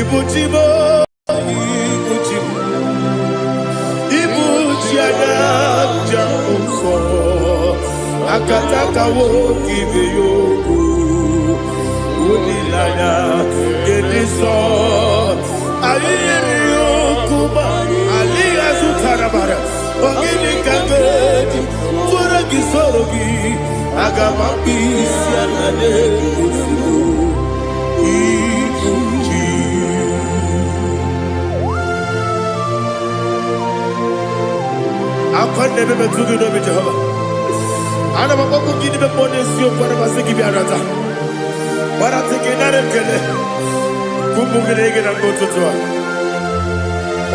Ibuchimo, Ibuchimo, Ibuchiana, Jamuso, Akataka woki beyoku, Unilana, Gediso, Aliyokuba, Aliya Sutarabara, Ogini Kageti, Furagi Sorogi, Agamapi, Sianade, I can't never be too good with Jehovah. I never go give the money to you for the Masiki Biarata. But I think another killer. Kumbukin and go to Tua.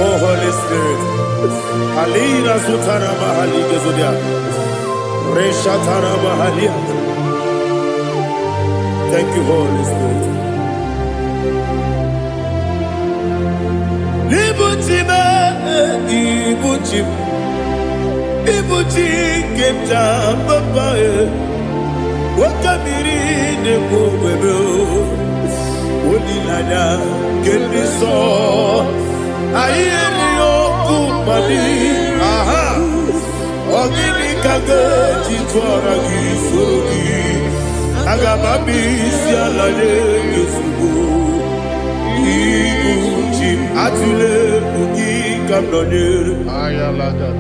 Oh, Holy Spirit. Alina Sutana Mahali Gazudia. Reshatana Mahalia. Thank you, Holy Spirit. Ibuchima, Ibuchima. Ibuchi kemta papa wakamiri ne kubebe onilada keniso ayeni okupani aha ogini kage titwara gisogi agamabi sialade yesugo Ibuchi atule ugi kamdonere ayalada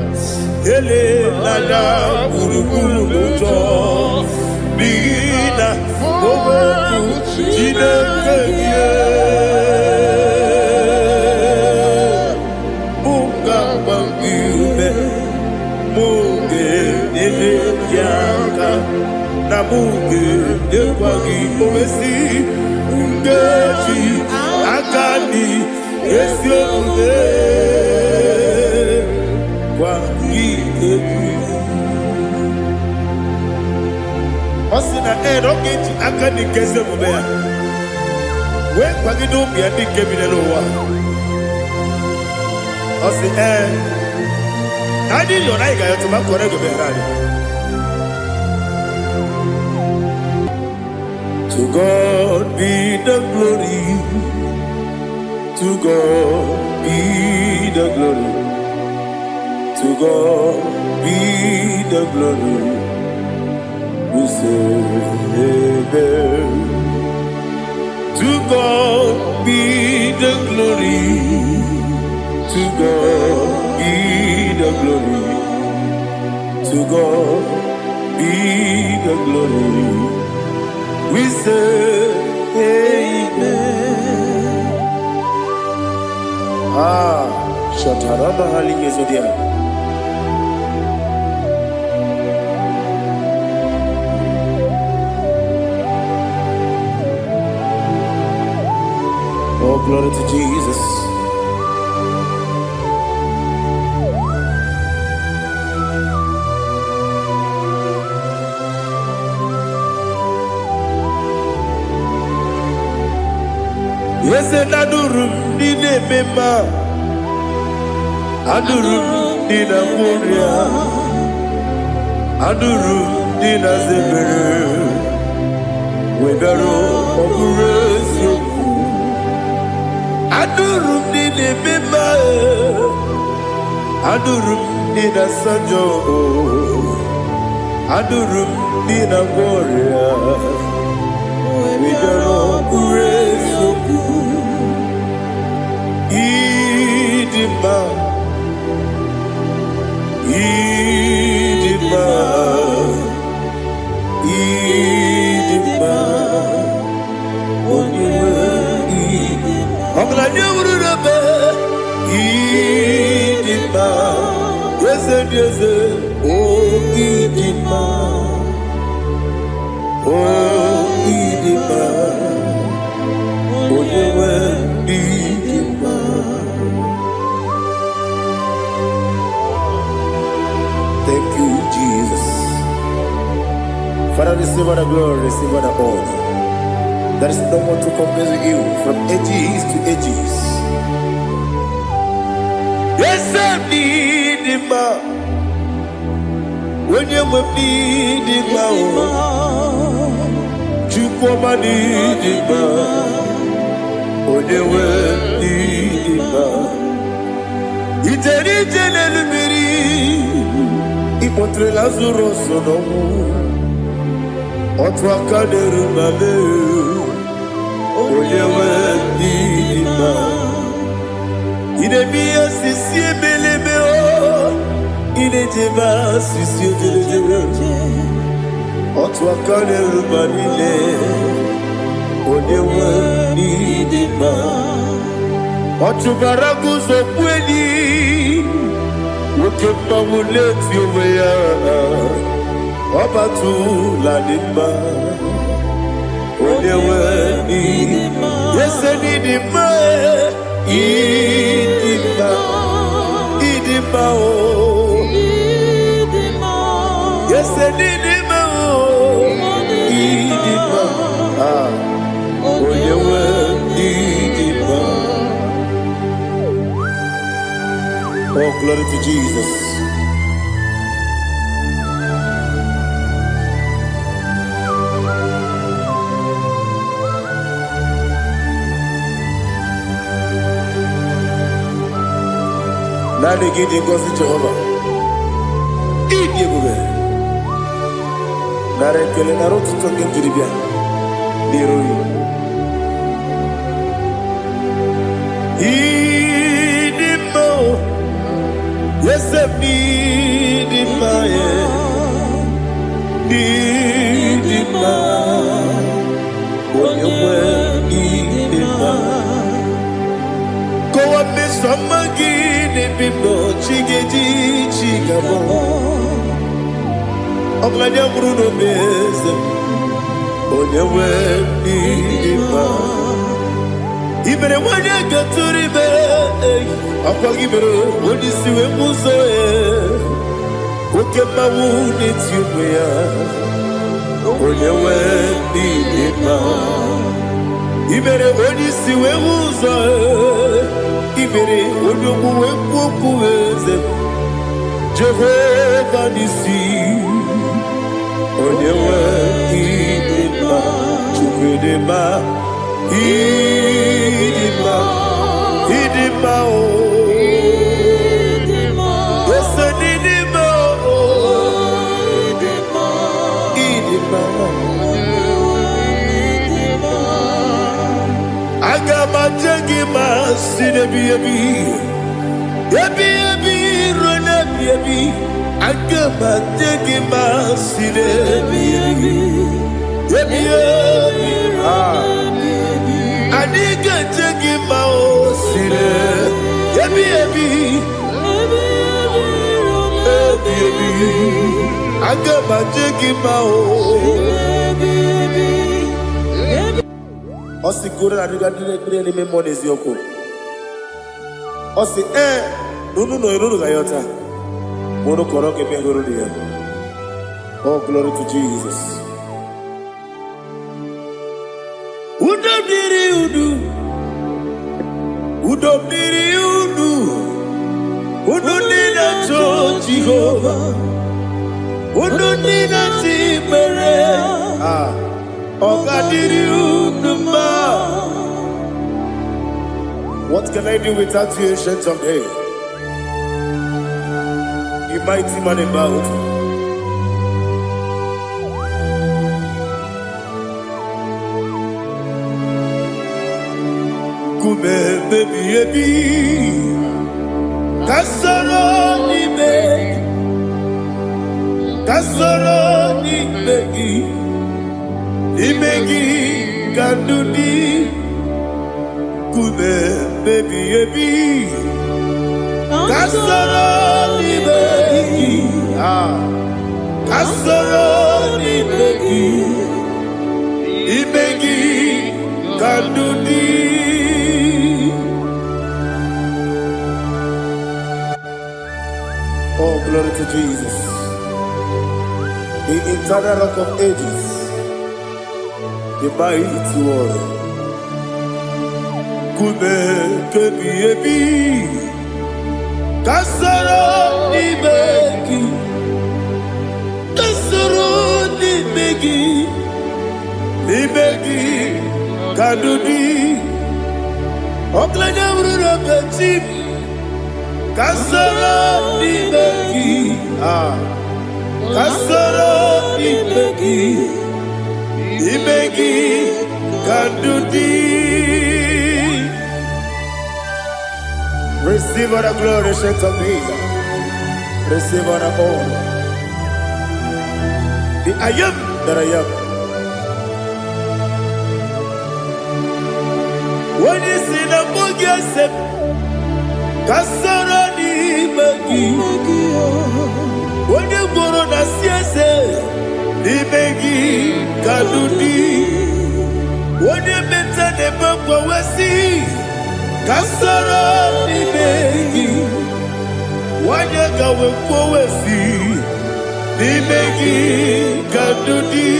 Ele lada buruburu muto Bina oboku Jinekeye Munga mangiume Munge nene yaka Na munge nekwagi omesi Ngeji akani Esyoge Osina rocket akani kese mubea. We kwagido bia di kebine lowa. Osi Nadi yona iga yotu makore go berani. To God be the glory. To God be the glory. To God be the glory. We say amen. To God be the glory. To God be the glory. To God be the glory. We say amen. Shataraba Hali Yezodia. Oh, glory to Jesus. Yes, and Adurum Dine Mema Adurum Dina Moria Adurum Dina Zebere Webero Operation Adurum Dine Mema Adurum Dina Sanjo Adurum Dina Moria Webero Operation Idima Thank you, Jesus. Father, receive all the glory, receive all the honor. There is no one to compare with you from ages to ages. Yes, I need him. When you need him, you come and need him. When you Imotre Lazarus no Otwa kaderu male Oyewe dima Ine biya sisi belebe o Ine jeba sisi ojelejele Otwa kaderu malile Oyewe dima Otubaragu zokweni Woke mamuleti oweya Obatu la dima Oyewe dima Yese dima Idima Idima o Yese dima o Idima Oyewe dima. Oh, glory to Jesus. Now they get in God's Jehovah. Eat you go. Now they tell you to talk into the beer. Yes, I need it, my need it, my when you were need it, my go up, Miss Samagin, and be no chiggy chigabo. I'm glad you're Bruno Bez, when you were need it, my even when you get to the bed. Apa gibero wodi siwe muzo oke mawu netiumya oyewe dima ibere wodi siwe muzo ibere odogu wenkoku eze Jehovah nisi oyewe dima chukwedema idima o Agama jagi masine yebi rona yebi agama jagi masine yebi adiga jagi maosine yebi agama jagi mao Osi gura na diga dire me monezi yoko. Osi nunu no iruru gayota. Mono koroke me guru dia. Oh, glory to Jesus. Udom diri udu. Udu nina to Jehovah. Udu nina timere. What can I do without you, ancient of days? You mighty man about. Kume baby Kasoro ni begi Imegi kanduni Kume baby Kasoro ni begi Kasoro ni begi Imegi kanduni Oh, glory to Jesus, the eternal rock of ages, the mighty one. Kume kebi kasoro ni begi kadudi oklanya urura beti kasoro ni begi kasoro imegi kandudi. Receive all the glory, shake of me. Receive all the honor. The I am that I am. When you see the book, you say, kasoro imegi. When you go on the siese, imegi kandudi. When you mention the book, we see. Kasoro imegi. Wanya gawe kwesi nimegi kadudi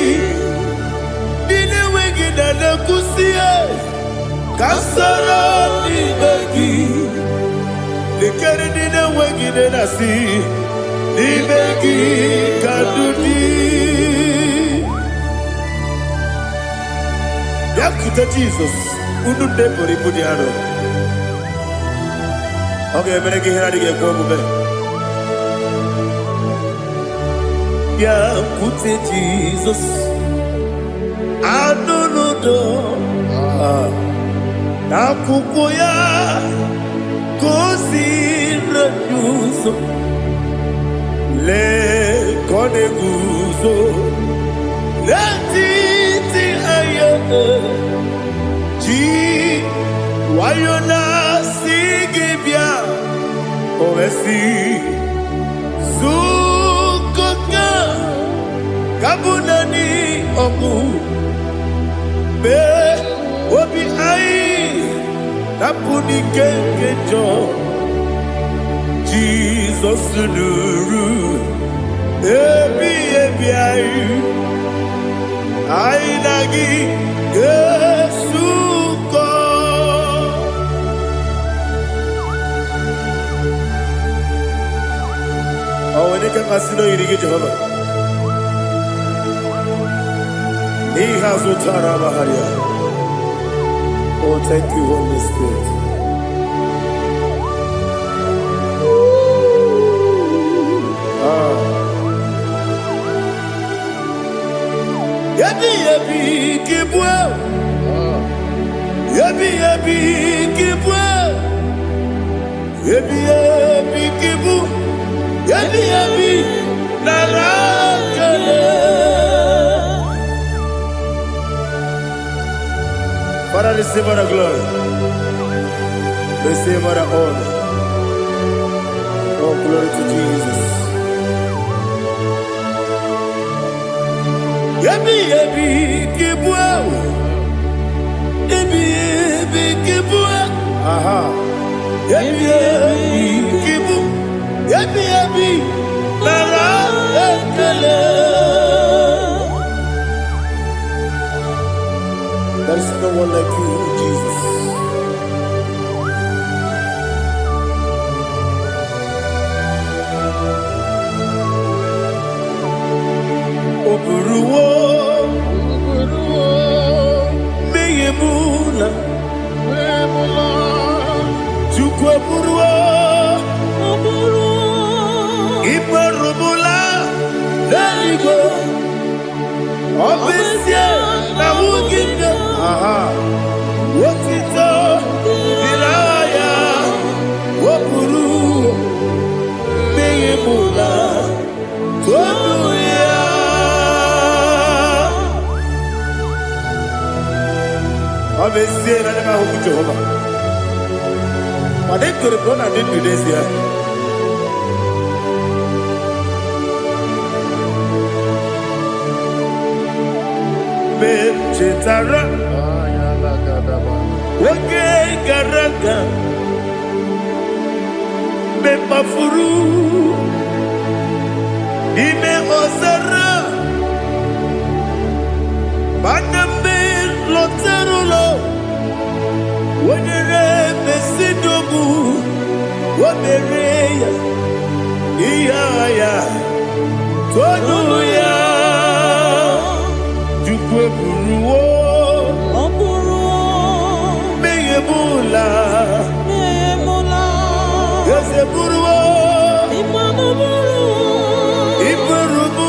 dine wegi na kusie kasoro nimegi likere dine wegi na si nimegi kadudi yakuta Jesus unu debori budiano. Okay, I'm going to get go move. Yeah, put it Jesus. I don't know. Nakukoya kosi na yuso le kone guzo le titi ayane ji wayona sigibia oesi sukoka kabunani oku be obi ai napuni kenkejo Jesus nuru ebi ai nagi Yesuko. Oh, when you can see no irrigate Jehovah. He has utara baharia. Oh, thank you, Holy Spirit. Yabi kibwa. Yabi kibwa. Yabi kibu. Yabi narakale. Father, receive our glory. Receive our honor. Oh, glory to Jesus. Yabi kibwa. Yabi kibwa. Aha. Yabi kibu. Yabi narakale. There is no one like you, Jesus. Oburuwo, meyemula, chukweburuwo, iparubula, leligo, obesia, na wuginde. Aha. Wotito, diraya, wopuru, meyemula, toduya. Obesia na nema huku Jehovah. But to the brother did today's year. Chetara, Wage Garaga, Bepafuru, Ime Ozara, Banambe Loterulo, Wagere Besidobu, Wabereya, Iaya, Toduya. Jukweburuwo, meyemula, Yeseburuwo, Iparubu,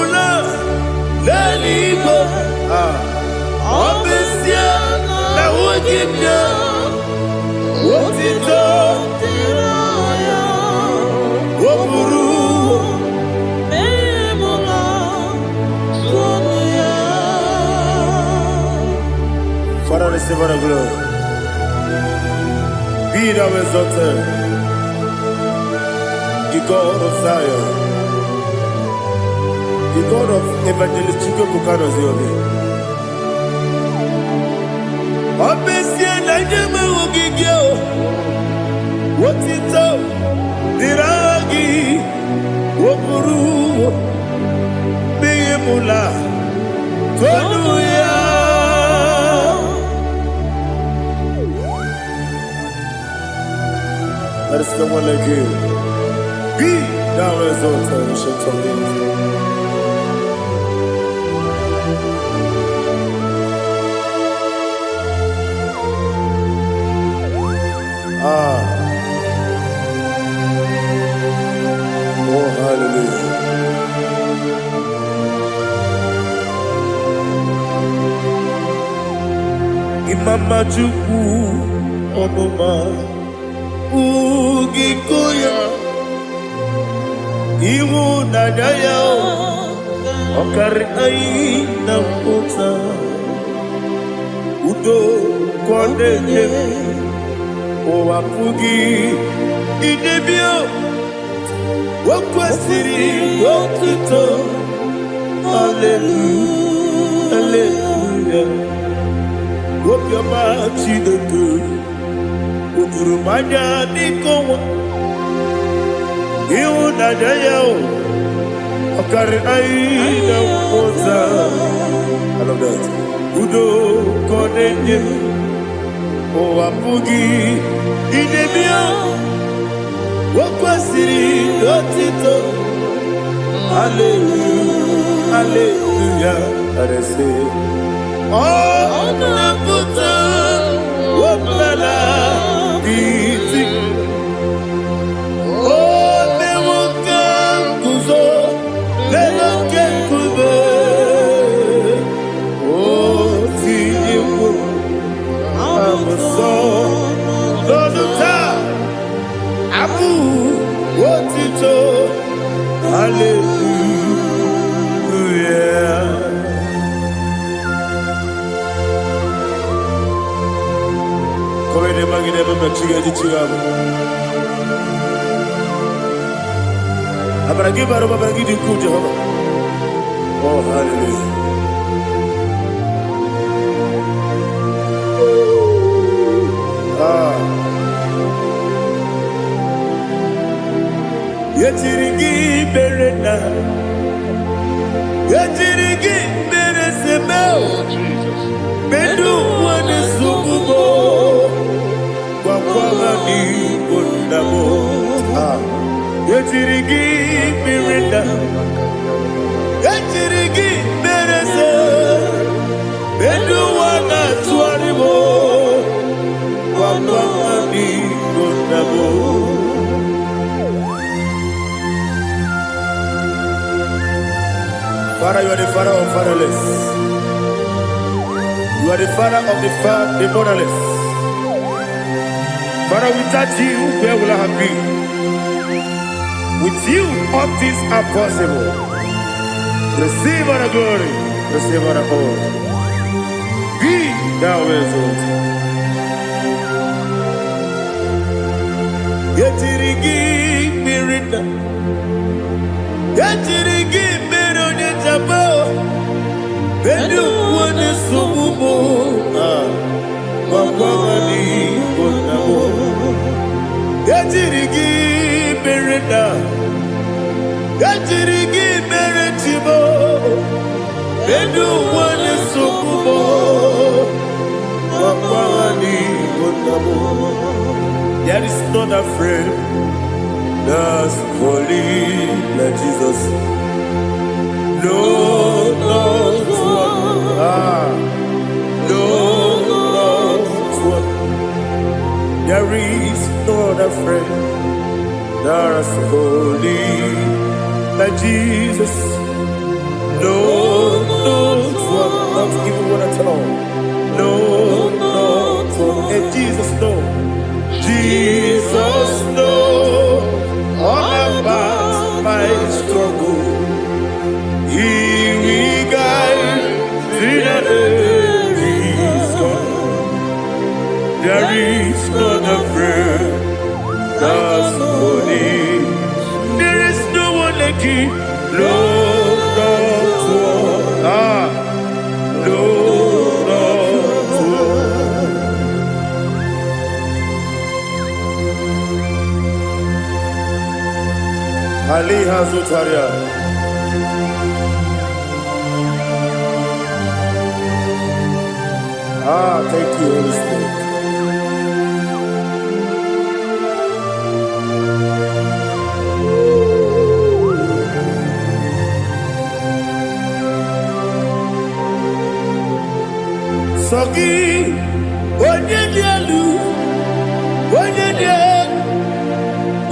Father, receive all the glory. Be thou exalted, the God of Zion, the God of Evangelist Chike Bukano Ziobi. Obesia na nyama ogigio, wotito, diragi, wopuru, beyemula, tonuya. There is no one like you. Be thou exalted, ancient of days. Oh, hallelujah. Imama Chukwu Onuma Ugikoya Iwu Nadaya Okari Aina Kota Udo Kondeye Owapugi Idebio Wakwasiri Wakito Hallelujah Hallelujah Wopiama Chidodo Udurumanya Nikowa Iu Nadayao Okari Aina Kota I love that Udo Kondeye Owapugi Idebio Wakwasiri Dotito Hallelujah Hallelujah I say Oh Naputa Wapala Biti Oh Mewoka Kuzo Leloke Kube Oh Tiyiwu Doduta Abu Wotito Hallelujah Come ne magine baba chiga di chiga Abragi baro babragi di ku Jehovah Oh hallelujah Yetirigi berena Yetirigi beresebel Bedu wane sububo Kwa ni kundamo Yetirigi berena Yetirigi berese Bedu wana tuaribo Kwa ni kundamo Father, you are the father of fatherless. You are the father of the motherless. Father, without you, where will I have been? With you, all things are possible. Receive all the glory, receive all the honor. Be thou exalted. Yetirigi mirina, yetirigi mirone jabo, bedu wane sububo, wakwani konamo. Yetirigi mirina, yetirigi miretibo, bedu wane sububo, wakwani konamo. There is not a friend that's holy like Jesus. No, no, no, one. There is no other friend that's holy like Jesus. No, no, one. Not even one at all. No, no, one. Ali Hazutaria. Thank you, Holy Spirit. Sogi, onye dielu, onye dielu,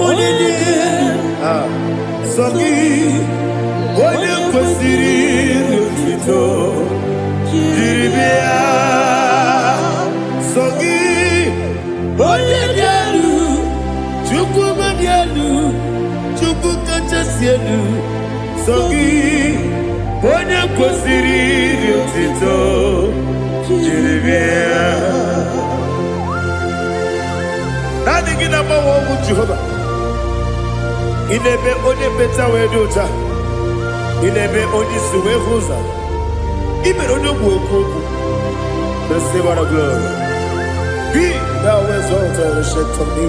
onye dielu. Sogi, onye kwesịrị otuto, jiri bịa. Sogi, onye dielu, Chukwu dielu, Chukwu kachasị elu. Sogi, onye kwesịrị otuto. Nothing in our home with Jehovah. In a bit only better way to ta. In a bit only Suwe Hosa. Even on your work, the Savior of glory. Be thou exalted and shed on me.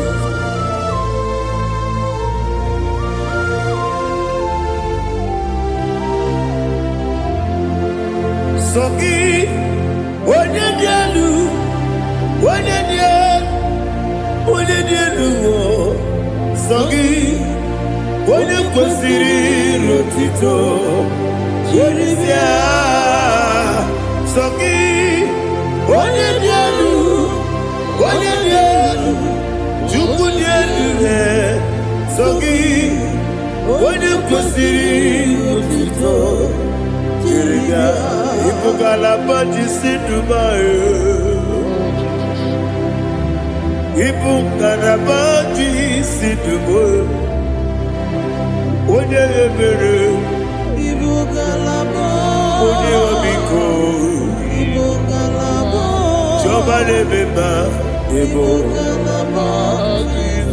Sogi. Onye dielu, onye dielu, Sogi, onye kwesịrị otuto, jiri bịa. Sogi, onye dielu, Chukwu dielu, Sogi, onye kwesịrị otuto, jiri bịa. Ipugalaba Dubai. Ipugalaba Dubai. Onye ebere. Ipugalaba. Onye obiko. Ipugalaba. Joba lebeba. Ipugalaba Dubai.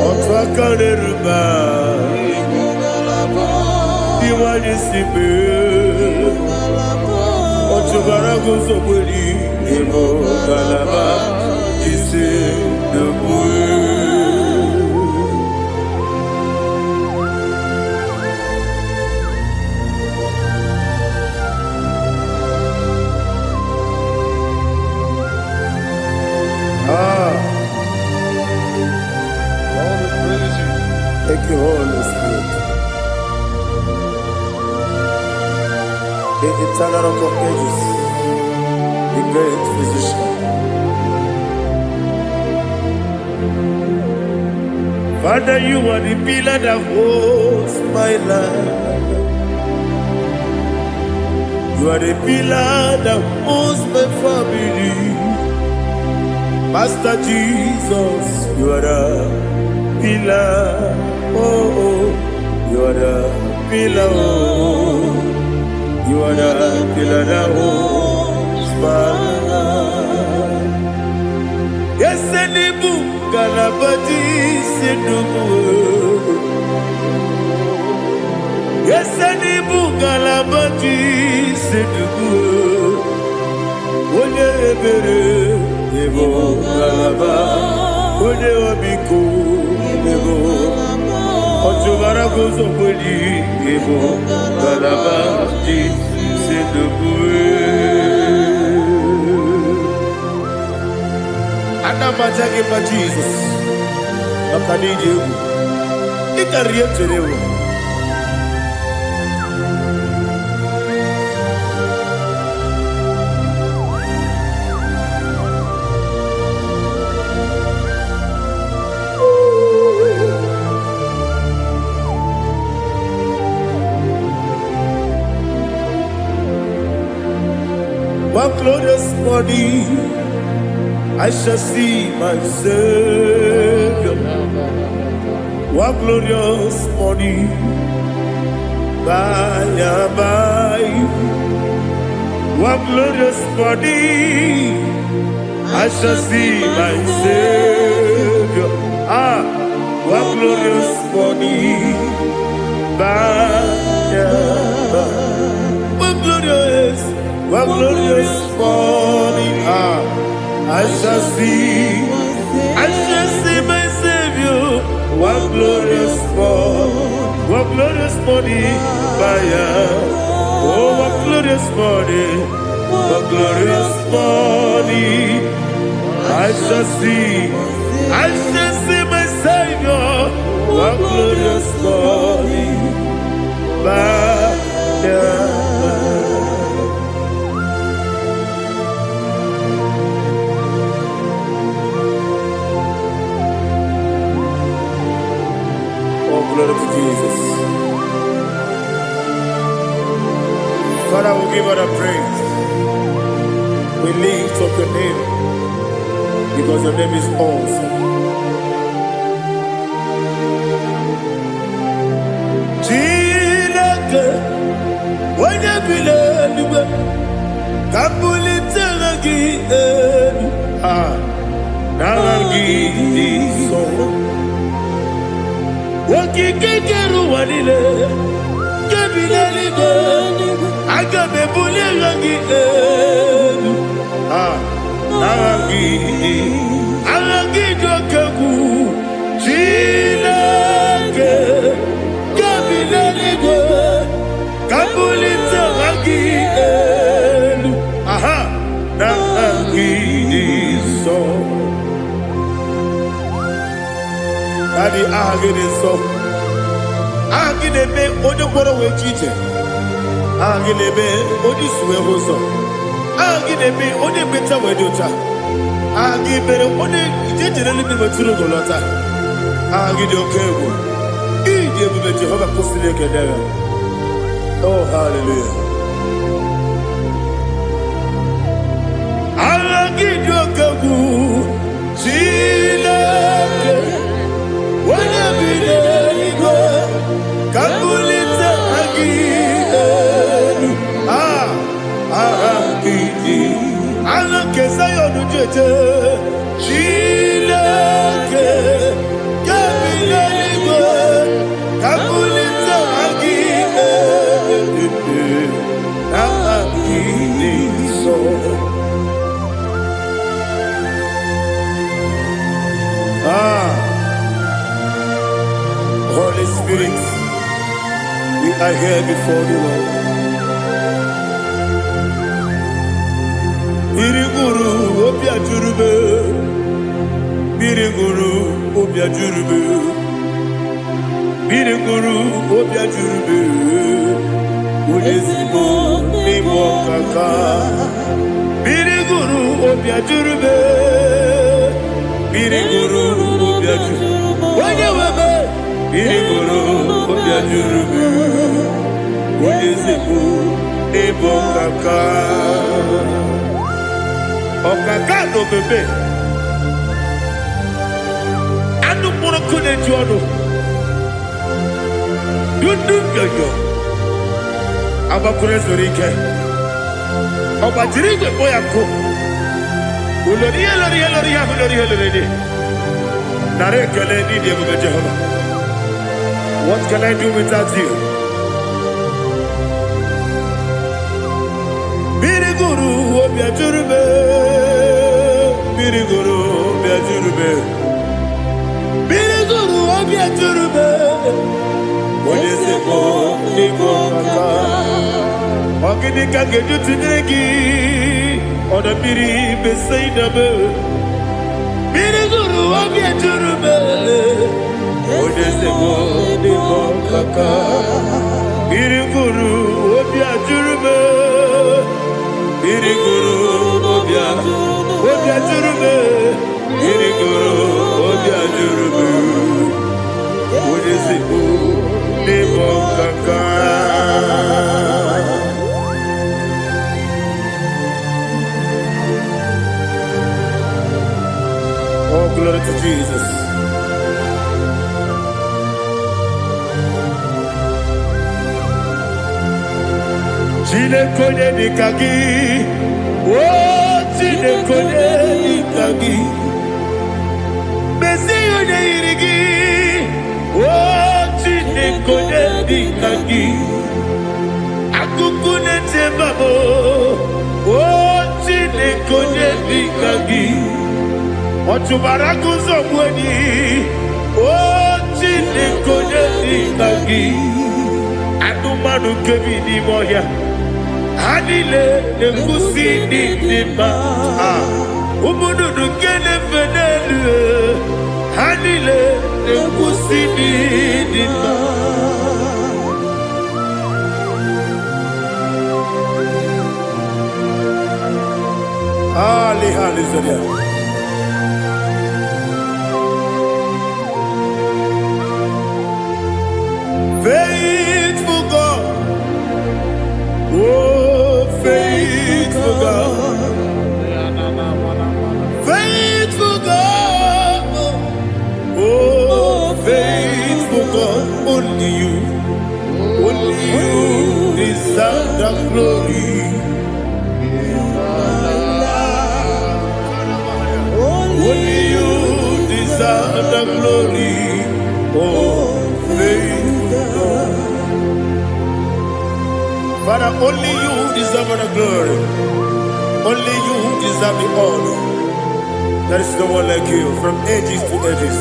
Otwakalerba. Iwani sibe, Ochubara gozo boli, Emo galaba, Jise debue. All the praise you. Thank you, Holy Spirit. The eternal rock of ages, the great physician. Father, you are the pillar that holds my life. You are the pillar that holds my family. Master Jesus, you are the pillar. Oh, you are the pillar. Oh. You are the pillar that holds my life. Yes, any book, Galabati, Sidubu. Yes, any book, Galabati, Sidubu. One ebere, Evo Galaba, One Obiku, Evo. Ochubara gozo boli, Evo Galaba, Anamajagi ma Jesus, Makaniji, Ikariyeterewo. One glorious morning, I shall see my Savior. One glorious morning, by and by. One glorious morning, I shall see my Savior. One glorious morning, by and by. One glorious morning, I shall see my Savior. One what glorious morning, oh, what glorious morning, what glorious morning. I shall see my Savior, what glorious morning, Oh, glory to Jesus. Father, we give all the praise. We lift up your name because your name is awesome. Chilake, when you believe, Kapulitagi, Naragi, so. Wakikekeru wanile, kebilaligo, agabe bulirangi, Aragi dokagu, Chilake, kebilaligo, kabulita ragi, Naragi so. Daddy, agide so. Agide be odo boro we chiche. Agide be odi suwe hoso. Agide be odi beta we dota. Agide be odi jejere libi meturu golota. Agide okewo. Ije be Jehovah kosile kedera. Oh, hallelujah. Agide okewo. Chilake. Kabulita again, Ala Kesayon Jete, Chilake, Kabilanigo, Kabulita again, so. Holy Spirit, we are here before you, Lord. Biriguru obia jurube, Biriguru obia jurube, Biriguru obia jurube, Ulezimo nimo kaka, Biriguru obia jurube, Biriguru obia jurube, Wanyawebe. Biriguru obia jurube, Ulezimo nimo kaka. Okaka no bebe. Anu mono kone jono. Dundu yoyo. Abakure zorike. Obajiri gbe boya ko. Ulori. Nare kele ni de bebe Jehovah. What can I do without you? Biriguru obia jurube, Biriguru obia jurube, Biriguru obia jurube. Olezemo nimo kaka, ogini kageju tinegi, ona biri beseinabe. Biriguru obia jurube, olezemo nimo kaka, Biriguru obia jurube. Biriguru obia jurube, Biriguru obia jurube, Ulezimo nimo kaka. Oh, glory to Jesus. Chile kone nikagi, oh chile kone nikagi, besi yone irigi, oh chile kone nikagi, akukune tembabo, oh chile kone nikagi, otubaraku zomweni, oh Chinekonye Nikagi Anumanu Kevini Moya Hanile Nekusi Nidima Umudu Nukene Fenelu Hanile Nekusi Nidima Hallelujah. Faithful God, oh faithful God, faithful God, oh faithful God, only you deserve the glory. Only you deserve the glory, oh faithful God. Father, only you deserve the glory. Only you deserve the honor. There is no one like you, from ages to ages,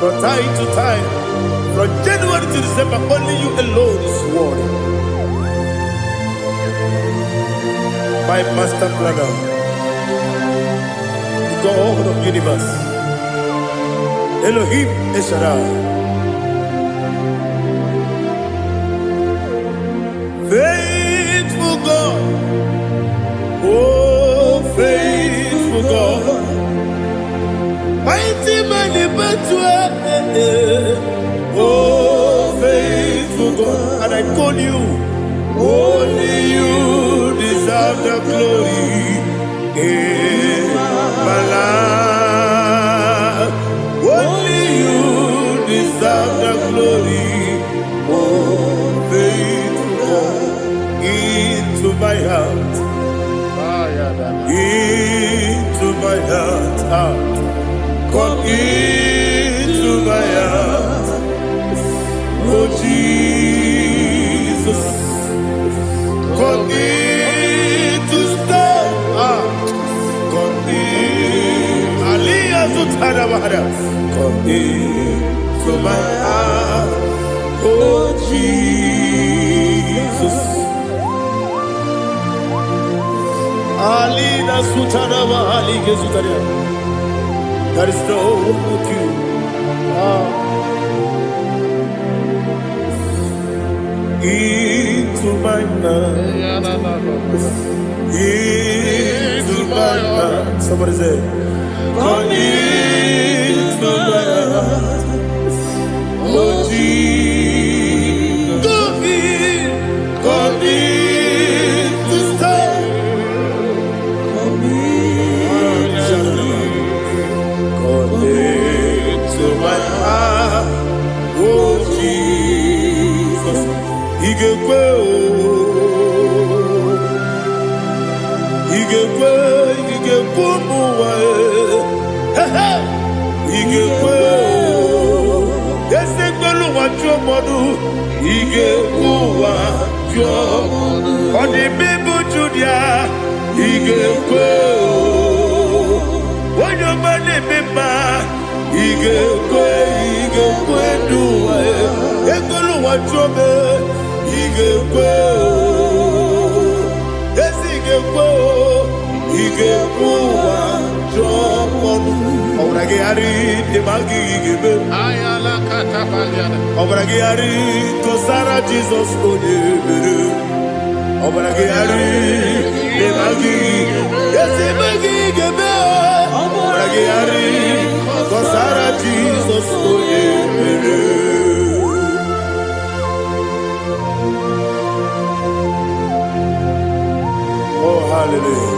from time to time, from January to December. Only you alone is worthy. My master planner, God of universe, Elohim Eshadai, faithful God, oh faithful God, mighty man in battle, oh faithful God, and I call you, only you deserve the glory. My life, only you deserve the glory, oh faithful God, into my heart, come into my heart, oh Jesus, come in to stay, come into my heart, oh Jesus. Alina Sutanaba Ali Gesutaria. There is no one like you. Into my heart, into my heart. Somebody say, come into my heart, oh Jesus. Come in to stay. Come into my heart, oh Jesus. He gave on the people Julia, he gave when your money member, he gave do it. What trouble, he gave yes, he gave Obragari, the Magi give Ayala Catapaliana. Obragari, Kosara Jesus, Obragari, the Magi, yes, the Magi give Obragari, Kosara Jesus, oh, hallelujah.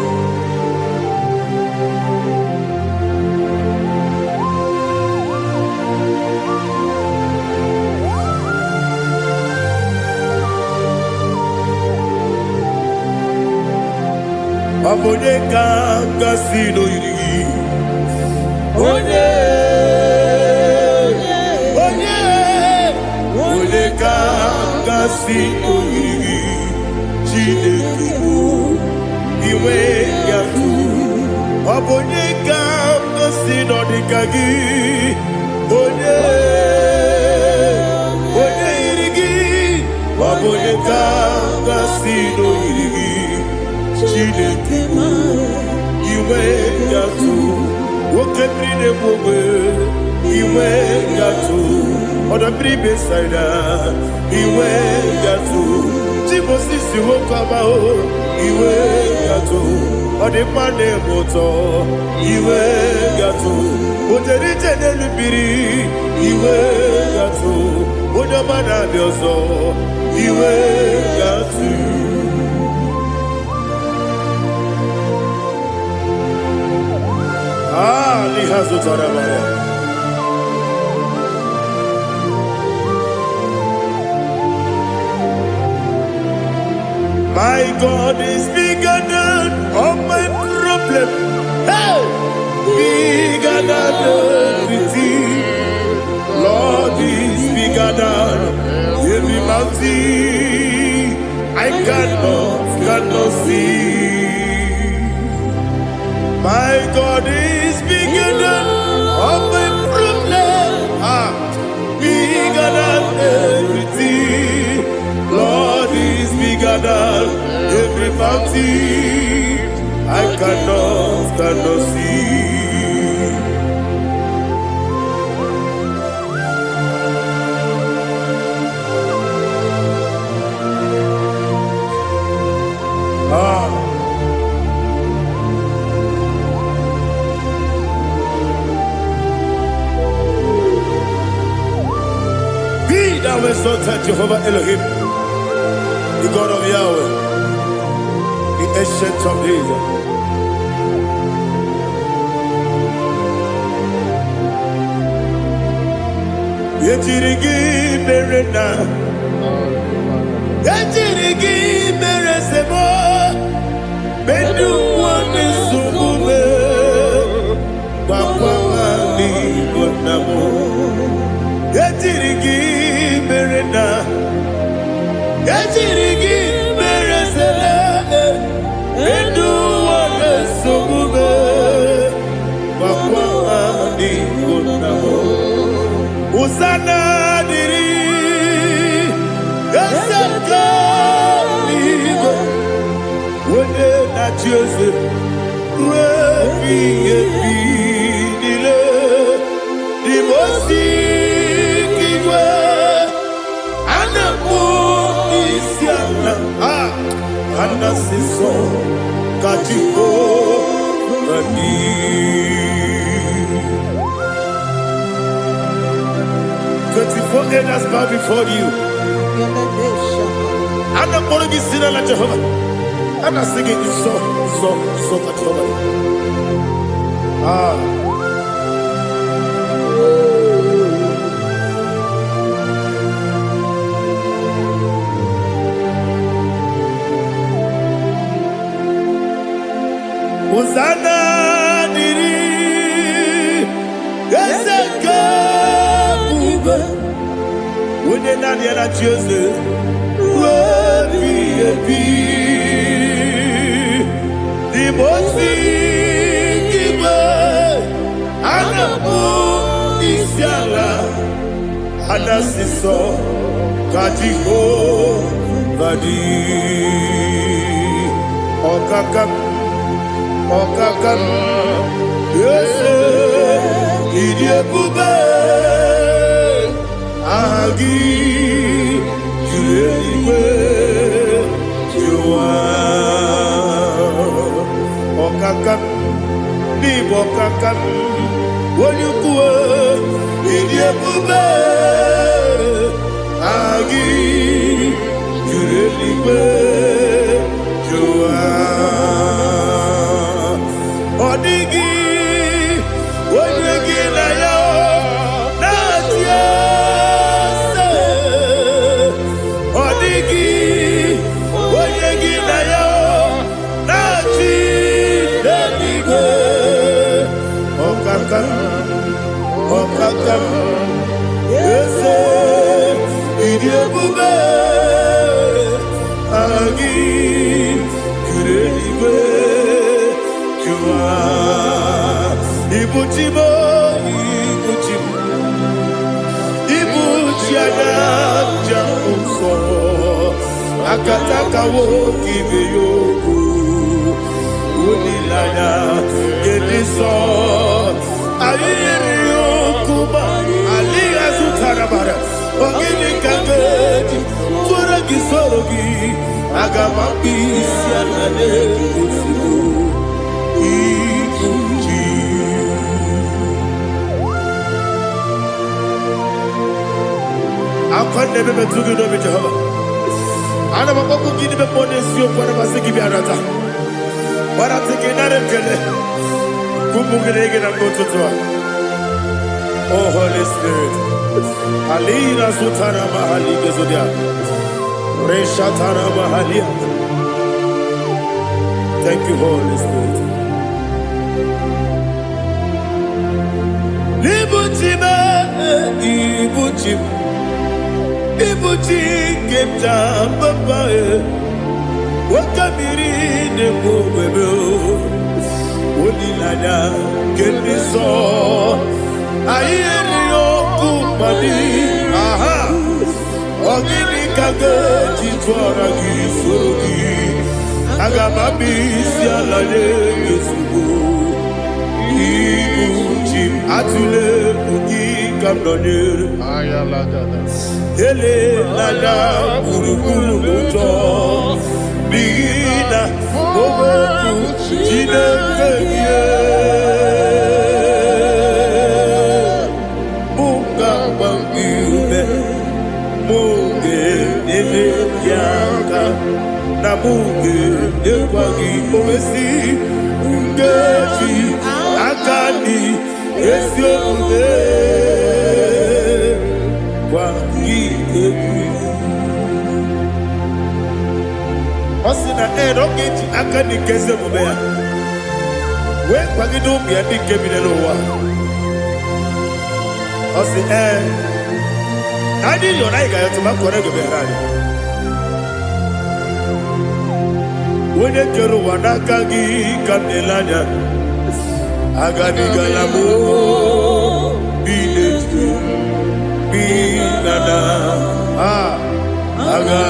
Abone kanga sino yiri, onye kanga sino yiri, Chineke iwe yatu. Abone kanga sino dikagi, onye Okangasino iri Chineke iwe gatu Woke brine mwe iwe gatu Oda bribe saida iwe gatu Timosisi wokama iwe gatu Ode mane moto iwe gatu Oderite nelubiri iwe gatu Oda mana biozo iwe gatu Lihazo tarabaya My God is bigger than all my problem. Hey! Bigger than everything. Lord is bigger than every mountain. I cannot see. My God is bigger than all my problem. Bigger than everything. Lord is bigger than every mountain. I cannot see. Be thou exalted, Jehovah Elohim, the God of Yahweh, the ancient of days. Yetirigi merena, yetirigi meresemo, bedu wane subume, wakwamani gonamo. Yetirigi merena, yetirigi meresele, bedu wane subume, wakwamani gonamo. Usana diri, esaka ligo, wone na Joseph, wepi dile, dimosi kiwe, anamu isiana, anasiso katiko gani. 24 elders bow before you. I'm not going to be singing like Jehovah. I'm not singing this song like Jehovah. Hosanna diri, Eseka. When they not yet at Joseph, the most giver, and the moon is yala, and the sister, Kajiho, Badi, Okakam, yes, Idiot Bube. Agi julewe juwa okakam ni bokakam wonyukwe idiebube agi julewe juwa odigi wonyegi na yo natie Okakam, yes, idiebube, agi, kureliwe, jua, ibuchibo, ibuchiana, jamuso, akataka woki beyoku unilaya gediso ayiri yokuba aliya zutarabara ogini kangeti tura gisorogi agamapi sianale kufu ikuji akwande bebe tugi no be Jehovah ana bako gini be mone sio kwa na basiki bi arata bara tike na rekele kumugirege na mototwa. Oh Holy Spirit alina sutara mahali gezodia resha tara mahali. Thank you Holy Spirit. Libutime ibutim ibuti kemta papa wakamiri ne bobebe onilada keniso ayeri yokumani aha ogini kage titwara gisogi agamabi sialale yesugo ibuti atule bugi kamdonir ayalagada ele lada burukulu muto bigina ogoku jinekeye munga bangiune munge nene yaka na munge nekwagi owesi ngeji akani esione Osina rogeji akani keze mubea we kwagido bia di kebinelo wa osi adi yo na iga yo tuma kore go berani wone kero wanaka gi kanelanya agadi galamo biletu binana aga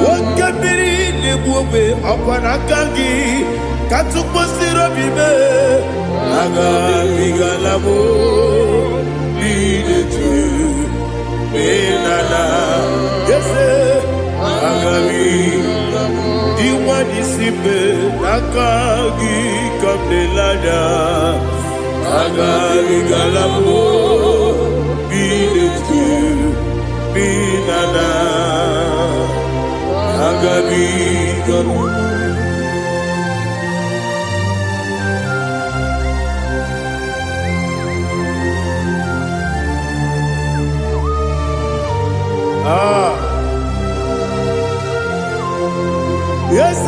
wakabiri lebuwe apanakangi katuposiro bibe aga bigalamo biletu binana yese aga diwani sibe nakagi kamdelada aga bigalamo biletu binana agabi gamu yes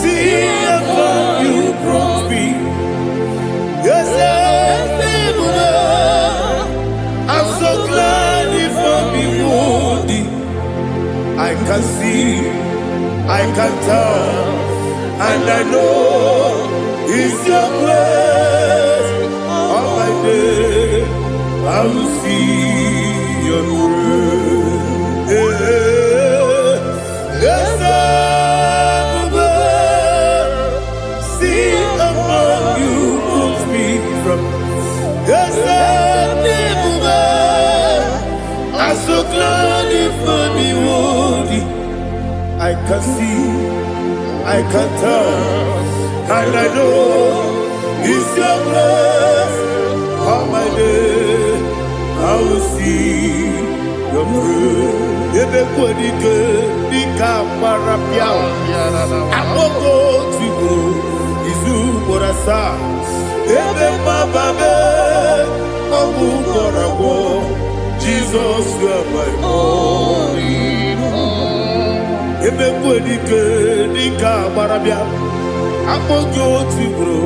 see if you brought me yes I'm so glad if I'm wounded. I can see, I can tell, and I know it's your grace. On my day, I will see your grace. Yes, see among you moves me from. Yes, I'm so glad if me worthy. I can see, I can tell, and I know it's your grace. On my day, I will see your grace. Ebe kodike, dika marapia. Amoko tibo, izu borasa. Ebe mababe, obu borago. Jesus, you are my only home. Ebe kodike dika barabia, apojo tibro,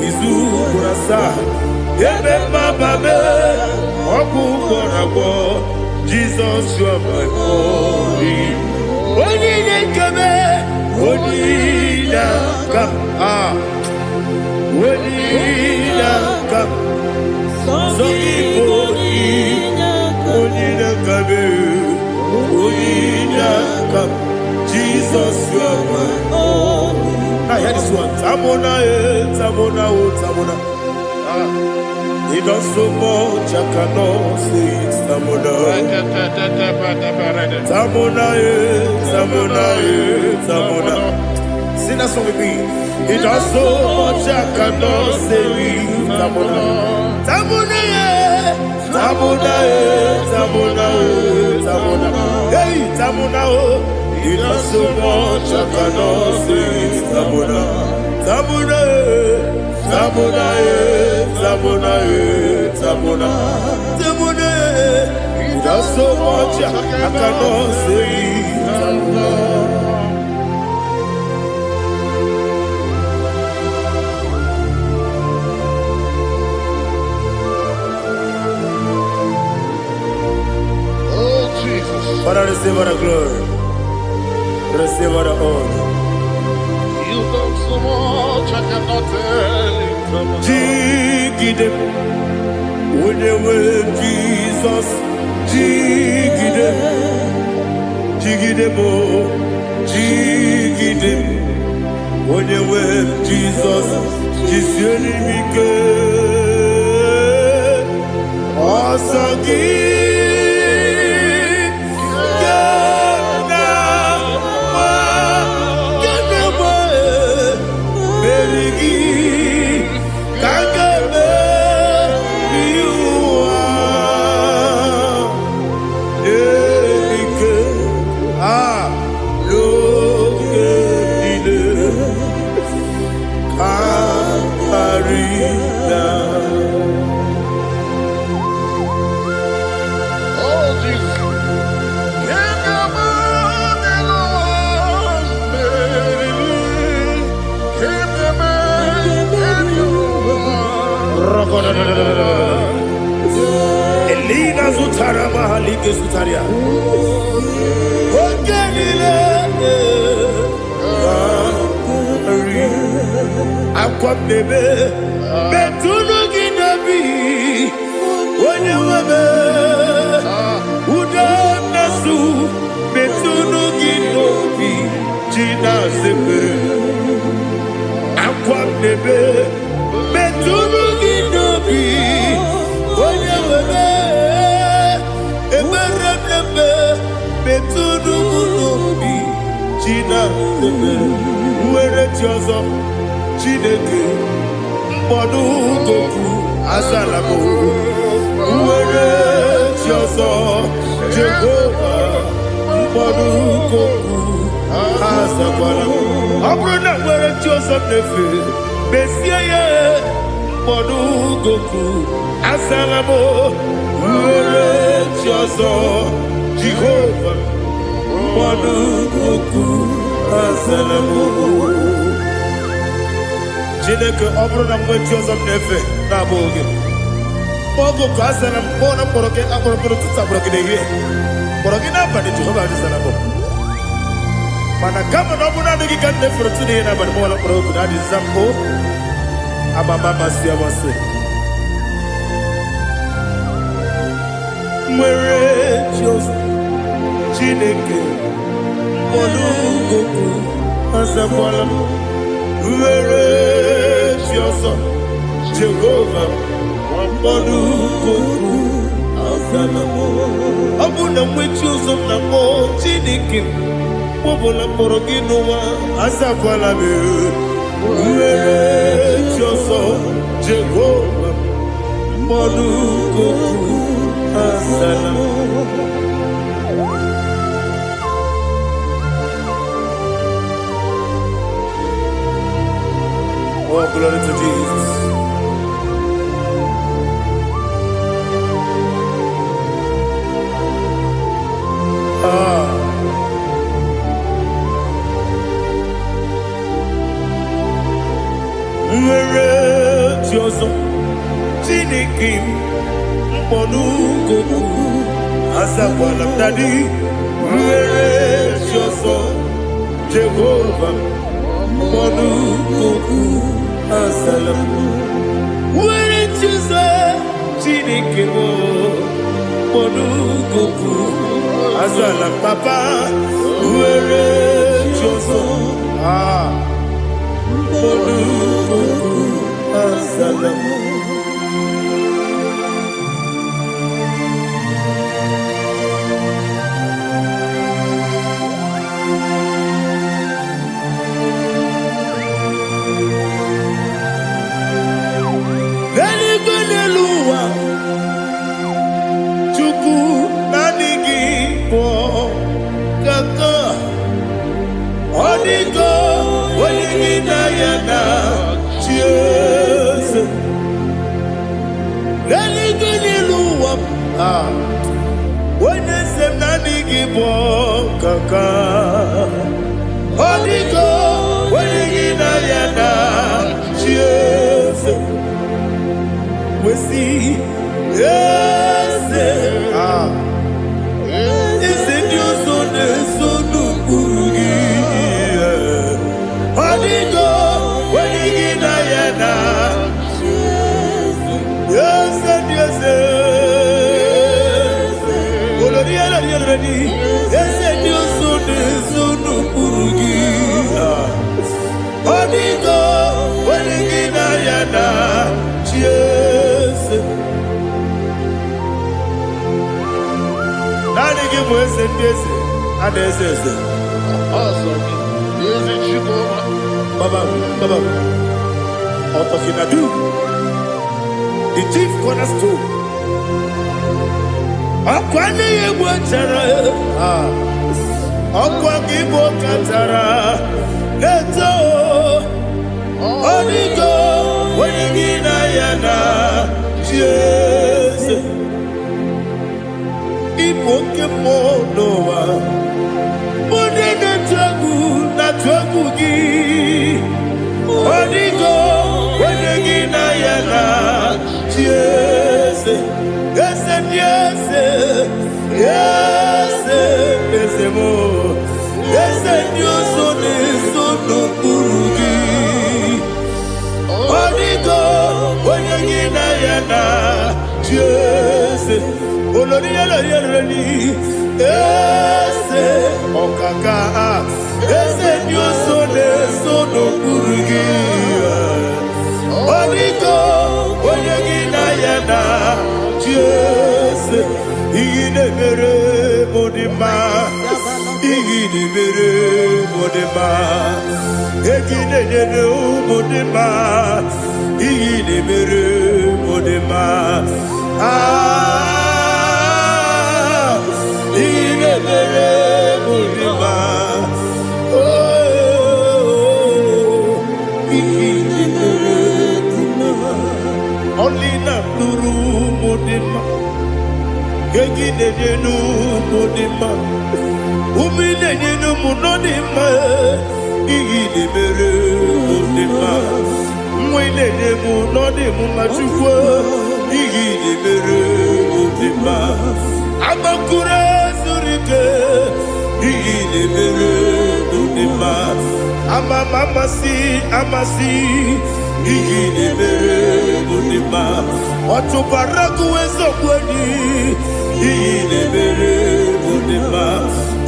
izu burasa. Ebe bababe, oku borago. Jesus, you are my only home. Oni nekebe, oni nakam, oni nakam, so iboni. Onina kabe Now hear this one. Tamona, Tamona, Tamona. He does so much, I cannot say it. Tamona. Tamona, Tamona, Tamona. Sing that song with me. He does so much, I cannot say it. Tamona. Tamona, Tamona, Tamona, Tamona. Hey, Tamona, he does so much, I cannot say it. Tamona. Tamona, Tamona, Tamona, Tamona, Tamona. He does so much, I cannot say it. Tamona. Father, receive all the glory. Receive all the honor. You done so much, I cannot tell it. Jigidem, with the way Jesus. Jigidem, Jigidem, oh, Jigidem, with the way Jesus. Jisyenimike, Asagi. Elina Zutara Mahalike Zutaria. Ogenile Aqua bebe Betunu Ginabi Wanya Wabe Uda Nasu Betunu Ginobi Gina Zepe Aqua bebe Betunu Ginobi Wanya Wabe Eberebe Betunu Ginobi Gina Zepe Uere Tiozo Chineke Mbodu Goku Azalabo Uere Tiozo Jehovah Mbodu Goku Azalabo Abrona Uere Tiozo Nefe Besiye Mbodu Goku Azalabo Uere Tiozo Jehovah Mbodu Goku Azalabo Chineke ọbụrụ na mgbe ọzọ m na-efe na-abụ oge oge ka a sara m kpọọ na mkpọrọ gị akpọrọ mkpọrọ tụtụ akpọrọ gị n'ehihie mkpọrọ gị n'abalị Jehova adịzara m mana kama na ọ bụrụ na adịghị ka m na-efere tụ n'ihe n'abalị mụọla mkpọrọ oge na adịza mbụ amama amasị amasị nwere chi ọzọ Chineke mkpọrọ ogogo azakwala m nwere chi ọzọ Jehova mkpọrọ ogogo azala m ọ bụ na mmechi ụzọ m na mmụọ Chineke kpọbụla mkpọrọ gị n'ụwa azakwala m nwere chi ọzọ Jehova mkpọrọ ogogo azala m. Oh, glory to Jesus. Nwere chi ọzọ Chineke mkpọrọ ogogo azakwala m dadi nwere chi ọzọ Jehova mkpọrọ ogogo azala m nwere chi ọzọ Chineke mkpọrọ ogogo azala m papa nwere chi ọzọ The chief cornerstone. Akwani yebu chara. Akwa kibo katara. Leto. Onigo. Wenigina yana. Jesus. Ipoke monowa. Monene tragu na tragu gi. Onigo. Wenigina yana. Yes, yes, yes, yes, yes, more. Yes, Dios son eso no purugi. Onigo, oyegina yana. Yes, oloria la yereni. Yes, okaka. Yes, Dios son eso no purugi. Onigo, oyegina yana. Yes, igide mere modima, igide mere modima, igide mere modima, igide mere modima. Ah, igide mere modima. Oh, igide mere modima. Only na nuru modima. Gegide nu modima, umile nu munodima, igide mere modima, mwile mu nodimu machukwa, igide mere modima, amakure surike, igide mere modima, amasi, igide mere modima, otubaraku ezokweni. Igide mere modima,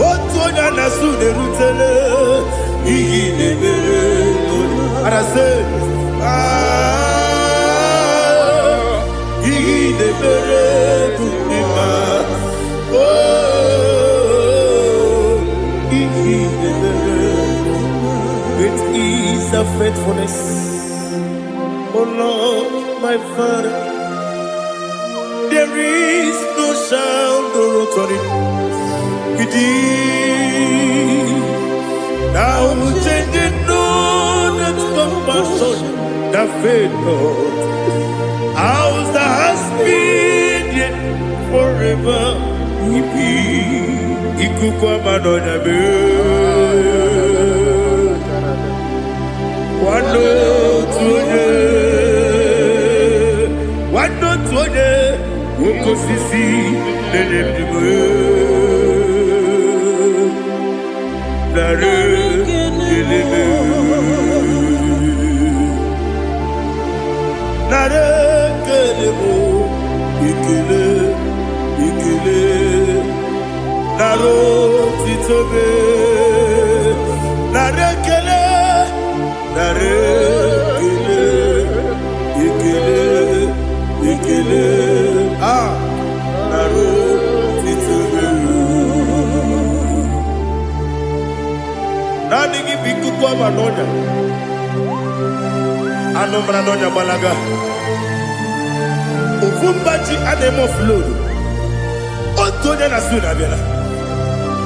otonya na sude rutele. Igide mere modima, arase. Igide mere modima, oh, igide mere modima. Great is thy faithfulness, oh Lord, my Father. There is no sound or authority. Now changing no that compassion, that faith not. Ours that has been yet forever. Ipi ikukwa madonya be. Wano tuone, wano tuone. Woko sisi nenebime nare kelebe nare kelebo ikele naro titobe nare kele no brano nya balaga. Ufumbaji anemo flood. Otonya na suna bela.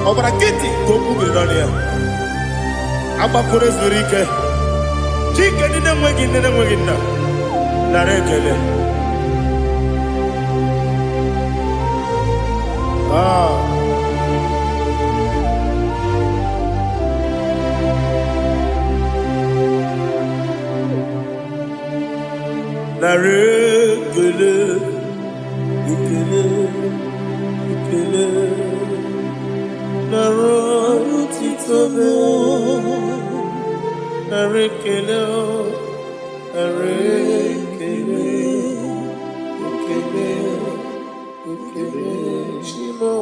Obra kiti koku bironia. Abakure zurike. Chike nine mwegi na. Narekele. Narekele, ikele, narotitobe, narekele, ikele, shimo,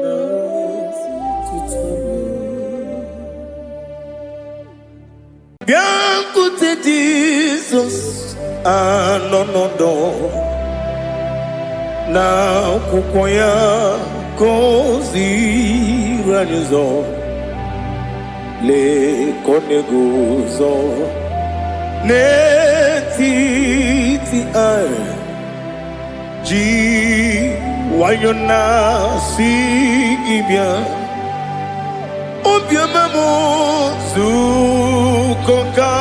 narotitobe. Bien écoutez Jesus. Anonodo na kukoya kozi ranizo le koneguzo ne titi ai ji wayona si ibia obiamamo zukoka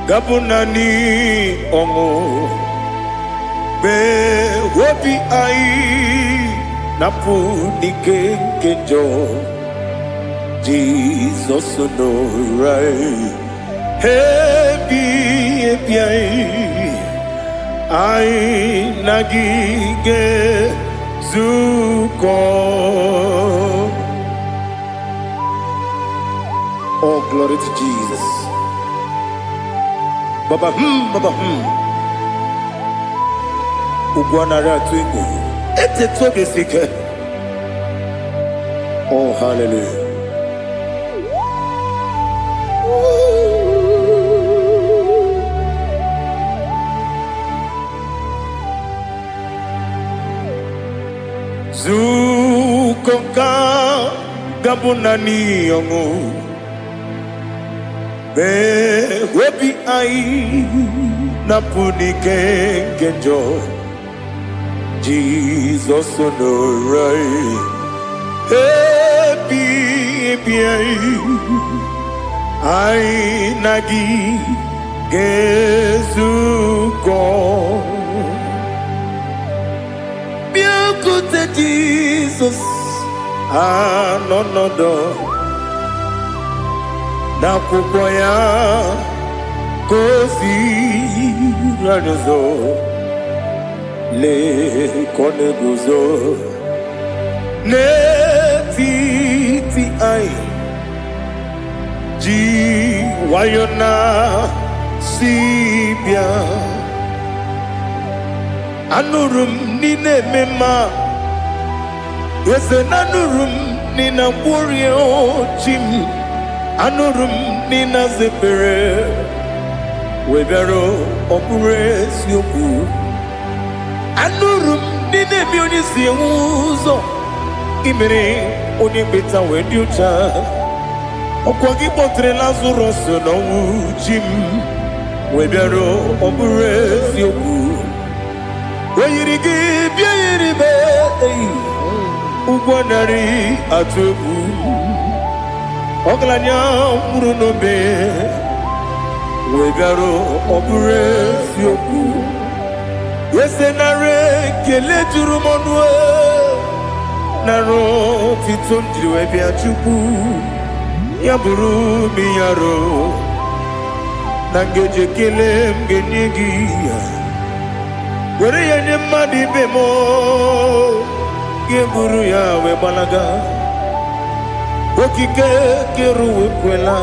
Gabunani omo be wobi ai napu nikenjo Jesus no right hebi ai nagige zuko. Oh, glory to Jesus. Baba Ugwana ratwingu ete tobe sike. Oh, hallelujah. Zukonka gabunani yongu be webi ai napuni kenjo Jesus no right happy ai nagi gezuko bien côté Jesus no na kukoya kozi ranizo le koneguzo ne titi ai ji wayona sibia anurum nine mema yese nanurum nina warrior jim anurum nina zepere webero opure sioku anurum nine bioni siuzo imere oni beta wediucha okwagi potre lazarus no jim webero opure sioku weyirigi biayiribe ugwanari atubu Oglanya murunobe wegaro obure sioku yesenare kele jurumonwe naro titondriwe biachuku yaburu miyaro nangeje kele mgenyigi were yenye madi bemo yeburu yawe balaga Okike keru kwela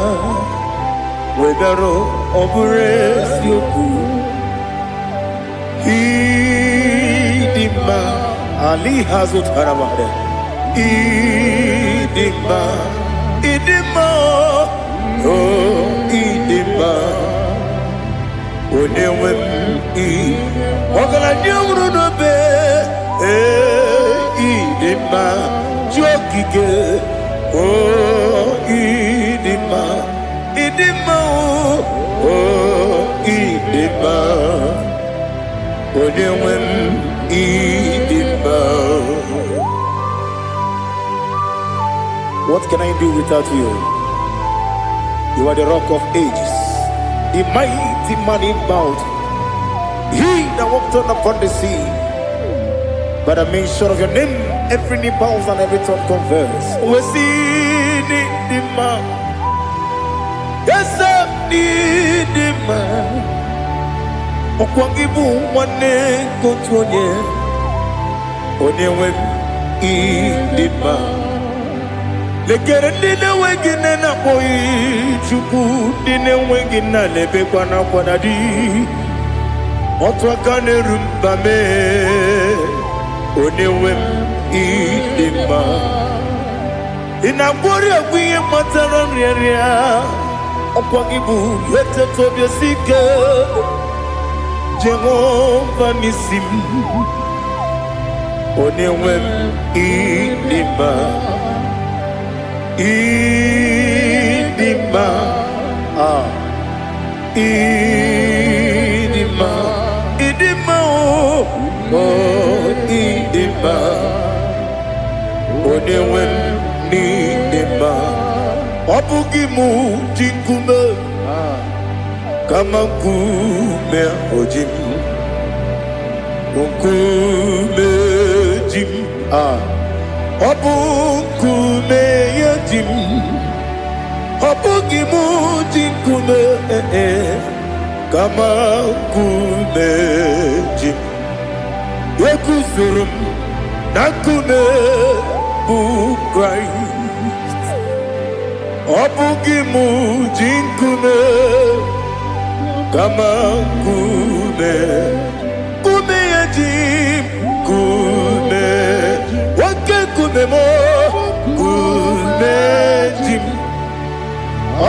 wegaro obure sioku idima ali hazut haramade idima oh idima onewem ogala nyamru no be idima jokike Oh, idima idima, oh, idima, onewem, idima. What can I do without you? You are the rock of ages, the mighty man in mountain. He that walked on upon the sea. By the mention of your name, every knee bows and every tongue confess. We see the man. Yes, the man. Okwangibu wane kontonye. Onyewe idima. Lekere dine wengine na boyi chuku dine wengine lebe kwa na kwanadi. Otwakane rumbame. Onewem idima. Inabori agwiye matara nriaria. Okwagibu yete tobye sike. Jehovah nisim. Onewem idima. Idima. Idima. Idima oh. Idima. Onewem idima. Obugimu jinkume. Kama kume ojim. Kume jim. Obukume yajim. Obugimu jinkume. Kama kume jim. Yekusurum nakume bu Christ. Obugimu jinkume. Kama kume. Kume yajim. Kume. Wake kume mo. Kume jim.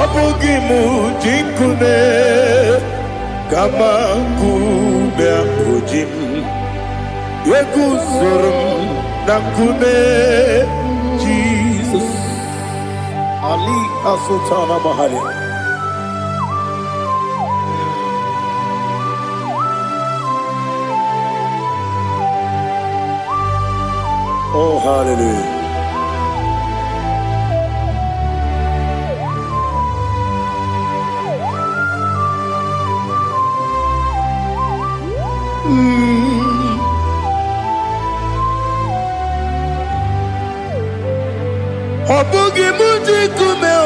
Obugimu jinkume. Kama kume ojim. Yekusurum nakume Jesus. Ali Asultana Mahali. Oh, hallelujah. Obugi muji kume o,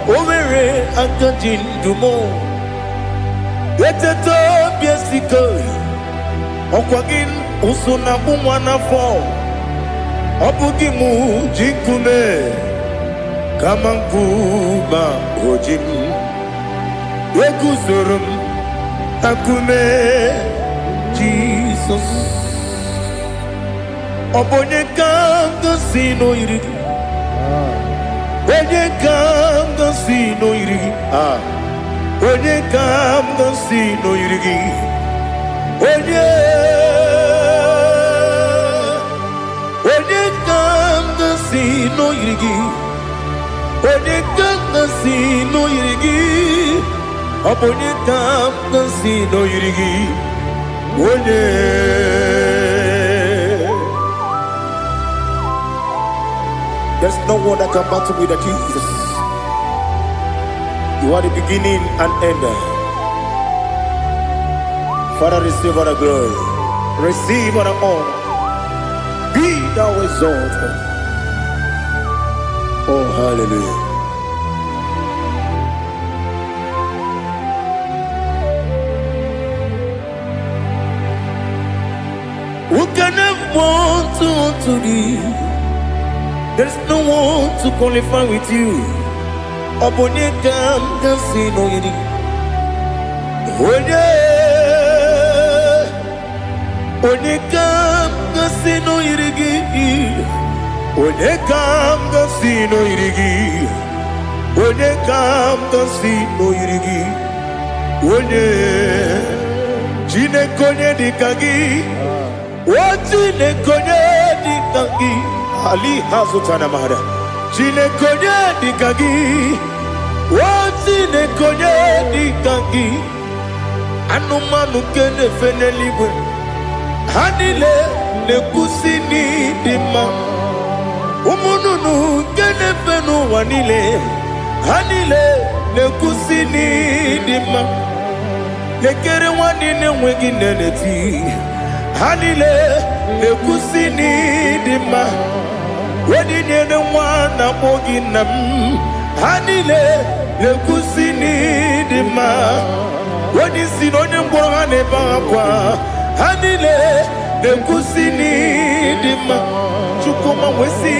owere akajin dumo. Yeteto biesiko, okwagin usuna bumwana fo. Obugi muji kume, kamankuma ojim. Yekusurum akume Jesus. Obonye kanga sino irigi. Onye kam gansi no irigi. Onye kam gansi no irigi. Onye kam gansi no irigi. Onye kam gansi no irigi. Onye kam gansi no irigi. Onye. There's no one that can battle with Jesus. You are the beginning and end. Father, receive all the glory. Receive all the honor. Be thou exalted. Oh, hallelujah. Who can have one to thee? There's no one to qualify with you. Obonye kam gansi no yiri. Onye kam gansi no yirigi. Onye kam gansi no yirigi. Onye kam gansi no yirigi. Onye jine konye dikagi. Wajine konye dikagi. Ali Hazutana Mahara. Jine konye dikagi. What Chineke onye dịka gị anụmanụ nke na-efe n'eluigwe ha niile na-ekwusi n'ịdị mma ụmụ nnụnụ nke na-efe n'ụwa niile ha niile na-ekwusi n'ịdị mma lekere nwanne na-enweghị nne n'eti ha niile na-ekwusi n'ịdị mma wedịnyere nwa na-akpọ gị nna m ha niile na-ekwusi n'ịdị mma wedị si na onye mkpọrọ ha na-ebe akwa ha niile na-ekwusi n'ịdị mma Chukwuma nwesi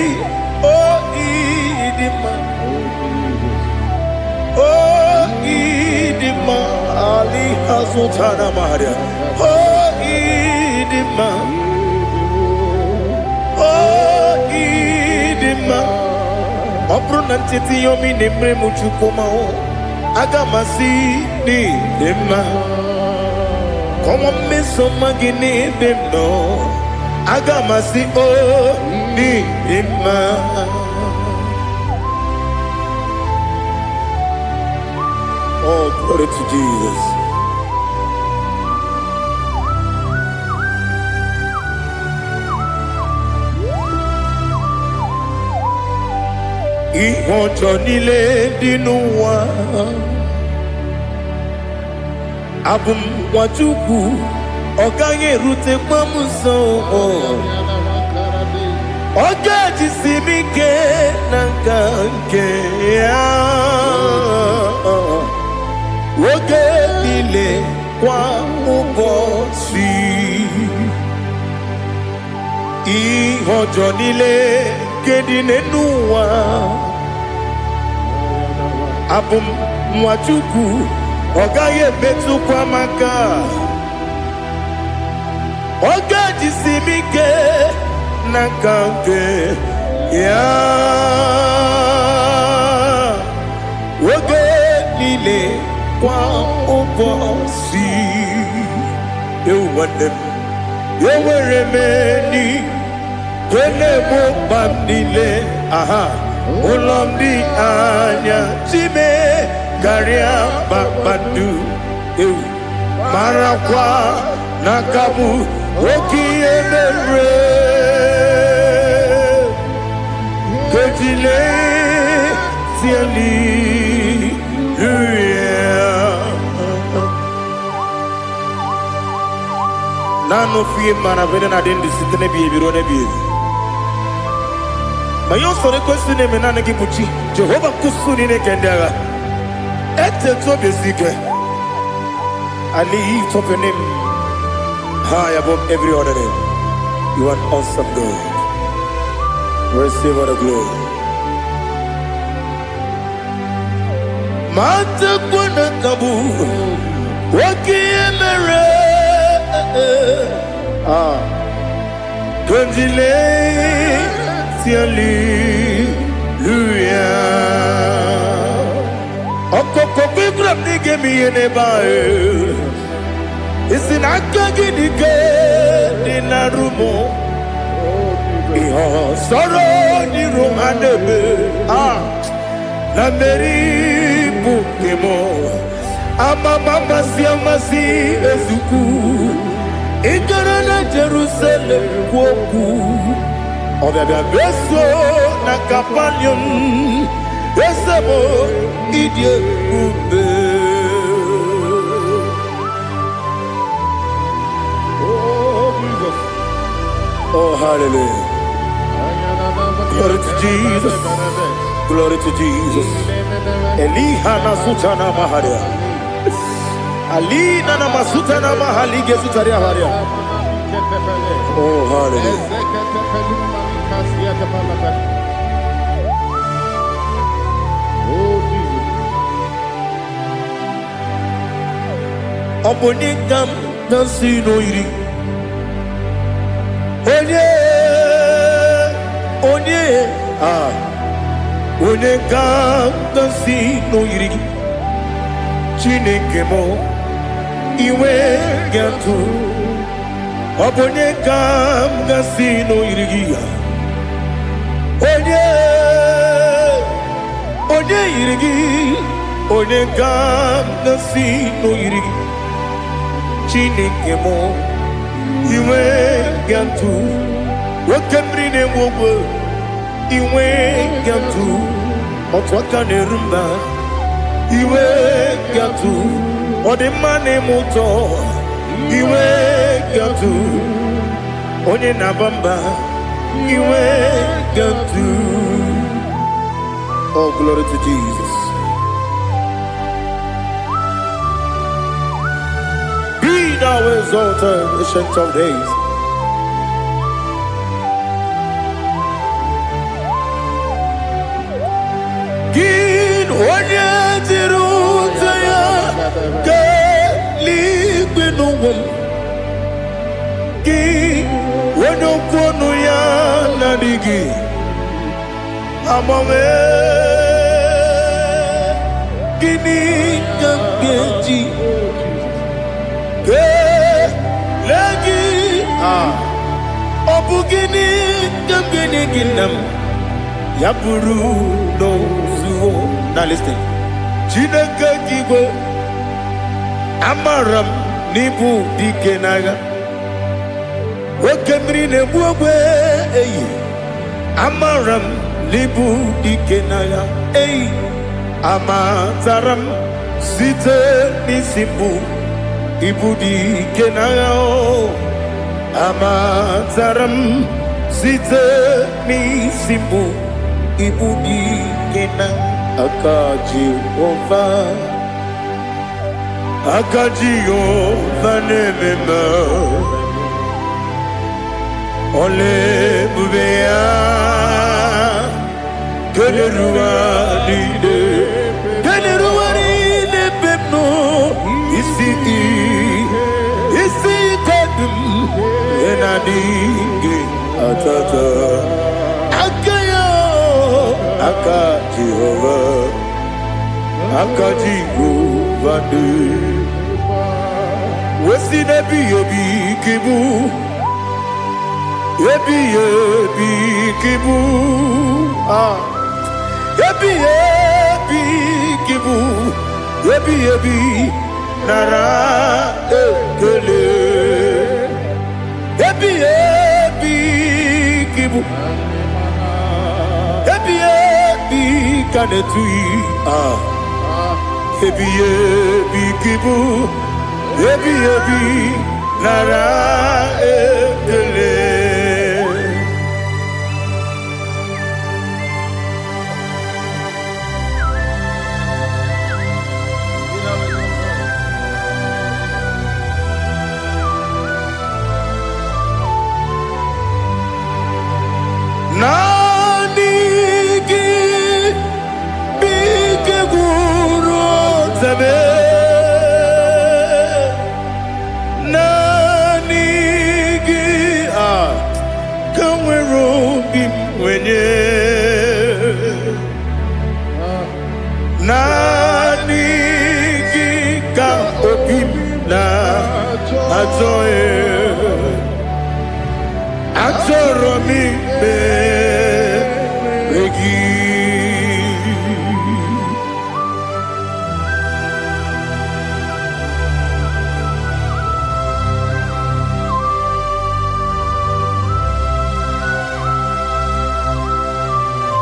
o ịdị mma o ịdị mma Ali Azụtara Maria o ịdị mma o ịdị mma ọ bụrụ na ntịtị yomi na-emere m Chukwuma aga m asị n'ịdị mma kọnwa mmeso mma gị n'ebe m nọ aga m asị o n'ịdị mma oh glory to Jesus ihe ọjọọ niile dị n'ụwa abụ m nwa Chukwu ọ gaghị erutekwa m nso ọ ga-ejisi m ike na nka nke ya oge niile kwa ụbọchị ihe ọjọọ niile nke dị n'ụwa abụ m nwa Chukwu ọ gaghị emetụkwa m aka ọ ga-ejisi m ike na nka nke ya oge niile kwa ụbọchị ewu nwanne m enwere m enyi na-egbo mkpa m niile aha ụlọ m dị anya chime karịa kpakpando ewu marakwa n'aka m oke ihe mere kejile tieli nanu fie mana vene na den disitene bi ebiro ne bi mayo sore kwesi ne menane ki buchi Jehova kusuni ne kendaga ete to besike I lift up your name high above every other name. You are awesome God. Receive all the glory. Mata kuna kabu wakiemere Kanjile tiali luya Okoko bibram nige miyene bae Isinaka gidike dinarumo Iho soro ni romanebe La meri bukemo Ama mama si amasi ezuku Igara na Jerusalem kwoku Obebe beso na kapanium Esebo idye ube Oh, hallelujah. Glory to Jesus. Glory to Jesus. Elihana sutana maharia. Alina na masutana mahali gesutaria haria. Oh, hallelujah. Oh, Jesus. Obonikam nasino iri. Onye ga-agọzi n'oyiri gị Chineke m iwe ga-atụ ọ bụ onye ga-agọzi n'oyiri gị onye yiri gị onye ka m si n'oyiri Chineke mụ iwe ga-atụ nwoke mmiri na-enwe ogwe iwe ga-atụ otu aka na-eru mba iwe ga-atụ ọ dị mma na-eme ụtọ iwe ga-atụ onye na-aba mba iwe ga-atụ. Oh, glory to Jesus. Be thou exalted, ancient of days. Gin onye jiri ụzọ ya ka eluigwe n'ụwa m. Gin onye okwu ọnụ ya na-adịghị agbanwe. Gịnị ka m ga-eji kelee gị? Ọ bụ gịnị ka m ga-enye gị nna m? Ya bụrụ n'ozuo na listen. Chineke gị igwe amara m n'ịbụ dike n'agha nwoke mmiri na-egbu ogwe eyi amara m n'ịbụ dike n'agha eyi amatara m site n'isi mbụ ịbụ dike n'agha amatara m site n'isi mbụ ịbụ dike n'agha aka Jehova na-ememe ole ebube ya Keleruwa niile beno isi kadum enadinge atata aka Jehova de wesi nebi obi kibu ebi kibu ebi nara ekele ebi kibu ebi kanetui ebi kibu ebi nara ekele. Nani gi bige guru zabe nani gi kamweru bim wenye nani gi ka obim na azoe Atoro mi begi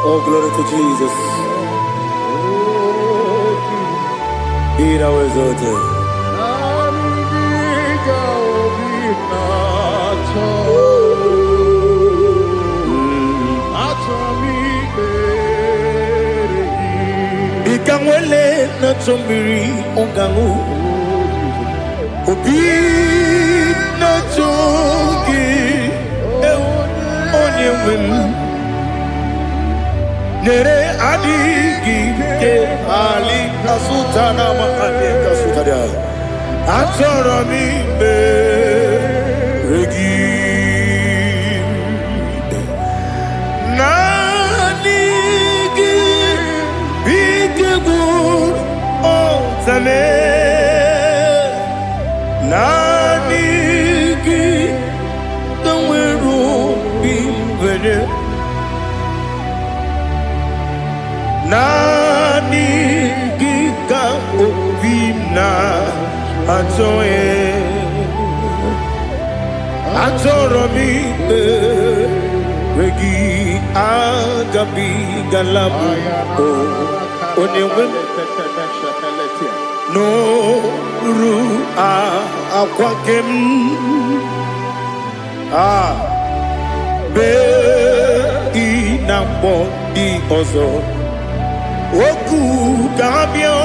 Oh, glory to Jesus. Be thou exalted. Ikamwele na chombiri ongangu Obi na chogi onye wim Nere adigi ke ali kasutana mahane kasutaria Atoro mi beregi Zame nani gi kamweru bimwene nani gi Atoye Atoromi Regi Agabi Galabu Onewim No Ru Aquakem Be Inambo Di Ozo Oku Gabio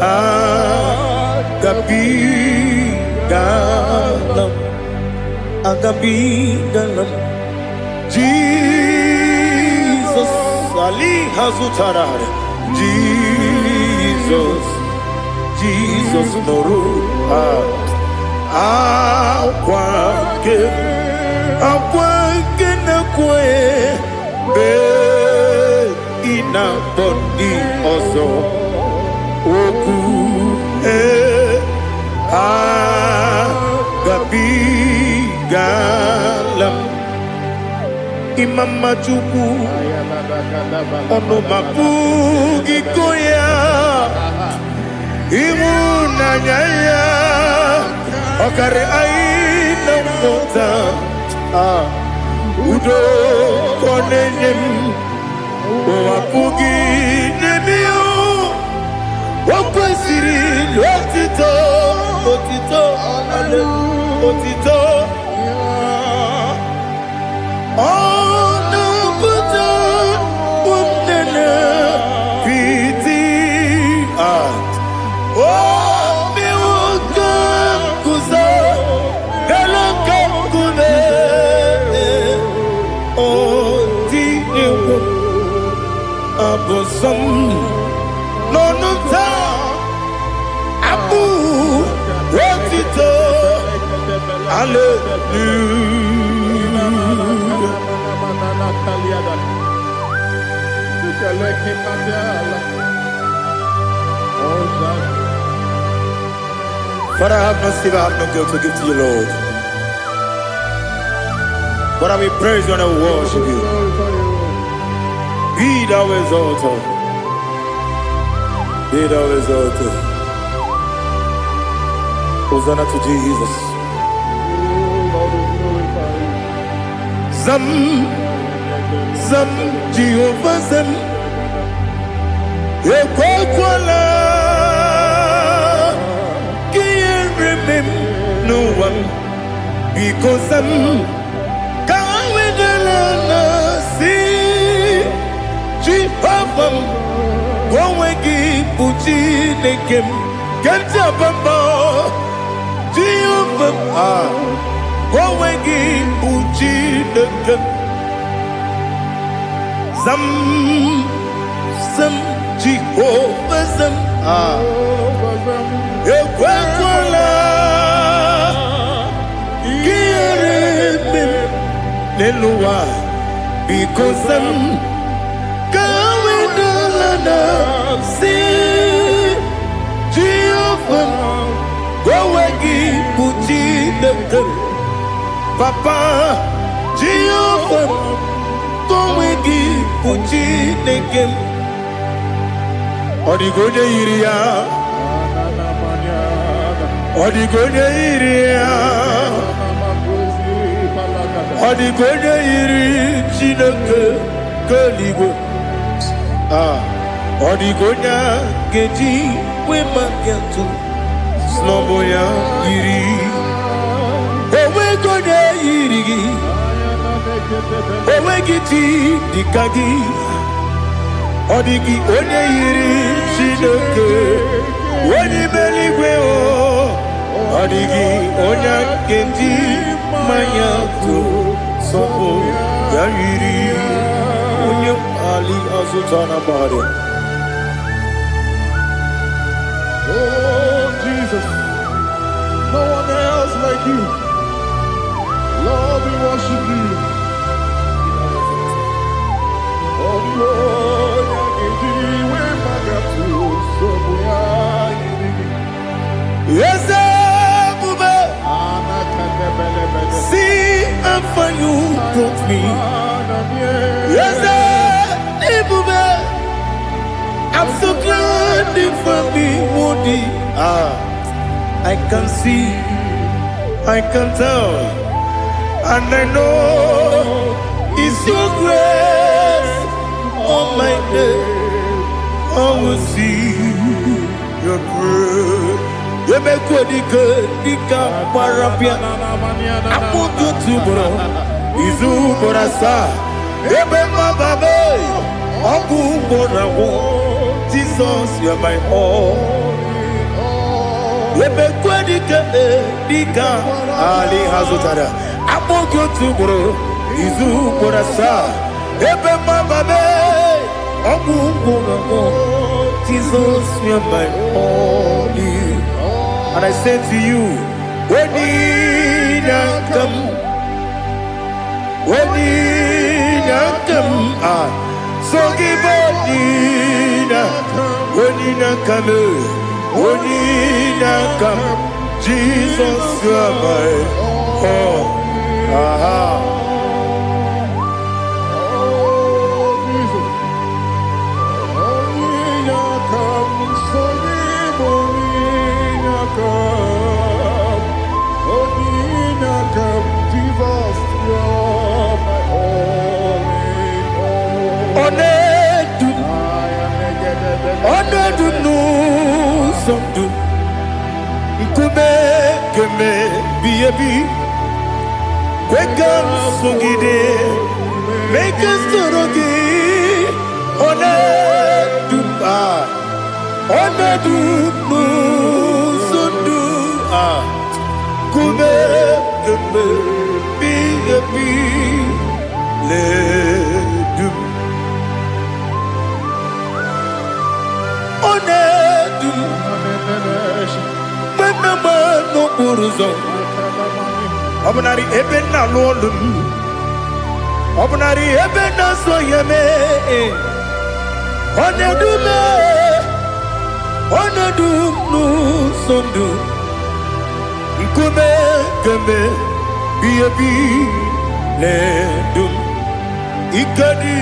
Agabi Galam Agabi Galam Jesus Ali Hazutarare Jesus Noru Aquake Nakwe Be Ina Bondi Ozo Oku Agabi Galam Imam Majuku Ono Mabugi Koya Imuna Nyaya Okare Aina Mota Udo Konenyem Wapugi Nemio Wakwasiri Lotito Otito Otito Some no Abu Rotito But I have no silver, I have no gold to give to you, Lord. But I will praise you and I will worship you. Be thou exalted. Be thou exalted. Hosanna to Jesus. Zam Jehovah Zam Ekwakwala Can't remember no one because Zam Kawedalana see Jehovah Gowegi Puchi Nekem Kantabamba Jehovah Gowegi Puchi Nekem Zam Jehovah Zam Ekwakwala Kieremem Nelua because Zam Kawedalana see Jehovah Gowegi Puchi Nekem Papa Jehovah Gowegi Puchi Nekem Odigoje Iria Odigoje Iria Odigoje Iri Chineke Kaligo Odigonya Geji Wemakiatu Sloboya Iri Owegoje Iri Owegiti Dikagi Odigi Onye Iri Chineke Oni Beligwe Odigi Onya Geji Mayatu Sopo Yairi Onye Ali Azutana Bari. Oh Jesus, no one else like you. Lord, we worship you. Oh Lord, yes, see how far you brought me. Yes, I'm so glad you found me, Woody. I can see, I can tell, and I know it's your grace on my day. I will see your grace. You make good, dika parapia. Apo tu bro, izu borasa. Ebe mababe, abu borawo. Jesus, you are my all. Ebe good, dika ali hazutara. Apo tu bro, izu borasa. Ebe mababe, abu borawo. Jesus, you are my all. And I say to you, when you come, so give when you come, Jesus, you are my all. Make us Obnari ebena lolum, obnari ebena soyeme, onedu nu sondu, nkume keme biyebi ledum, ikedi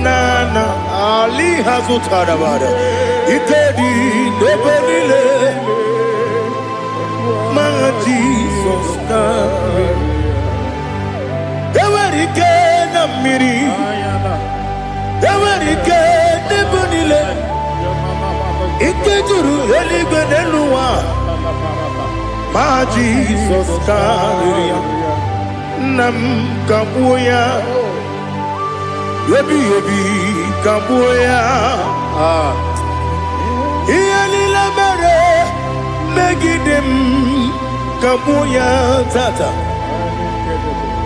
nana ali hazutara bada. Ikedi nebelile, my Jesus name. Ewerike na miri, ewerike nebelile. Ikejuru eligwe neluwa, my Jesus name. Nam kabuya, yebi kabuya. Iyalila mere megidem kabuya tata.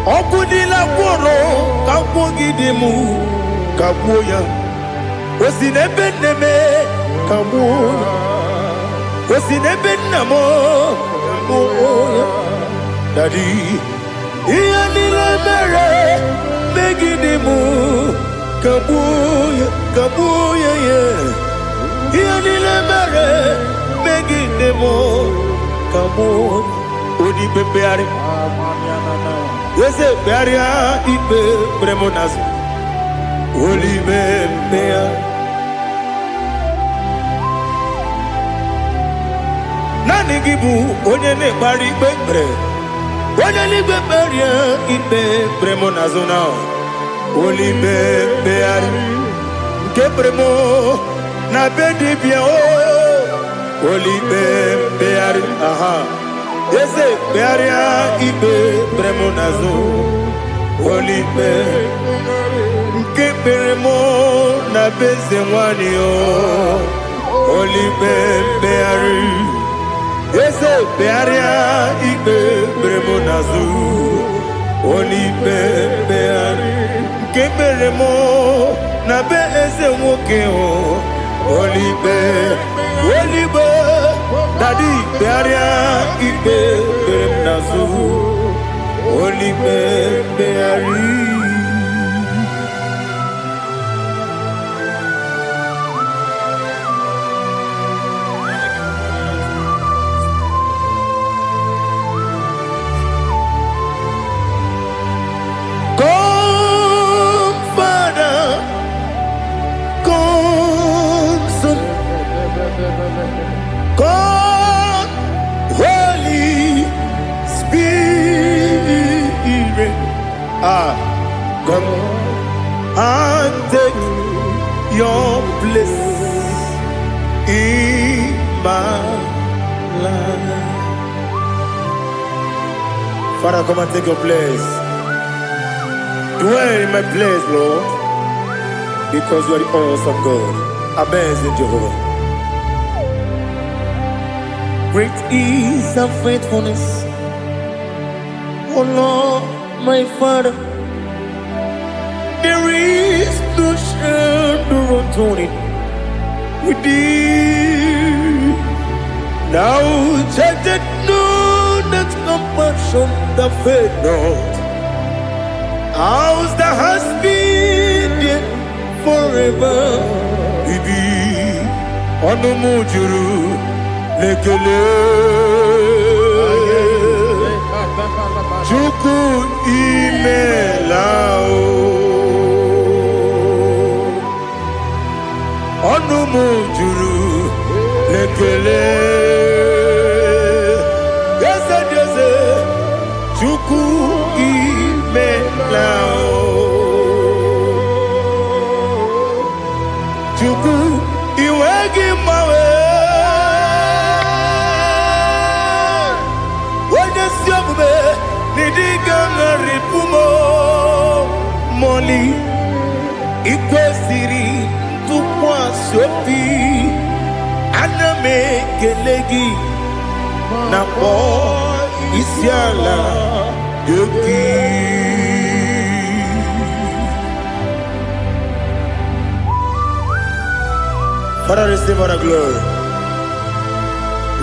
Okudila kworo kabugidemu kabuya. Osinebenneme kabuya. Osinebennamo kabuya. Daddy, iyalila mere megidemu kabuya yeah. Iyalila mere megidemo kabuya. Odi bebeari. Yese bearia ibe bremonas. Oli bebea. Nani gibu onye ne bari bebre. Onye ni beberia ibe bremonazona. Oli bebeari. Kebremo na bedi bia o. Oli bebeari. Aha. Yese bearia ibe bremonazo. Oli be. Kebremo na bezemwani o. Oli bebeari. Yese bearia ibe bremonazo. Oli bebeari. Kebremo na bezemwoke o. Oli be. Daddy bearia ibe bremonazo. Oli beari. my life. Father, come and take your place. Dwell in my place, Lord, because you are the awesome God. Amazing Jehovah. Great is thy faithfulness, oh Lord, my Father. There is no shadow of turning with thee. Now check that know that compassion that faith not. Ours that has been there forever. Bibi Onomujuru Lekele Chuku Imelao Onomujuru Lekele Yes, Chuku Imelao Chuku Iwegi Mawe Wanya Siogbe Nidiga Ngaripumo Moli Ikwesiri Tukwa Sopi Aname Kelegi Napo Isiala Yoki. Father, receive all the glory.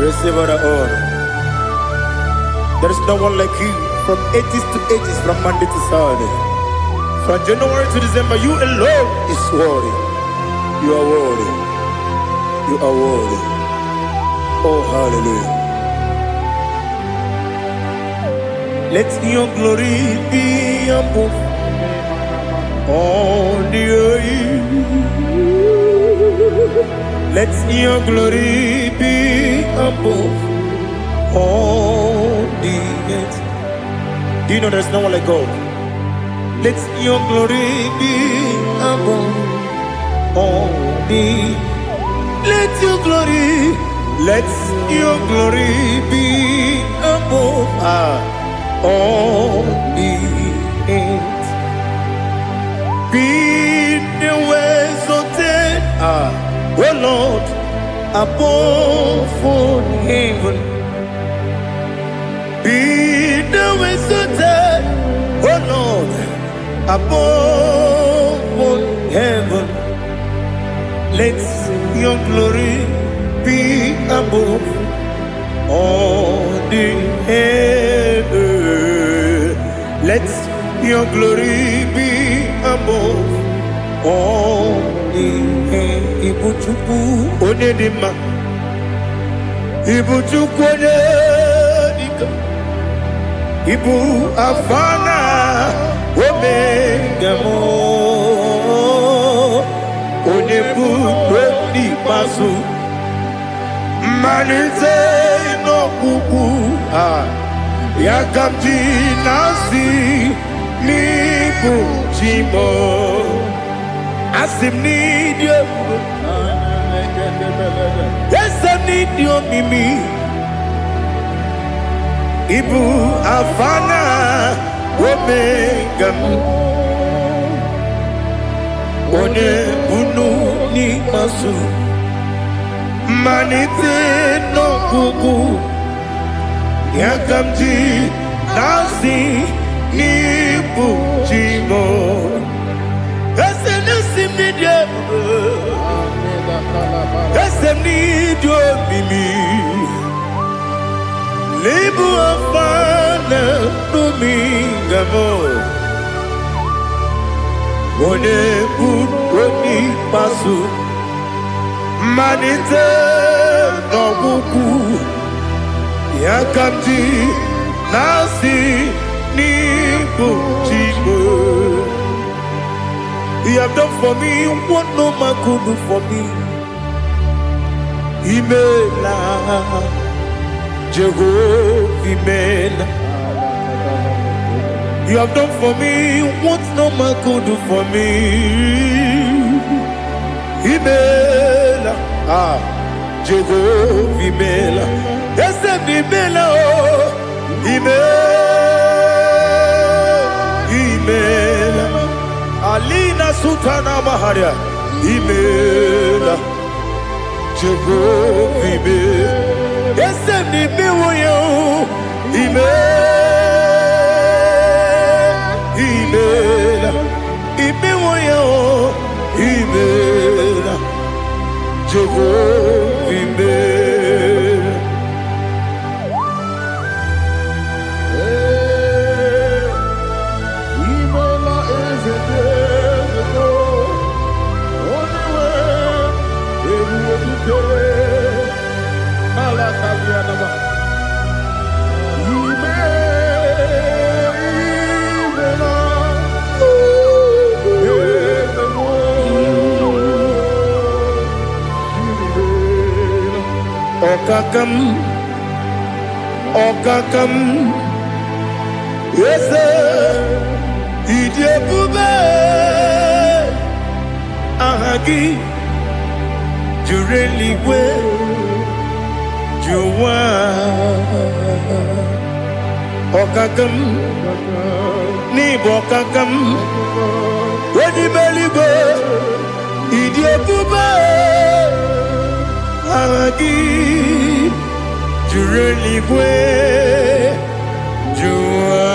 Receive all the honor. There is no one like you from ages to ages, from Monday to Saturday. From January to December, you alone is worthy. You are worthy. You are worthy. Oh, hallelujah. Let your glory be above all the earth. Let your glory be above all the earth. Do you know there's no one like God? Let your glory be above all the earth. Let your glory be above all the earth. Be the ways of death, oh Lord, above all heaven. Be the ways of death, oh Lord, above all heaven. Let your glory be above all the earth. Let your glory be above all the earth. Ibuchuku onedima, Ibuchuku onedika, Ibu afana omega mo, onebu weni pasu, manite no kuku yakamji nasi nibu chimo. Asim need you. Yes, I need you, Mimi. Ibu Afana Omega. One Bunu ni Masu. Manite no Kuku. Yakamji Nasi Nibu Chimo. Yes, I need you, Mimi. Libu afana dominga mo. One buni pasu. Manite no buku. Yakamji nasi nibu chibo. You have done for me what no man could do for me. Imela, Jehovah, Imela. You have done for me what no man could do for me. Imela, Jehovah imela. Ese imela oh. Imela. Alina Sutana Maharia. Imela. Jehovah imela. Ese imela yo. Imela. Imela yo. Imela. Jehovah imela. Imela is a desert. Only way it will be good. Malakalianaba. Okakam, yes, Idebube, Ahagi, Jureligwe, Juwa, Okakam, Nibokakam, Wedibeligwe, Idebube, Ahagi. Jureligwe, Jua,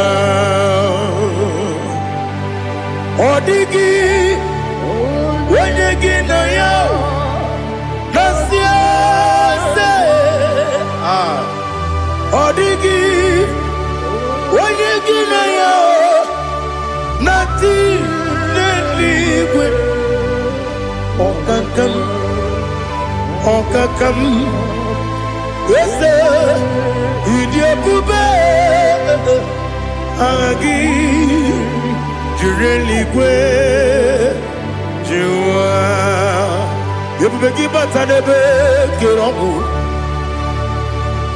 Odigi, Wanyegi na ya, Nasia se, Odigi, Wanyegi na ya, Nati neligwe, Okakam, Okakam. Yes, Idebube, Agi, Jureligwe, Jua, Yebubeki Batanebe, Kirobu,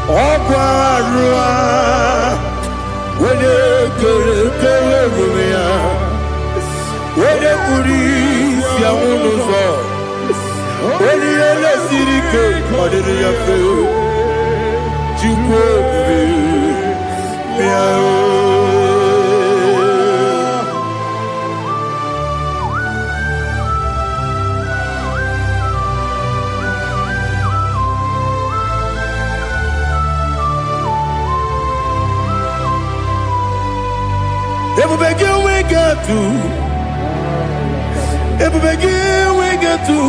Okwarua, Wede Kerumia, Wede Kuris, Yamunuzo, Wede Yele Sirike, Madiri Yafe. Everybody we get to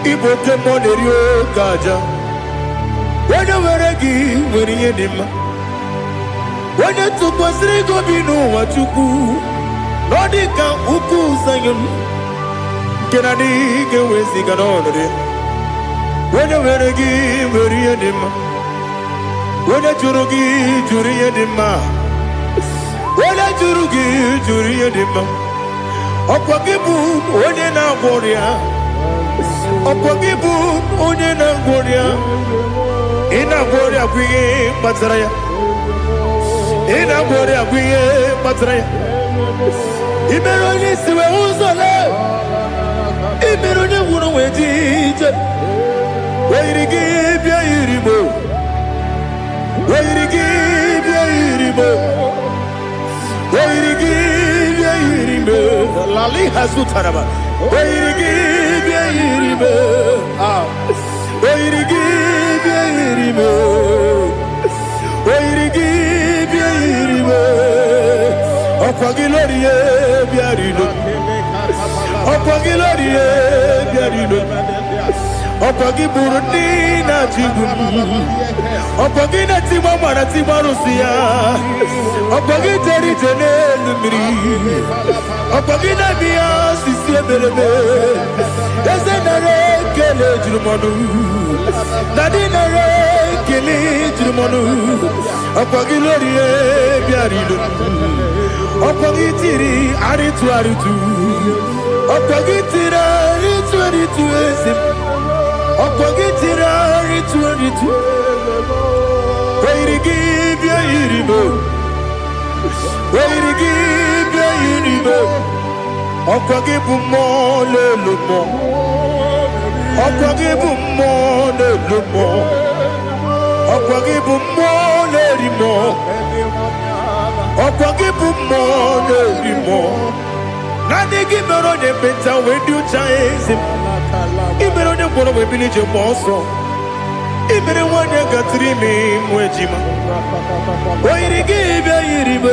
Ibote Monerio Gaja. When you were a give, when you did, when you took was Rigo Bino, what you do, Nodika Uku Sayon, Kennedy, get with the Ganone. When you were a give, when you did, when you Jurugi, Juria Dima, when you Jurugi, Juria Dima, Opagibu, Odena Boria, Opagibu, Odena Boria. Ina Boria Guye Matraya. Ina Boria Guye Matraya. Imeroni Siwe Uzole. Imeroni Wuno Wedija. Where you give your Iribo. Where you give your Iribo. Where you give your Iribo. Lali Hasutaraba. Where you give your Iribo. Where you give Opagilorie biarino. Opagilorie biarino. Opagiburundi na jibun. Opagina timama na timarusia. Opagiteri tenelumri. Opagina biya sisi belebe. Esenare kele jurumanu. Nadinare kele jurumanu. Opagilorie biarino. Opagitiri aritu aritu. Opagitira aritu aritu esim. Opagitira aritu aritu. Where to give your Iribo. Where to give your Iribo. Opagibum more lumo. Opagibum more n'elumo ọkwa gị bụ mmụọ na-erimo ọkwa gị bụ mmụọ na-erimo naanị gị mere onye mkpenta wee dị ụcha eze ị mere onye gwọrọ wee bili ije gba ọsọ ị mere nwanyị gatụrụ ime mụ ejima oyiri gị bịa yiri m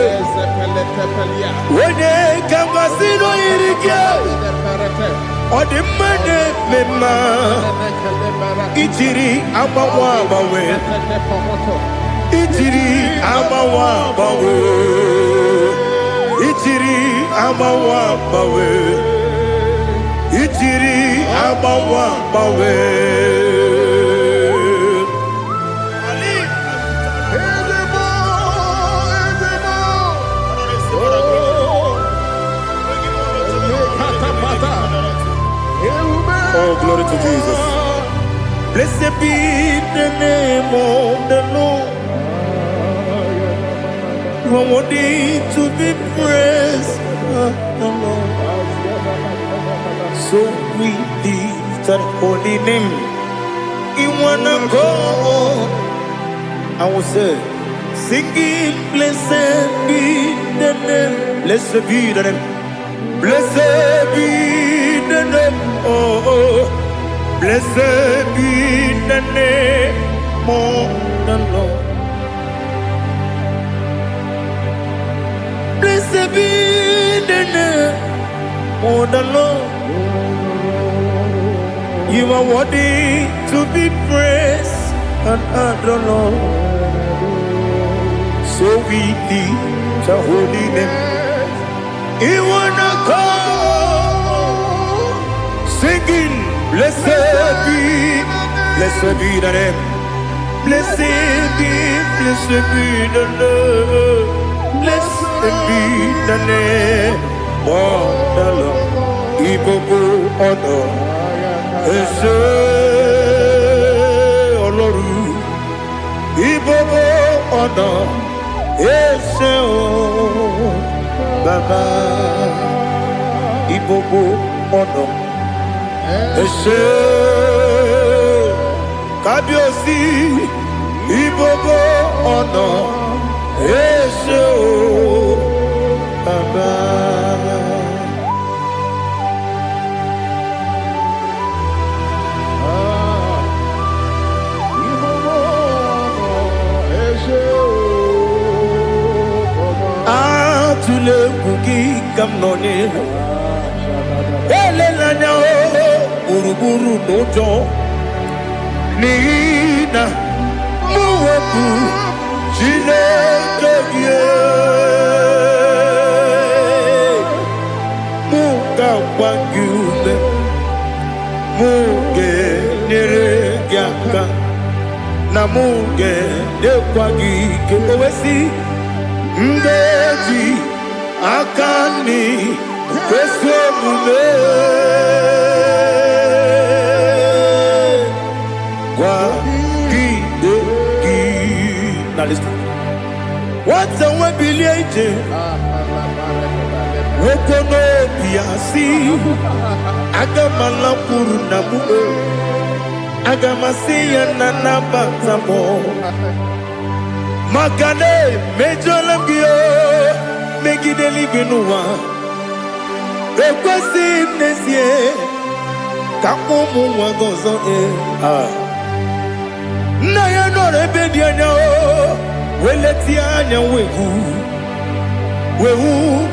onye ka mmasị na oyiri gị ọ dị mma na-eme mma ijiri agbanwe agbanwe ijiri agbanwe agbanwe ijiri agbanwe agbanwe ijiri agbanwe agbanwe Oh, glory to Jesus. Blessed be the name of the Lord. You are worthy to be praised, the Lord. So we lift that holy name. You wanna go? I will say, singing, blessed be the name. Blessed be the name. Blessed be the name. Oh, blessed be the name of the Lord. Blessed be the name of the Lord. You are worthy to be praised and adored, Lord. So we lift the holy name. You wanna call? Singing, blessed be the name. Blessed be the Lord. Blessed be the name of the Lord. Ibobo ono, ese oloru. Ibobo ono, ese o Baba. Ibobo ono. Ese kábíyèsí Ibobo ọ̀nà ese o Baba. Ibobo ọ̀nà ese o Baba. Atule kuki kamnoni. Elelanya o. Buruburu n'ụjọ n'ihi na mụ wepụ Chineke gị mụ ga-agba gị ume mụ ga-enyere gị aka na mụ ga-enyekwa gị ike o wesị ndị aka nri kwesị omume Now listen. What's the way believe? Wokono biasi. Agamala puru namu. Agamasiya nanaba tamo. Makane mejolamgio. Megideli binua. Rekwesi mnesie. Kamumu wagozo na ya no rebedi anya o weleti anya wehu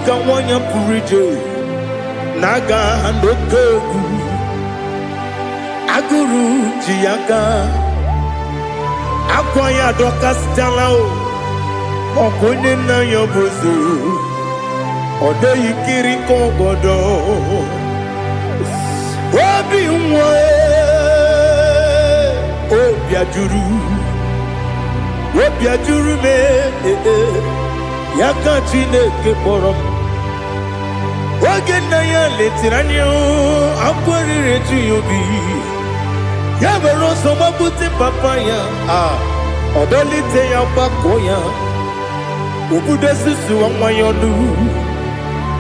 ka wanya purije naga ndokogu aguru jiaka akwa ya dokas jala o okonye na yo bozu ode yikiri ko godo obi nwa obiajuru me yaka Chineke kpọrọ m oge nna ya letiri anya akwarịrị eju ya obi ya were ọsọ gbapute papa ya ọdọlite ya gbakọ ya obodo susuwa nwa ya ọnụ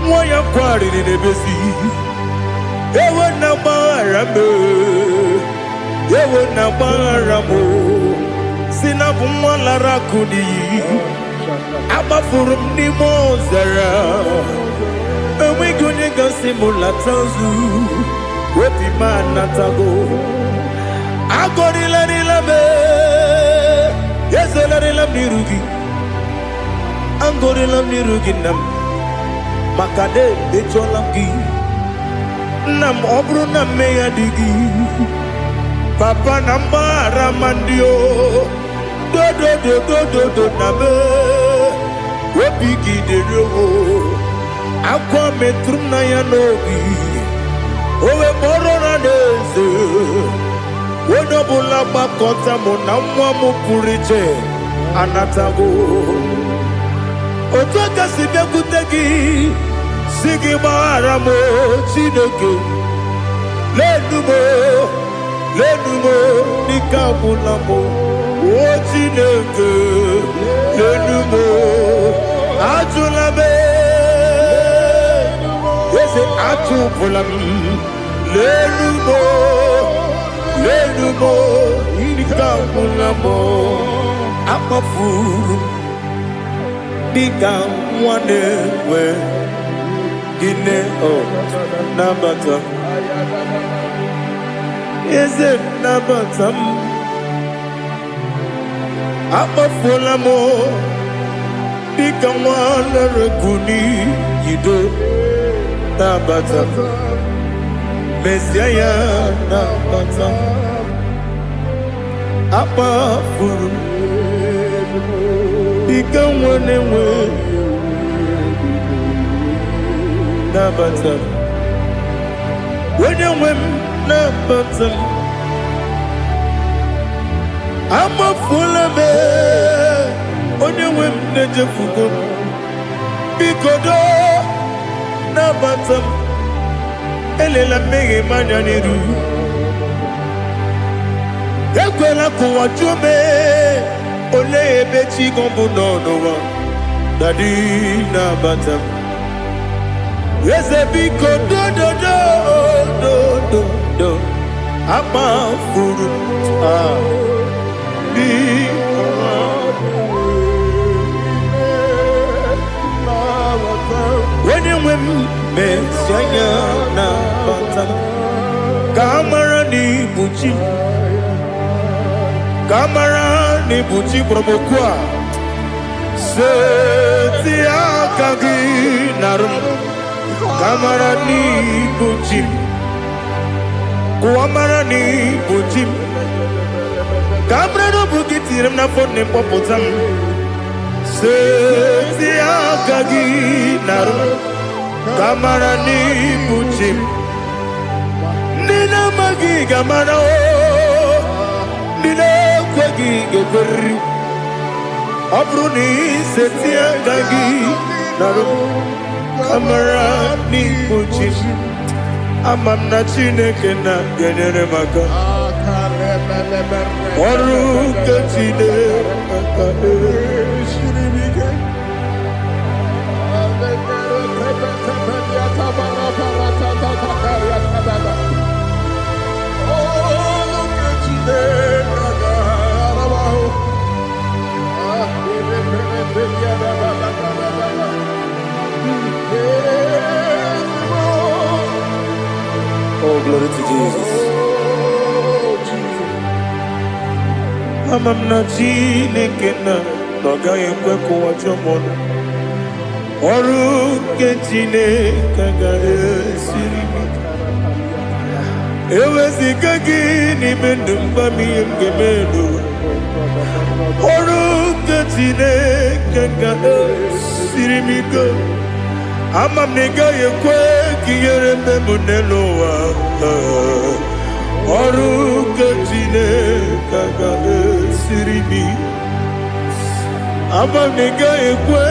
nwa ya kwarịrị n'ebezi ewe na gbaghara me Ewe na baramo Sina bumwa rakudi Abafuru mnimo zara Ewe gunye gasi mulatanzu Wepi manatago Agori la me Yeso la mirugi Angori la mirugi nam Makade becholamgi Nam obru na meya digi Papa nambara mandio do na me Wepiki de rogo Akwa metrum na yanogi Owe moro na neze Wono bula bakota mo na mwa mupuriche Anatago Otoka sibe kutegi Sigi mara mo chineke Lenumo Nikabula mo O chineke Lenumo Ajulame Yese ajupulam Lenumo Nikabula mo Amafuru Nika mwane we Gine o Nabata Is it Nabatam Amafula mo Nika mwane rekuni Yido Nabata Mesiaya Nabata Amafuru Ika mwane we Nabatam When you win Nabatam I'm a full of it When you win Najafugo Bikodo Nabatam Elela mege manjaniru Yakwela kuwa chume Ole ebechi gombu nonowa Dadi Nabatam Yes, a big do. I'm a fool. When you win, Messiah, Kamara ni Buchi Promokwa. Setia Kagi Narum. Kamarani Buchim Kuamarani Buchim Kamrano Bukitiram na phone popotam Setia Kagi Naru Kamarani Buchim Nina Magi Gamana Nina Kwagi Geberi Abruni Setia Kagi Naru Kamarani Buchim Amamna Chineke na genere maka Oru Kachine Shiribike Oh, glory to Jesus. Amamna Chineke na noga yekwe kuwa chomono. Oru Chineke ga esiri. Ewezi kagi ni mendumba miyemgemenu. Oru Chineke ga esiri miko. Amam nega yekwe kiyere memuneloa Oru Chineke ga esiri. Amam nega yekwe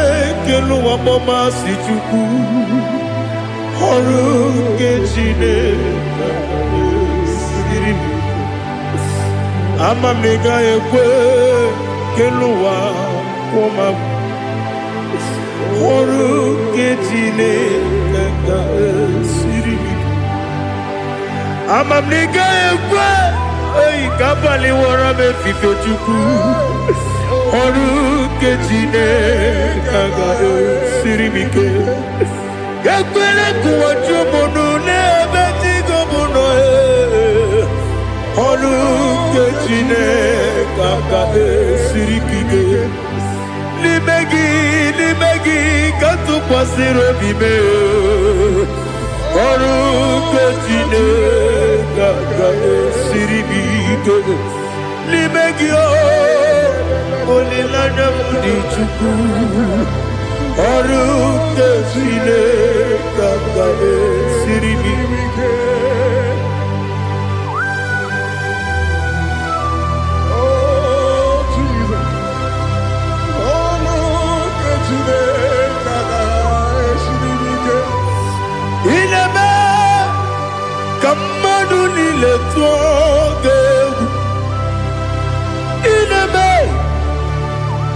keluwa mama sichuku Oru Chineke ga esiri. Amam nega yekwe keluwa mama Oru Chineke ga esiri. Amam nega yekwe Ei kabali wara me fife chuku. Oru kejine kaga sirimike. Gakwele kuwacho mono ne betigo mono Oru kejine kaga sirikige. Limegi katu pasiro bime. Oru kejine kaga sirikige. Limegi olilana mudi chuku. Oru kejine kaga sirikige.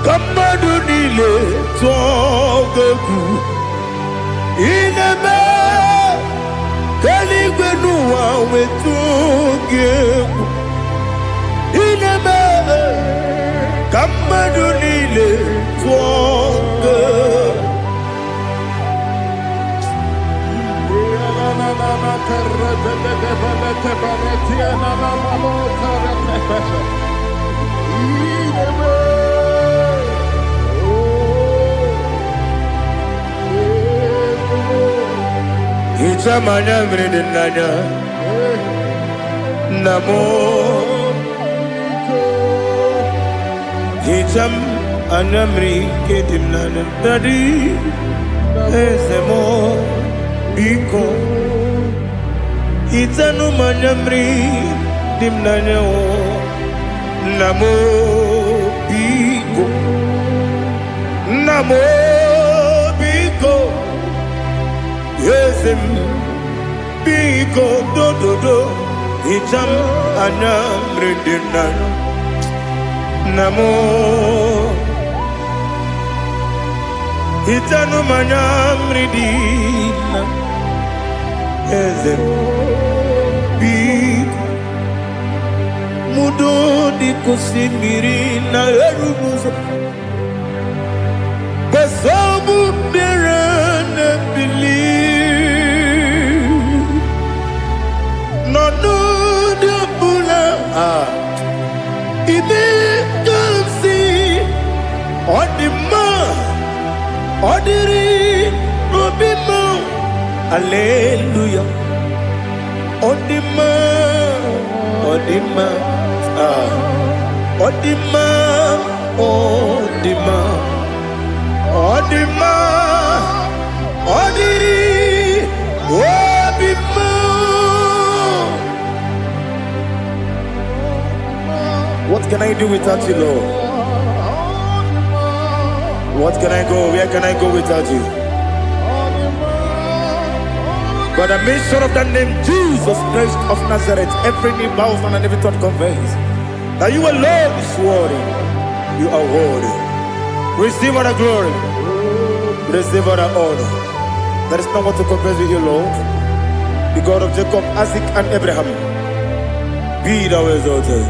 Kamadunile togeku ineme kaligwenuwa wetugeku ineme kamadunile togeku Itamanya mridinanya Namo Itam anamri kedimnana Dadi Ezemo Biko Itanu manamri dimnanya Namo Biko Namo Biko Yesem Biko do Itam anamri dimnanya Namo Itanu manamri dimnanya Ezem Biko Mudo di kusimiri na erumuzo Besobu mirane believe No de bula Ibe kansi Odima Odiri Obima Alleluia Odima Odima Odima Odima Odima Odiri Obima. What can I do without you, Lord? What can I go? Where can I go without you? By the mention of that name, Jesus Christ of Nazareth, every knee bows and every tongue confesses that you alone is worthy. You are worthy. Receive all the glory. Receive all the honor. There is no one to compare with you, Lord. The God of Jacob, Isaac, and Abraham. Be thou exalted.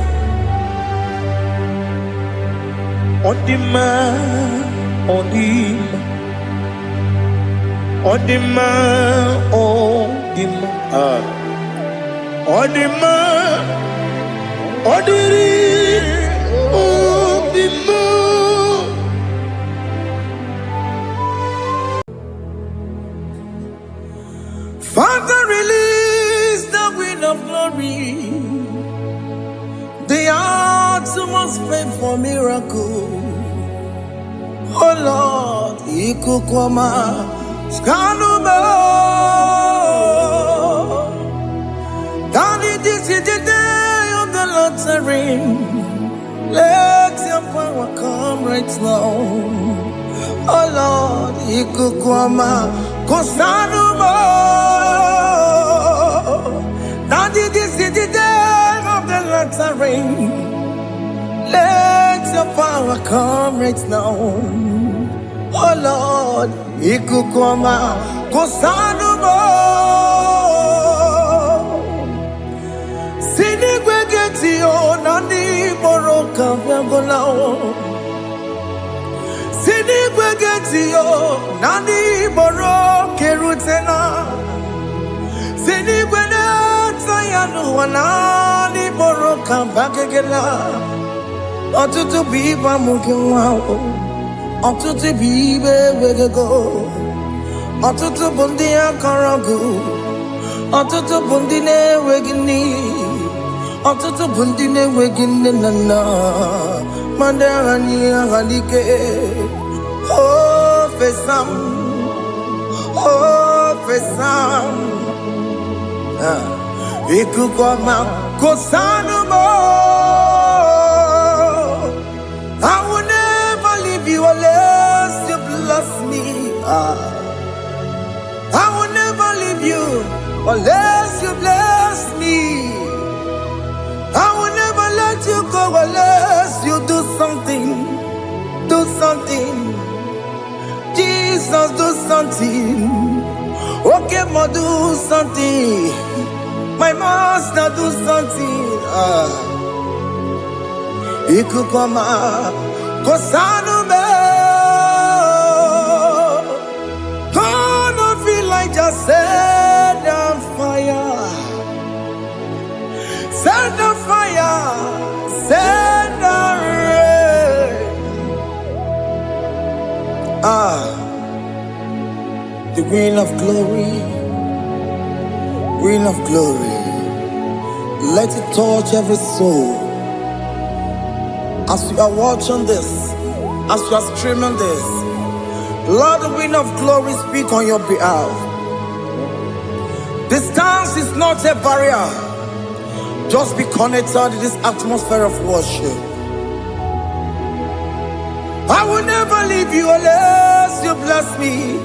Odima, Odima. Odima, Odima, Odima, Odiri, Odima. Father, release the wind of glory. The heart must pray for miracle. Oh Lord, Ikukwama. Skanuma, Daddy, this is the day of the Lord's ring. Let your power come right now. Oh Lord, Ikukwama, Kosanuma. Daddy, this is the day of the Lord's ring. Let your power come right now. Oh Lord, Ikukwama, Kosanuma. Sinigwegeti Nani Moroka Viagolao Sini Gwegetio Nani Moroke Rutena Sini Gweneta Yanu Nani Moroka Bagegela Otutu Biba Mukiwao Otutu Bibe Wegego Otutu Bundia Karagu Otutu Bundine Wegini Otutu Bundine Wegine Nana Mandarani Halike Oh Fesam Ikukoma Kosanumo I will never leave you unless you bless me I will never leave you unless you bless me. I will never let you go unless you do something. Do something. Jesus, do something. Okay, ma, do something. My master, do something. Ikukoma, Kosanume. Gonna feel like just set on fire. Set on fire. Set on rain. The green of glory. Green of glory. Let it touch every soul. As you are watching this, as you are streaming this, Lord, the wind of glory speak on your behalf. Distance is not a barrier. Just be connected to this atmosphere of worship. I will never leave you unless you bless me.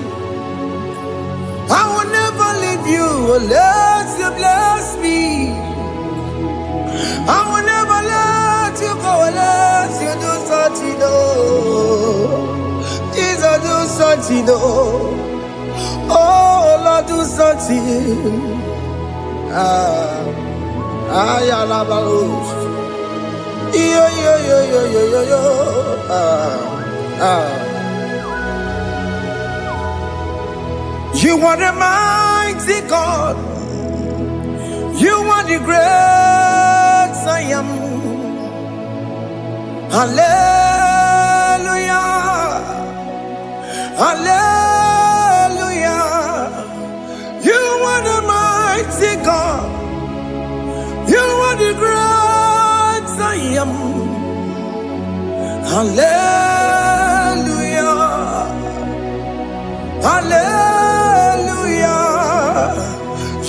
I will never leave you unless you bless me. I will never let you go unless you do something. Jesus, do something. Oh, Lord, do something. You are the mighty God. You are the great I am. Hallelujah. Hallelujah. You are the mighty God. You are the great I am. Hallelujah. Hallelujah.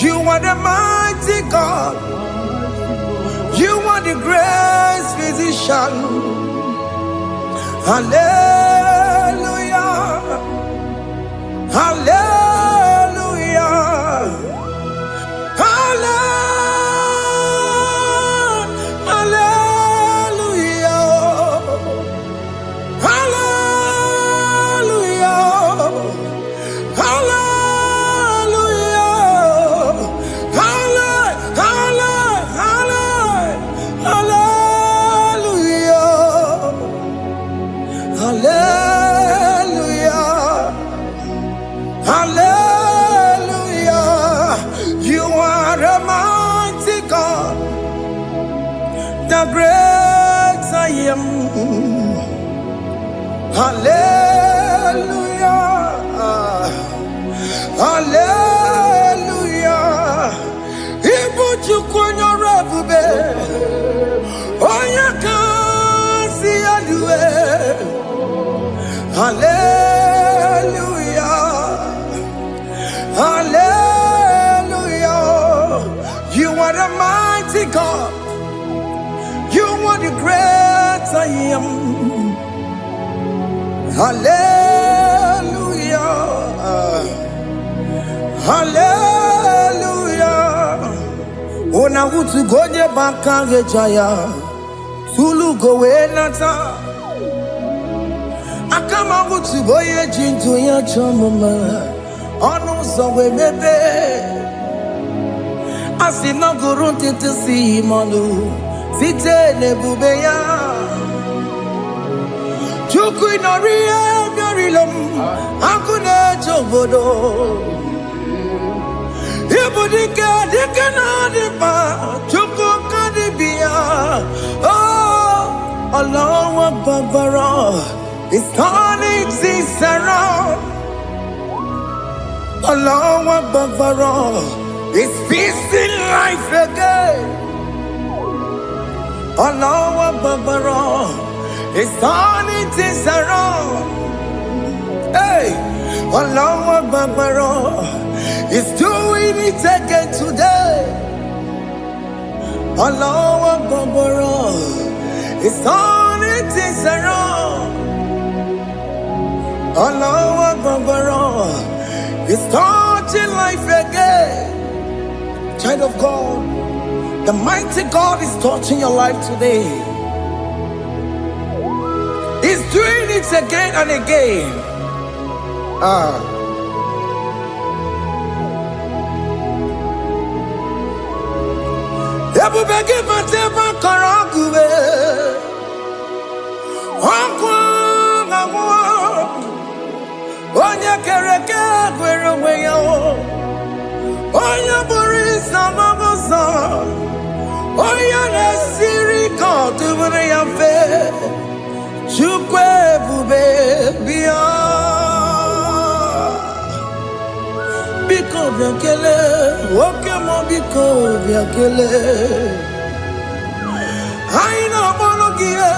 You are the mighty God. You are the great physician. Hallelujah. Hallelujah. The great I am. Hallelujah. Hallelujah. Ibu chukunyo rabube. Oya kasi alue. Hallelujah. Hallelujah. You are the mighty God. You are the great I am. Hallelujah. Hallelujah. Ona utu gonye bakange jaya. Tulu gowe nata. Akama utu boye jintu ya chomama. Onu sowe bebe. Asina gurun titi si manu. site nebubeya chuku inoria garilom akune chobodo ibudika dikana dipa chuku kadibia oh Allah Babara is turning things around. Allah Babara is fixing life again. Allah Babara is turning things around. Hey, Allah Babara is doing it again today. Allah Babara is turning things around. Allah Babara is touching life again. Child of God, the mighty God is touching your life today. He's doing it again and again. Ebubege mateba karagube. Onya kereke gwero weyo. Onya borisa mabosa. Onya nesiri kotubure yafe. Chukwe bube biya. Biko biakele. Oke mo biko biakele. Aina monogie.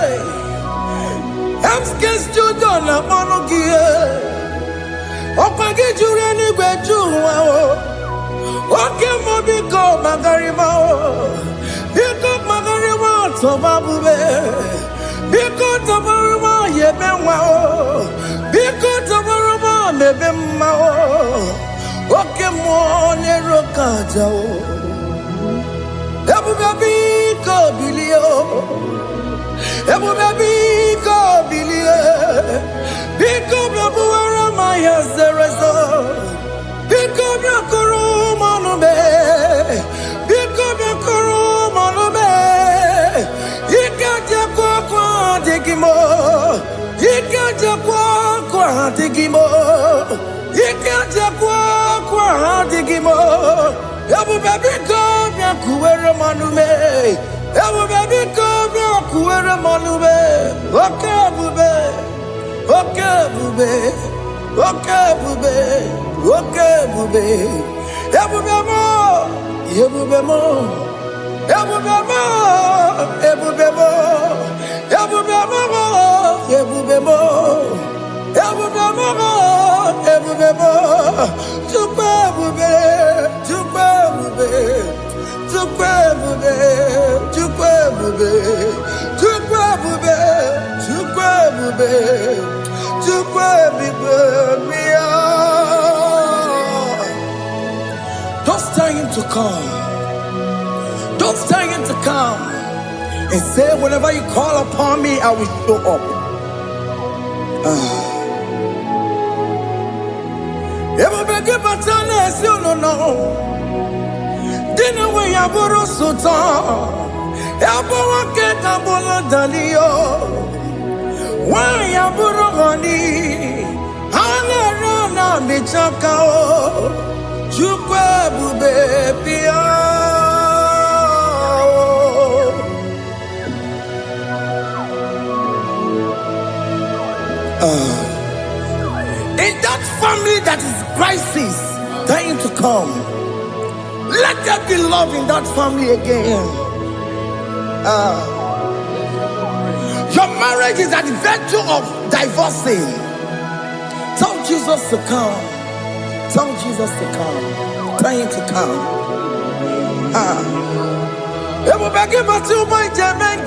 Emskes judona monogie. Opage jure ni gwejuwa o. Oke mo biko magarima o. Biko magarima tobabube. Biko tobaruma yebenwa o. Biko tobaruma mebemma o. Oke mo nero kaja o. Ebube biko bilio. Ebube biko bilie. Biko bebuara maya zerezo. Biko biakuru manube. Biko biakuru manube. Ikaja kwa digimo. Ikaja kwa digimo. Ikaja kwa digimo. Ebube biko biakuere manube. Ebube biko biakuere manube. Okay bube. Okay bube. Okay bube. Okay bube. Ebube mo. Ebube mo. Ebube mo. Ebube mo. Ebube mo. Ebube mo. Ebube mo. Ebube mo. Tukwe bube. Tukwe bube. Tukwe bube. Tukwe bube. Tukwe bube. Tukwe bube. Tukwe bube. Don't tell him to come. Don't tell him to come. And say, whenever you call upon me, I will show up. Everybody but honest, you don't know. Dinner way I borrow so tall. Elbow get a bola dalio. Why I borrow honey? Hana rana me chakao. Chukwe bube pia. In that family that is crisis, dying to come, let there be love in that family again. Your marriage is at the verge of divorcing. Tell Jesus to come. Tell Jesus to come. Tell him to come. It will be given to my Jemen.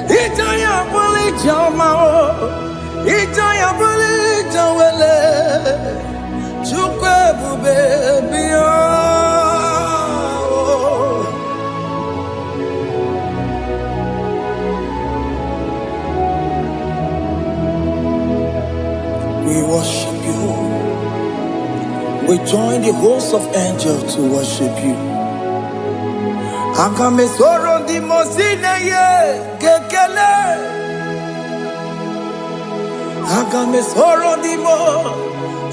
Itaya buli jamao. Itaya buli jawele. Chukwe bube biya. We worship you. We join the host of angels to worship you. Akame soro di mosine ye kekele. Akame soro di mo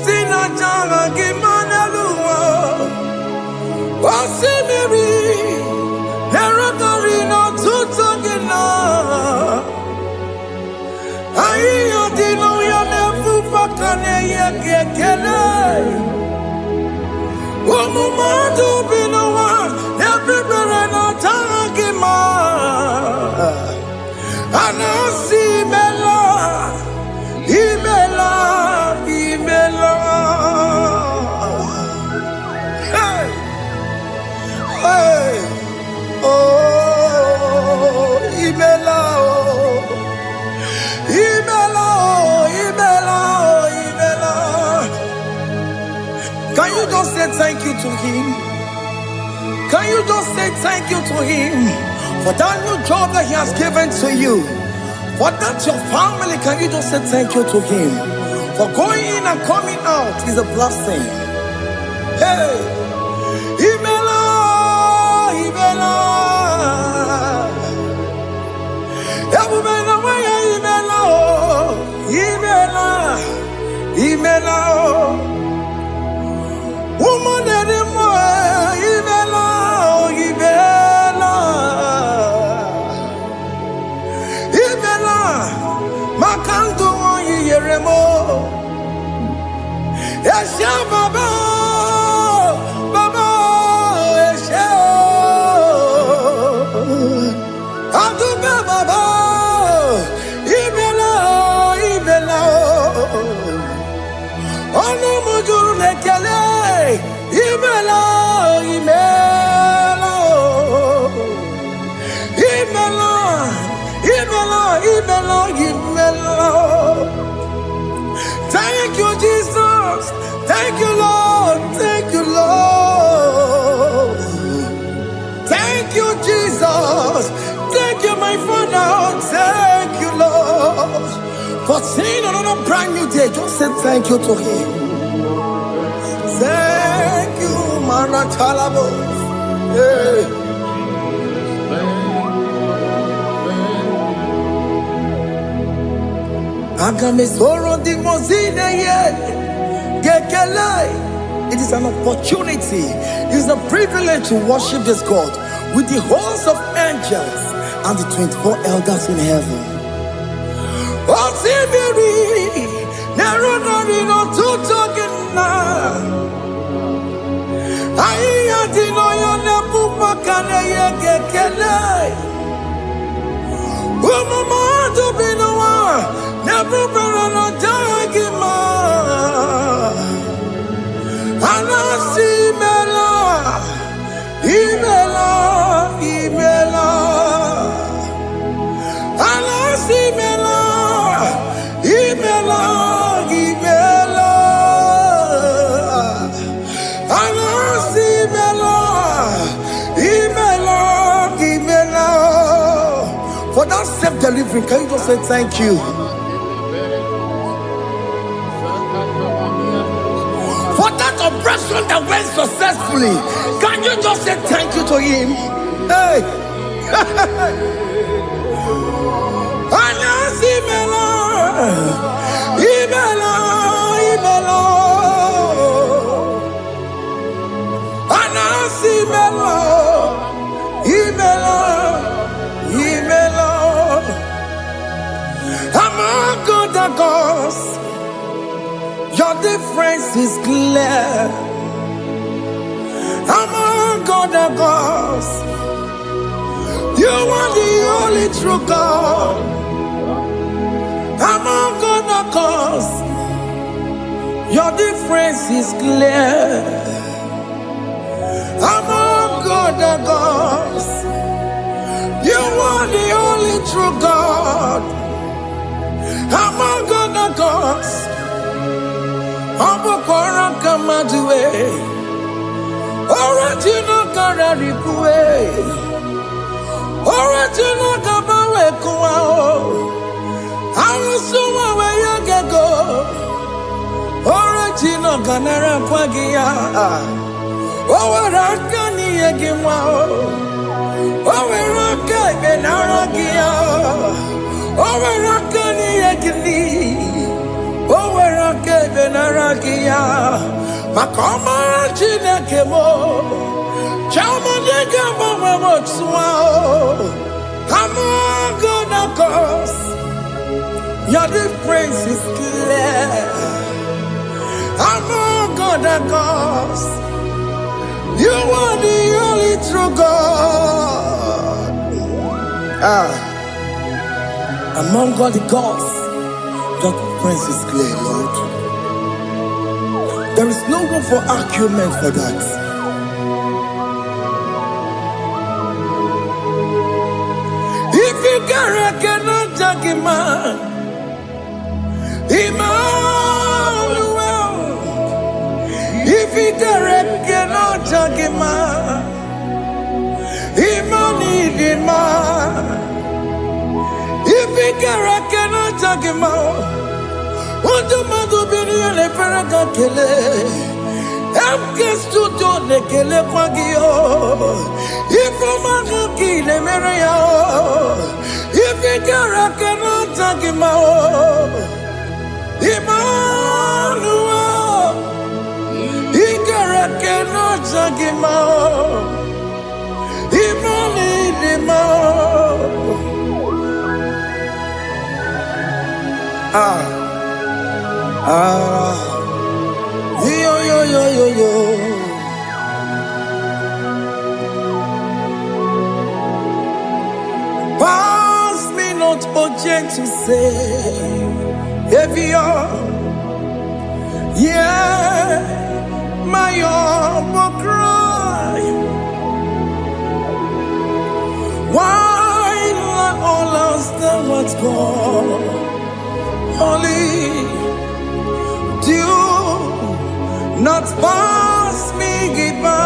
sina changa kimana luwa. Wasimiri nerakari no tutogina. Ayo dino ya nefu fakane ye kekele. Omumadu binowa everybody no tangima. Anasi mela, imela, imela. Hey, hey, oh, imela, oh, imela, oh, imela, oh, imela. Can you just say thank you to him? Can you just say thank you to him for that new job that he has given to you? For that your family, can you just say thank you to him? For going in and coming out is a blessing. Hey, Imela, Imela, Imela, Imela, Imela, woman anymore, Imela, Imela, Imela, Makandu Yeremo, Esha Baba, Baba, Esha, Aduba Baba, Imela, Imela, Ono Mujuru Lekele. Imela, Imela, Imela, Imela, Imela, Imela. Thank you, Jesus. Thank you, Lord. Thank you, Lord. Thank you, Jesus. Thank you, my Father. Thank you, Lord. For seeing another brand new day, just say thank you to him. Thank you, Maratalabo. Hey. Agame soro di mozine ye gekele. It is an opportunity. It is a privilege to worship this God with the host of angels and the 24 elders in heaven. Oh, Sibiri, Nerunari no tutogina. Aiya dino yo nebu makane ye gekele. Umumadu binowa nebu berano jagima. Anasi mela, imela, imela. Anasi mela, imela, imela. Anasi mela, imela, imela. For that self-delivery, can you just say thank you? For that operation that went successfully, can you just say thank you to him? Hey. Anasi mela, imela, imela. Anasi mela, imela, imela. Among other gods, your difference is clear. Among other gods, you are the only true God. Among other gods, your difference is clear. Among other gods, you are the only true God. Among other gods, Abukora Kamadue, original Kararipue, original Kabawe Kuao, Arusuma where you get go, original Kanara Kwagia, Owarakani Egimao, Overaka benaragia. Overaka ni egili. Overaka benaragia. Makoma chineke mo. Chama nega mama motswao. I'm gonna cause your difference is clear. I'm gonna cause you are the only true God. Among all the gods, your difference is clear, Lord. There is no room for argument for that. If you cannot judge him, Emmanuel. If you cannot judge him, Emmanuel. If you cannot judge him, what do you be in a paracakele? I'm just to do the kele pagio. If I'm a kill a maria, if you cannot judge him, Emmanuel, he cannot judge him, yo. Pass me not, O gentle Savior. Yeah, my humble cry. Why let all us know what's gone? Only do not pass me by.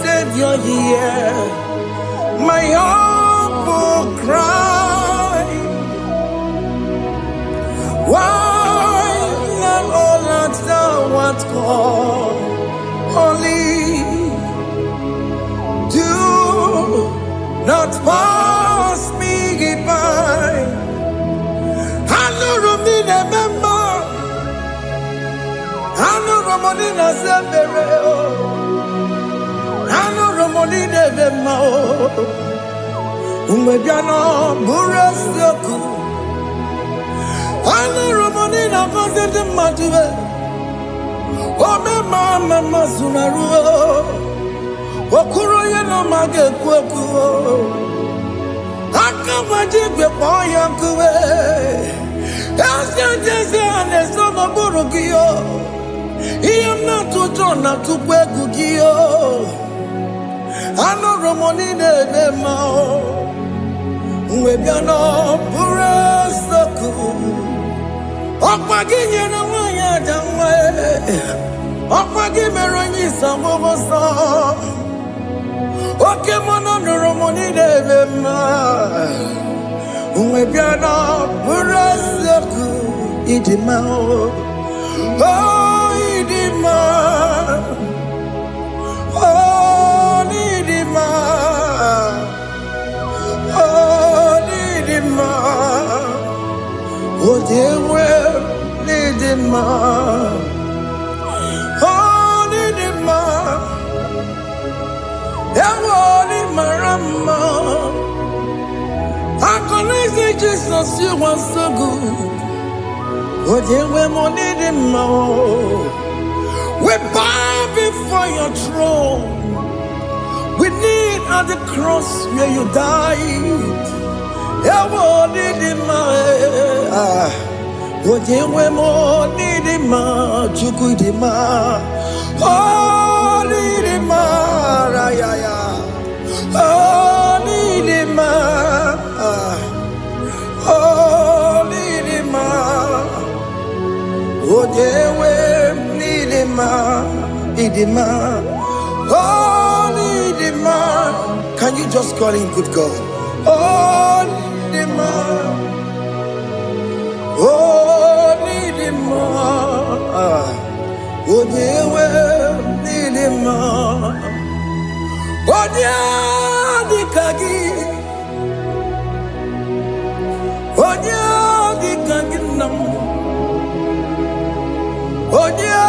Savior, yeah, my humble cry. Why not all that thou art called? Only do not pass me by. I know Romina member. I know Romonina Zebere. I know Romonina member. Umediano Burasoku. I know Romonina Content Matue. Oh, mama Sunaru. Okuro yeno mage kweku. Akamajibe poyankuwe. Jese anesono burugio. Iyam na tutona tukwegugio. Ano romonine nemao. Uwebiano burasoku. Okwaginye na wanya jamwe. Okwagimeronyi samogosa. Oke mono romoni devema. Umebiana burasoku idimao. Oh idima. Oh idima. Oh idima. Oh dewe idima. Oh idima. Yawoni marama. I say Jesus, you are so good. Oh, dear, we need him more. We bow before your throne. We need at the cross where you died. Yeah, need him more. Oh, dear, we need him more. Chukudima. Oh, need him more. Oh, need him more. Oh, need him more. Oh, dewe need him more. Oh, need him more. Can you just call him good God? Oh, need him more. Oh. Odewe nilima Odia dikagi Odia dikagi nam Odia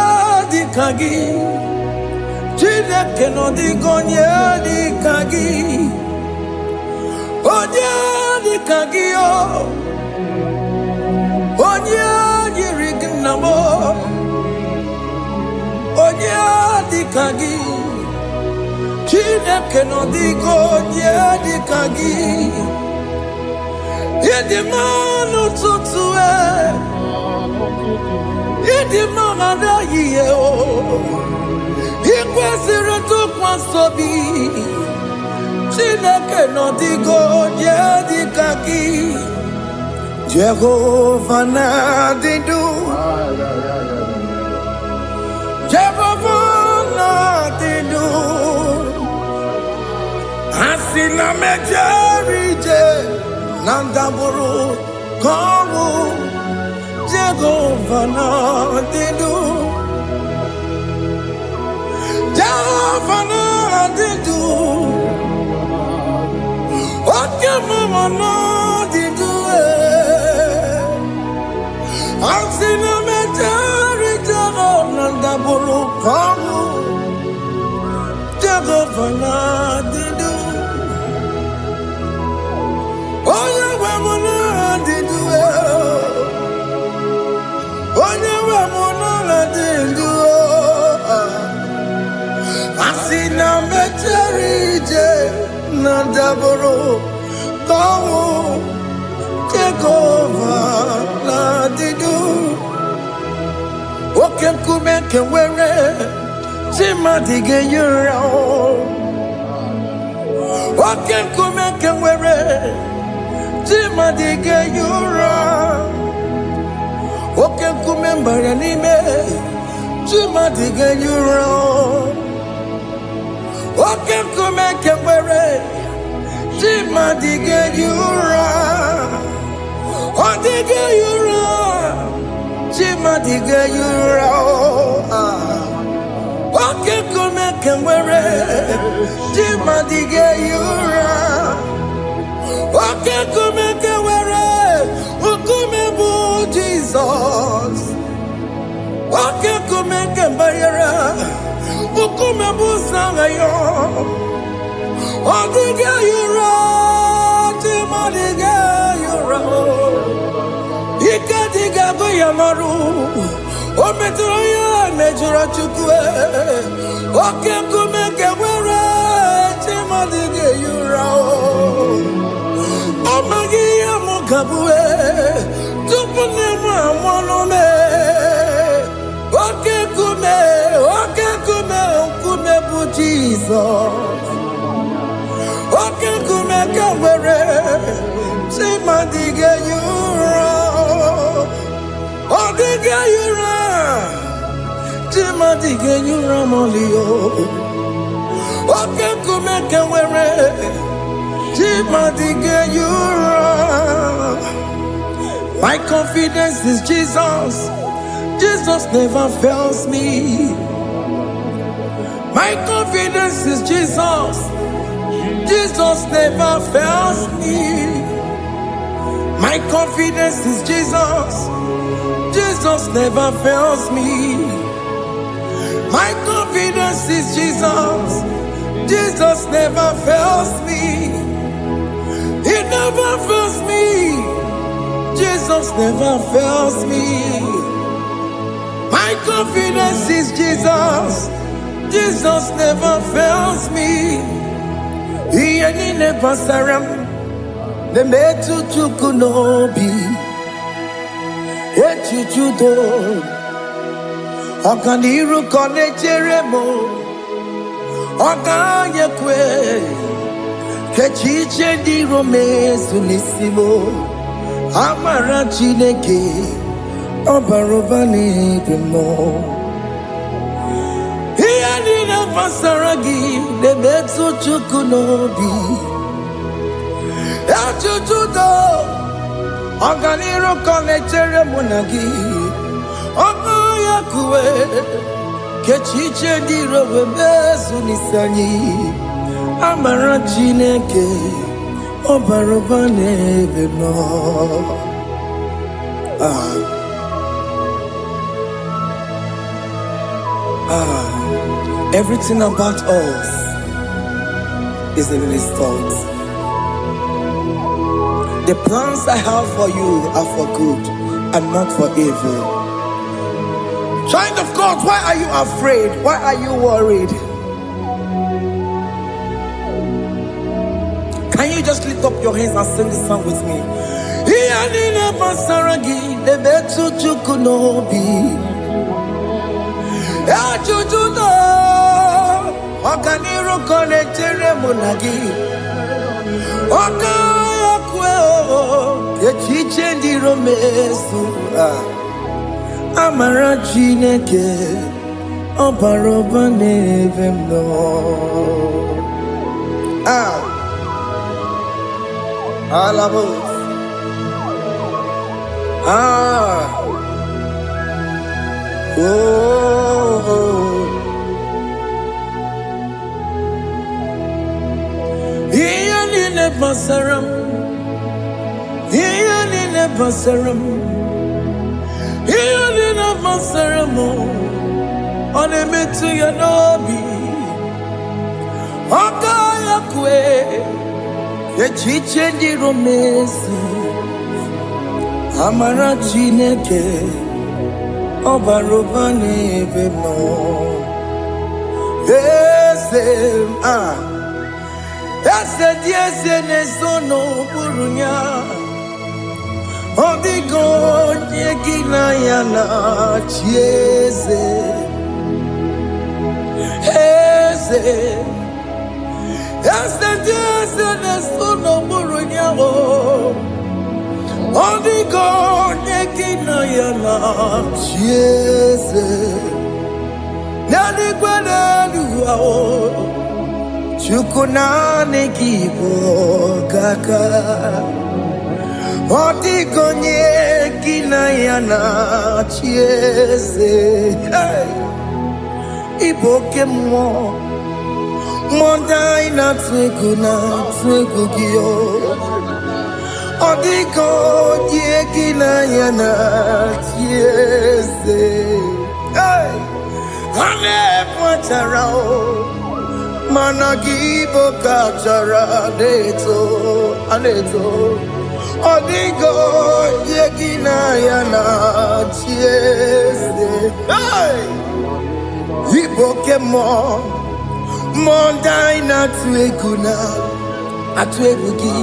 dikagi Chineke no digonye dikagi Odia dikagi o Odia yirignamo Odia dikagi Chineke no digonye dikagi Yedimanu tutue Yedimanu da yiye o Ikwesiri tukwasobi Chineke no digonye dikagi Jehovah na didu Jehovah na didu Asina mejerije Nandaburu Kongu Jehovah na didu Jehovah na didu Okemama na didu Asina mejerije Nandaburu Kongu Jehovah na didu Onye we muna didu Onye we muna didu Asina mecherije Nandaburu Kongu Jehovah na didu Okem kumeke were Chimadige yura Okem kumeke were Chimadige yura Okem kumembara nime Chimadige yura Okem kumeke were Chimadige yura Odige yura Chimadige yura Okem kumeke were Chimadige yura Okem kumeke were Ukumebu Jesus Okem kumeke bayara Ukumebu sangayo Odige yura Chimadige yura Ikadiga goyamaru Ometro ya mejura chukwe Okem kumeke were Chimadige yura Amagi ya mukabwe Tupune mwamonome Okem kume bu Jesus Okem kumeke were Chimadige yura Odige yura Chimadige yura molio Okem kumeke were Chimadige yura My confidence is Jesus Jesus never fails me My confidence is Jesus Jesus never fails me My confidence is Jesus Jesus never fails me My confidence is Jesus Jesus never fails me He never fails me Jesus never fails me My confidence is Jesus Jesus never fails me He ain't never saram The metu tukunobi Echuchudo Okaniru kone jeremo Okanyekwe Kechiche di romezu nisimo Amara chineke Obarobani demo He didn't pasaragi The metu tukunobi Echuchudo Okaniru kone jeremo nagi Okanya yakwe kechiche diro wemezu nisani amara Chineke obaroba n'ebe nọ. Everything about us is in His thoughts. The plans I have for you are for good and not for evil. Child of God, why are you afraid? Why are you worried? Can you just lift up your hands and sing this song with me? Amara Chineke obaroba n'ebe nọ. Alabos. Iyanine basaram. Iyanine basaram. Iyanine basaram. Onemetu ya nobi. Okaya kwe. Echiche ndiro mesi. Amara Chineke obaroba n'ebe nọ. Eze dị eze na-eso n'okpuru ya. Ọ dịghị onye gị na ya na-achị eze. Eze dị eze na-eso n'okpuru ya. Ọ dịghị onye gị na ya na-achị eze. N'eluigwe n'elu ahụ, Chukwu naanị gị bụ ọkaka. Ọ dịghị onye gị na ya na-achị eze. Ị bụ oke mmụọ, mmụọ ndị anyị na-atụ egwu gị. Ọ dịghị onye gị na ya na-achị eze. Ha na-ebu achara mana gị bụ ka achara na-eto. Ọ dịghị onye gị na ya na-achị eze. Ị bụ oke mmụọ, mmụọ ndị anyị na-atụ egwu gị.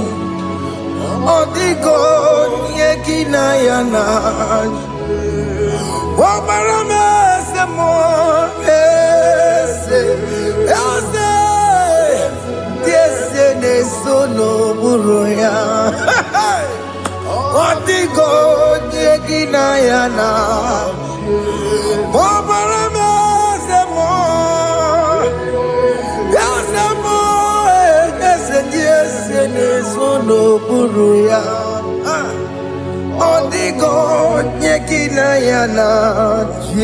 Ọ dịghị onye gị na ya na-achị. Ọbara m eze mmụọ, eze dị eze na-eso n'okpuru ya. Ọ dịghị onye gị na ya na-achị. Ọbara m eze mmụọ, eze dị eze na-eso n'okpuru ya. Ọ dịghị onye gị na ya na-achị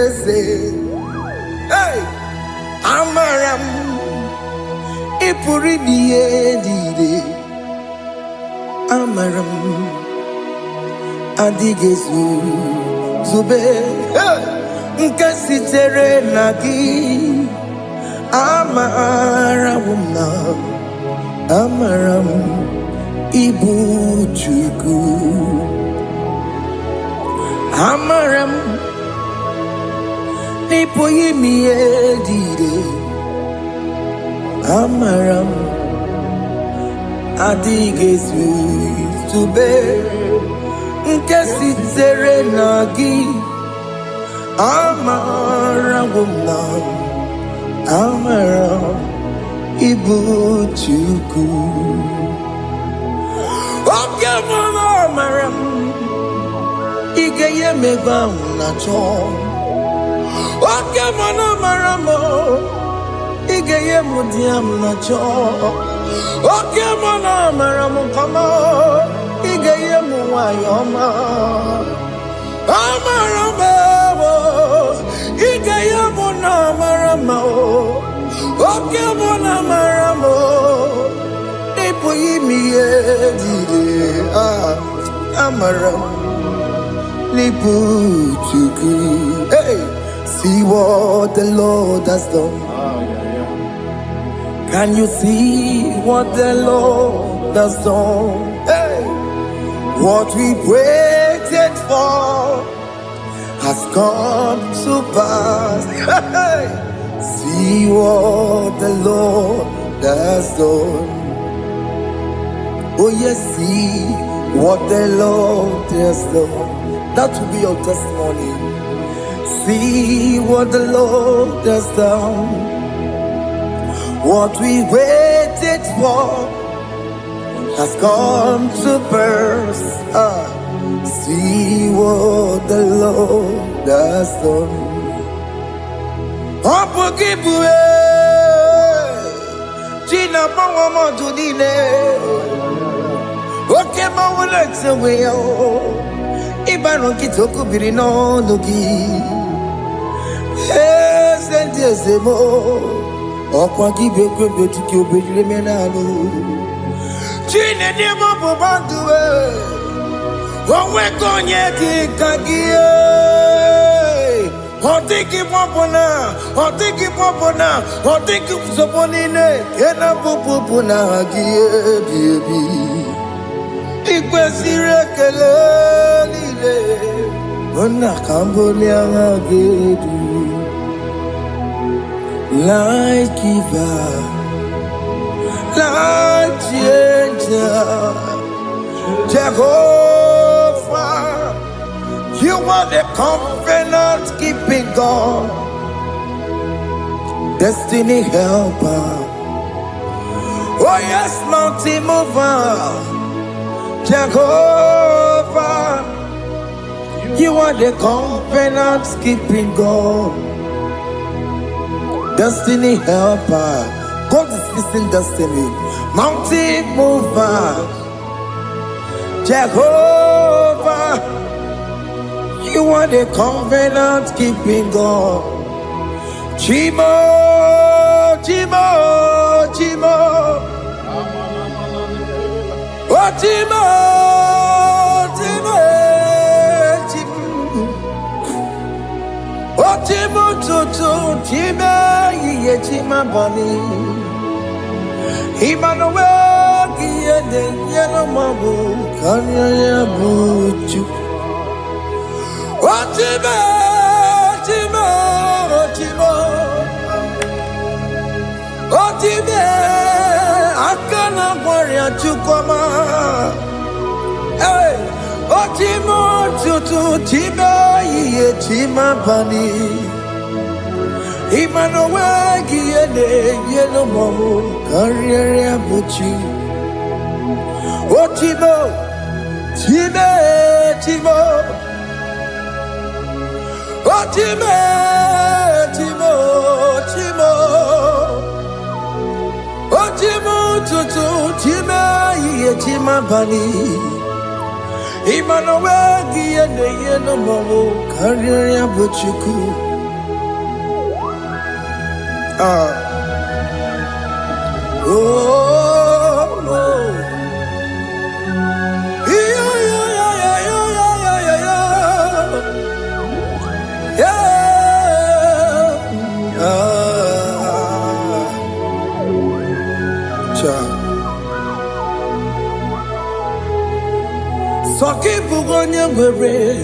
eze. Amara m ị pụrụ ime ihe niile. Amara m adịghị ezube nke sitere na gị. Amara m ịbụ Chukwu. Amara m n'ịpụghị ime ihe niile. Amara m adịghị ezube nke sitere na gị. Amara m ịbụ Chukwu. Oke mara amara m ị ga-enye m ebe ahụ na-achọ. Oke mara amara m ị ga-enye m di m na-achọ. Oke mara amara m kama ị ga-enye m nwanyị ọma. Amara m Amaram Liputuku. Hey, see what the Lord has done. Can you see what the Lord has done? Hey, what we waited for has come to pass. Hey, see what the Lord has done. Oh yes, see what the Lord has done. That will be your testimony. See what the Lord has done. What we waited for has come to pass. See what the Lord has done. Opokibue, Gina Pawamo Judine, Oke Mawulexaway, Ibano Kitoku Birino Nuki, yes, and yes, the more. Okwagi beke betiki obejile menalo. Chine de mobo banduwe. Onwe konye ki kagie. Otiki popona, otiki popona, otiki soponine. Kena popona gie biebi. Ikwe sirekele lile. Ona kambole angedu. Light giver, light changer, Jehovah, you are the covenant keeping God, destiny helper. Oh yes, mountain mover, Jehovah, you are the covenant keeping God. Destiny helper, God is fixing destiny. Mountain mover, Jehovah, you are the covenant keeping God. Chimo, Chimo, Chimo, oh Chimo, Chimo, Chimo, oh Chimo, Chimo, Chimo. Chima bani Emmanuel Giyede Yeno Mabu Kanya Yabuchu Ochime Chimo Chimo Ochime Akana Warrior Chukoma Hey Ochimo Chutu Chime Ye Chima bani Emmanuel Giyede Yeno Mamu Karriere Buchi Oh Timo Time Timo Oh Time Timo Timo Oh Timo Tutu Time Ye Tima Bani Emmanuel Giyede Yeno Mamu Karriere Buchiku oh, oh. Yeah, yeah, yeah, yeah, yeah, yeah, yeah. Soki bugonye ngwere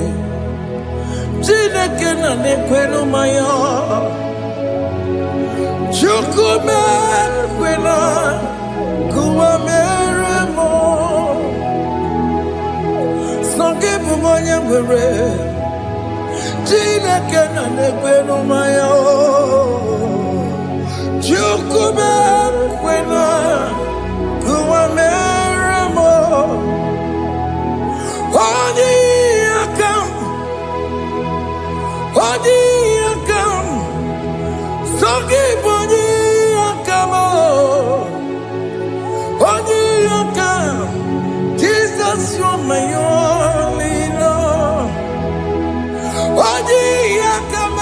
Chineke na nekwenu maya Chukume kwena kuwa meremo Soki bugonye ngwere Chineke na nekwenu maya Chukume kwena kuwa meremo Odi akam Soki boni akamo Odi akam Jesus you're my only love Odi akam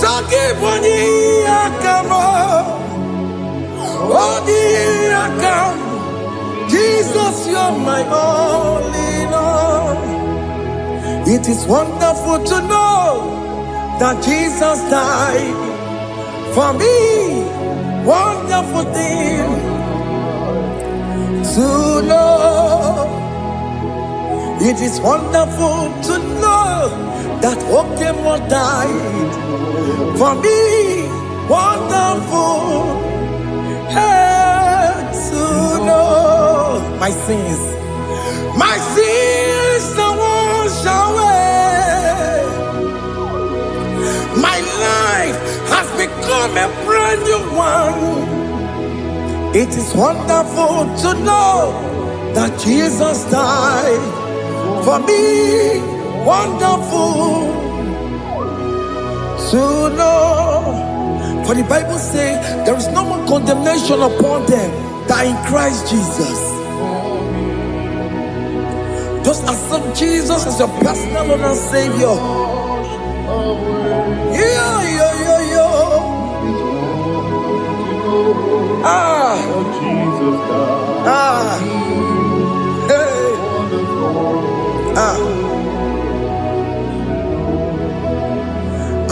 Soki boni akamo Odi akam Jesus, you're my all in all. It is wonderful to know that Jesus died for me. Wonderful thing to know. It is wonderful to know that Okemo died for me. Wonderful to know my sins are washed away. My life has become a brand new one. It is wonderful to know that Jesus died for me. Wonderful to know. For the Bible says there is no more condemnation upon them that in Christ Jesus. Just accept Jesus as your personal Lord and Savior. Yeah.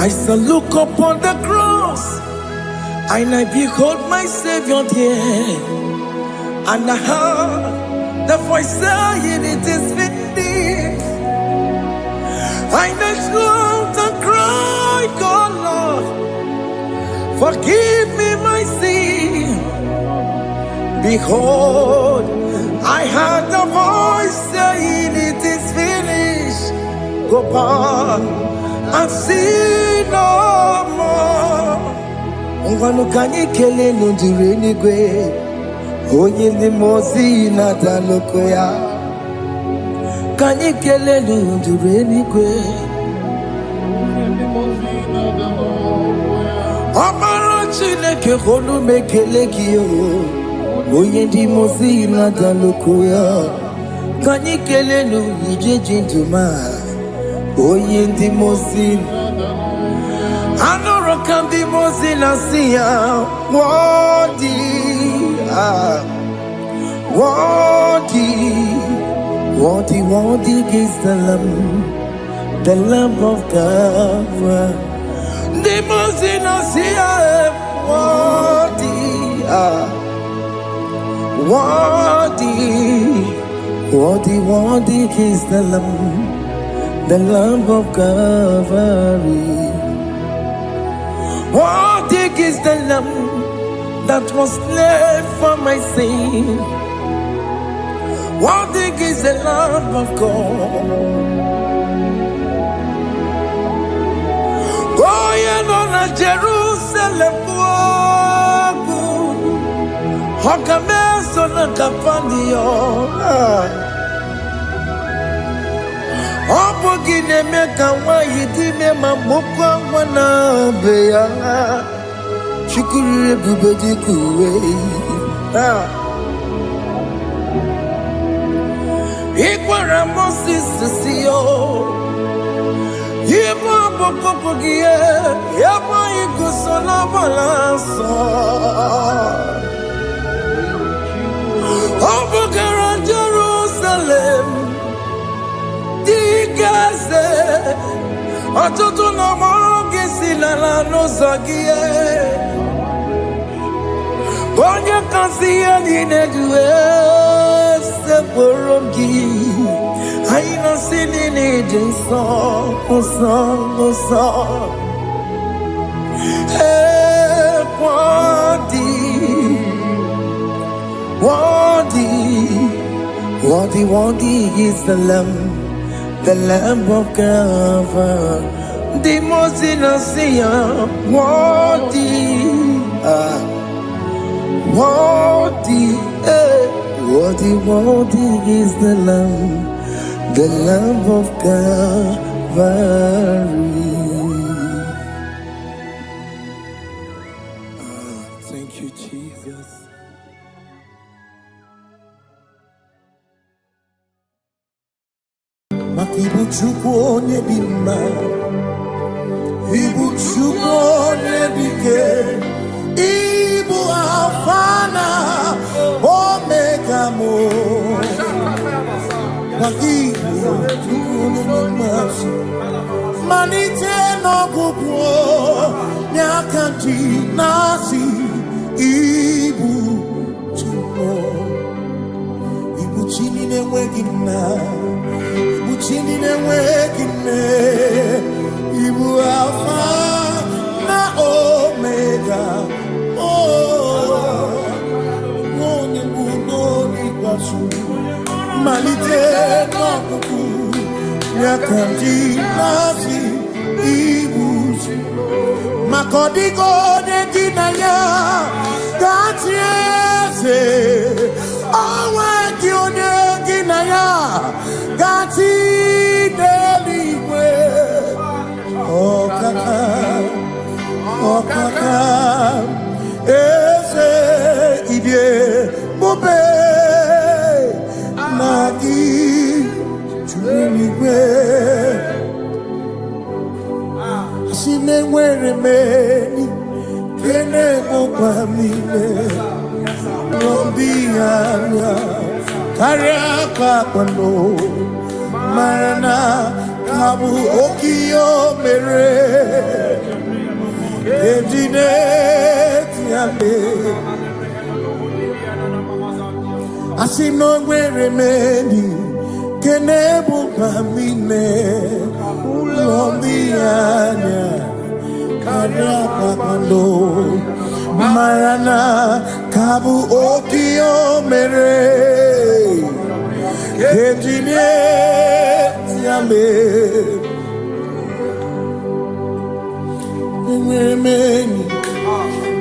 I shall look upon the cross, and I behold my Savior there, and I heard the voice saying, "It is finished." I next looked and cried, "God, Lord, forgive me my sin." Behold, I heard the voice saying, "It is finished. Go back and sin no more." Ungwanu kanyi kele nundure nigwe, onye ndi mozi na daloko ya. Kanyi kele nundure nigwe, Amara Chineke honu mekele kiyo, onye ndi mozi na daloko ya. Kanyi kele nundure jintuma, onye ndi mozi. Anoro kandi mozi na siya, worthy is the Lamb of God. The mozi na siya, worthy is the Lamb of Calvary. Worthy is the Lamb that was slain for my sin. Worthy is the Lamb of God. Going on a Jerusalem walk, Hokames on a Capandio. Opogine meka wa yidime mamukwa wana beya. Shukuru bubedi kuwe. Ikwara Moses siyo. Yema bokopogie. Yema igusola balanso. Opogara Jerusalem. Digaze. Atoto na magesi la no zagie. Onye kasi ya dinedue se porogi. Aina sini ni jinso, osa. Worthy is the Lamb of God. The most innocent, worthy is the Lamb of Calvary. Thank you, Jesus. Makibu chukwu nebima, ibu chukwu nebike. Ibu afana omega mo Wagi Manite no gugu Nyakanti nasi Ibu Tumo Ibu chini ne wegina Ibu chini ne wegine Ibu Alpha na Omega Malite no kuku Nyakanti nasi Ibuzi Makodigo ne dinaya Gatieze Owe kionye ginaya Gati deliwe Okaka Eze idie Mube Nagi Chuniwe Asime were meni Kene mopamile Rombianya Kariaka kwano Marana Kabu Okio mere Ejine Tiale Asino were meni Kenebu pamine Ulombianya Kariaka kwando Marana Kabu Okio mere Ejine Tiale Meni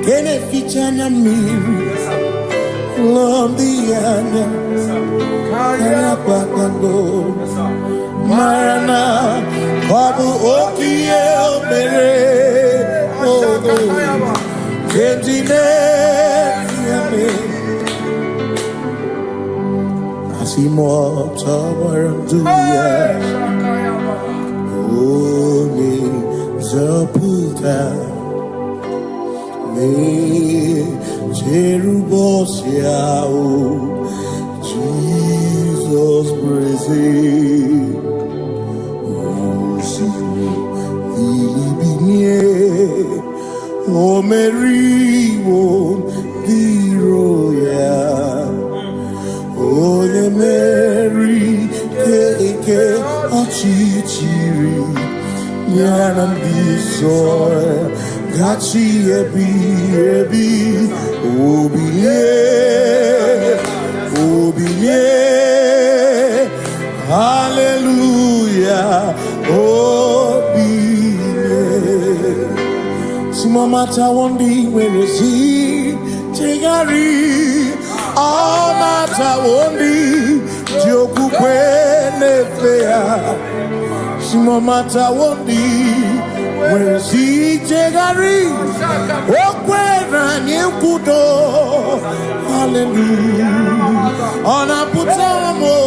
Kene fichana miri Lombiana Kariaka kwando Marana Kabu Okio mere Ejine Tiale Asimo Tabaranduya Oni Zaputa Me Jerubosiao Jesus praise Osifu Ibinie O Mary won't be royal. Oh, the Mary, Keke, Achichiri, Yanam Bisor, Gachi, Ebi, Obiye, Hallelujah, Obiye. Mata wondi werezi tegari all mata wondi joku kwene fea mata wondi werezi tegari okwena nyekudo hallelujah ona putamo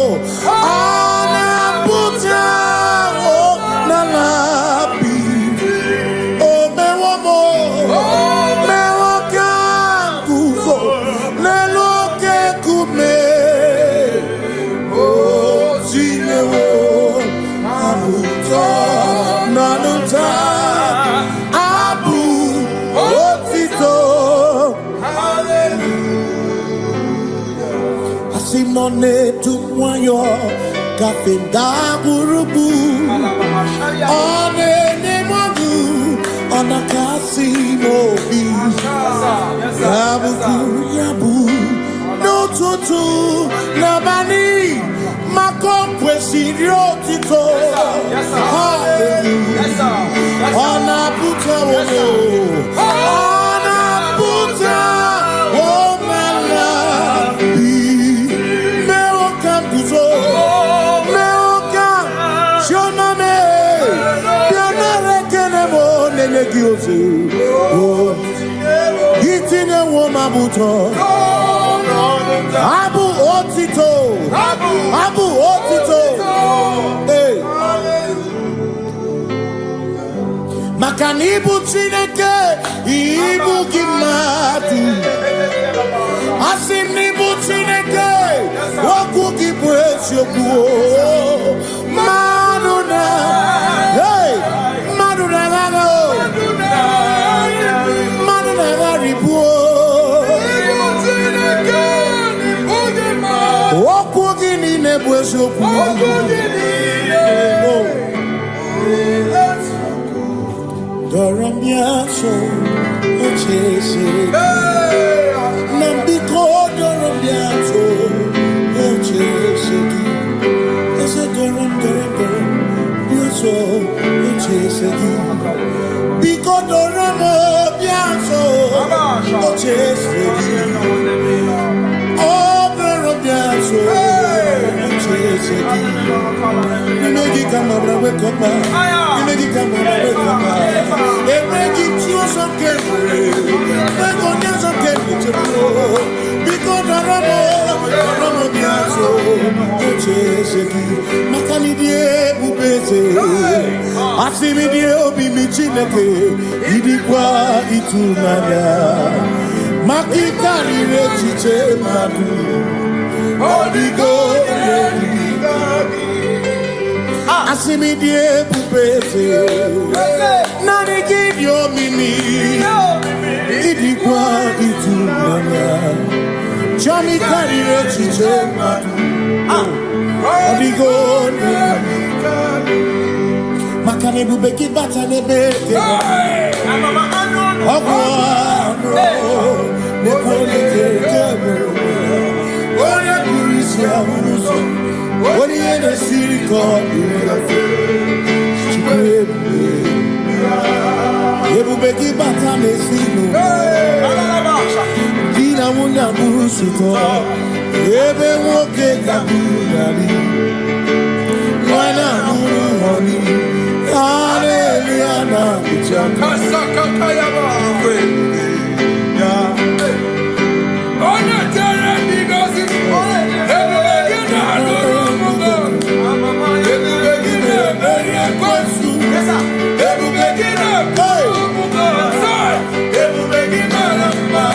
na labi Simone tumwayo kafenda burubu one nemadu ona kasimo bi yabu no tutu nabani makompwe sirio tito hallelujah ona puta wono ona puta Hitine woma buto Abu otito Hey Makanibu chineke Ibu kimatu Asinibu chineke Wakuki praise your poor Maduna. Hey, Maduna, Maduna, Ripo. Wakuki in a praise your Doramiaso, Ochese, Nambiko, Doramiaso, Ochese, as a Doram, Biaso, Ochese, Biko Doramiaso, Ochese, Oh, Doramiaso, Ochese, you make it come up, wake up, you make it come up, wake up. Asimidie pupete Nani give your mimi Idikwa itunana Chami karire chiche Odigo Makane bubeki bata nebete Ogwano Nekone kekebe Oya kurisi ya unuso Oni ene siri kodu Ebubeki bata mesino Dina muna busuto Ebe woke kabudari Wana muru honi Hallelujah na kuchaka Kasaka kayaba Ona tere bigosi Ebubeki na alurumungo Ebubeki na meria kwansu Ebubeki na alurumungo Ebubeki na lamba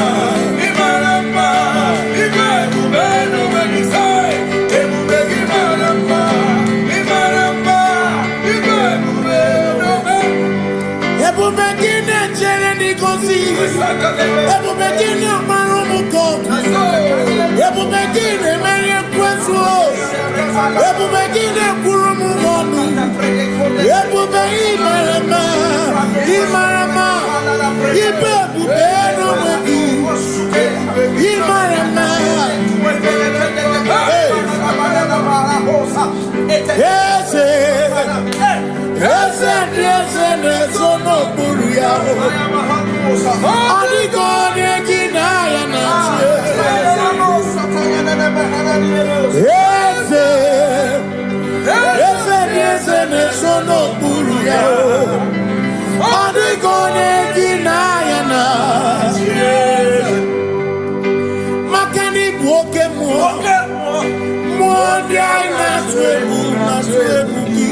Imaramba Ibebube no menisai Ebubeki na lamba Imaramba Ibebube no me Ebubeki na chere nikosi Ebubeki na marumuko Ebubeki na meria kwansu Ebubeki na kurumumonu Ebube imarama Imarama Ibebube no medu Imarama Ese Nesono buru yao Adigo negina ya nache Ese Nesono buru yao Adigo negina ya nache Makani buoke Mwandi aina swebu na swebu ki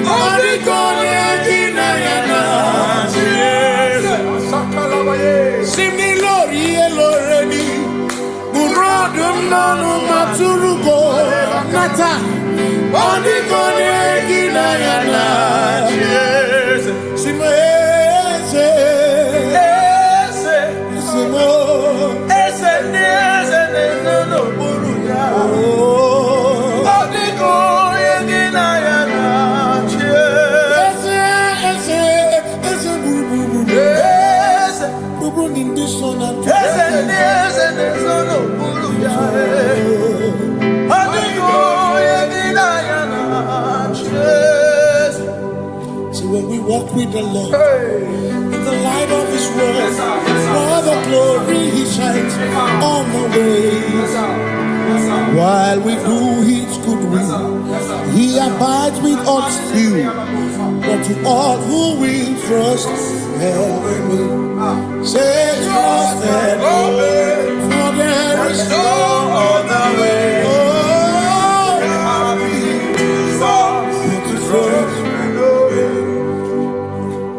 Adigo negina ya nache Simni lori eloreni Burodum nanu maturugo Nata Adigo negina ya nache Simese Simo Ese no buru ya Adigo negina ya nache Ese buru Bubu nindishona Ese no buru ya Adigo negina ya nache. So when we walk with the Lord in the light of His word, for the glory He shines on the way. While we do His good will, He abides with us still. But to all who will trust and obey, say trust and obey, for there is no other way. Oh, but to trust and obey.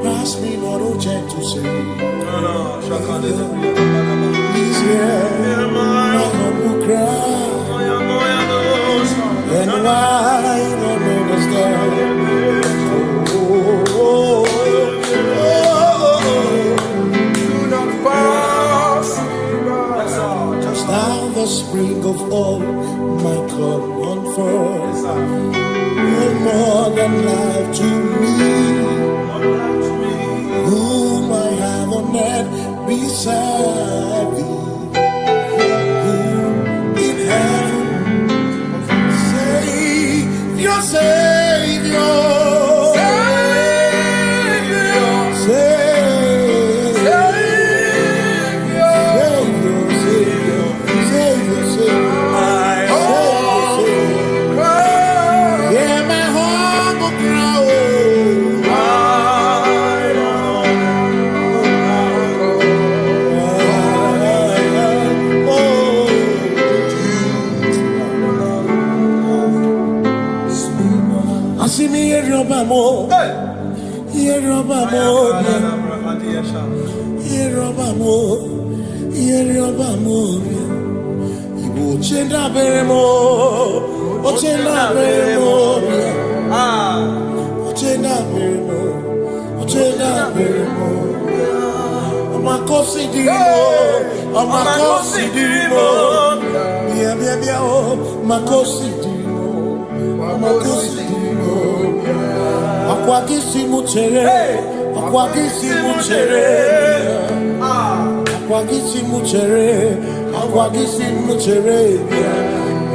Pass me not a chance to say, He's here, my humble cry. unto me, whom I have honored beside thee. In heaven, Savior, Savior,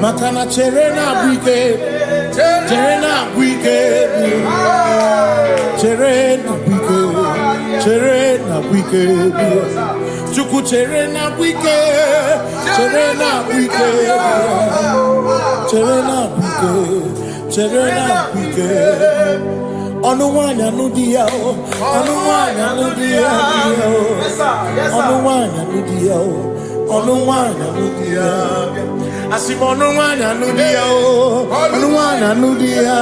Makana cherena bwike, cherena bwike, cherena bwike, cherena bwike, chuku cherena bwike, cherena bwike, cherena bwike, cherena bwike. Onuwanya nudia, onuwanya nudia, onuwanya nudia, onuwanya nudia. Asim onuwanya nudia, onuwanya nudia,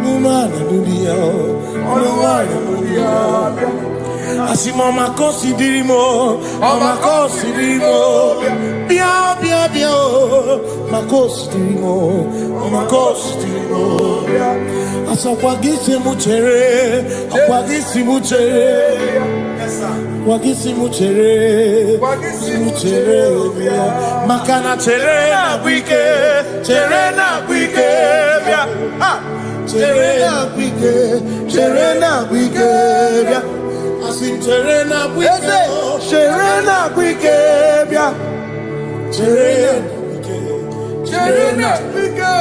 onuwanya nudia, onuwanya nudia. Asim omakosi dirimo, bia bia bia, makosi dirimo, omakosi dirimo. Asakwagisi muchere, akwagisi muchere, akwagisi muchere, muchere. Makana chere na bwike, chere na bwike, chere na bwike, chere na bwike. Asim chere na bwike, chere na bwike, chere na bwike, chere na bwike.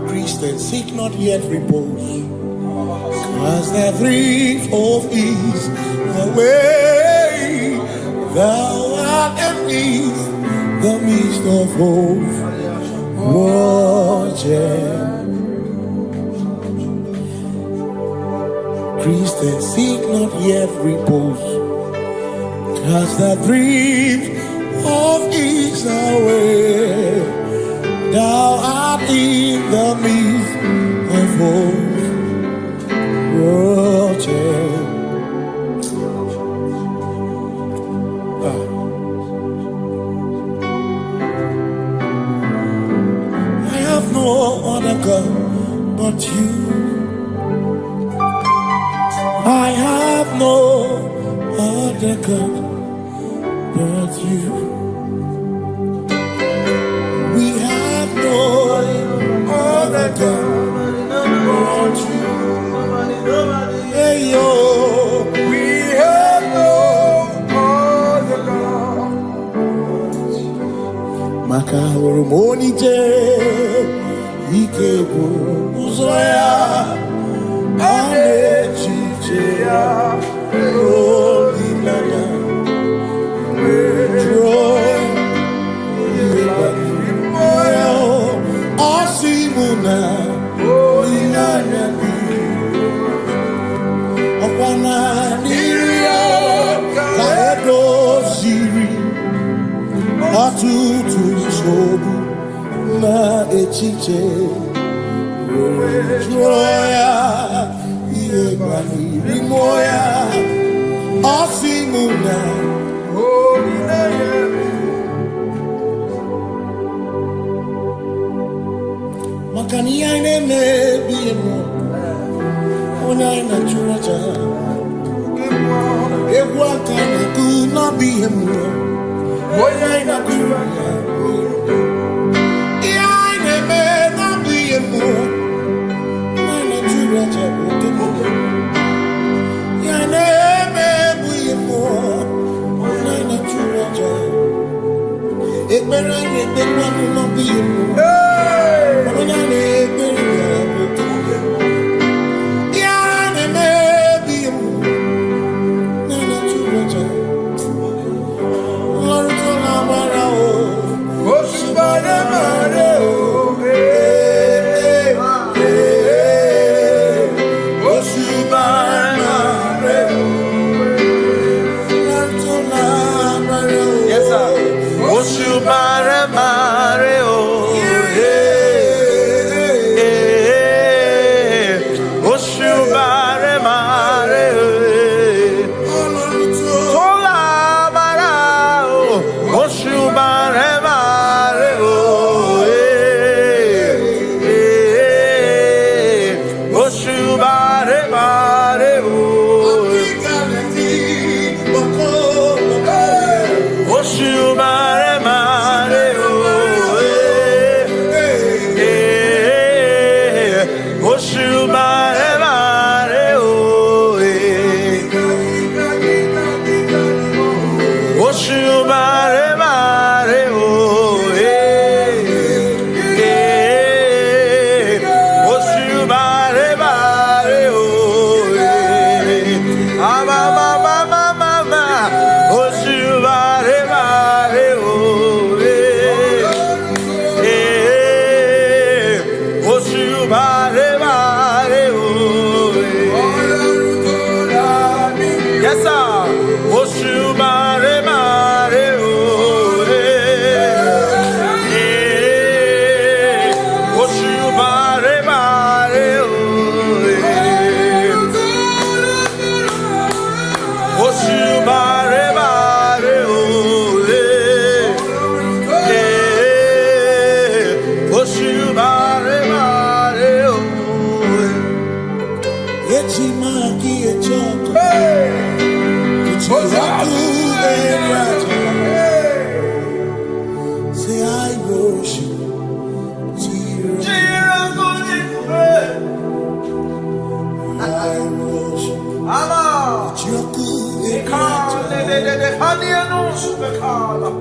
Christians, seek not yet repose, cause the brief of ease away. Thou art in the midst of hope. Christians, seek not yet repose, cause the brief of ease away. Thou art in the midst of hope. I have no other God but you. I have no other God but you. Other God but you. Hey yo, we have no other God. Maka hormoni je, ikebu uzoya, ane chicheya, roli nana, joy, Osimuna, Inanya, Okwana, Niria, Kaedo, Siri, Atutu, Sobu, Na Echiche, Joya, Iebani, Rimoya, Osimuna, Inanya. Makania ine biemo, ona ina churacha. Ewa kana tu na biemo, ona ina churacha. Ia ine na biemo.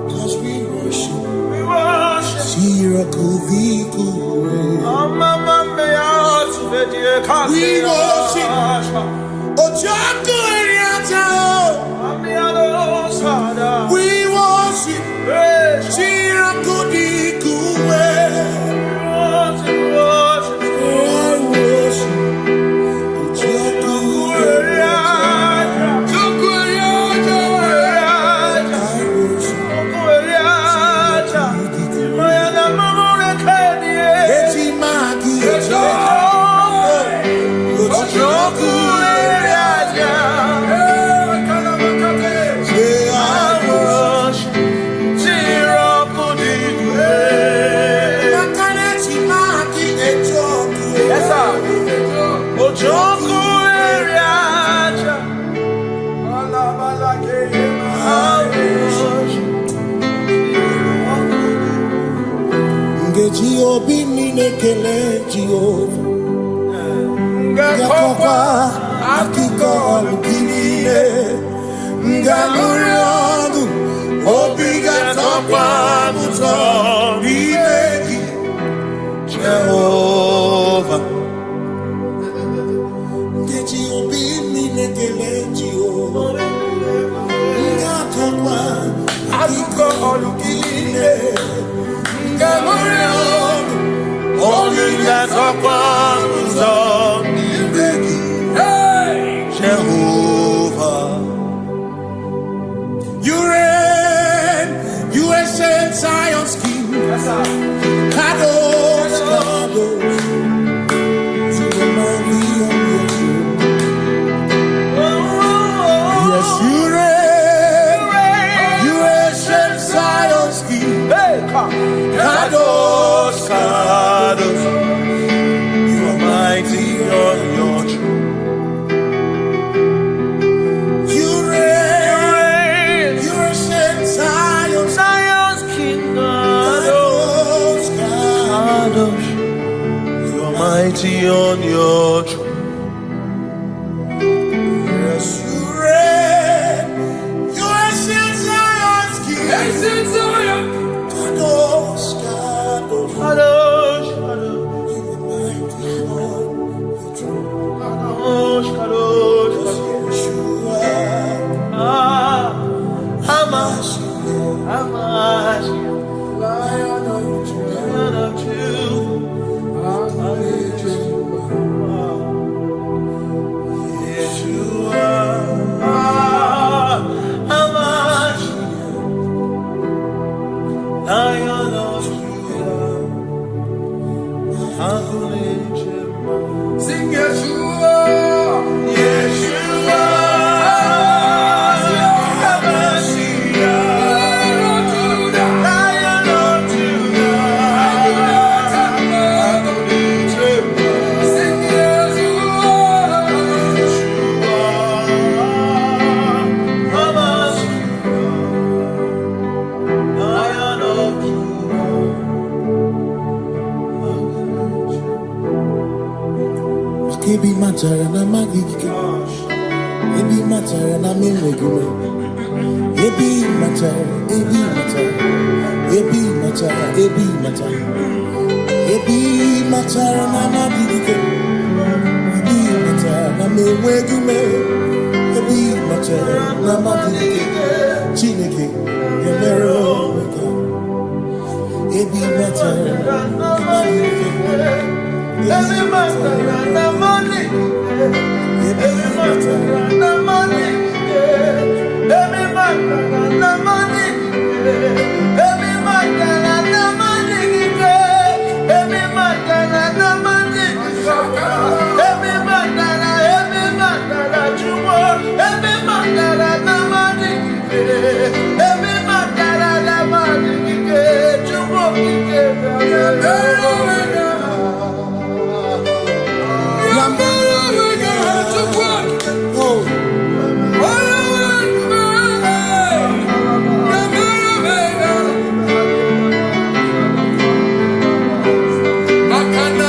Cause we worship. We Jehovah, you reign, you ancient Zion's King. Kadosh, Kadosh, to the mighty on your throne. Yes, you reign, you ancient Zion's King. Kadosh, Kadosh, you are mighty on your throne. You reign, you ancient Zion's King. Kadosh, Kadosh, you are mighty on your throne. Yes, you reign, you ancient Zion's King. Kadosh, Ebi matara na magike. Ebi matara na menwegume. Ebi matara. Ebi matara. Ebi matara. Ebi matara. Ebi matara na magike. Ebi matara na menwegume. Ebi matara na magike. Chineke yemero weke. Ebi matara na magike. Ebi matara na money. Ebi matara na money. Ebi matara na money. Ebi matara na money. Ebi matara na money. Ebi matara chumo. Ebi matara na money. Ebi matara na money. Chumo Makana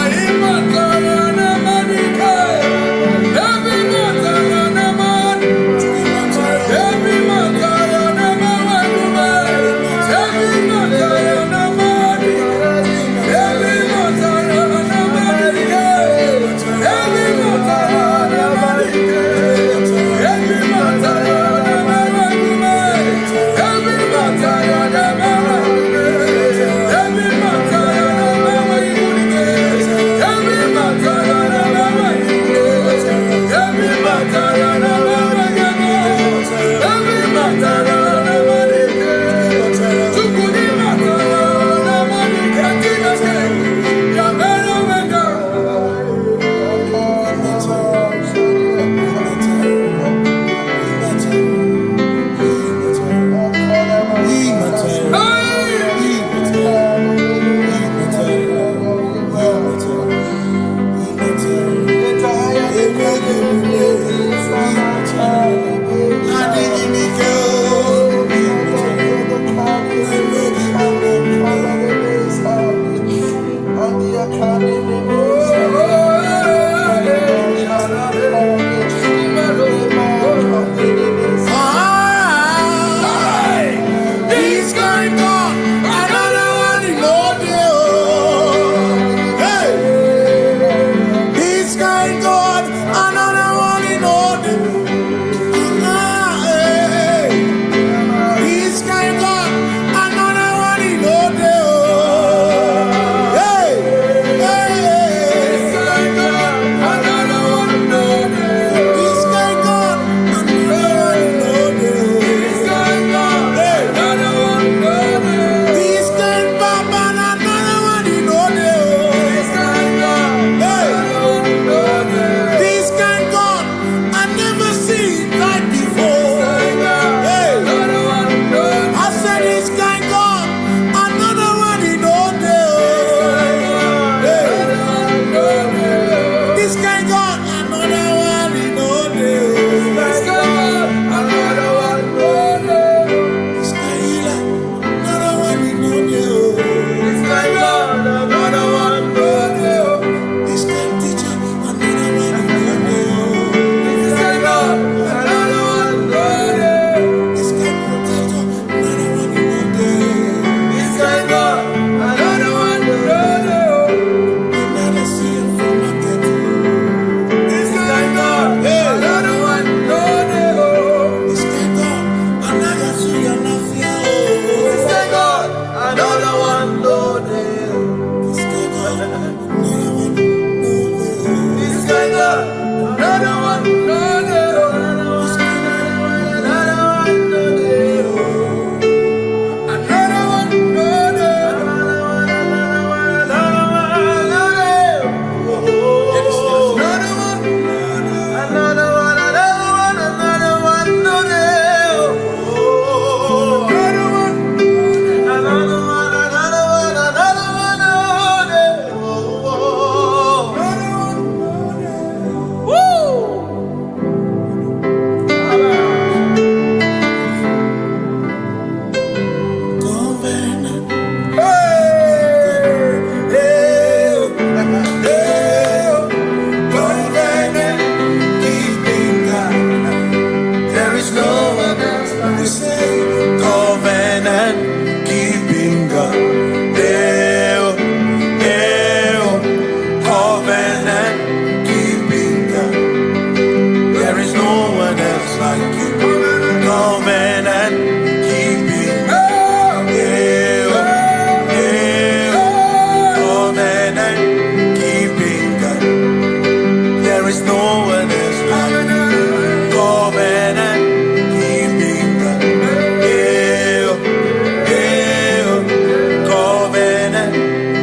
like you. Covenant keeping God. Yeah, yeah. Covenant keeping God. There is no one else like you. Covenant keeping God. Yeah, yeah. Covenant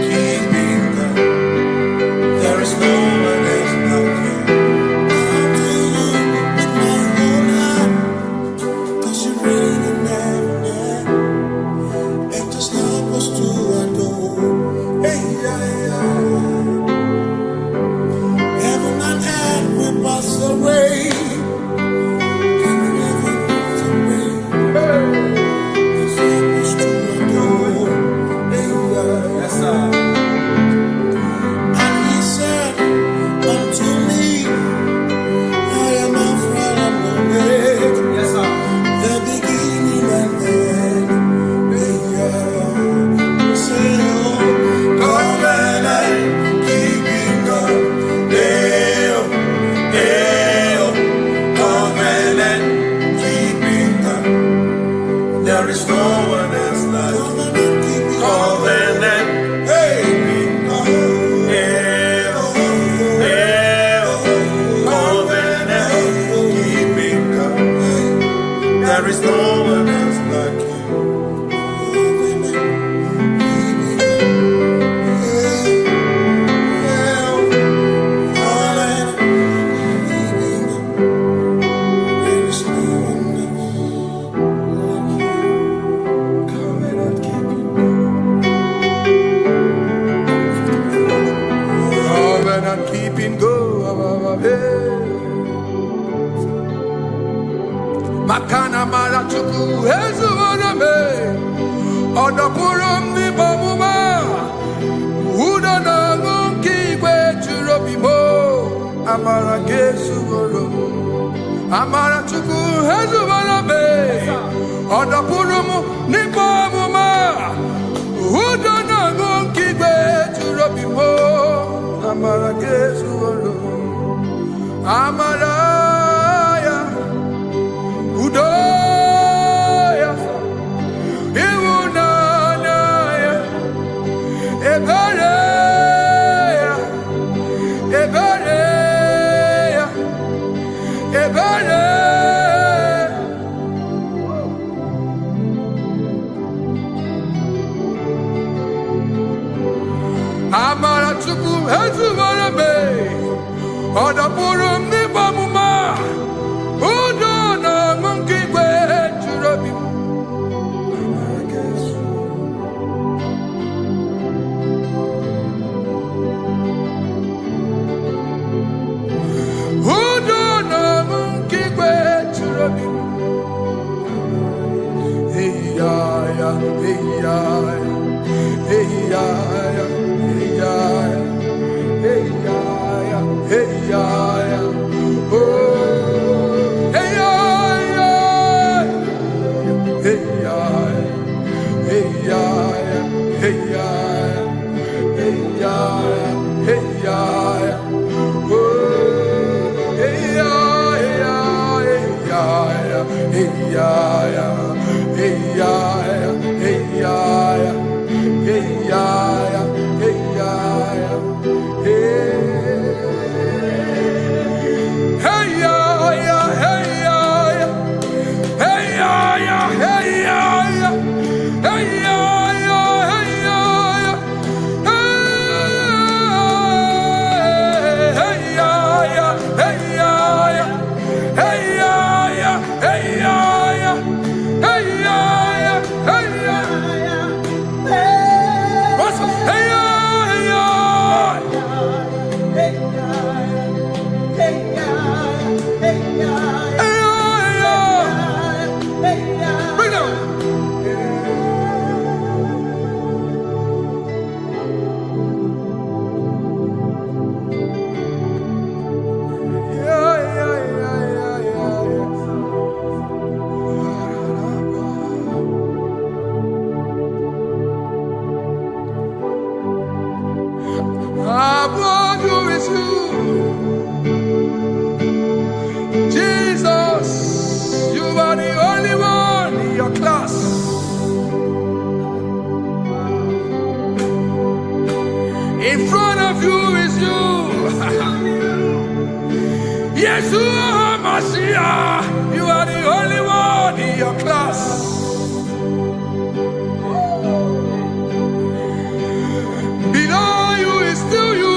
keeping God. There is no one else like you. Come to you with my whole heart, 'cause you reign in heaven, and just help us to adore. Hey, yeah, yeah. Heaven and earth will pass away. Can you never pass away? Just help us to adore. Hey, yeah. Yes, sir. And he said unto me, I am Alpha and Omega. Yes, sir. The beginning and the end. Yeah. Say, oh, covenant keeping God. Yeah, yeah. Covenant keeping God. There is no one else like covenant. Hey, yeah, yeah. Covenant keeping God. There is no one else like you. Covenant keeping God. Makana mara chuku ezu waname. Odapurum ni bamuma. Uda na ngunki kwe churobimo. Amara kesu goro. Amara chuku ezu waname. Odapurum ni bamuma. Uda na ngunki kwe churobimo. Amara kesu goro. Amara ya. Udoya. Iwunanaya. Ebereya. Ebereya. Ebereya. Amara chuku ezuwarame. Odapurum ni bamuma. Udo na monkey kwe churabi. Amara kesu. Udo na monkey kwe churabi. Hey ya ya, hey ya ya, hey ya ya, hey ya ya, hey ya ya, hey ya ya. Oh, hey ya ya, hey ya ya, hey ya ya, hey ya ya, hey ya ya, hey ya ya. Oh, hey ya ya, hey ya ya, hey ya ya, hey ya ya, hey ya ya, hey ya ya, hey ya ya, hey. Hey ya ya, hey ya ya, hey ya ya, hey ya ya, hey ya ya, hey ya ya, hey ya ya, hey ya ya, hey ya ya, hey ya ya, hey ya ya, hey ya ya. What's hey ya ya? Bring it on. I want you with you. Yeshua Mashiach, you are the only one in your class. Below you is still you.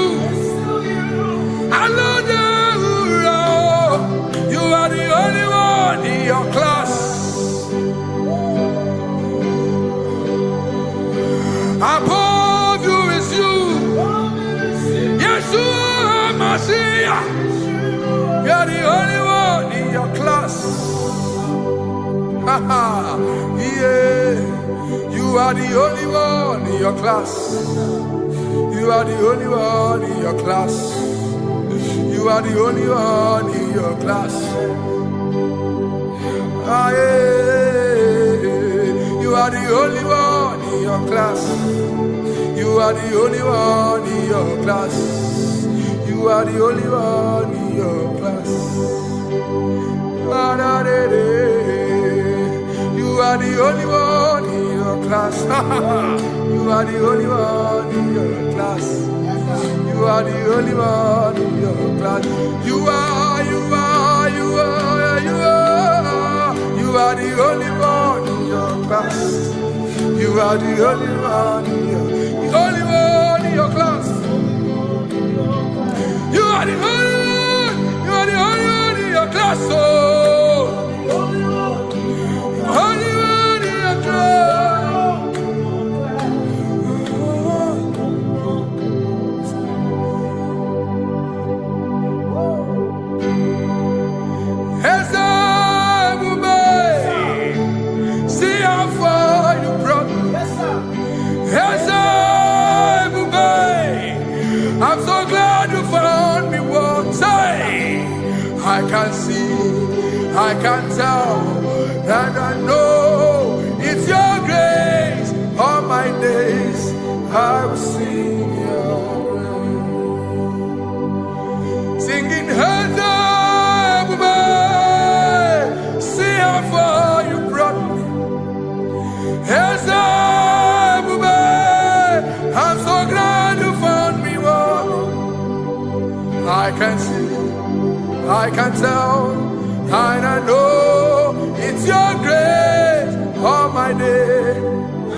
You are the only one in your class. Above you is you. Yeshua Mashiach. You are the only one in your class. Yeah. You are the only one in your class. You are the only one in your class. You are the only one in your class. Ah, yeah. You are the only one in your class. You are the only one in your class. You are the only one in your class. Ah, da, da, da. You are the only one in your class. You are the only one in your class. You are the only one in your class. You are the only one in your class. You are the only one in your class. You are the only one in your class. Oh, only one in your class. I'm so glad you found me one day. I can see, I can tell, and I know it's your grace. All my days I will sing your grace. Singing, see how far you brought me. I'm so glad you found me one. I can see, I can tell, and I know it's your grace. All my day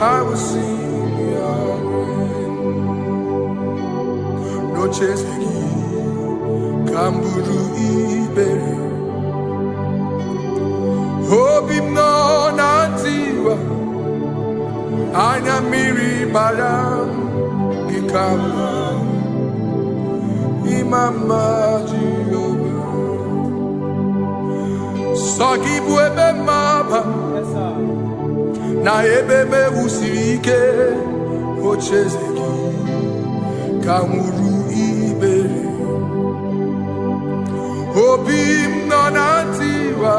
I will sing your grace. No chase again, Kamburu Iberi. Hope him no nantiwa. Anya miri baram Gikama Imama Jehovah Sagi buebe maba Na ebebe usirike Ochezeki Kamuru Iberi Obim nanatiwa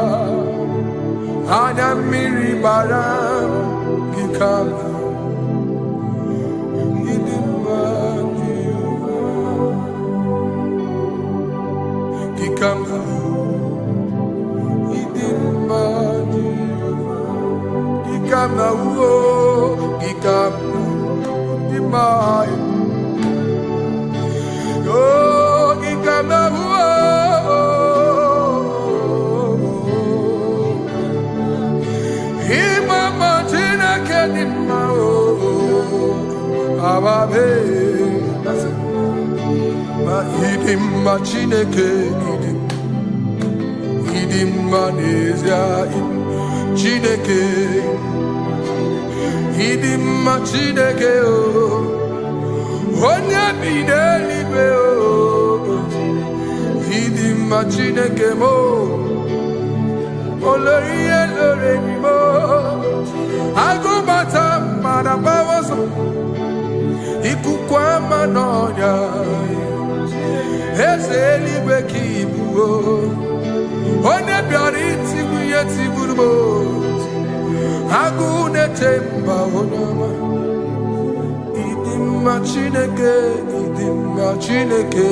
Anya miri baram Gikama Gikama Gikama Gikama Dimai Oh Gikama Imama Chineke Dimma Ababe Idimma Chineke Idimma Nezia Chineke Idimma Chineke Onye bidelibe Idimma Chineke mo Oloriye loreni mo Agubata manabawaso Ikukwa manonya Ezeligwe kibuo Onye biari tibuye tiburubo Agune temba onama Idimma Chineke Idimma Chineke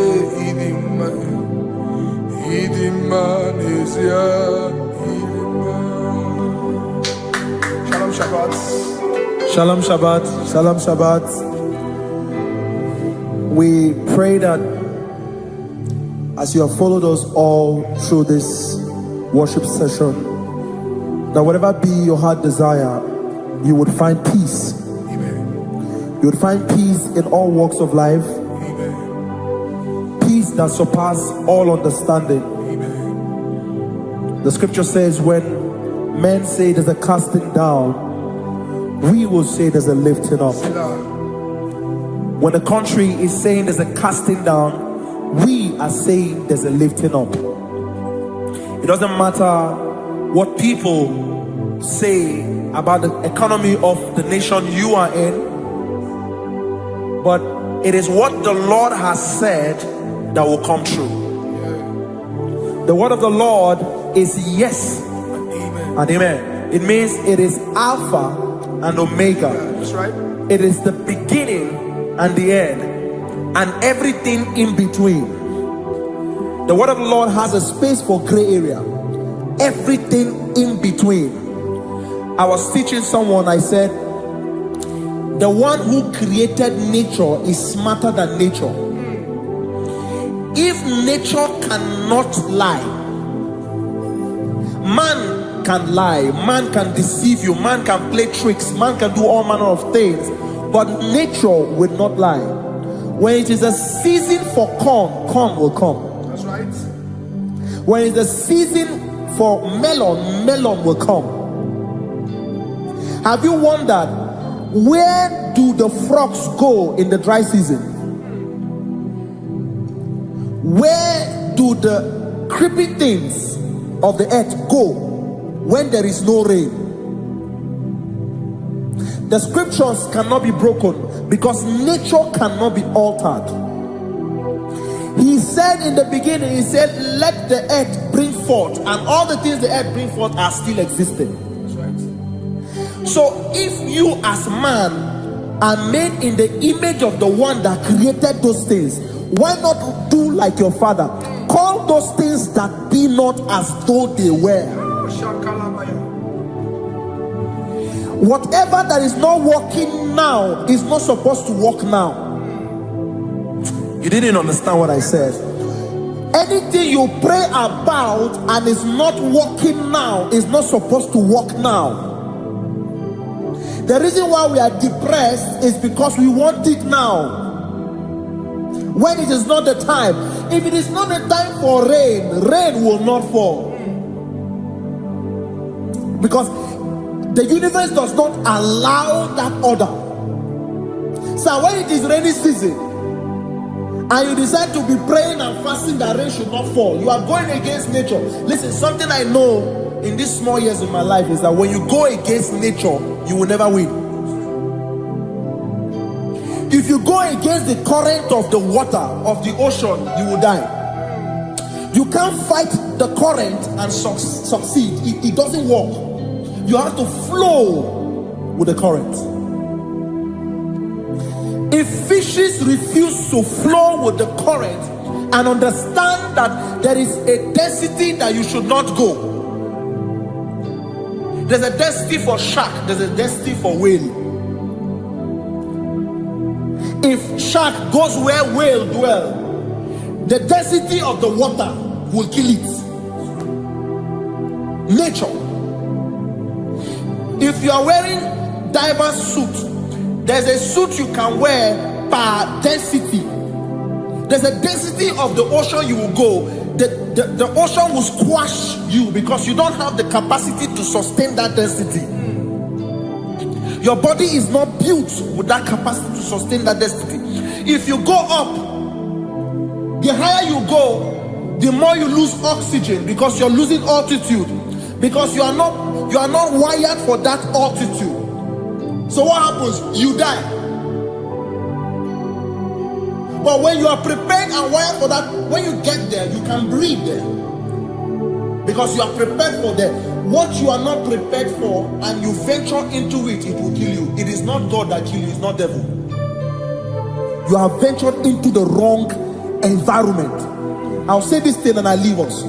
Idimma Nezia Idimma Shalom Shabbat Shalom Shabbat. Shalom Shabbat. We pray that as you have followed us all through this worship session, that whatever be your heart desire, you would find peace. Amen. You would find peace in all walks of life. Amen. Peace that surpasses all understanding. Amen. The scripture says, when men say there's a casting down, we will say there's a lifting up. When the country is saying there's a casting down, we are saying there's a lifting up. It doesn't matter what people say about the economy of the nation you are in, but it is what the Lord has said that will come true. The word of the Lord is yes and amen. It means it is Alpha and Omega. That's right. It is the beginning and the end, and everything in between. The word of the Lord has a space for gray area. Everything in between. I was teaching someone, I said, the one who created nature is smarter than nature. If nature cannot lie, man can lie, man can deceive you, man can play tricks, man can do all manner of things, but nature will not lie. When it is a season for corn, corn will come. That's right. When it's a season for melon, melon will come. Have you wondered, where do the frogs go in the dry season? Where do the creepy things of the earth go when there is no rain? The scriptures cannot be broken because nature cannot be altered. He said in the beginning, he said, let the earth bring forth, and all the things the earth bring forth are still existing. That's right. So if you as man are made in the image of the one that created those things, why not do like your father? Call those things that be not as though they were. Whatever that is not working now is not supposed to work now. You didn't understand what I said. Anything you pray about and is not working now is not supposed to work now. The reason why we are depressed is because we want it now, when it is not the time. If it is not the time for rain, rain will not fall, because the universe does not allow that order. So when it is rainy season and you decide to be praying and fasting that rain should not fall, you are going against nature. Listen, something I know in these small years of my life is that when you go against nature, you will never win. If you go against the current of the water of the ocean, you will die. You can't fight the current and succeed. It doesn't work. You have to flow with the current. If fishes refuse to flow with the current and understand that there is a density that you should not go, there's a density for shark, there's a density for whale. If shark goes where whale dwell, the density of the water will kill it. Nature. If you are wearing diver's suit, there's a suit you can wear per density. There's a density of the ocean you will go. The ocean will squash you because you don't have the capacity to sustain that density. Your body is not built with that capacity to sustain that density. If you go up, the higher you go, the more you lose oxygen because you're losing altitude, because you are not wired for that altitude. So what happens? You die. But when you are prepared and wired for that, when you get there, you can breathe there, because you are prepared for that. What you are not prepared for and you venture into it, it will kill you. It is not God that kills you, it's not devil. You have ventured into the wrong environment. I'll say this thing and I leave us.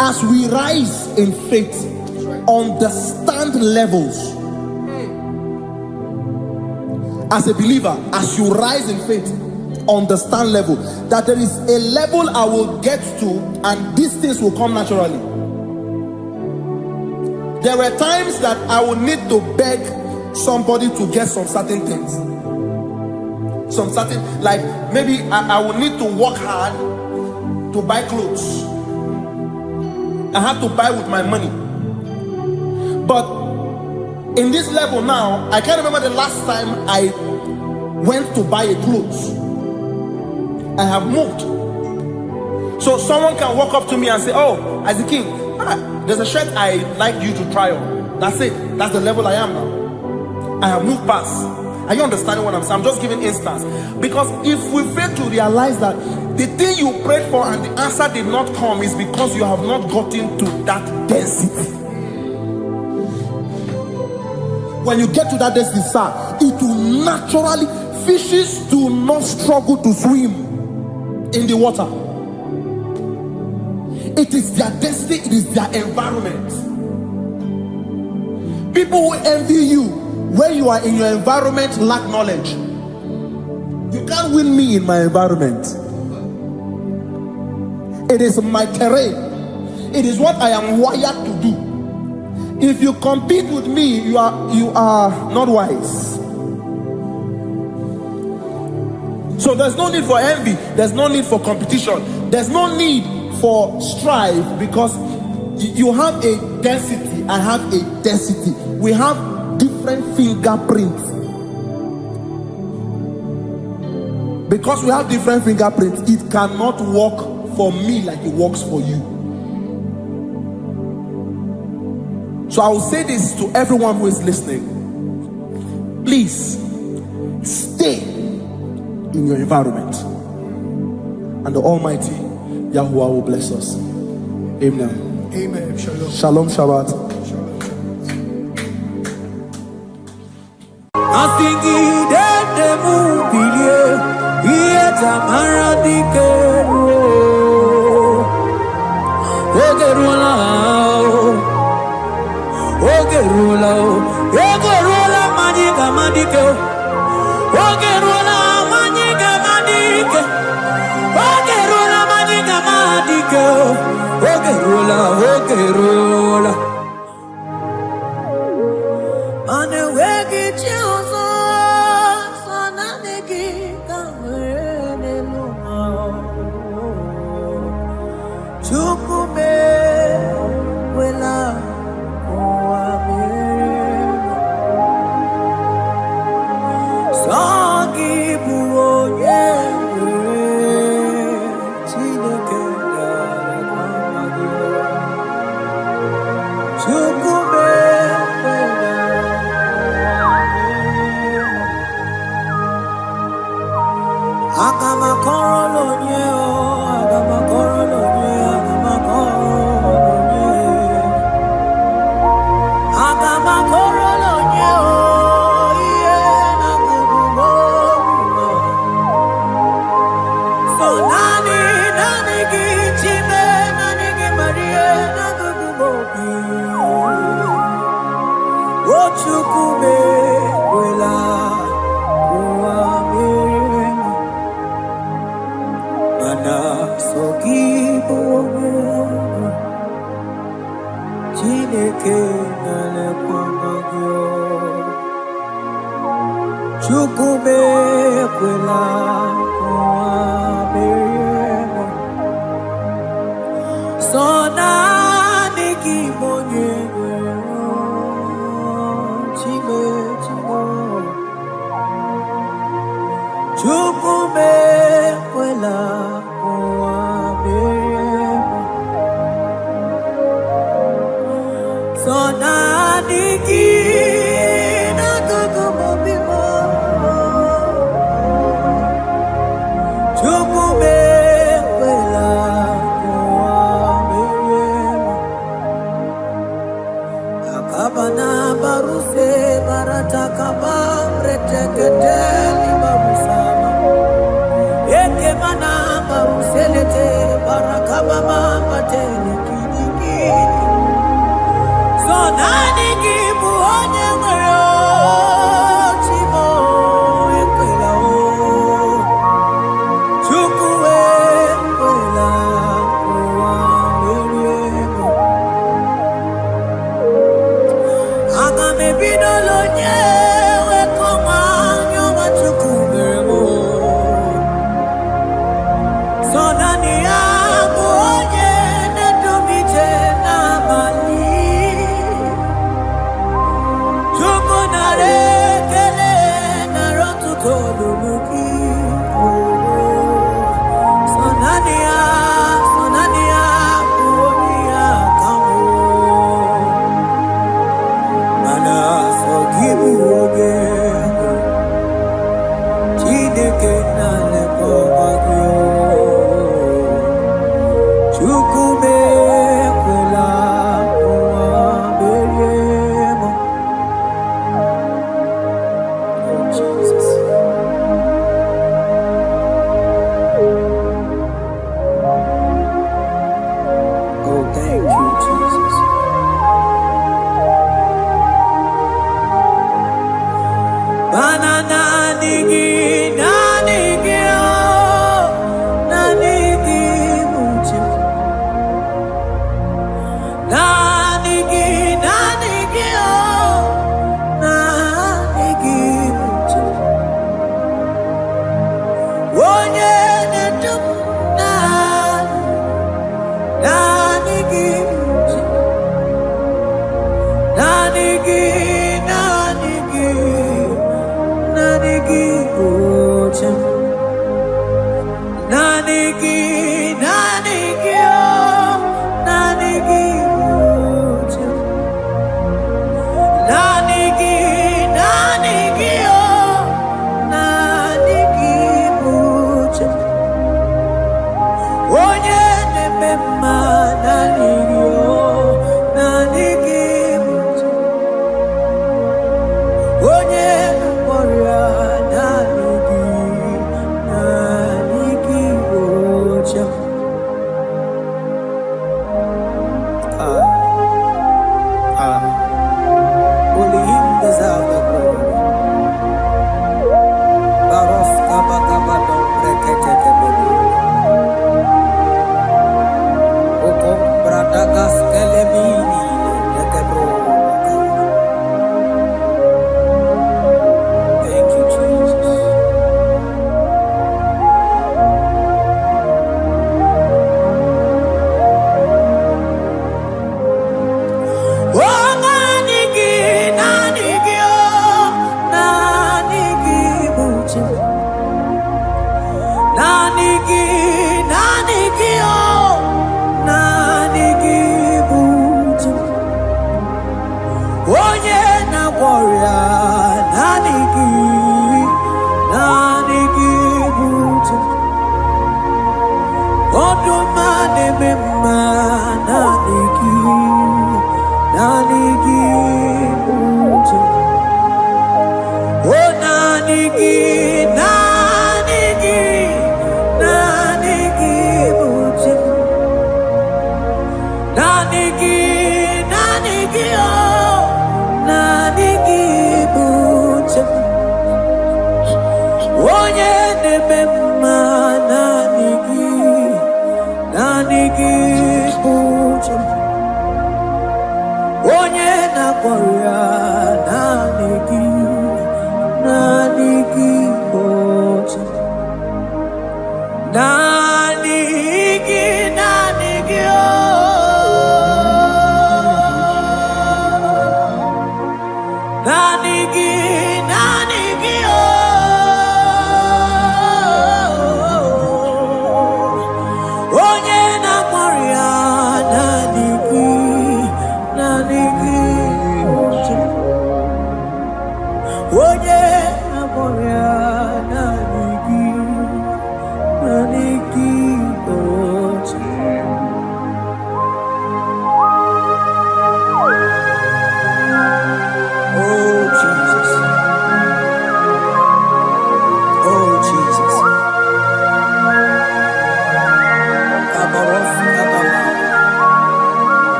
As we rise in faith, understand levels. As a believer, as you rise in faith, understand level. That there is a level I will get to, and these things will come naturally. There were times that I would need to beg somebody to get some certain things. Some certain, like maybe I would need to work hard to buy clothes. I have to buy with my money. But in this level now, I can't remember the last time I went to buy a clothes. I have moved. So someone can walk up to me and say, oh, Isaac King, there's a shirt I like you to try on. That's it. That's the level I am now. I have moved past. Are you understanding what I'm saying? I'm just giving instance. Because if we fail to realize that the thing you prayed for and the answer did not come is because you have not gotten to that density. When you get to that density, sir, it will naturally, fishes do not struggle to swim in the water. It is their destiny, it is their environment. People who envy you when you are in your environment lack knowledge. You can't win me in my environment. It is my terrain. It is what I am wired to do. If you compete with me, you are not wise. So there's no need for envy. There's no need for competition. There's no need for strife, because you have a density. I have a density. We have different fingerprints. Because we have different fingerprints, it cannot work for me like it works for you. So I will say this to everyone who is listening. Please stay in your environment, and the Almighty Yahuwah will bless us. Amen. Amen. Shalom. Shalom Shabbat. Only him deserves the glory. Baros kabakabadon breketebeli. Okom bradagas kelemini lekebro. Thank you, Jesus.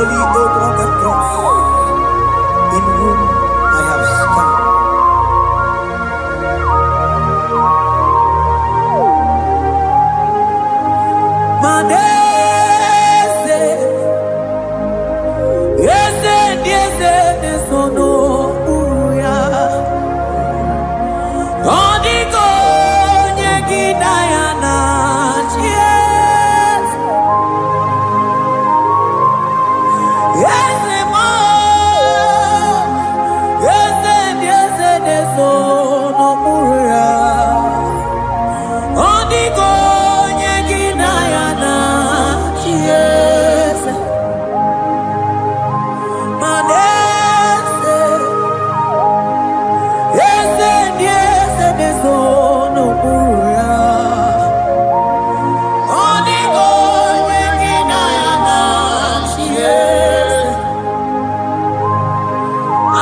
holy over the cross, in whom I have stand. Madese, yese, yese, desono, uya. Odigo, nyegi, dayana, yes. Yese, mo, yese, yese, desono, uya. Odigo, nyegi, dayana, yes. Madese, yese, yese, desono, uya. Odigo, nyegi, dayana, yes.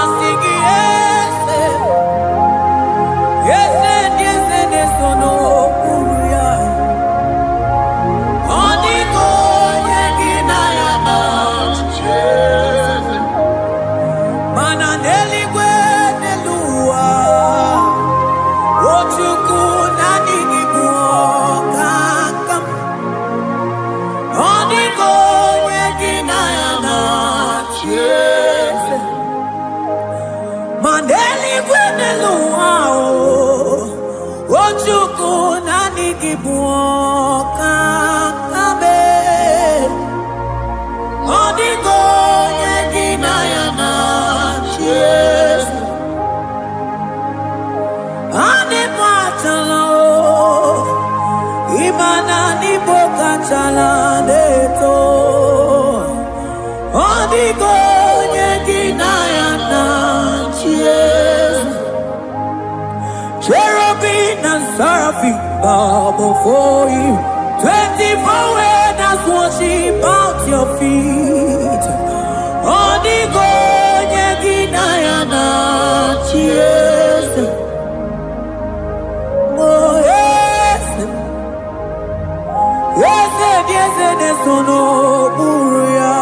Asigi, yese, yese, yese, desono, uya. Odigo, nyegi, dayana, yes. Mananeli gwenelua, ochuku nanigi buokakam. Odigo, nyegi, dayana, yes. Maneli gwenelua, ochuku nanigi buokakam. Odigo, nyegi, dayana, yes. Ane patala, imana ni boka chala neto. Odigo, nyegi, dayana, yes. Cherubim and seraphim bow before you. 24 elders worship at your feet. Odigo, nyegi, dayana, yes. Oh, yes. Yes, yes, yes, no, uya.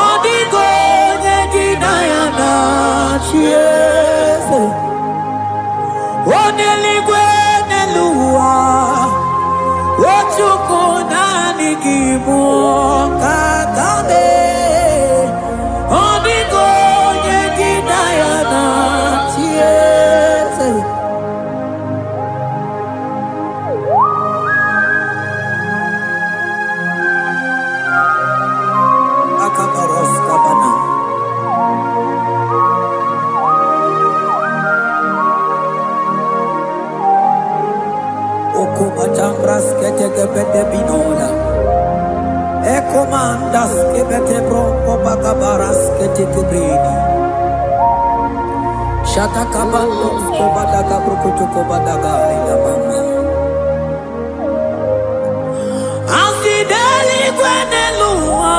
Odigo, nyegi, dayana, yes. Oneligwe nelua, ochuku nanigi buokakame. Odigo, nyegi, dayana, yes. Akabaros kabana. Okobachambras ketekebete binola. Ekomandas kebete bronco bagabaras ketekebrini. Shatakabandos kobadaga brukutu kobadaga ilabama. Asideli gwenelua,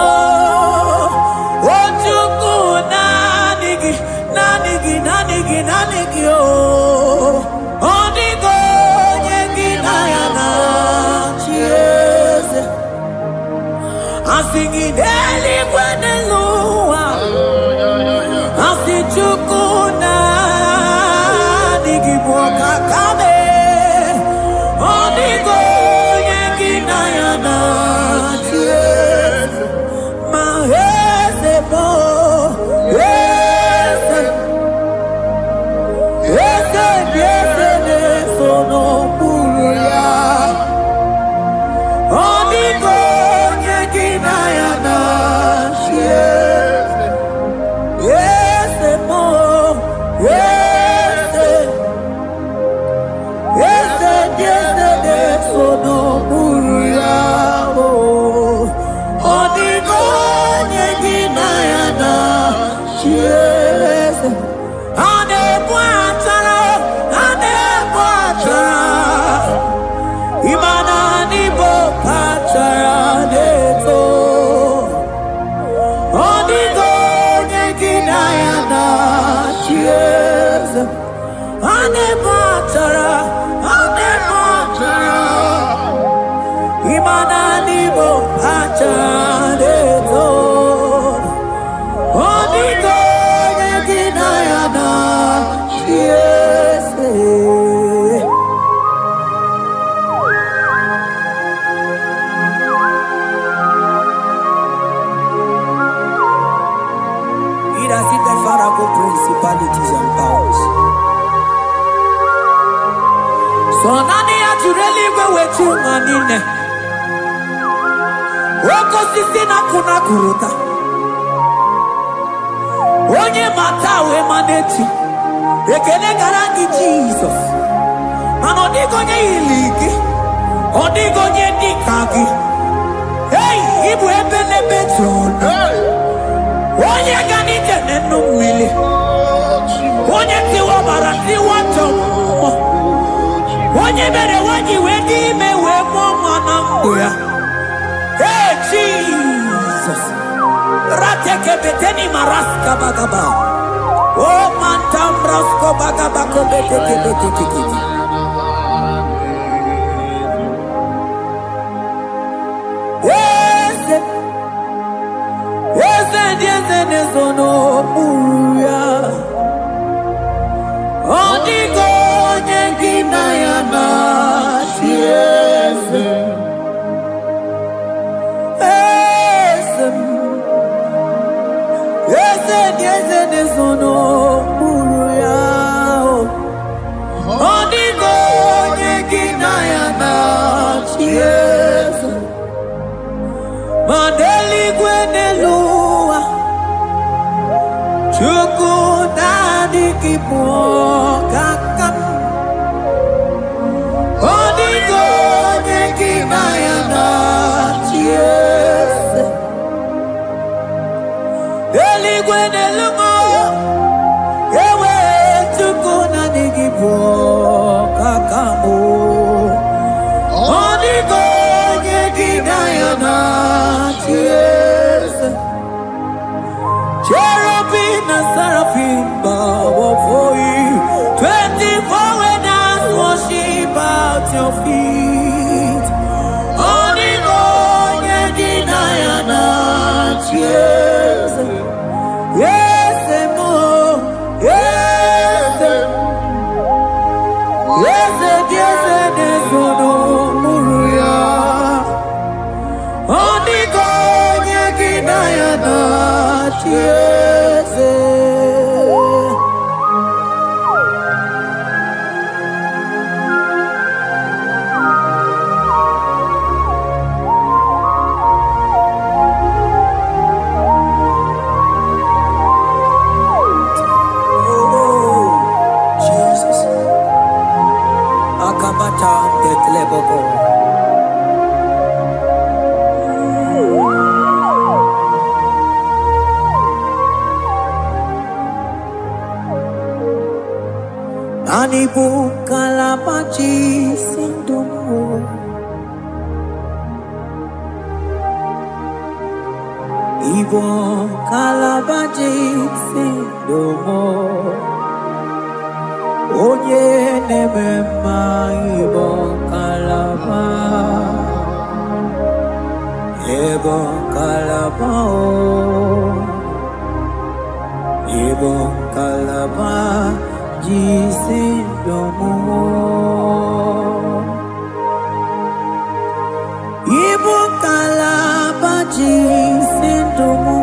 ochuku nanigi, nanigi, nanigi, nanigi, oh. Odigo, nyegi, dayana, yes. Asigideli gwenelua, asichuku nanigi, buokakame. Odigo, nyegi, dayana, yes. Mahese bo, yes. Yes, yes, yes, no, uya. Odigo, nyegi, dayana, yes. Yes, mo, yes. Yes, yes, yes, no, uya. Odigo, nyegi, dayana, yes. Ane buatara, imana ni bopatara neto. Odigo, nyegi, dayana, yes. Ane buatara, imana ni bopatara neto. oh. Onigo yeginayana, yes. It has hit the Pharaoh principalities and powers. So nani actually go with you manine. Woko sisi na kuna kuruta. Onye matawe maneti. Ekele garangi Jesus. Mano digonye iligi. Odigonye dikagi. Hey, ibu ebele beton. Onye gani jene numili. Onye tiwa bara tiwa tomo. Onye bere wanyi wedi mewe mwana mbuya. Hey Jesus. Rateke beteni maraska bagaba. Oh mantambrasko bagaba kobeteke beteke. Yes, nezono uya. Odigo nyengina yana siese. Yes, nezono uya. Odigo nyengina yana siese. Mandeli gwenelua. Chuku nadi kipo kakam. Odigo nyekina yana chiese. Eli gwenelungo. Ewe chuku nadi kipo kakamu. Odigo nyekina yana chiese. Cherubim and seraphim bow before you. 24 elders worship at your feet. Onigo yeginayana cheers. Yes, mo. Yes, yes, yes, yes, no muruya. Onigo yeginayana cheers. Anibu kalabachi sindumo. Ibo kalabachi sindumo. Oye nemema ibo kalaba. Ibo kalabao. Ibo kalaba. Jisindomo. Ibu kalaba jisindomo.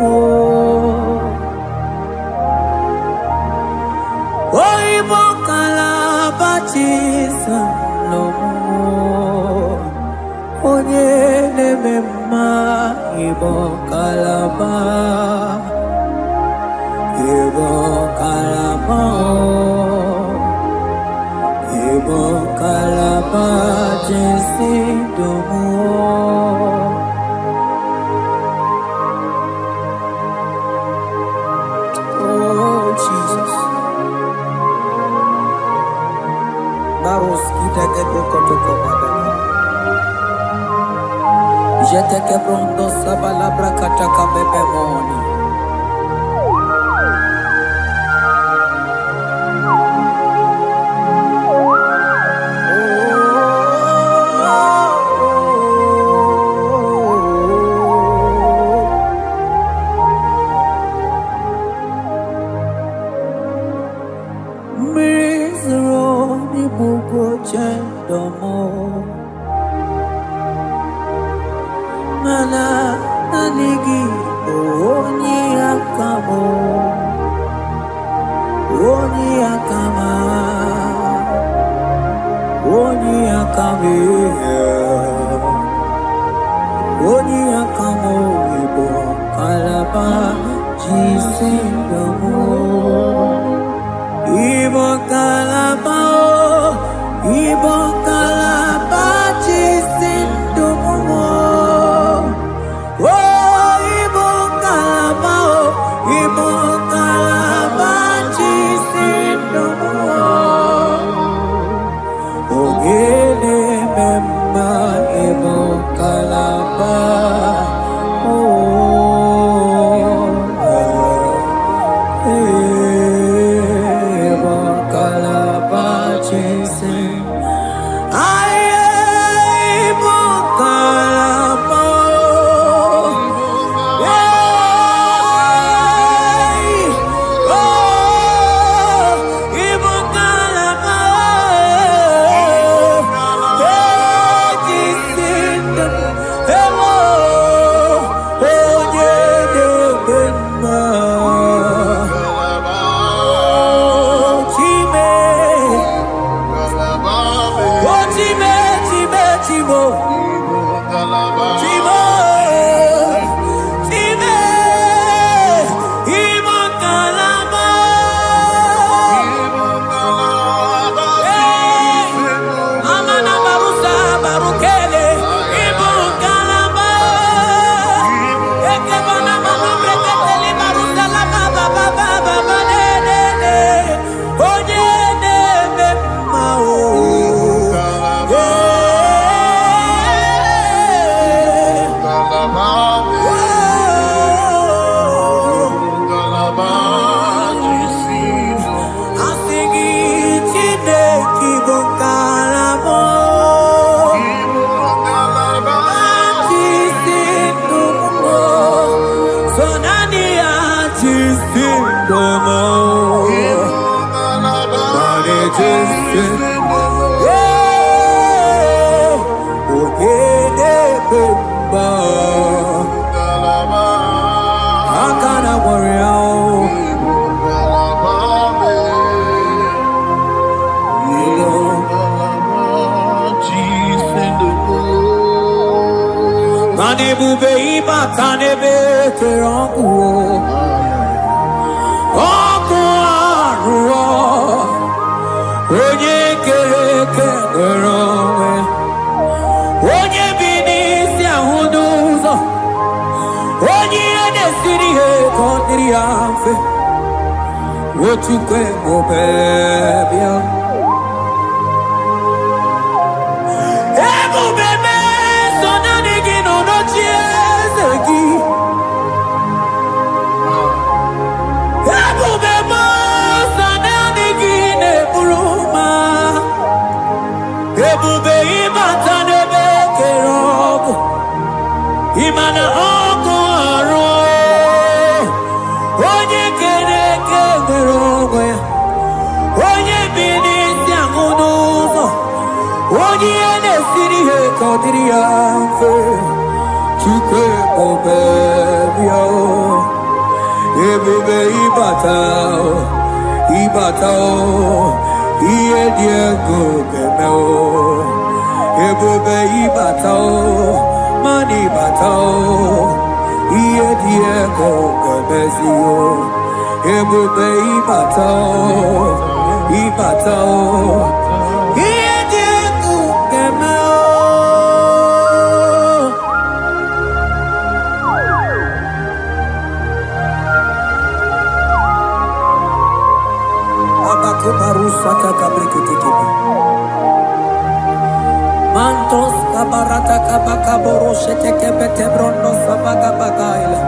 Oh, ibu kalaba jisindomo. Onye nemema ibu kalaba. Ibu kalaba. Ibu kalaba jisindomo. Oh Jesus. Baros kita ketoko badana. Jete kebrondo sabalabra kataka bebemoni. Mugo Chendomo Mana Nanigi Oni Akamo Oni Akama Oni Akame Oni Akamo Ibo Kalaba Jisendomo Ibo Kalaba Ibo Kalaba Jisendomo Oh Ibo Kalaba Ibo Kalaba Jisendomo Ogele Memba Ibo Kalaba Bube ibatane bete onkuo Onkuo Onye kereke nerowe Onye binisi ahuduzo Onye edesiri he kondiri afe Wochukwe mobebia Imana oko aro Onye kereke ngerogwe Onye binisi ahuduzo Onye edesiri he kodiri afe Chukwe obebio Ebube ibatao Iye diego gemeo Ebube ibatao Mani batao, iye diego gemezio, ebube ibatao, iye diego gemeo. Abako barusa kakabrikitikiba. Mantos kabarata kabakaboro sheteke bete brondo sabaga bagaila.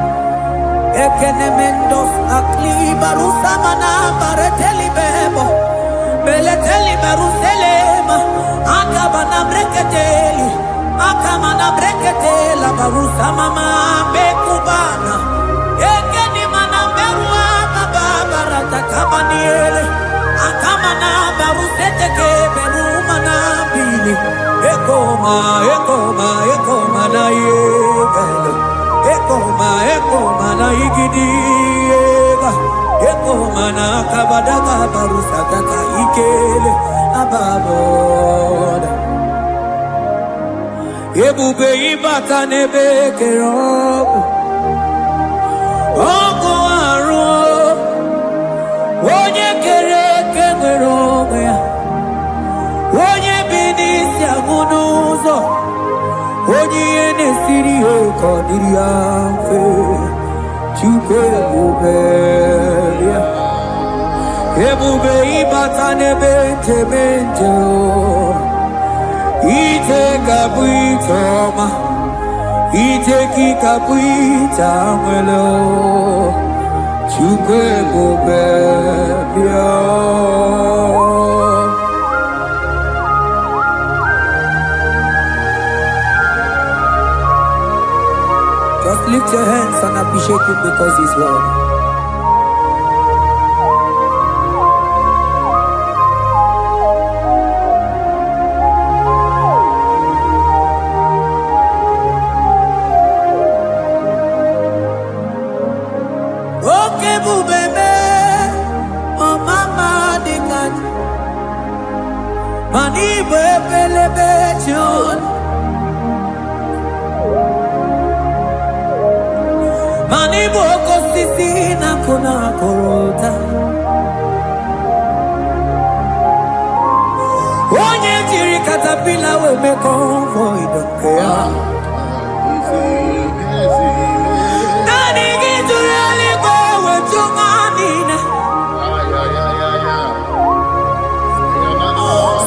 Ekene mendos akli barusa mana bareteli bebo. Beleteli baruselema. Akabana breketeli. Akamana breketela barusa mama bekubana. Ekeni mana berua babarata kabaniele. Akamana baruseteke beru. Abadaga barusakaka ikele ababoda. Ebube ibata nebe kerobu. Oko aro. Onye kere kemere onwe ya. Onye binisi agunuzo. Onye nesiri ekodiri afe. Chukwe ebube ya. Ebube ibata nebe temente o. Ite kabu itoma. Ite ki kabu itamwele o. Chukwe ebube ya. Just lift your hands and appreciate him because he's worthy. Okay, bubebe, oh mama dikat, mani bebelebe chon. Mani boko sisi na kuna korota. Onye jiri katapila we me convoy don't care. Nani gijuri aliko we chunganina.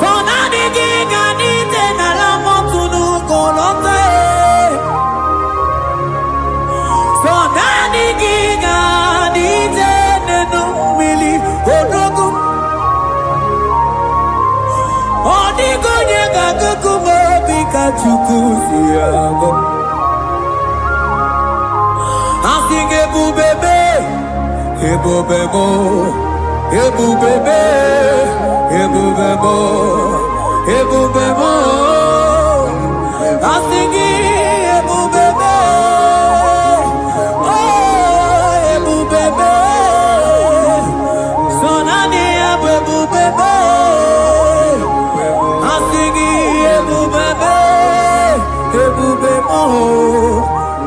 So nani giganite na la motunu kolota. So nani giganite nenu mili odogu. Odigo nyega kukumo bika chukuzi yago. Asing ebubebe, ebubebo, ebubebe, ebubebo, ebubebo. Asing ebubebe, oh ebubebe. Sonani ebubebe. Asing ebubebe, ebubebo.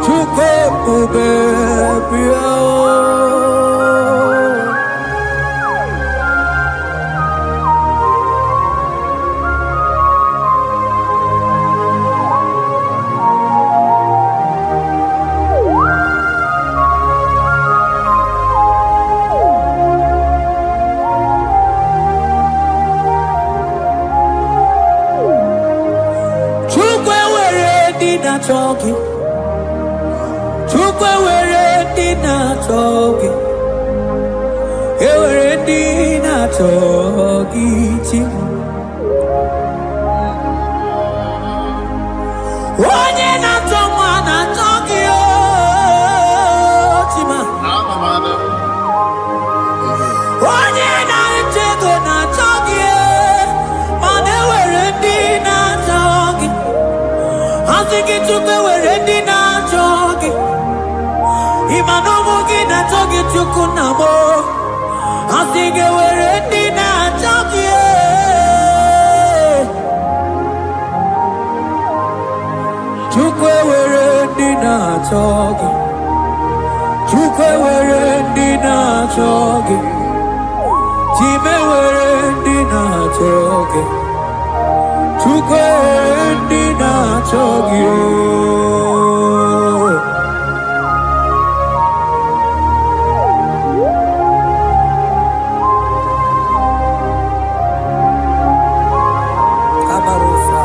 Chukwe ebubebe. Chukwe were dina choki. Chukwe were dina choki. Ewere dina choki chi. Onye na choma na choki o chima. Onye na chego na choki e. Mane were dina choki. Asiki chukwe were dina choki. Imanomu gina choki chukunamo. Asiki were dina choki. Chukwe were dina choki. Chukwe were dina choki. Chime were dina choki. Chukwe dina choki. Kabarusa.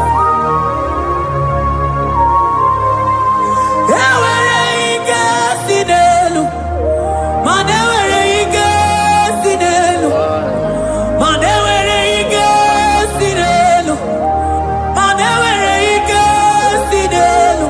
Ewere ike sinelu. Mane were ike sinelu. Mane were ike sinelu. Mane were ike sinelu.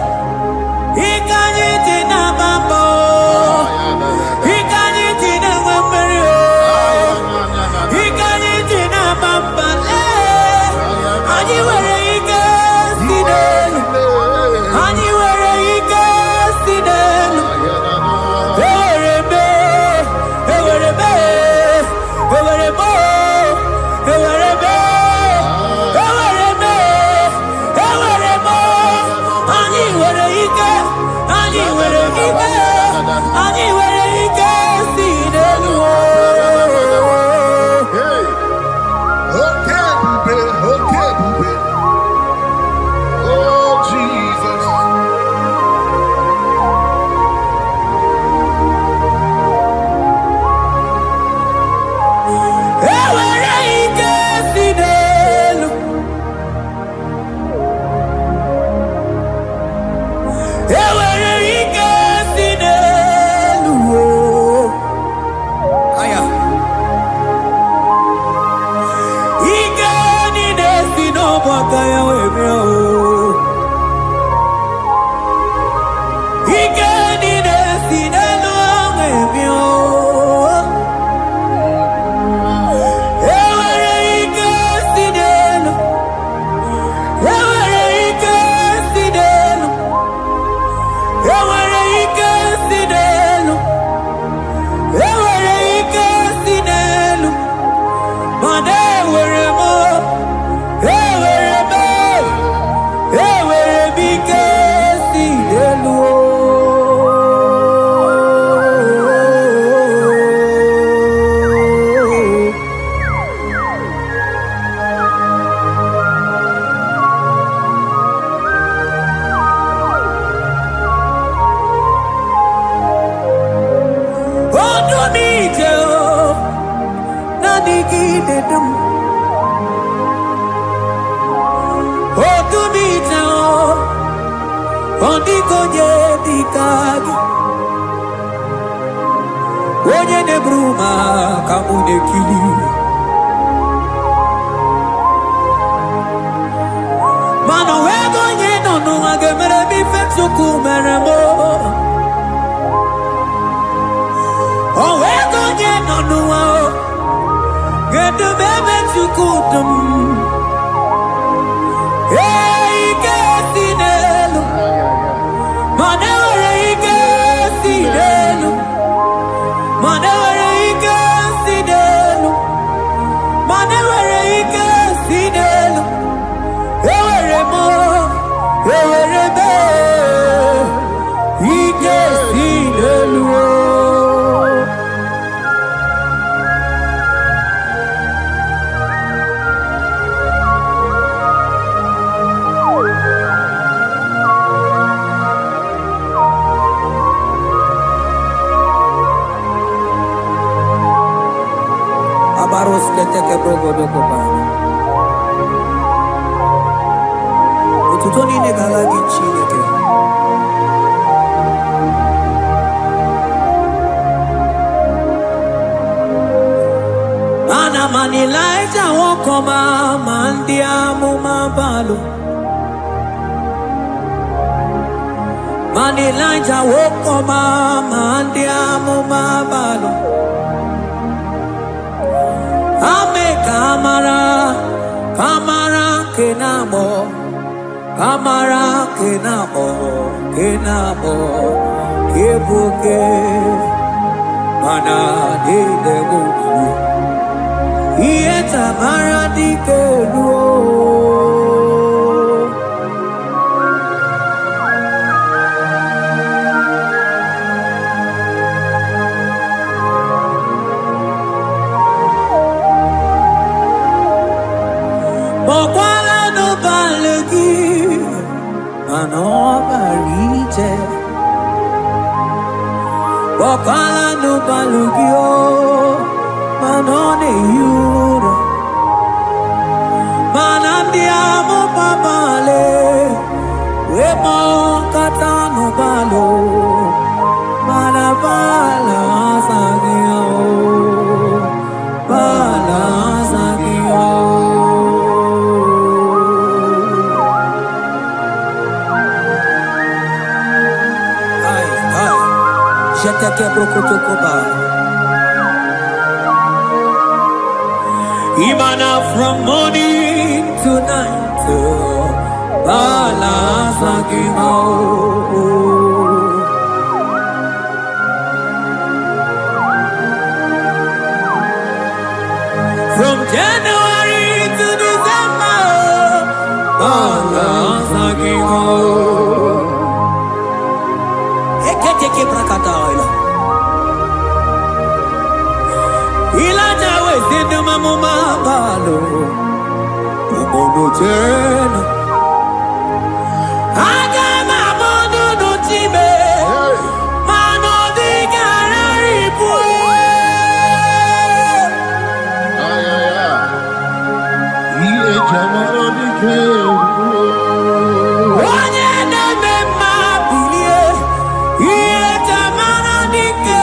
Imana from morning to night, from January to December, Eketeke brakataila. mumabalo umonotena agama mono notibe mano digara ripu Iye jamaro dike onye na-eme mma bilie ihe jamara dike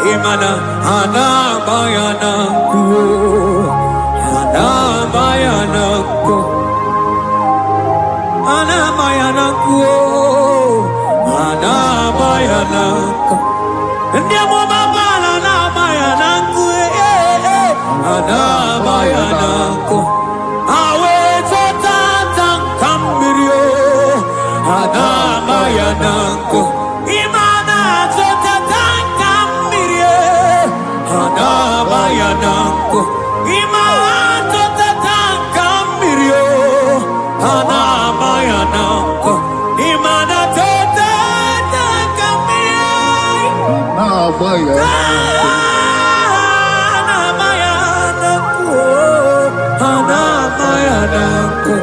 Imana ana bayana ku ana bayana ku ana bayana ku ana bayana ku ndiamo mabala na bayana ku ana bayana ku awe tata kambirio ana bayana ku Anabayanako imato tatanka mirio Anabayanako imanato tatanka mirio Anabayanako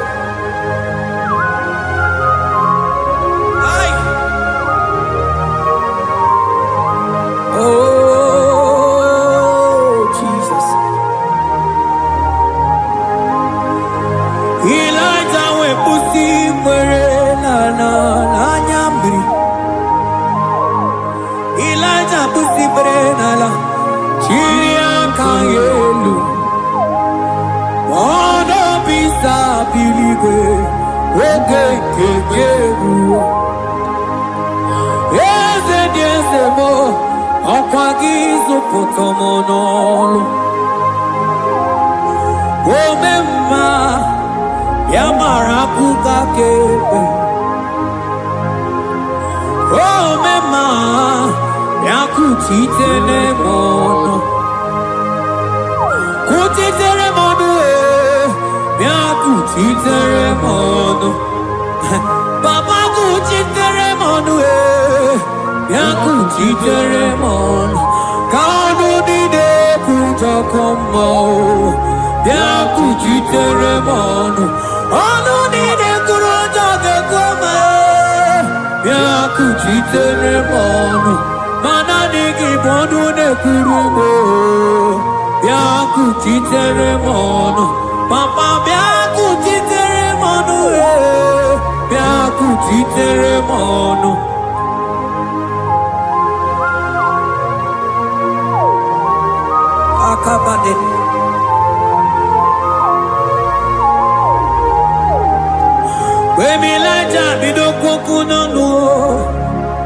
Potomonolo Omema Yamarakuka kebe Omema Yakutitele mono Kutitele mono Yakutitele mono Baba kutitele mono Yakutitele mono Kanu dide kuja kombo Yaku chitere mono Anu dide kuja koma Yaku chitere mono Mana digi bodu ne kurumo Yaku chitere mono Papa yaku chitere mono Yaku chitere mono Akabade Wemilaja bidoko no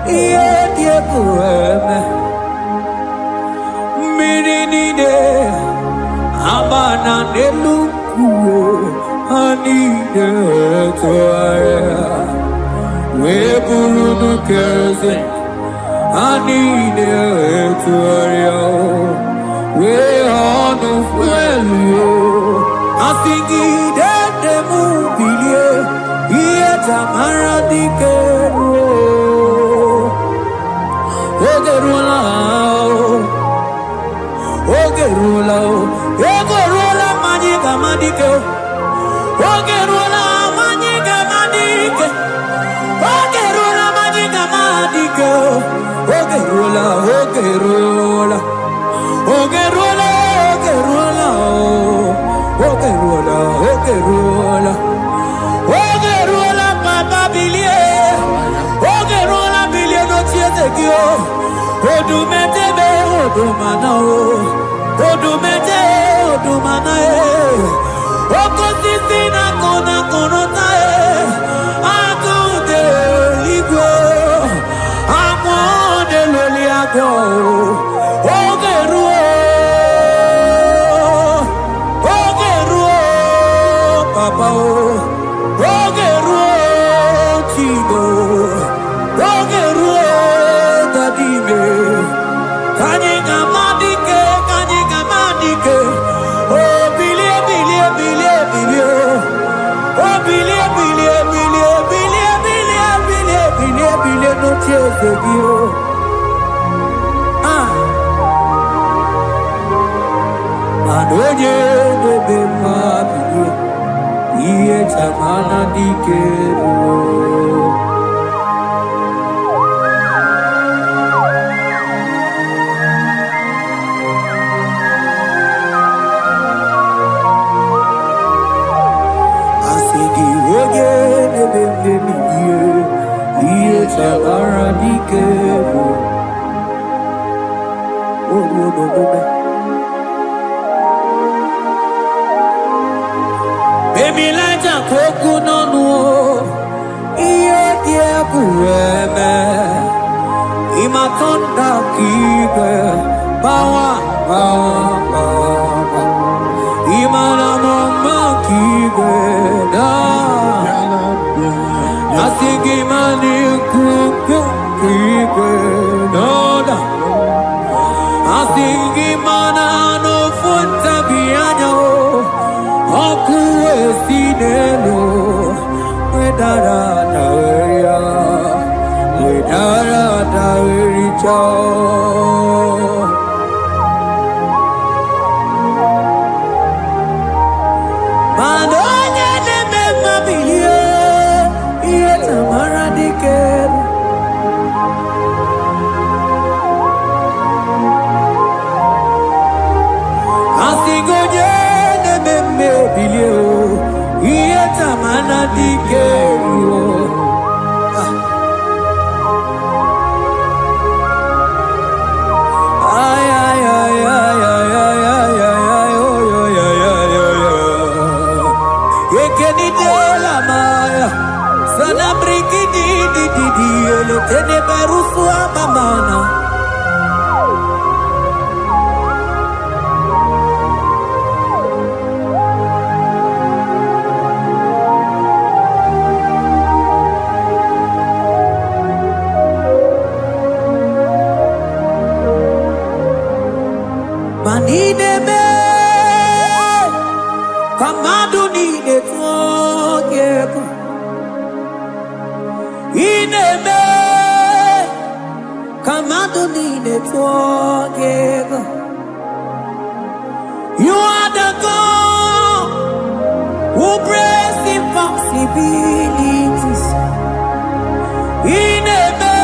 Iye die kueme Mirinide Abana Neluku, Anine Toya, Weburu Kerze, Anine Toya, We on of Welio, Asingi de Mubilie, Tamara Dikero, Ogerula, Magica Madike, Ogerula, Magica Madike, Ogerula, Magica Madike, Ogerula, Ogerula, Ogerula, Ogerula, Ogerula, Ogerula, Papa Billier, Ogerula, Billier, no Chiezekio, Odumetebe, Odumanao. Odumete, Odumanae, Okosisina kona konotae, Akude ligwe, Amode loliago, Ogeruo, Papa, Ogeruo, Chigo, Ogeruo, Dadime, Kanyega Madike. Oh, Billy, no tears of you. Adoye, baby, my baby, it's a manadike. Baby, like a coconut, no, dear, Pureme, Imatonda, Kibe, Bawa, Imana, Mama, Kibe, Asigimani kuku kibe noda Asigimana no funta bianyo Oku esinelo Wedara daweria Wedara dawericha Mandonya neme mabilie Tamara Diker Asigoje de me bilio Iye Tamara Diker Ay ay ay ay ay ay ay ay Ekeni de la maya Sana brigidi di ele tene berusu amamana Manine me Kamadu ni de toge Ineme Kamado nine twagega You are the God who breaks impossibilities Ineme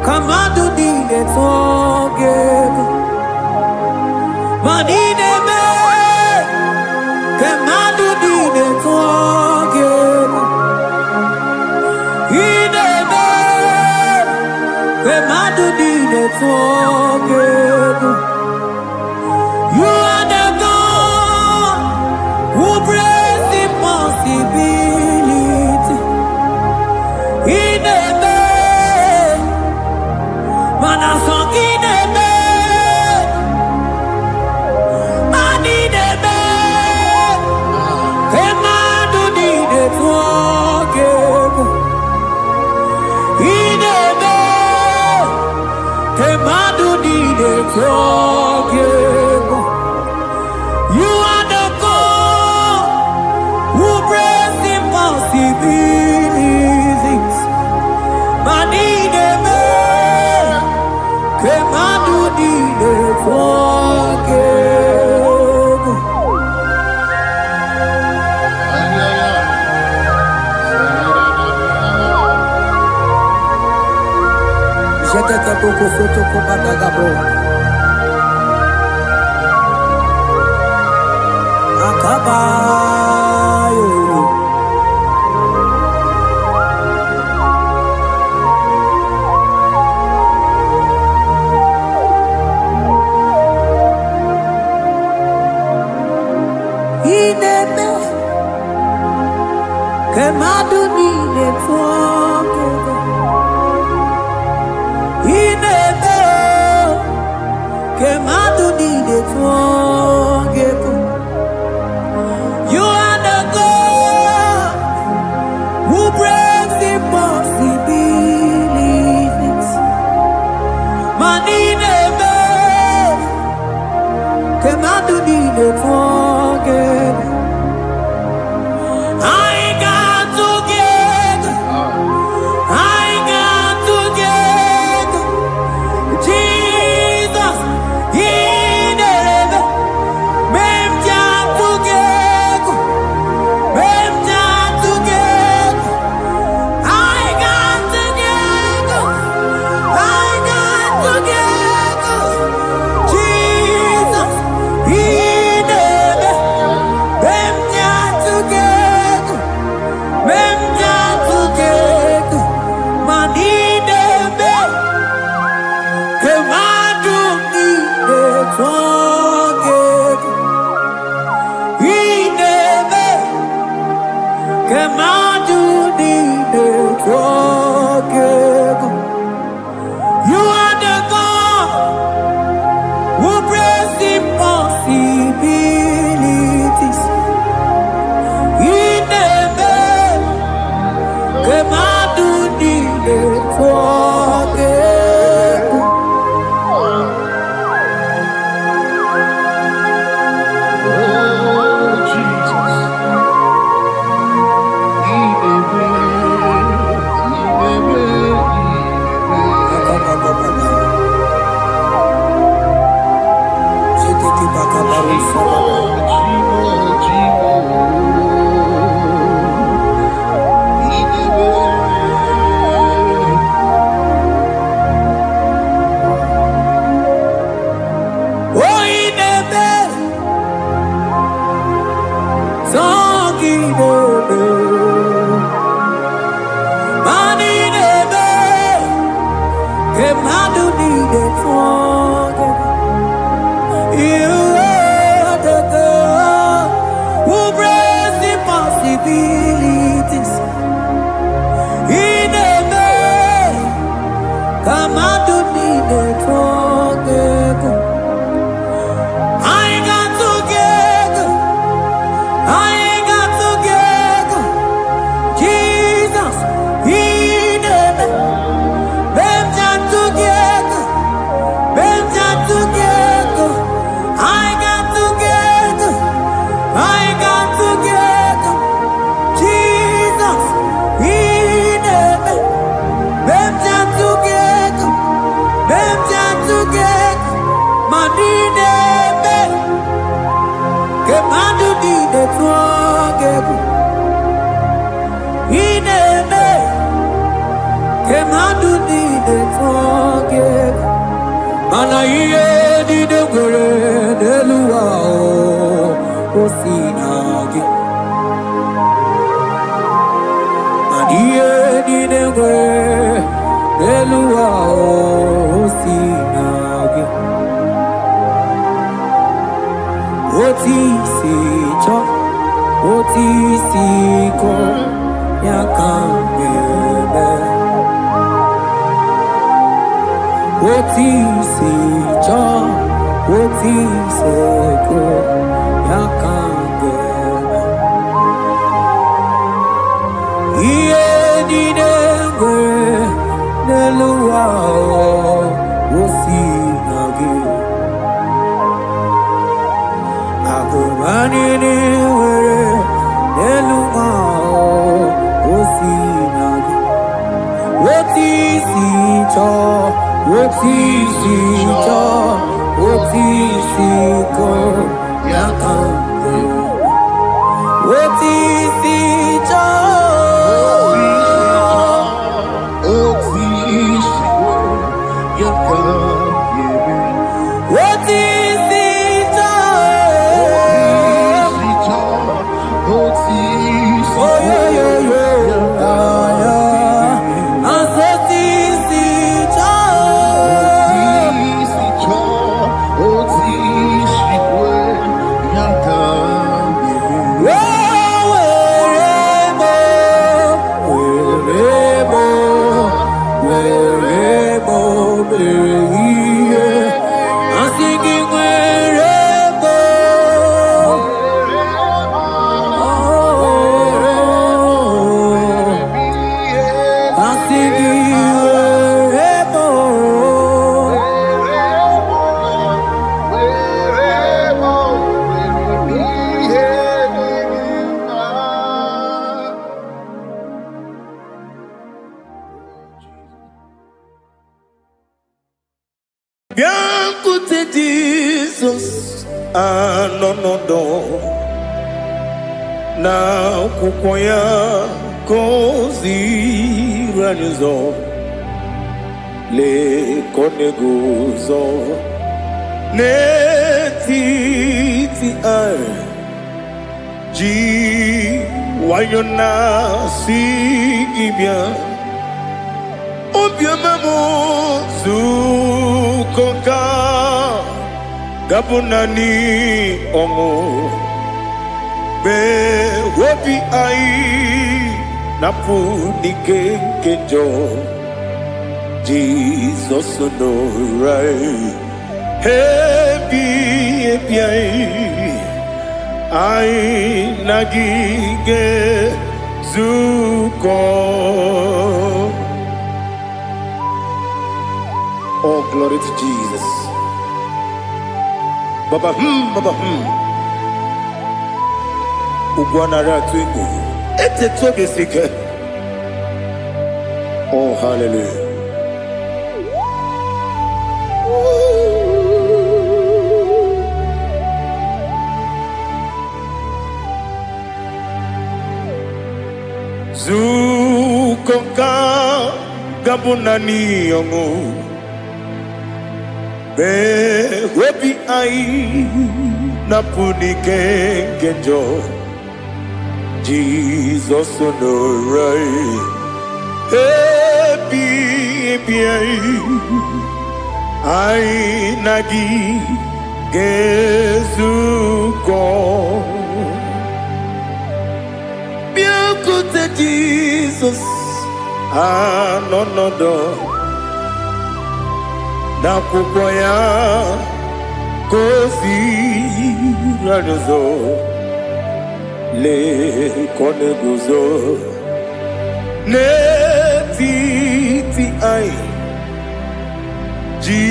Kamado nine twagega Manineme Kamado nine twagega You are the God who breaks impossibility. In a man, man a song in a man, man in You are the God who brings impossibilities. Manine me, kemadu dine forgive. J'étais beaucoup photo pour Madagabo. Akabayo. Ineme kemaduni netwoko. Ineme kemaduni netwoko. You are the God who breaks impossibilities. Manineme kemaduni netwoko. I got together. I got together. Jesus, He never made together. Made together. I got together. I got together. Jesus, He never made together. Made together. Manidebe. Kemadu nide together. He never. Kemadu nide together. You are the God who brings impossibilities. He never. Kemadu nide together. Oh, Jesus. Oh, he never. You are the God who brings impossibilities. He never come out to need it together. I got together. I got together. Jesus, He never been together. Been together. I got together. I got together. Jesus, He never been together. Been together. Money never. Kemadu dide together. He never. Kemadu dide together. Mana iye dide gore deluwa o sinagi. Mana iye dide gore deluwa o sinagi. Oti si cho, oti si ko yakambebe. Oti si cho, oti si ko yakambebe. Iye dide gore deluwa o sinagi. Anini were Eluma Osinagi Otisito Otisito Otisiko Yakambe Otisito Biancote Jesus anonodo na kukoya kozi ranizo le koneguzo ne titi ai ji wayona si ibia obiamamu zukoka gabunani omo be wobi ai napu nikekejo Jesus no right hebi ai nagige zuko. Oh, glory to Jesus. Baba, Baba, Ugwanara twingu. Ete tobe sike. Oh, hallelujah. Zukonka gabunani yongu. Be webi ai napuni kenjo Jesus no right happy ai nagi gezuko biancote Jesus anonodo na kukoya kozi ranizo le koneguzo ne titi ai ji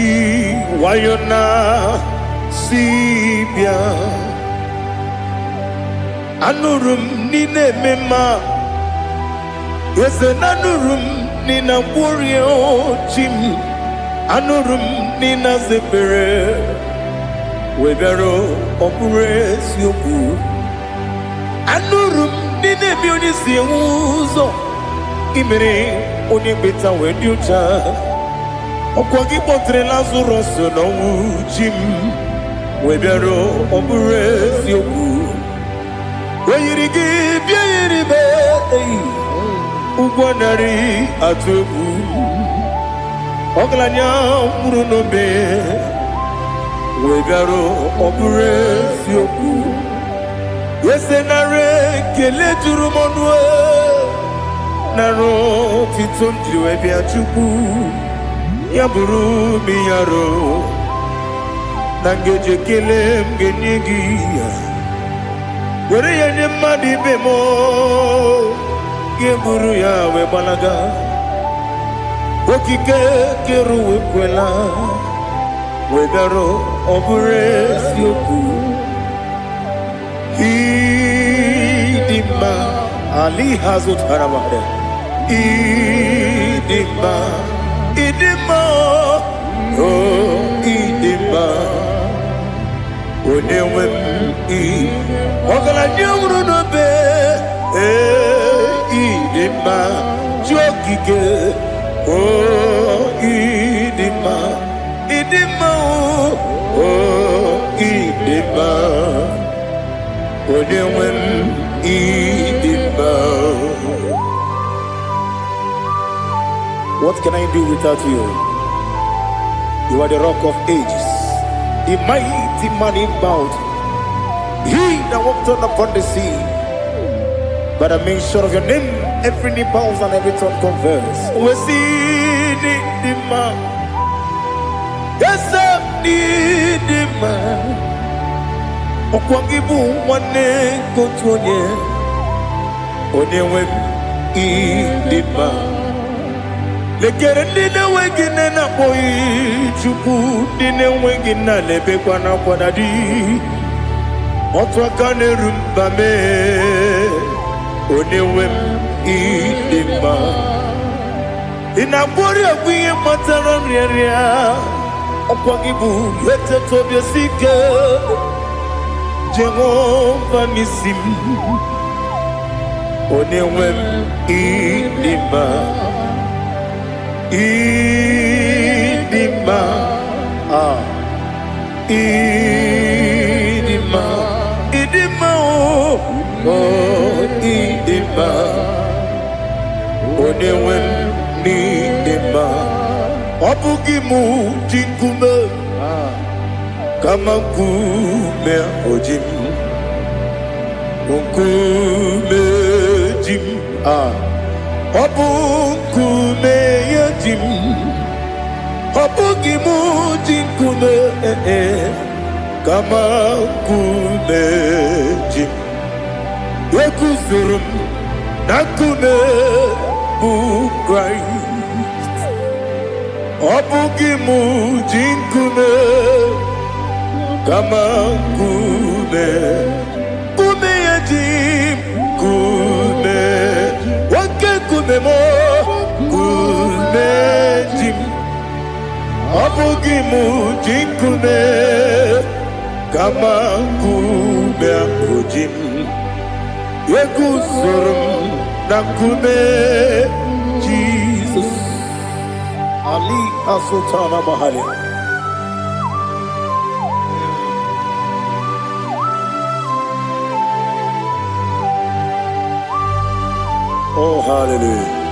wayona sibia anurum nine mema yese nanurum nina warrior chim anurum nina zepere webero opure sioku anurum nina bionisi uzo imere onibeta wediucha okwagi potre Lazarus no jim webero opure sioku weyirigi biayiribe ugwanari atubu Oglanya murunobe wegaro obure sioku yesenare kele turumonwe naro titondi webia chuku yaburu miyaro nangeje kele mgenyigi were yenye madi bemo geburu ya webalaga Okike keru wekwela wegaro obure sioku Idima Ali Hazut Haramade Idima Idima Oh Idima Onewem Ogala nyamru no be Idima Jokike Oh Idima Idima Oh Idima Onewem Idima. What can I do without you? You are the rock of ages, the mighty man in mountain. He that walked on upon the sea. By the mention of your name, every knee bows and every tongue confess. We see the man. Yes, I need the man. Okwangibu wane kotonye. Onewem idima. Lekere ndine wengine na boyi chuku ndine wengine lebe kwa na kwanadi. Otwakane rumbame. Onewem idima. Inabori akwiye matara mreria. Okwangibu yete tobye sike. Jehovah Nisim. Onewem idima. Idima. Idima. Idima. Oh, idima. Onewem idima. Obugimu jinkume. Kama kume ojim. Kume jim. Obukume yajim. Obugimu jinkume. Kama kume jim. Wekuzurum nakume Christ. Obugimu jinkume. Kama kume yajim kume wake kume mo kume jim abugimu jim kume kama kume abujim yekuzurum na kume Jesus Ali Asutana Mahali. Oh, hallelujah.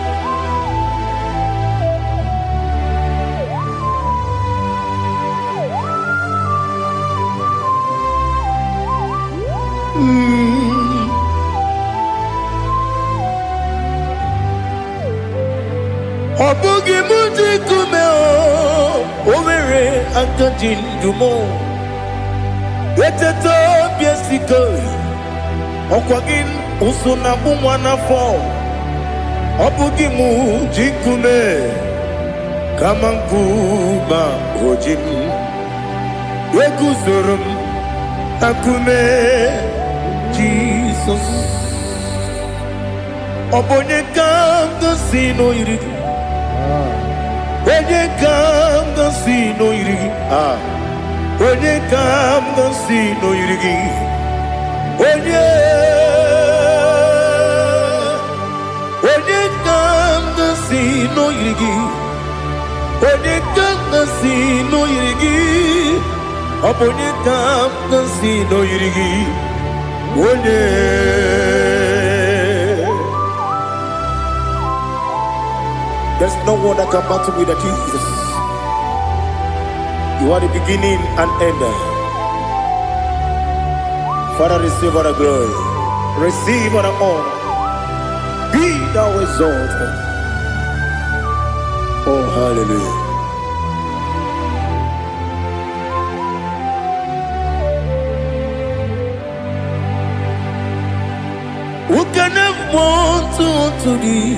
Obugi muji kume o Owere antojin dumo Eteto biesiko Okwagin usuna bumwana fo Obugi muji kume Kamanguma ojim Yeguzurum akume Jesus Obonye kanga sino irigi Onye kanga sino irigi Onye kanga sino irigi Onye kanga sino irigi Onye kanga sino irigi Onye kanga sino irigi Onye There's no one that can battle with Jesus. You are the beginning and end. Father, receive all the glory. Receive all the honor. Be thou exalted. Oh, hallelujah. Who can have one to thee?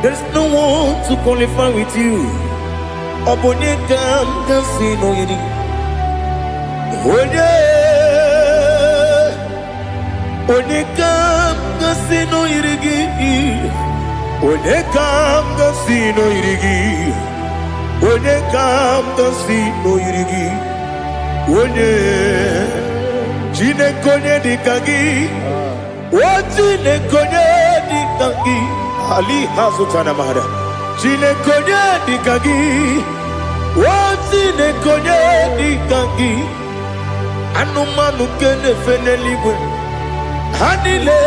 There's no one to qualify with you. Obonye kam kasino yidi. Onye Onekam gasino irigi. Onekam gasino irigi. Onekam gasino irigi. Onye Chinekonye dikagi. Chinekonye dikagi. Ali Hazutana Mahara. Chinekonye dikagi. Chinekonye dikagi. Anumanu kene feneliwe. Hanile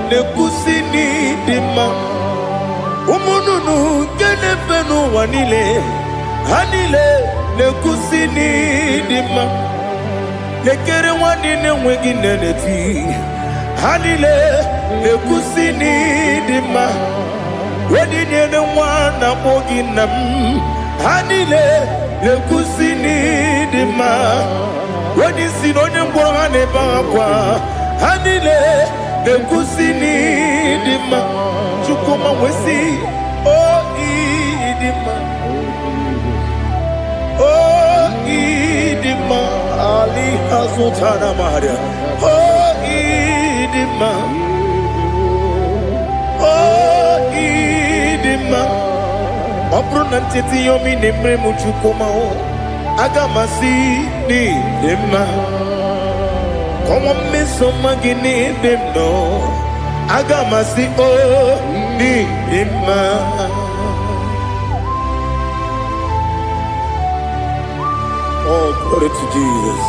nekusini dima. Umununu kene fenu wanile. Hanile nekusini dima. Nekere wanine wengi neneti. Hanile nekusini dima. Wadine ne wana moginam. Hanile nekusini dima. Wadi sinone mbwana bakwa. Hanile nekusini dima. Chukuma wesi oh idima. Oh idima. Ali Hazutana Maria. Oh idima. Oh idima. Obrunantiti yomi nemre muchukuma o. Agamasi ni dema. Como me somagini demno. Agamasi o ni dema. Oh, glory to Jesus.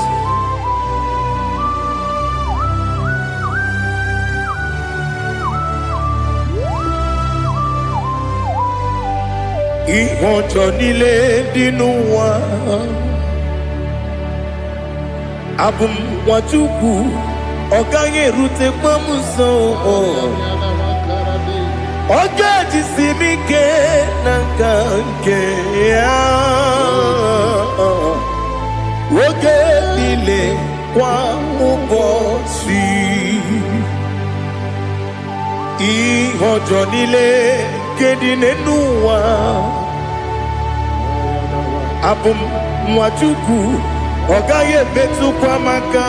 Ihojo nile dinuwa. Abum wachuku oganye rute kwamuso. Oga jisimike nankanke ya. Oge nile kwa ubosi. Ihojo nile kedinenuwa. Abum wachuku ogaye betu kwa maka.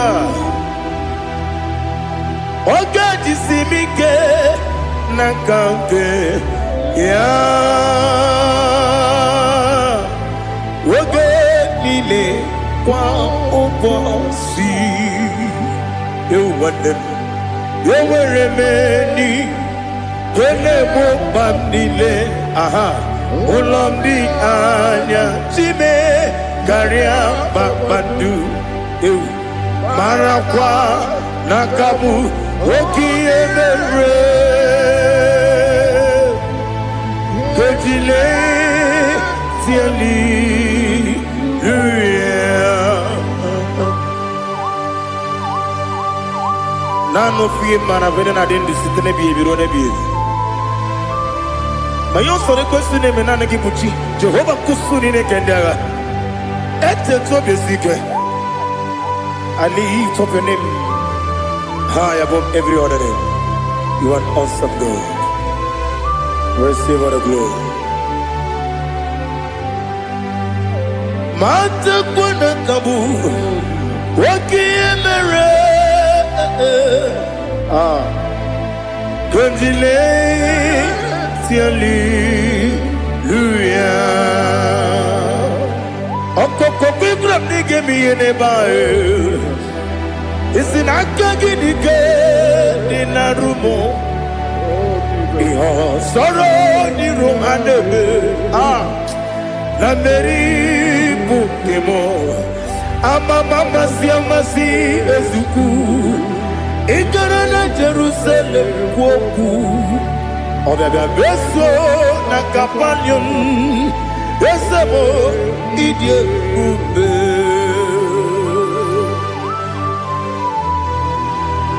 Oga jisimike nakanke ya. Oge nile kwa ubosi. You want them. You were remaining. Kene mo bandile. Aha. Ulomdi anya. Chime. Karia babandu. Marakwa. Nakabu. Oki emere. Kejile. Tiali. Nano fiye mana vene na den disitene biye biro ne biye. Mayon sore kusune menane kipuchi. Jehova kusuni ne kendera. Ete to besike. I lift up your name high above every other name. You are awesome God. Receive all the glory. Mata kuna kabu. Waki emere. Kondile tiali luya. Okoko bigram nige miyene bae. Isinaka gidike dinarumo. Iho soro ni romanebe. La meri bukemo. Amama siamasi ezuku. Ikarana Jerusalem kwoku. Obebe beso na kapanion. Esebo idie ube.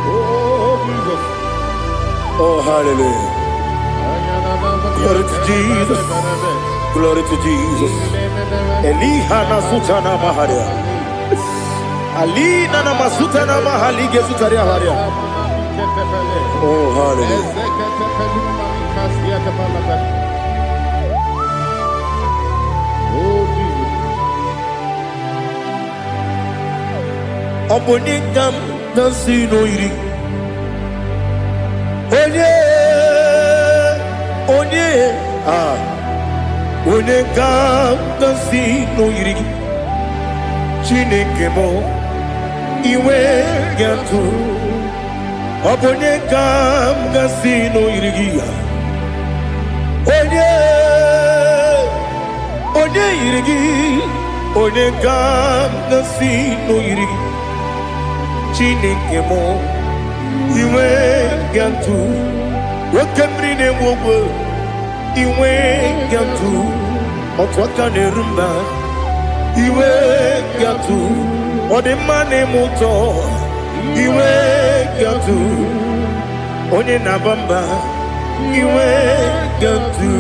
Oh Jesus. Oh hallelujah. Glory to Jesus. Glory to Jesus. Elihana sutana maharia. Ali nana masuta na mahali gesutaria haria. Oh hallelujah. Oh Jesus. Obonikam nasino iri. onye ga-asị n'oyiri gị Chineke m iwe ga-atụ ọ bụ onye ga-asị n'oyiri gị onye yiri gị onye ga-asị n'oyiri gị Chineke m iwe ga-atụ nwoke mmiri na-enwe ogwe iwe ga-atụ otu aka na-eru mba iwe ga-atụ ọ dị mma na-eme ụtọ iwe ga-atụ onye na-aba mba iwe ga-atụ.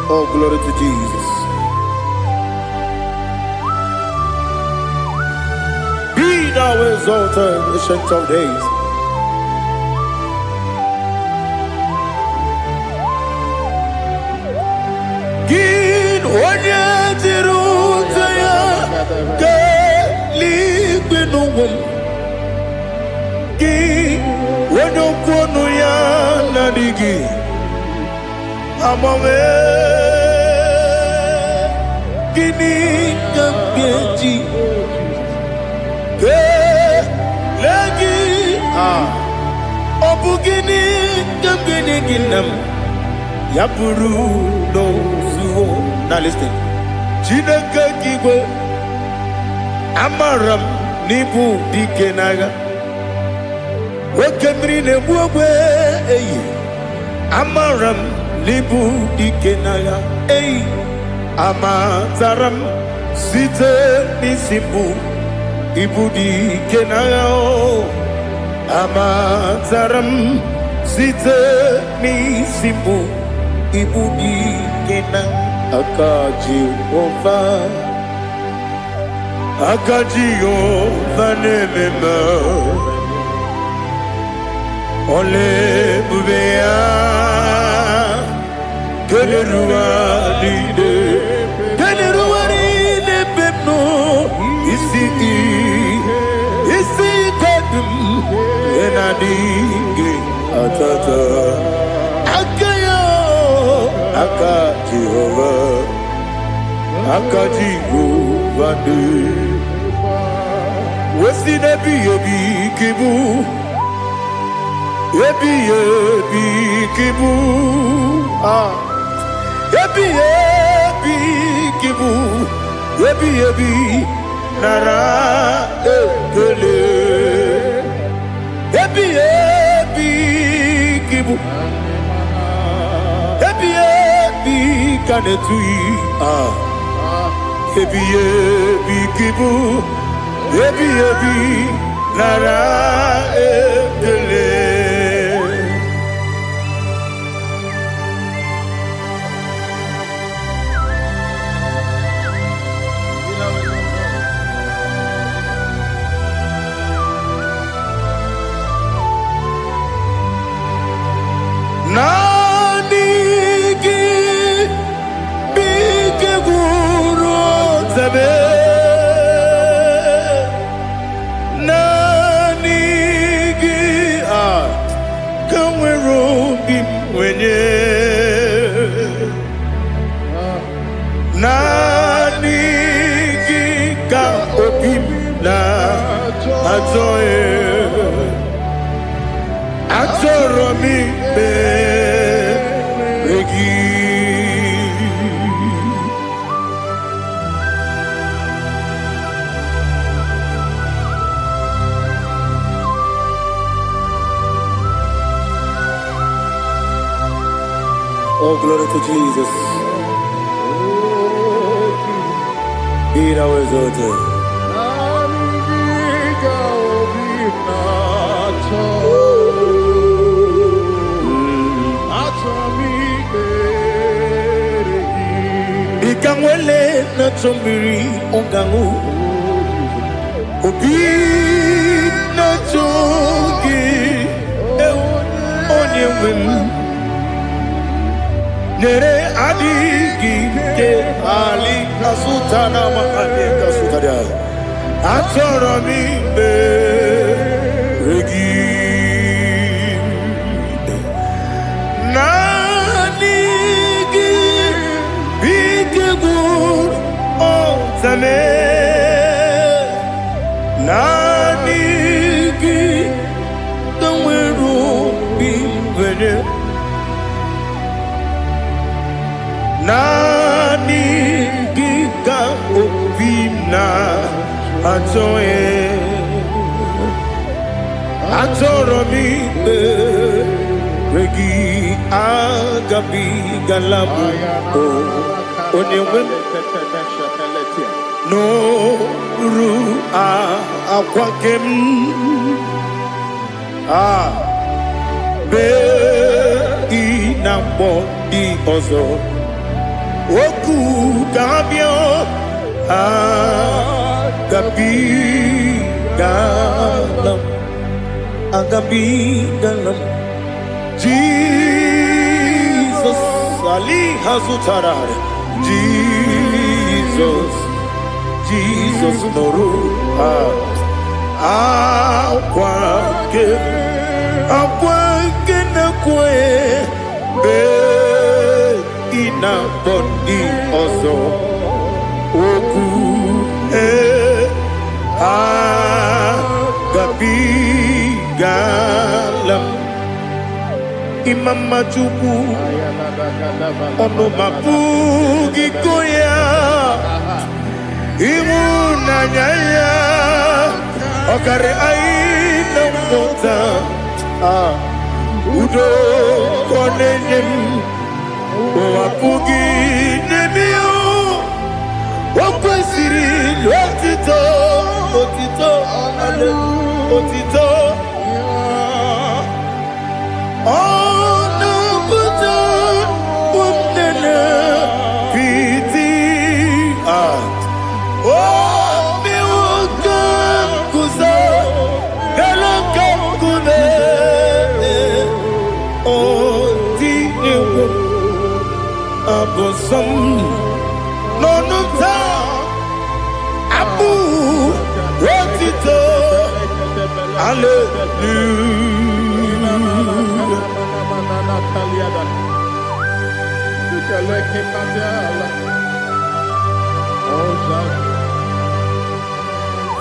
Oh, glory to Jesus. Be thou exalted, ancient of days. Onye jiri ụzọ ya ga-eluigwe n'ụwa gị onye okwu ọnụ ya na-adịghị agbanwe gịnị ka m ga-eji kelee gị ọ bụ gịnị ka m ga-enye gị nna m ya bụrụ n'ozuo. Now listen. Chineke kigwe amaram n'ibu dike n'agha nwoke mmiri na-egbu ogwe eyi amaram n'ibu dike n'agha eyi amatara m site n'isi mbụ ibu dike n'agha amatara m site n'isi mbụ ibu dike n'agha aka Jehova na-ememe ole ebube ya keleruwa niile bepno isi kodum enadịghị atata aka Jehova dị wesi n'ebighị ebi kibu ebighị ebi kibu ebighị ebi kibu ebighị ebi nara ekele ebighị ebi kibu kanetui ebi kibu ebi nara ekele. Nani gi kanwero bim wenye nani gi ka obim na atoe atoro mi be regi. Oh, glory to Jesus. Be thou exalted. Ikangwele na chombiri ongangu obi na chogi onye wem nere adigi ke ali kasutana mahane kasutaria atoro mi be regi onye nani gika obina atoye atoromi regi agabi galabu onye no ru akwakem be inambo di ozo oku kabio agabi galam Jesus ali hazutarare Jesus noru akwake na kwe be ina bondi ozo oku gabi galam imama chuku ono mapugi koya imuna nyaya okare aina mota udo konenyem mapugi nemio wakwesiri lotito otito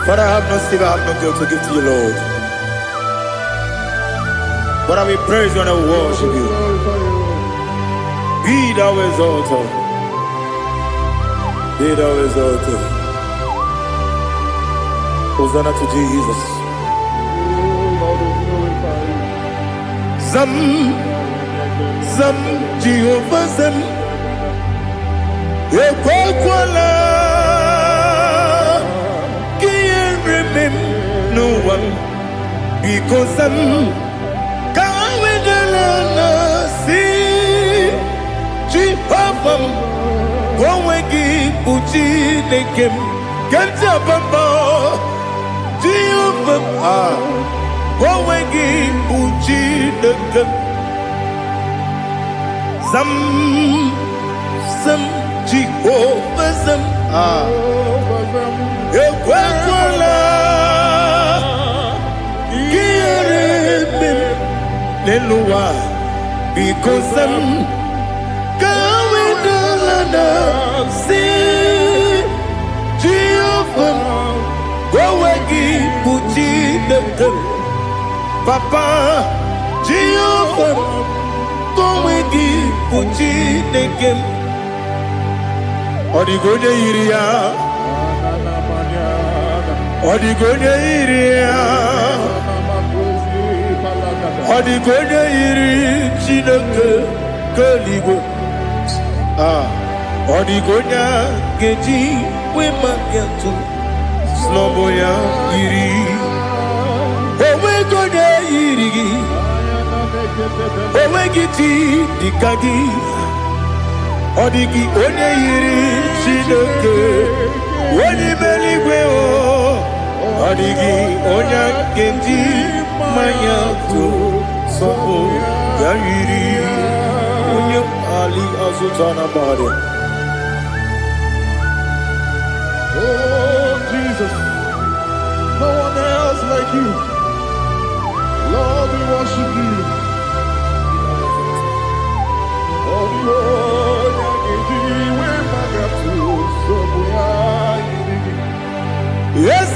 But I have no silver, I have no gold to give to you, Lord. But I will praise you and I will worship you. Be thou exalted. Be thou exalted. Hosanna to Jesus. Zam Jehovah Zam Ekwakwala Can't remember no one because I'm Kawedalana see Jehovah Gwawegi Uchi Nekem Kanjabamba Jehovah Gwawegi Uchi Nekem Zam Jehovah Zam Ekwakwala Kieremem Nelua because I'm Kawedalana see Jehovah Gwawegi Uchi Nekem Papa Jehovah Gwawegi Uchi Nekem Odigonye iria Odigonye iri Chineke Keligwe Odigonya geji Wema getu Sloboya iri Owegonye iri Owegiti dikagi Odigi onye yiri Chineke onye meligwe o Odigi onye genji manya to sopo ya yiri onye ali azutana bade. Oh Jesus, no one else like you. Lord, we worship you. Yes,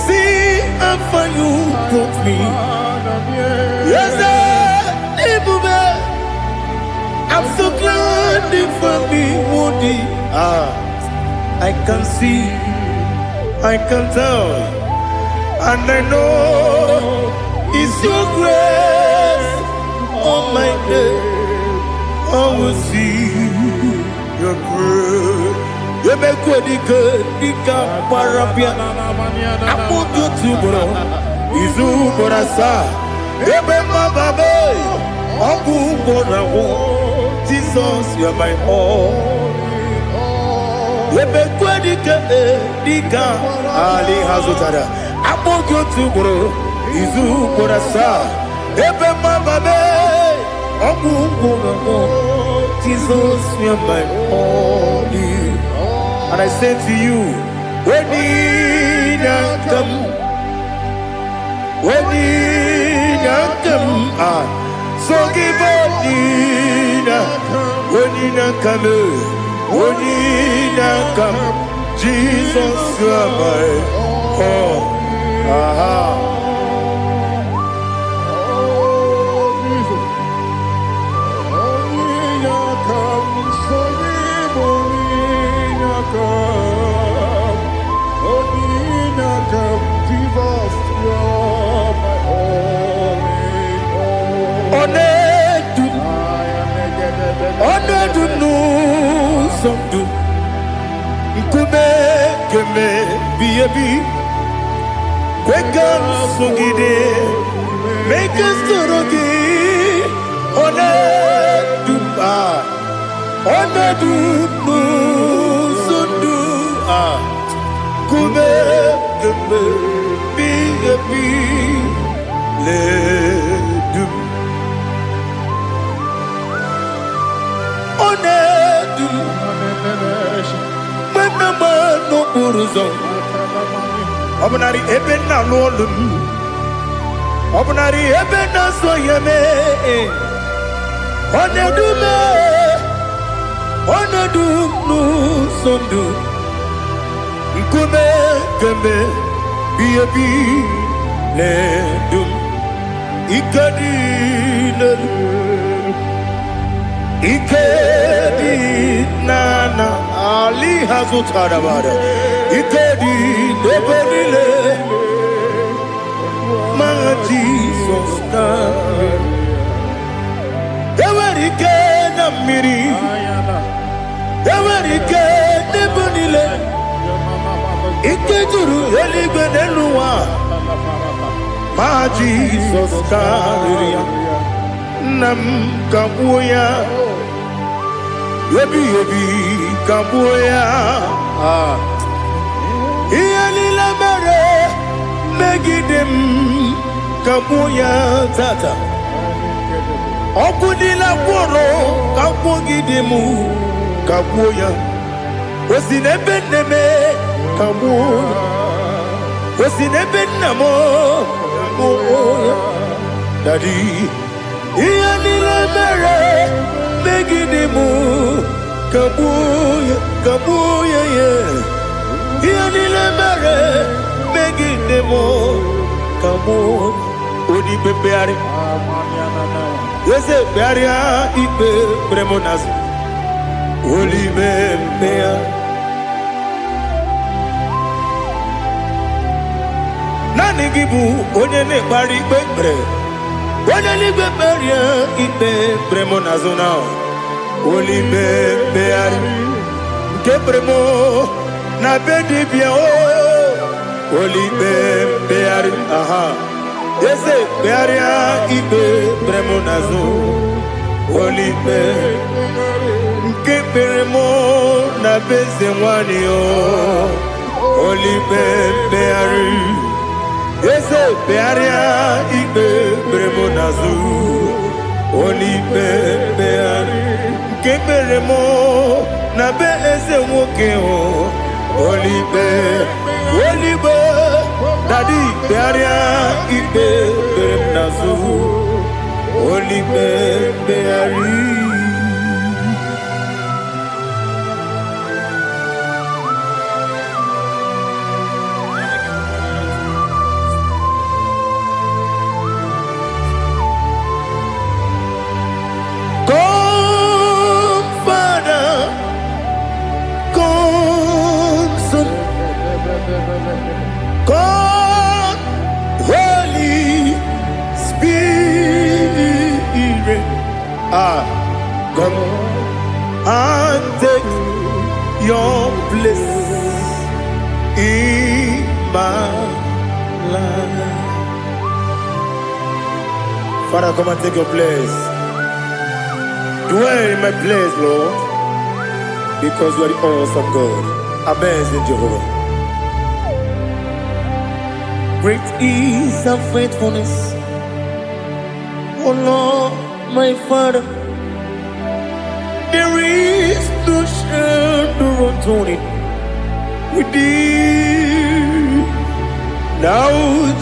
see how far you brought me. I can see, I can tell, and I know it's your grace. On my day, I will see your grace. You make good, Nika Parapia. I put you to bro. Izu Borasa. You make my baby. Abu Borawo. Jesus, you are my all. You make good, Nika Ali Hazutara. I put you to bro. Izu Borasa. You make my baby. Abu Borawo. Jesus, you are my all. And I say to you, when you come, so give up, when you come, Jesus, you are my all. Make us Obnari ebena lolum, obnari ebena soyeme, onedu nu sondu, nkume keme biebi ledum, ikedi nana Ali Hazutara bada. Ikedi debenile ma Jesus kame ewerike na miri ewerike debenile ikejuru eligbe neluwa ma Jesus kame nam kabuya yebi kabuya Iyalila mere megidem kabuya tata Okudila kworo kabugidemu kabuya Osinebenneme kabuya Osinebennamo kabuya Daddy Iyalila mere megidemu kabuya yeah Yanile mere megidemo kamu odi bebeari yese bearia ibe bremonas oli bebea nani gibu onye ne bari bebre onye ni beberia ibe bremonas na oli bebeari kebremo na bedi bia olibe beari aha ese bearia ibe bremonazo olibe nke beremo na beze nwani olibe beari ese bearia ibe bremonazo olibe beari nke beremo na beze nwoke Olibe, Daddy, Bearia, Ibe, Bernazu, Olibe, Beari. Come, Father, come. Come and take your place in my life. Father, come and take your place. Dwell in my place, Lord, because you are the awesome God. Amazing Jehovah. Great is thy faithfulness, oh Lord, my Father. There is no shadow of turning with thee. Now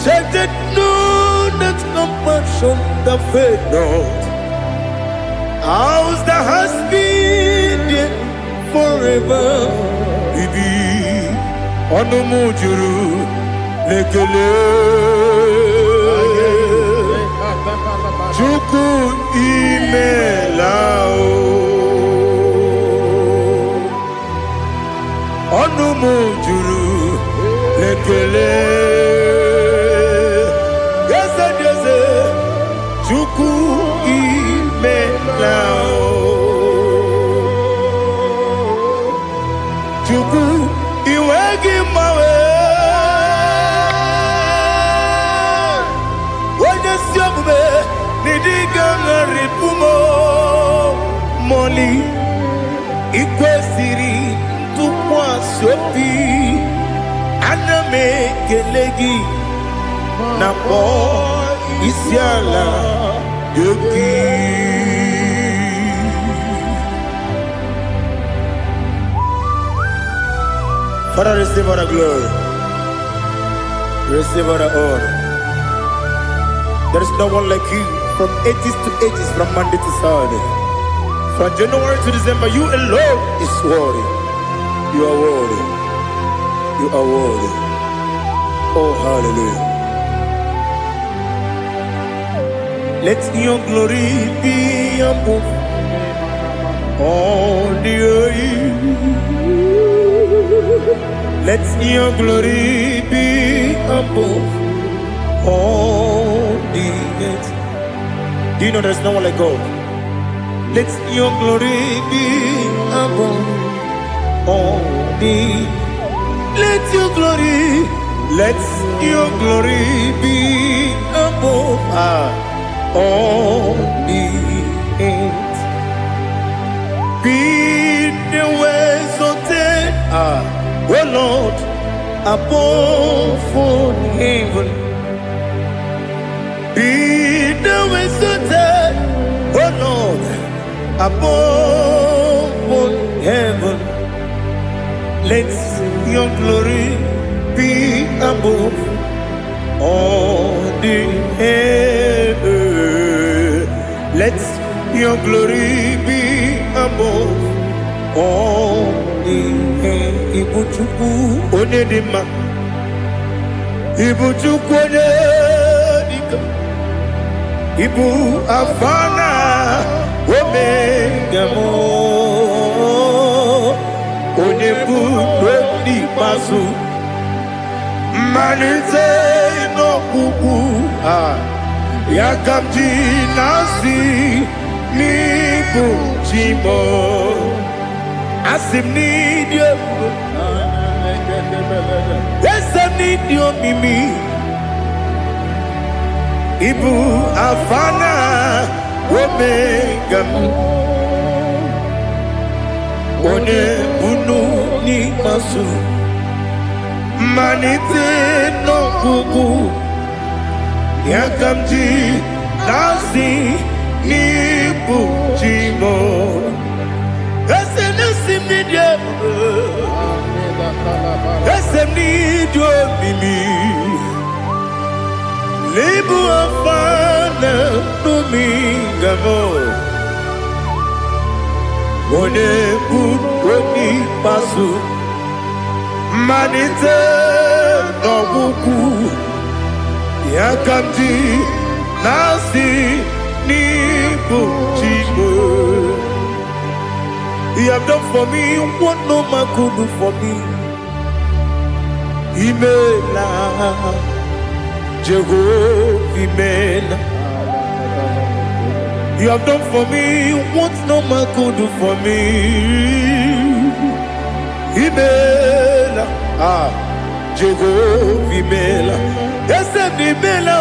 check that know that compassion that faith not. Ours that has been there forever. Bibi Onomujuru Lekele Chuku Imelao Onomujuru Lekele Yes, Chuku Imelao Chuku Iwegi Mawe Wanyasiyakume Nidiga Ripumo Moli Ikwesiri Tukwa Sopi Aname Kelegi Napo Isiala Yoki. Father, receive all the glory. Receive all the honor. There is no one like you from ages to ages, from Monday to Saturday. From January to December, you alone is worthy. You are worthy. You are worthy. Oh, hallelujah. Let your glory be above all the earth. Let your glory be above all the earth. Do you know there's no one like God? Let your glory be above all the earth. Let your glory be above all the earth. Be the ways of death, oh Lord, above all heaven. Be the ways of death, oh Lord, above all heaven. Let your glory be above all the earth. Let your glory be above all the earth. Ibuchuku onedima, Ibuchuku onedika, Ibu afana omega mo, onebu odi pasu, manite no kuku yakamji nasi nibu chimo. Asim need you. Yes, I need you, Mimi. Ibu Afana Omega. One Bunu ni Masu. Manite no Kuku. Yakamji Nasi Nibu Chimo. Esem need you, Mimi. Lebu afana numingamo. One buni pasu. Manite no buku. Yakamji nasi ni buchimo. You have done for me what no man could do for me. Imela, Jehovah, Imela. You have done for me what no man could do for me. Imela, Jehovah Imela, yes, Imela,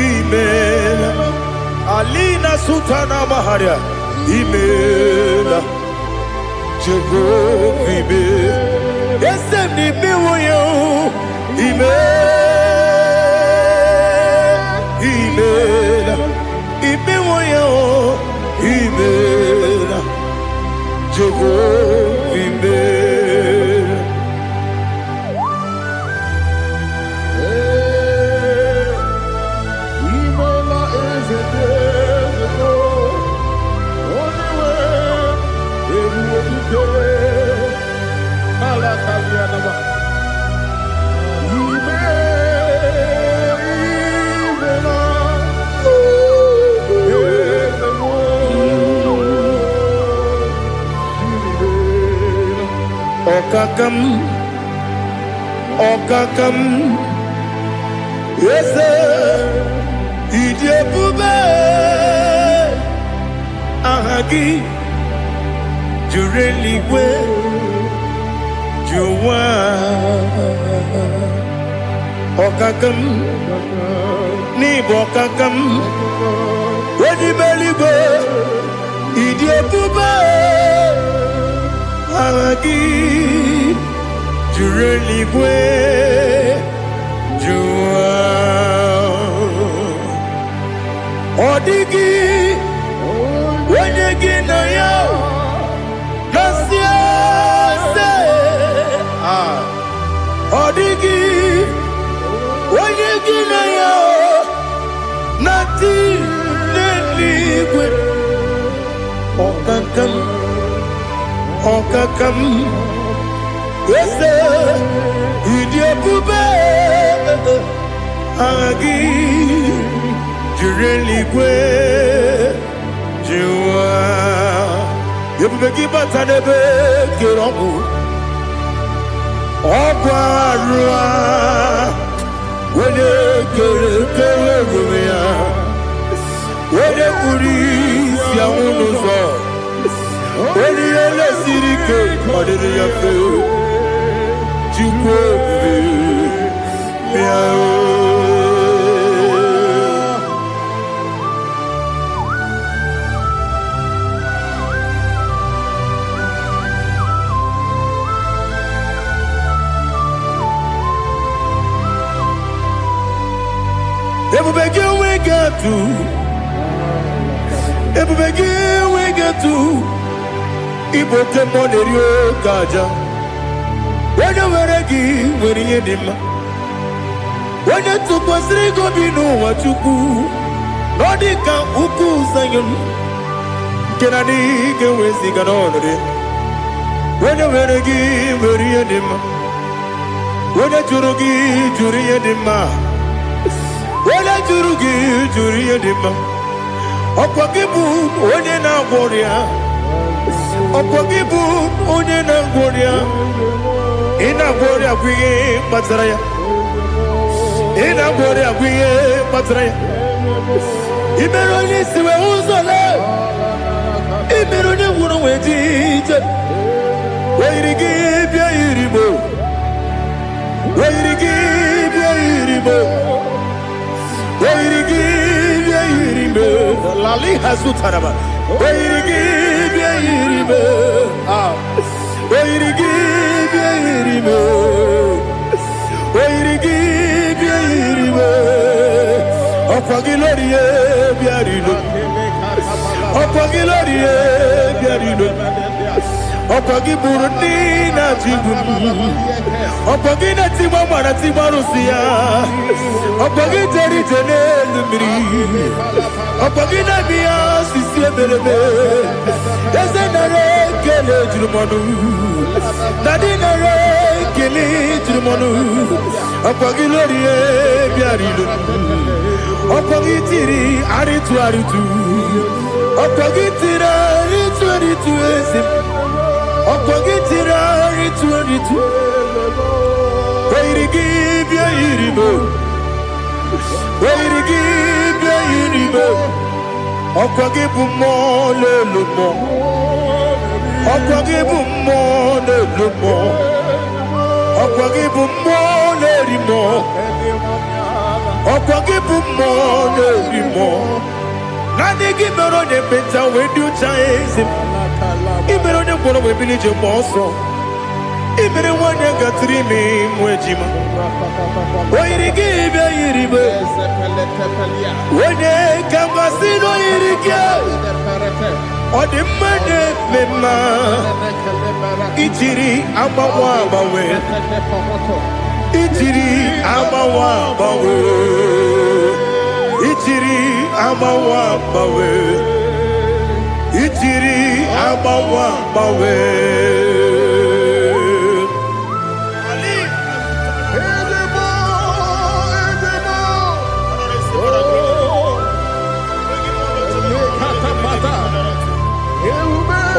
Imela, Alina Sultana Maharia, Imela, Jehovah Imela, yes, Imela, Imela, Imela, Jehovah Imela. Imela is a desert, only way, everywhere you go. Alakalianaba. Okakam, yes, Idiabube, Ahagi, Jureliwe, Juwa, Okakam, Nibokakam, Wedibeliwe, Idiabube, Ahagi, Jureligwe, Jua, Odigi, Wenegina ya, Nasia se, Odigi, Wenegina ya, Nati Neligwe, Okakam, Okakam. Yes, Idiabube, Agi, Jureligwe, Jua, Yabubeki Batanebe, Kiromu, Obarua, Wene Kerumia, Wene Kuris, Yamunuzo, Wene Yele Sirike, Odini Yafu. Everybody we get to Ibotemonerio Gaja. When you were a gay, when you did, when you took was Rigo, you know what you do. Nodika Uku Sayon can I get with Siganone? When you were a gay, when you did, when you Jurugi, Juria Dima, when I Jurugi, Juria Dima, Opagibu, Odena Warrior, Opagibu, Odena Warrior. Ina gloria kuye matraya. Ina gloria kuye matraya. Imeroni siwe uzole. Imeroni wunu wejije. Weirigi bia iribo. Weirigi bia iribo. Weirigi bia iribo. Lali hasutaraba. Weirigi bia iribo. Weirigi bia iribo. Weirigi bia iribo. Opagilorie bia iribo. Opagilorie bia iribo. Opagiburundi na jibun. Opagina timama na timarusia. Opagiteri tenelumri. Opagina bia sisi ebelebe. Ezenare kele jurumanu. Nadinare kele jurumanu. Opagilorie bia iribo. Opagitiri aritu aritu. Opagitira aritu aritu esim. Opagitira aritu aritu. Weirigi bia iribo. Oirigi bia yiribe. Okwagi bumo lelumo. Okwagi bumo lelumo. Okwagi bumo lerimo. Okwagi bumo lerimo. Nani gimero ne penta wedu chaise. Imero ne kono we bilije moso. Imere wanya gatrimi mwejima. Oirigi bia yiribe. Wene kamasino yirige. Odimane mema. Ichiri amawa bawe. Ichiri amawa bawe. Ichiri amawa bawe. Ichiri amawa bawe.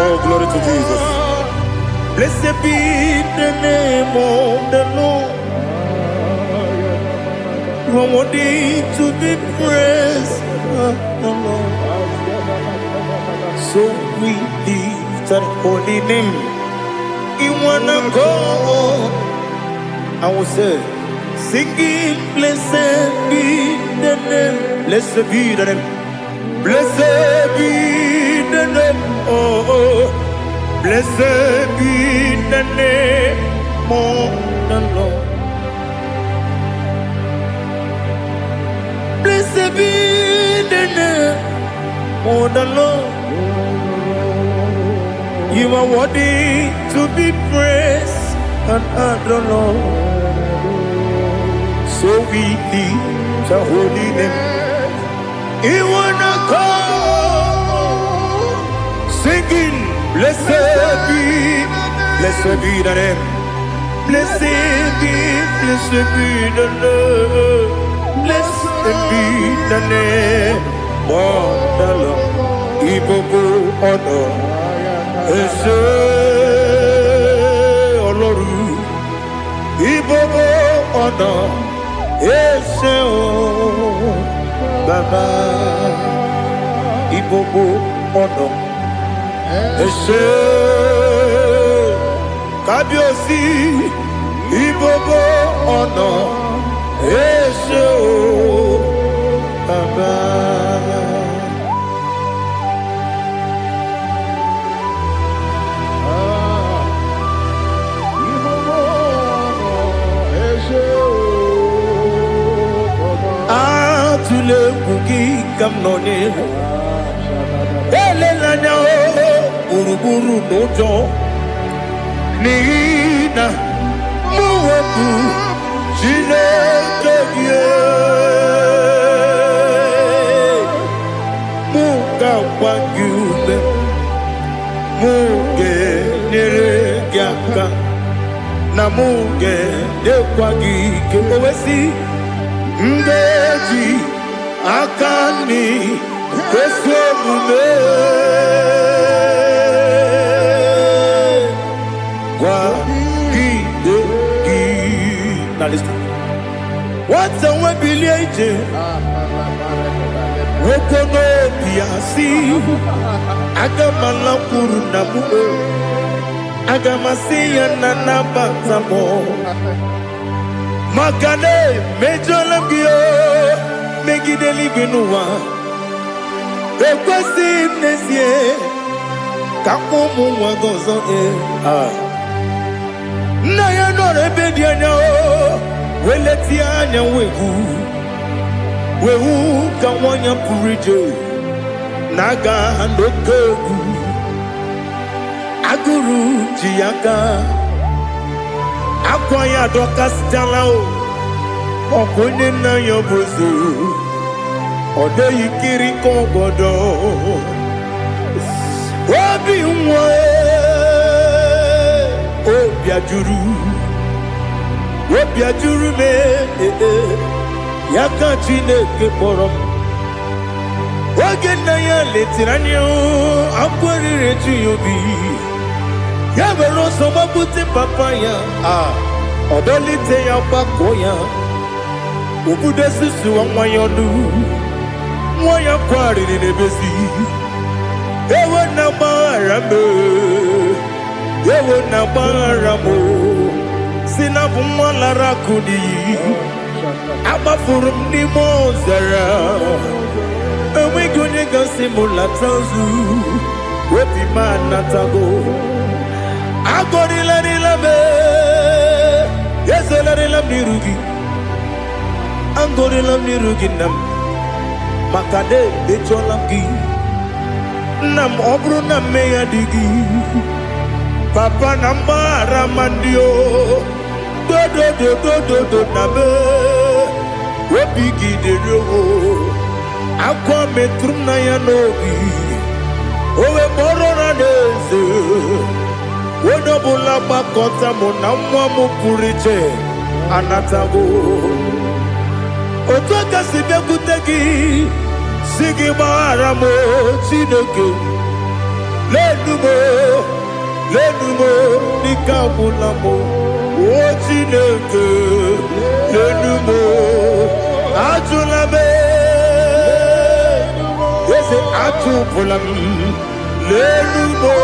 Oh, glory to Jesus. Blessed be the name of the Lord. You are worthy to be praised, the Lord. So we lift that holy name. You wanna go? I will say, singing, blessed be the name. Blessed be the name. Blessed be the name. Oh, blessed be the name of the Lord. Blessed be the name of the Lord. You are worthy to be praised and adored, Lord. So we lift the holy name. You wanna call, singing, blessed be the name. Blessed be the Lord. Blessed be the name of the Lord. Ibobo honor, Ese Oloru. Ibobo honor, Ese Baba. Ibobo honor, Ese Kabiosi. Ibobo honor, Ese Baba. Atule kuki kamnone. Elelanya uruburu nojo. Nina muweku Chineke Muga wanyume Muge neregiaka Na muge nekwagike Owesi Ngeji akani Kwesomume Now listen. What's the way Billy? Wokono piasi. Agamala kurunamu. Agamasiya nanabazamo. Makane mejolamgio. Megideli binua. Ekwesi mnesie. Kakumu wagozo na ya no rebedi anya o weleti anya wehu ka wanya purije naga ndokogu aguru jiaka akwa ya doka stala o okonye na yo bozu ode yikiri ko godo obi nwa Obiajuru me Yaka Chineke kpọrọ Oge nna ya letiri anya akwarịrị eju ya obi Ya were ọsọ gbapute papa ya Ọdọlite ya gbakọ ya Ubude susu wa mwayonu Mwaya kwari ni nebezi Ewe na marame Ewe na maramo Sinabu mwalara kudi Abafurum ni mozara Ewe gonye gasi mulatazu Wepi manatago Agori la be Yes la nirugi Angori la nirugi nam Makade becholamgi Nam obru na meya digi Papa namara mandio Do nabe Webigi de rogo Akwa metrum na yanogi Owe moro na neze Wodobula bakota mo na mwa mo puriche Anatago Otoka sibe kutegi Sigi mara mo chineke Lenumo Nikabula mo O chineke Lenumo Ajulabe Yese ajupulam Lenumo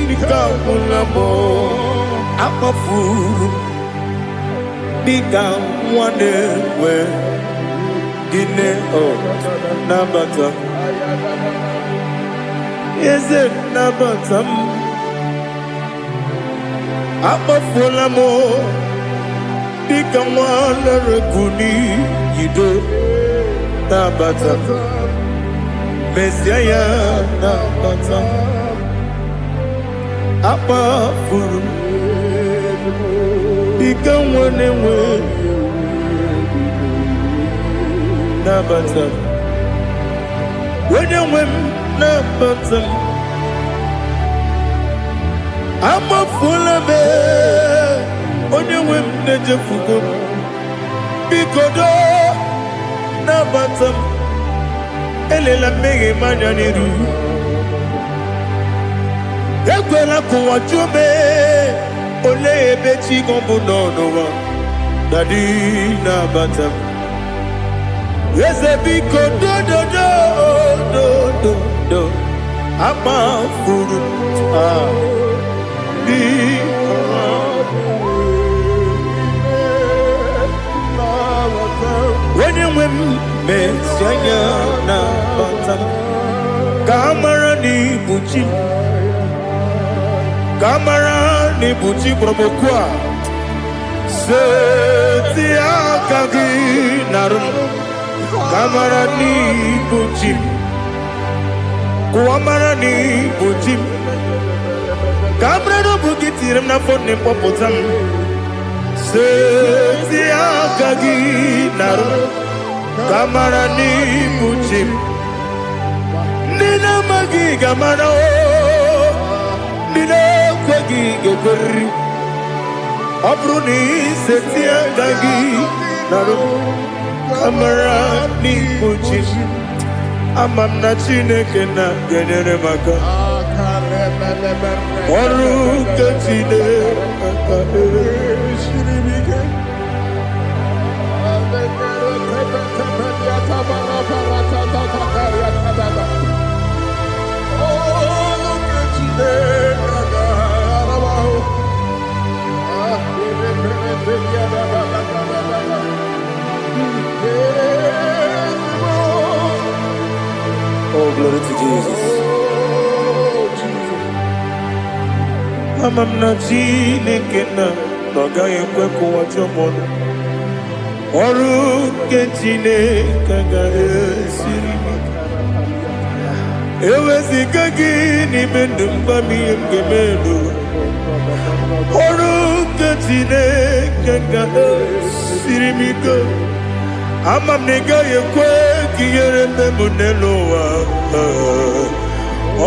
Nikabula mo Akafuru Bika mwane we Gine o Nabata Yese Nabata Akafula mo Bika mwane rekuni Yido Nabata Mesiaya Nabata Akafuru Bika mwane we Nabata When you win Nabata I'm a full of it When you win Nejafuko Bikodo Nabata Elela mege manjaniru Ekwela kuwa chume Ole ebechi gombu nonowa Dadi Nabata Yese biko do Ama furu Di When you win me Sanya Nabata Kamara ni buchi Promokwa Seti akagi narum Kamara ni buchim Kuamara ni buchim Kamara no bukitirim na fone popotam Seti akagi narum Kamara ni buchim Nina magi kamara o Nina kwagi gekori Abruni seti akagi narum Kamara ni buchim Amam na chineke na genere maka Oru ke chineke Shiribike Oh, glory to Jesus. Amam na chineke na noga yekwe kuwa chomono. Oru ke chineke ga esiri. Ewezi kagi ni mendumba miyemge mendo. Oru ke chineke ga esiri miko. Amam nega yekwe kiyere memunelo wa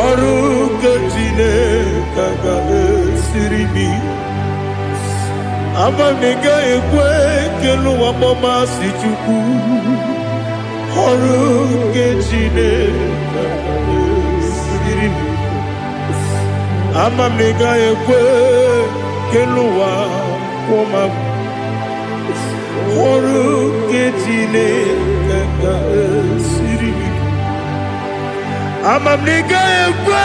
Oru kachine kaga sirimi Amam nega yekwe kelu wa mama si chuku Oru kachine kaga sirimi Amam nega yekwe kelu wa mama ọrụ nke Chineke ga-esiri m ike. Ama m na ị gaghị ekwe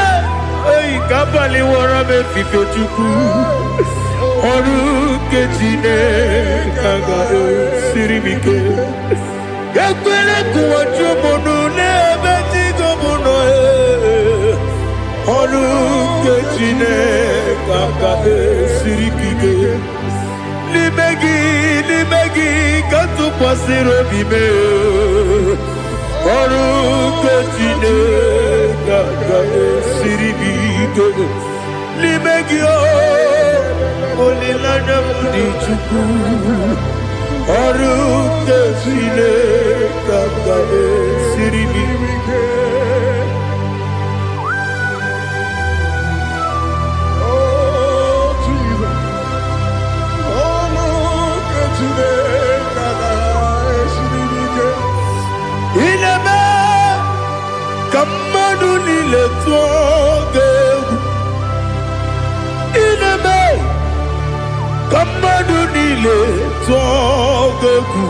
oyi ka abalị wara m efife Chukwu. Ọrụ nke Chineke ga-esiri m ike. Ekwere ka ụwa jụọ m ọnụ n'ebe dị gị bụ nọ. Ọrụ nke Chineke ga-esiri gị ike. N'ime gị ka tụkwasịrị obi m. Ọrụ nke Chineke ga-esiri m ike. N'ime gị olileanya m dị Chukwu. Ọrụ nke Chineke ga-esiri m ike. Ineme ka mmadụ niile tụọ gị egwu. Ineme ka mmadụ niile tụọ gị egwu.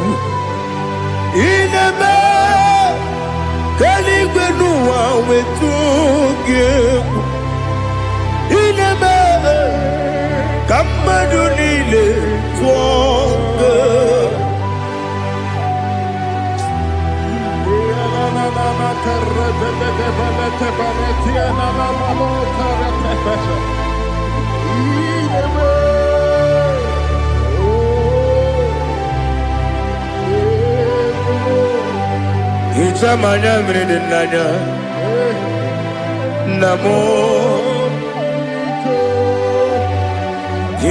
Ineme ka eluigwe n'ụwa wee tụọ gị egwu. Ineme ka mmadụ niile tụọ gị egwu. Ichamanya mrede nanya namo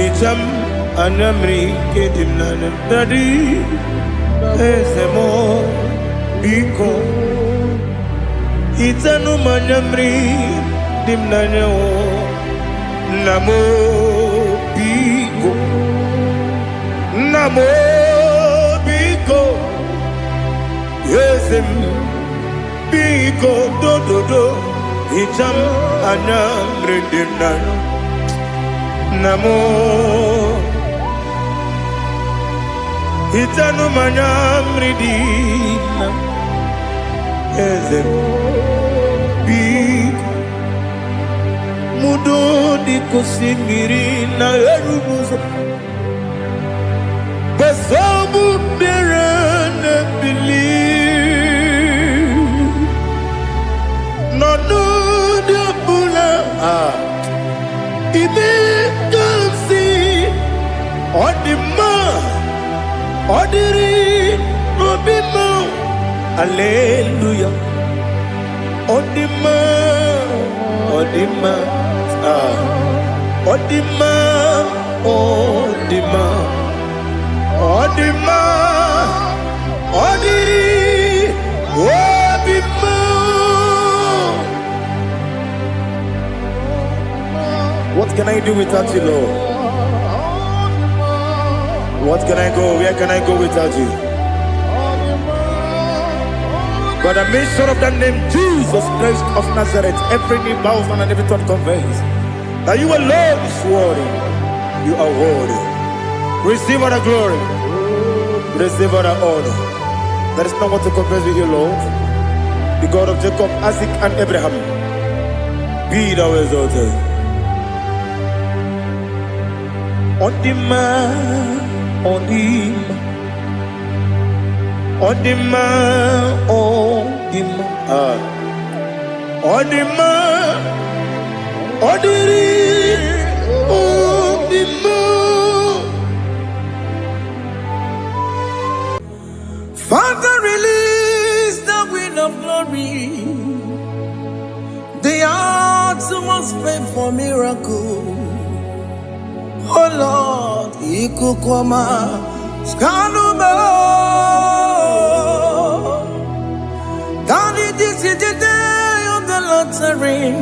Icham anamri kedim nanya dadi ezemo biko Itanu manyamri dimnanya o namo biko yezem biko do Icham anamri dimnanya namo Itanu manyamri dimnanya yezem mudo di kusimiri na erumuzo besobu berene believe no de bula ibe kansi odima odiri obimo hallelujah odima Odima, Odima, Odima, Odima, Odima. What can I do without you, Lord? What can I go? Where can I go without you? By the mention of that name, Jesus Christ of Nazareth, every knee bows and every tongue confesses that you alone is worthy. You are worthy. Receive all the glory. Receive all the honor. There is no one to confess with you, Lord. The God of Jacob, Isaac, and Abraham. Be thou exalted. Odima, Odima. Odima, Odima, Odima, Odiri, Odima. Father, release the wind of glory. The hearts must pray for miracle. Oh Lord, Ikukwama, Skanuma. Daddy, this is the day of the Lord's ring.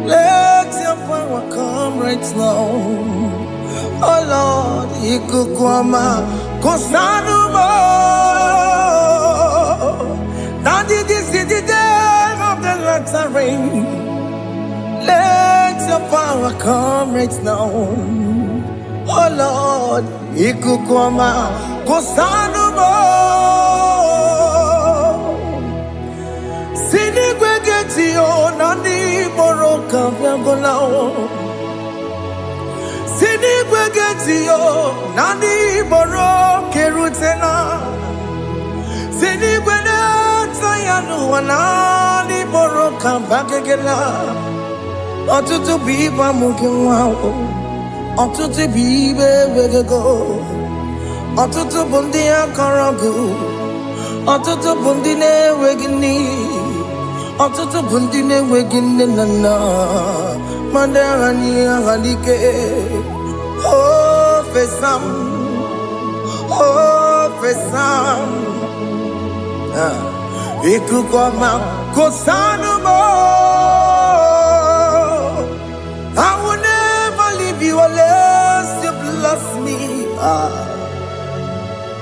Let your power come right now. Oh Lord, Ikukwama, Kosanuma. Daddy, this is the day of the Lord's ring. Let your power come right now. Oh Lord, ikukwama kusanumo sini kwegeti onani moroka vyangolao sini kwegeti onani moroke rutena sini kwene tayanu wanani moroka bagegela otutu biba mukiwao otutu bibe wegego otutu bundi akaragu otutu bundi ne wegini otutu bundi ne wegini nana mandarani ahalike oh fesam ikukwama kusanumo I will never leave you unless you bless me.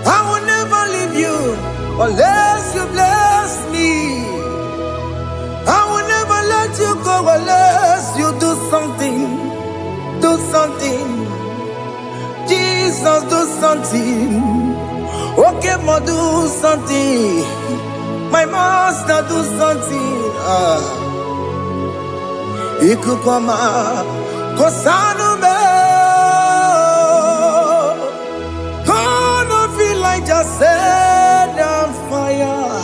I will never leave you unless you bless me. I will never let you go unless you do something. Do something. Jesus, do something. Okay, ma, do something. My master, do something. Ikukwama kosanume gonna feel like just set on fire,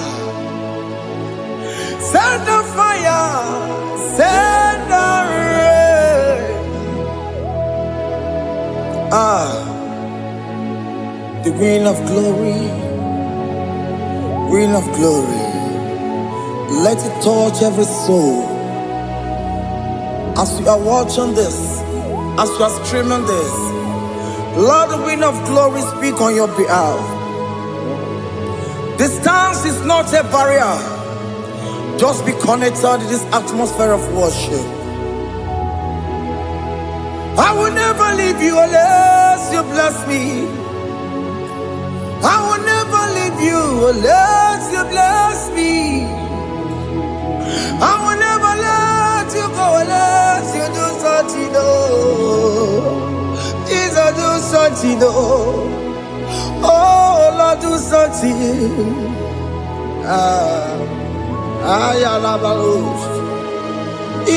set on fire, set on rain. The Queen of glory, Queen of glory, let it touch every soul. As you are watching this, as you are streaming this, Lord, the Queen of glory, speak on your behalf. Distance is not a barrier. Just be connected to this atmosphere of worship. I will never leave you unless you bless me. I will never leave you unless you bless me. I will never let you go unless you do something. Jesus, do something. Oh, Lord, do something. Ayalabalos. Yo.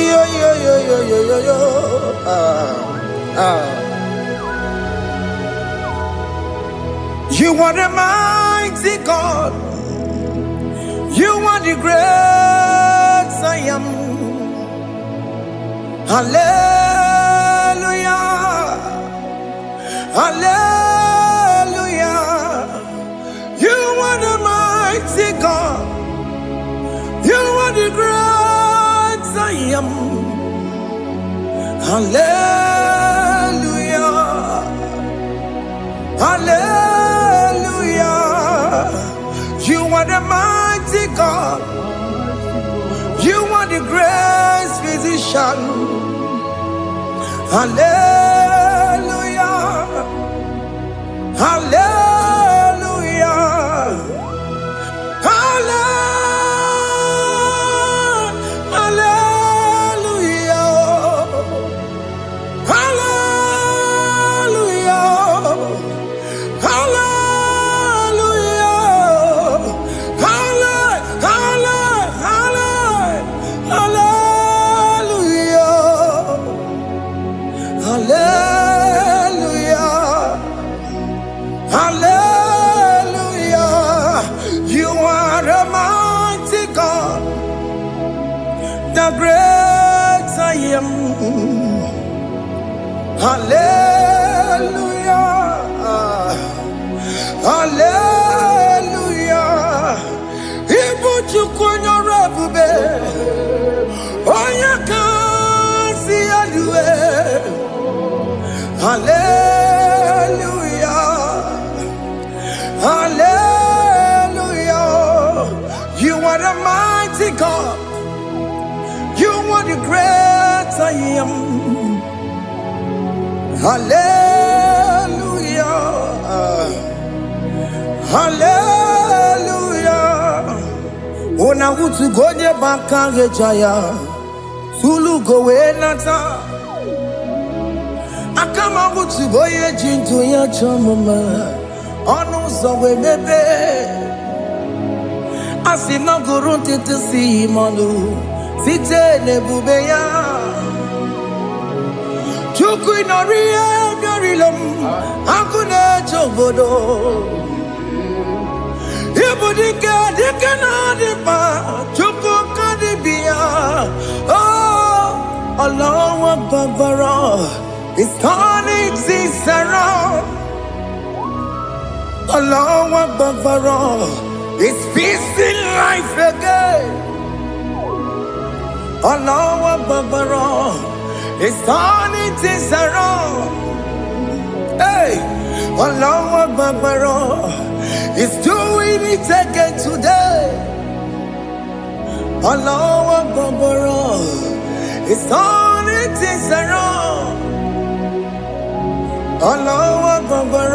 You are the mighty God. You are the great I am. Hallelujah. Hallelujah. You are the mighty God. You are the great I am. Hallelujah. Hallelujah. You are the mighty God. You are the great physician. Hallelujah. Hallelujah. Hallelujah. Hallelujah. You are the mighty God, the great I am. Hallelujah. Hallelujah. Ibuchukunyo rebube. Oya kasi adue. Hallelujah. Hallelujah. You are the mighty God. You are the great I am. Hallelujah. Hallelujah. Ona utu gonye bakange jaya. Sulu gowe nata. Akama wutu boye jintu ya chomama. Onu sowe bebe. Asina gurun titi si manu. Site ne bubeya. Chuku inoria garilom. Akune chobodo. Ibudika dikana dipa. Chuku kadibia. Oh, Allah Akbar. It's turning things around. Allah Akbar. It's peace in life again. Allah Akbar. It's turning things around. Hey, Allah Akbar. It's doing it again today. Allah Akbar. It's turning things around. Allah Akbar.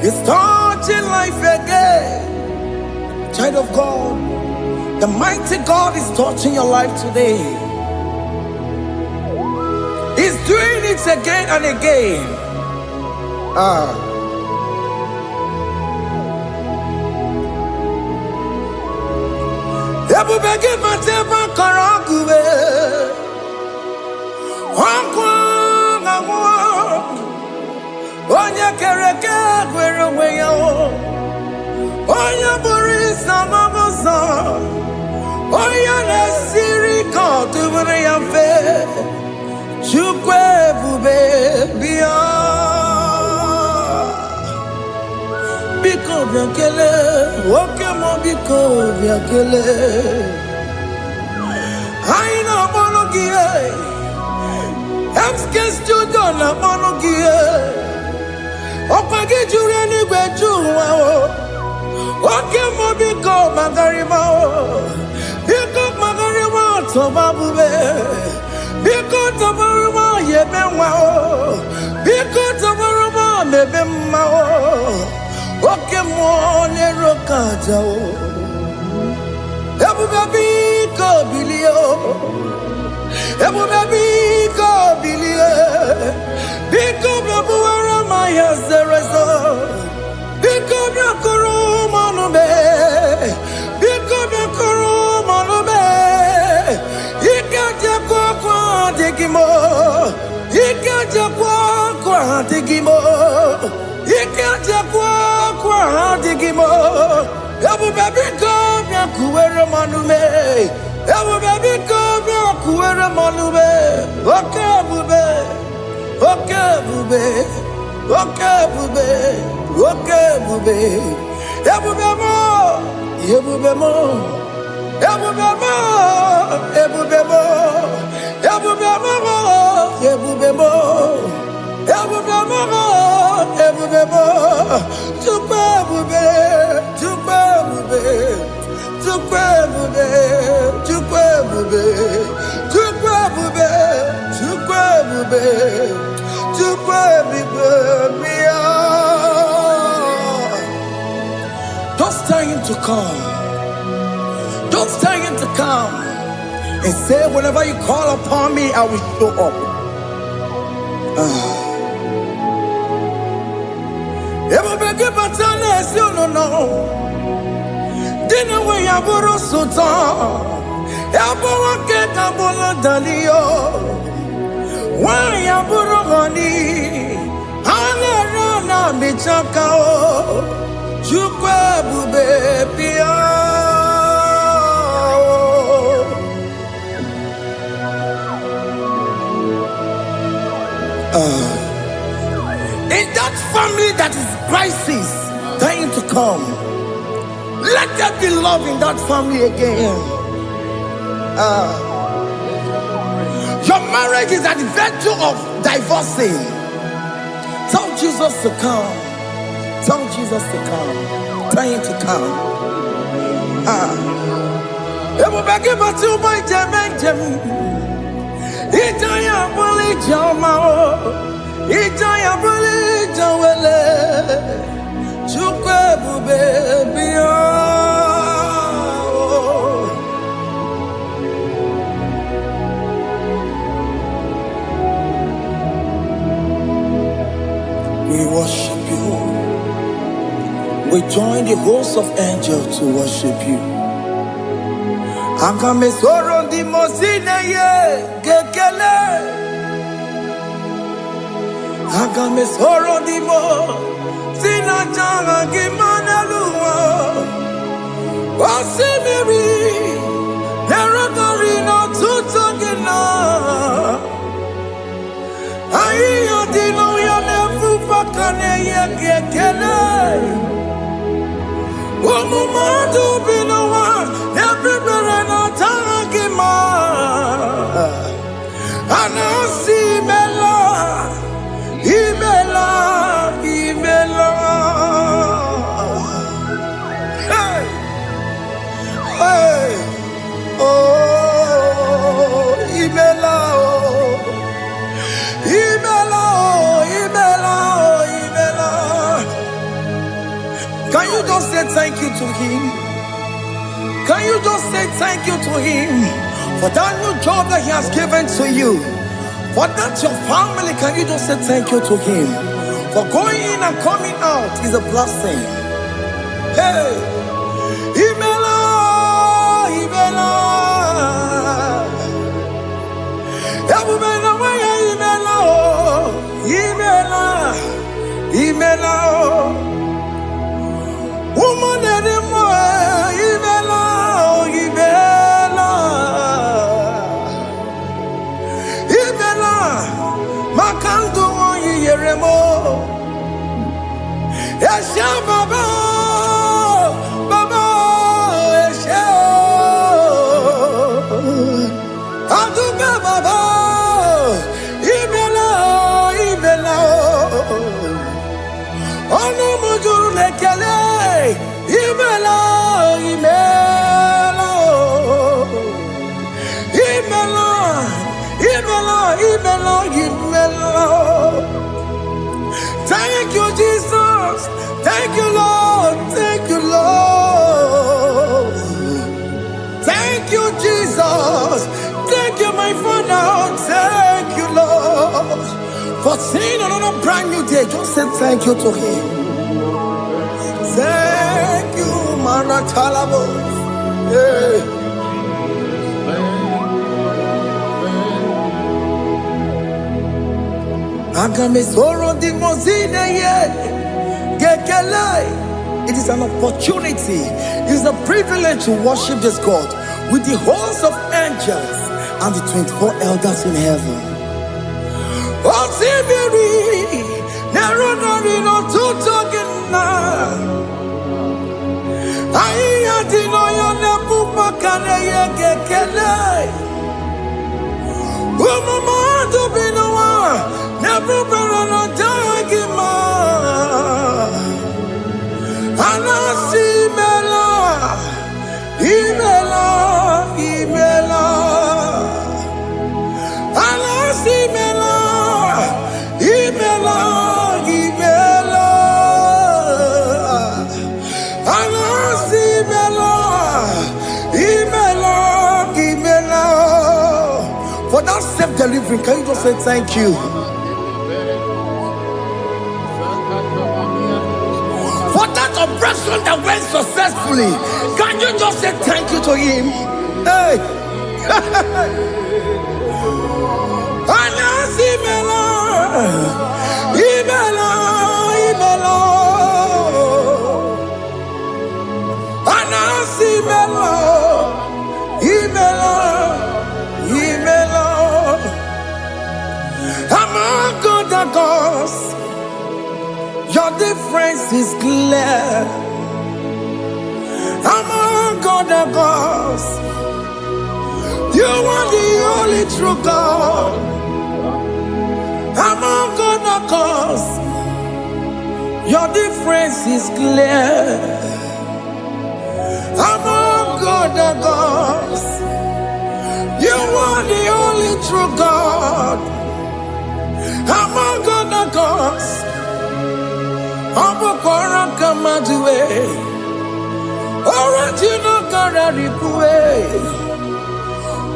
It's touching life again. Child of God, the mighty God is touching your life today. He's doing it again and again. Ebubege mateba karaguwe. Onye kereke gwere onwe ya. Onye bụrụ isa mabuza. Onye na-esiri ka ọ dịbụrụ ya mfe. Chukwu ebube bịa. Biko bịa kelee, nwoke m biko bịa kelee. Anyị na-akpọrọ gị MSK Studio na-akpọrọ gị ọkwa gị juru eluigwe ju ụwa nwoke m biko magarịma biko magarịma tọba bube biko tọbarịma yebe nwa biko tọbarịma mebe mma nwoke m na-ero ka aja ebube biko bilie ebube biko bilie biko bịabuwara ma ya zerezo biko bịakọrọ manube biko bịakọrọ manube ike jekwa kwa adịghị m ike jekwa kwa adịghị m ike jekwa kwa adịghị m ebube biko bịakuwere manube ebube biko bịakuwere manube oke ebube oke ebube oke ebube oke ebube ebube mo ebube mo ebube mo ebube mo ebube mo ebube mo ebube mo ebube mo Chukwu ebube Chukwu ebube Chukwu ebube Chukwu ebube Chukwu ebube Chukwu ebube Chukwu ebube bịa. Just tell him to come. Just tell him to come and say, whenever you call upon me, I will show up. Ebube gị bata na-esi ụnụnọ dị na nwe ya bụrụ sultan ya bụ nwoke ka bụrụ daliyo nwanyị bụrụ honi ha na-ere na mịchaka Chukwu ebube bịa. In that family that is crisis, trying to come, let there be love in that family again. Your marriage is at the verge of divorcing. Tell Jesus to come. Tell Jesus to come. Tell him to come. Ebubeke batu boy jemenjem. Ijaya buli jamao. Ijaya buli jawele. Chukwu ebube bịa. We join the host of angels to worship you. Agame soro di mosine ye gekele. Agame soro di mo sina janga gimaneluwa. Wasimiri neragari no tutogina. Ayo dino ya nefu pakane ye gekele. Umumadu binowa everybody no tangima. Anasi mela, imela, imela. Hey, hey, oh, imela, oh, imela, oh, imela, oh, imela. Can you just say thank you to him? Can you just say thank you to him for that new job that he has given to you? For that your family, can you just say thank you to him? For going in and coming out is a blessing. Hey, Imela, Imela, Imela, Imela, Imela, woman anymore, Imela, Imela, Imela, Makandu Yeremo, Esha Baba, Baba, Esha, Aduba Baba, Imela, Imela, Ono Mujuru Lekele. Imela, Imela, Imela, Imela, Imela, Imela. Thank you, Jesus. Thank you, Lord. Thank you, Lord. Thank you, Jesus. Thank you, my Father. Thank you, Lord. For seeing another brand new day, just say thank you to him. Thank you, Manatalabo. Yeah. Agame soro di mozine ye gekele. It is an opportunity, it is a privilege to worship this God with the host of angels and the 24 elders in heaven. Oh, Sibiri, Nerunari no tutogina. Aya dino yo nebu makane ye gekele. Umumadu binowa nebu berano jagima. Anasi mela, imela, imela. Anasi mela, imela, imela. Anasi mela, imela, imela. For that self-delivery, can you just say thank you? For that operation that went successfully, can you just say thank you to him? Hey! Anasi mela, imela, imela. Anasi mela, imela, imela. Among other gods, your difference is clear. Among other gods, you are the only true God. Among other gods, your difference is clear. Among other gods, you are the only true God. Among other gods, Abukora Kamadue, original Kararikue,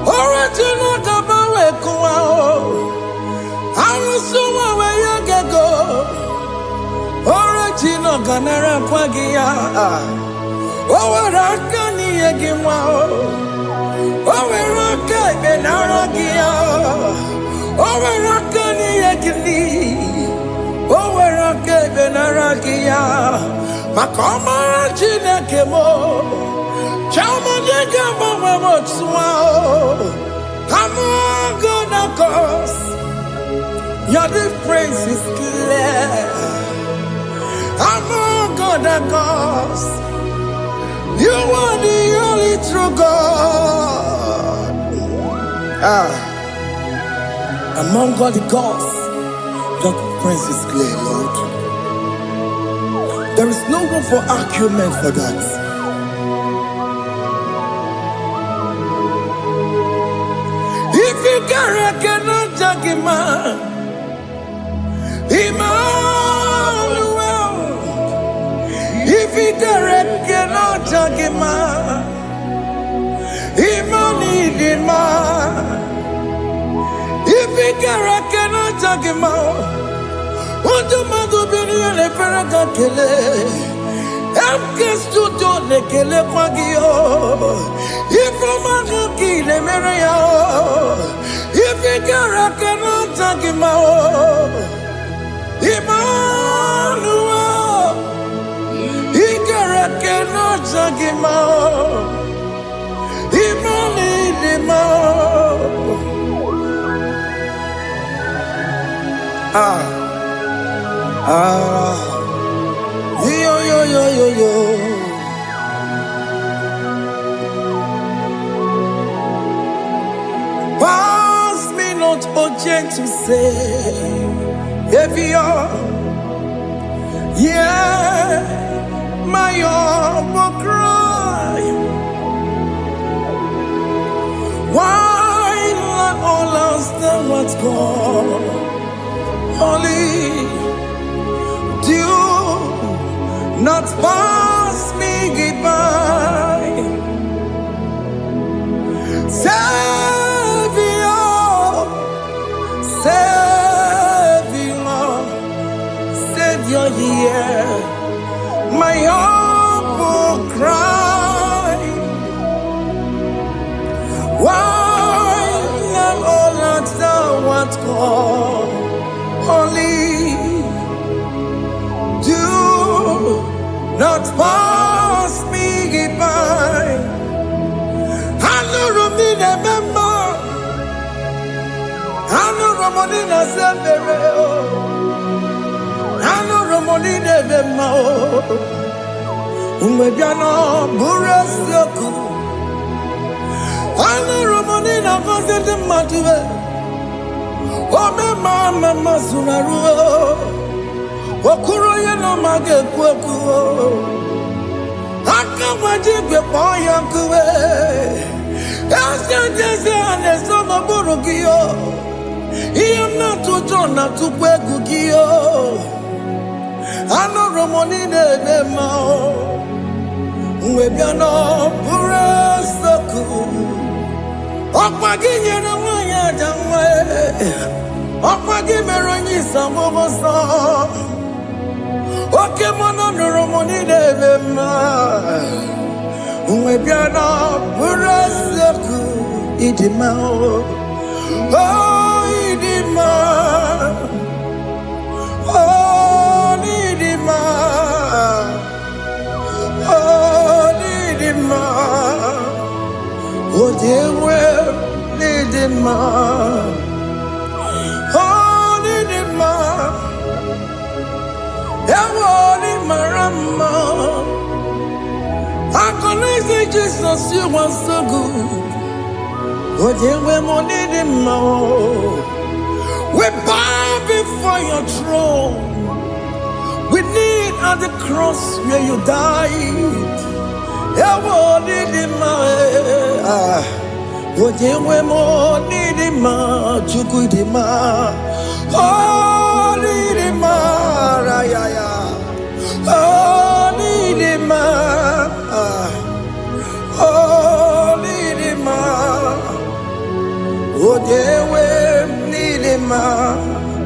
original Kabawe Kuao, Arusuma where you go, original. ganara kwagia. Owerakani egimwa. Oweraka benaragia. Owerakani egini. Oweraka benaragia. Makoma chineke mo. Chama nigga mama motswa. I'm gonna cause your difference is clear. I'm gonna cause you are the only true God. Among all the gods, your difference is clear, Lord. There is no room for argument for that. If you cannot judge him, Emmanuel. If you cannot judge him, Emmanuel. If you cannot judge him, what do you do? Be a feragakele. Studio lekele magio. If I'm a kile merea, if you cannot take him out, Emmanuel, he cannot take him out, yo. Pass me not urgent to say, if you're, yeah, my humble cry. Why not all understand what's gone? Only do not pass me goodbye. Savior, hear my humble cry. Why not all understand what's gone? Only do not pass me goodbye. I know Romina member. I know Romonina Severo. I know Romonina member. Umbebiano Burasioku. I know Romonina Vasete Matue. Oh, Mama Sunaru. Okuro yeno mage kweku. Akamajigwe poyankuwe. Jese anesoma burugiyo. Iyamna tujona tukwegugiyo. Ano Romonine bemao. Mwebiano burasoku. Okwaginye na mwanya jamwe. Okwagimeronyi sambobosa. Oke mono Romonine bemao. Mwebiano burasoku. Idimao. Oh, Idima. Oh, Idima. Oh, Idima. Oh, dear, well, Idima. Oh, Idima. Ewoni marama. I can say Jesus, you are so good. Oh, dear, we bow before your throne. We kneel at the cross where you died.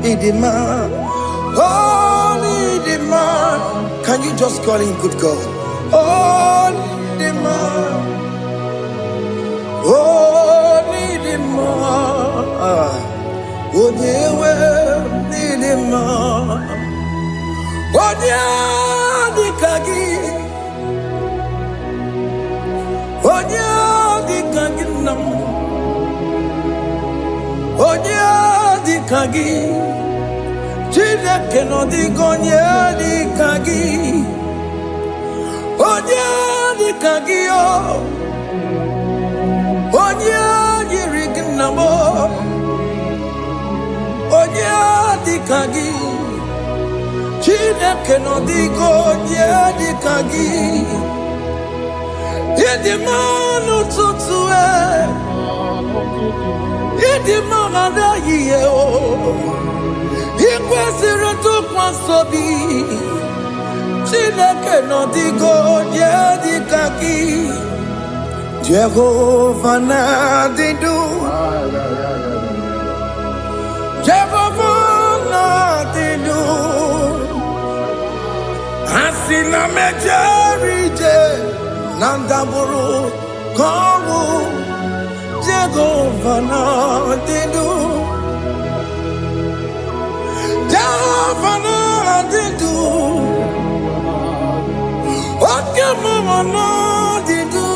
Idima, oh, Idima, can Can you just call him good God? Oh, Nidima. Oh, Nidima. Oh, Dewe, Nidima. Oh, Dikagi. Oh, Dikagi nam. Oh, Dikagi. Chineke no digonye Dikagi. Onye Dikagi o. Onye yirignamo. Onye Dikagi. Chineke no digonye Dikagi. Yedimanu tutue. Yedimanu adayiye o. Ikwesịrị ntụkwasị obi. Chineke nọ dịgo onye dịka gị. Jehova na-adịdu. Jehova na-adịdu. Asị na mejere ije na ndagwurugwu ka ọnwụ. Jehova na-adịdu. Jehova na-adịdu. Oke mama na-adịdu.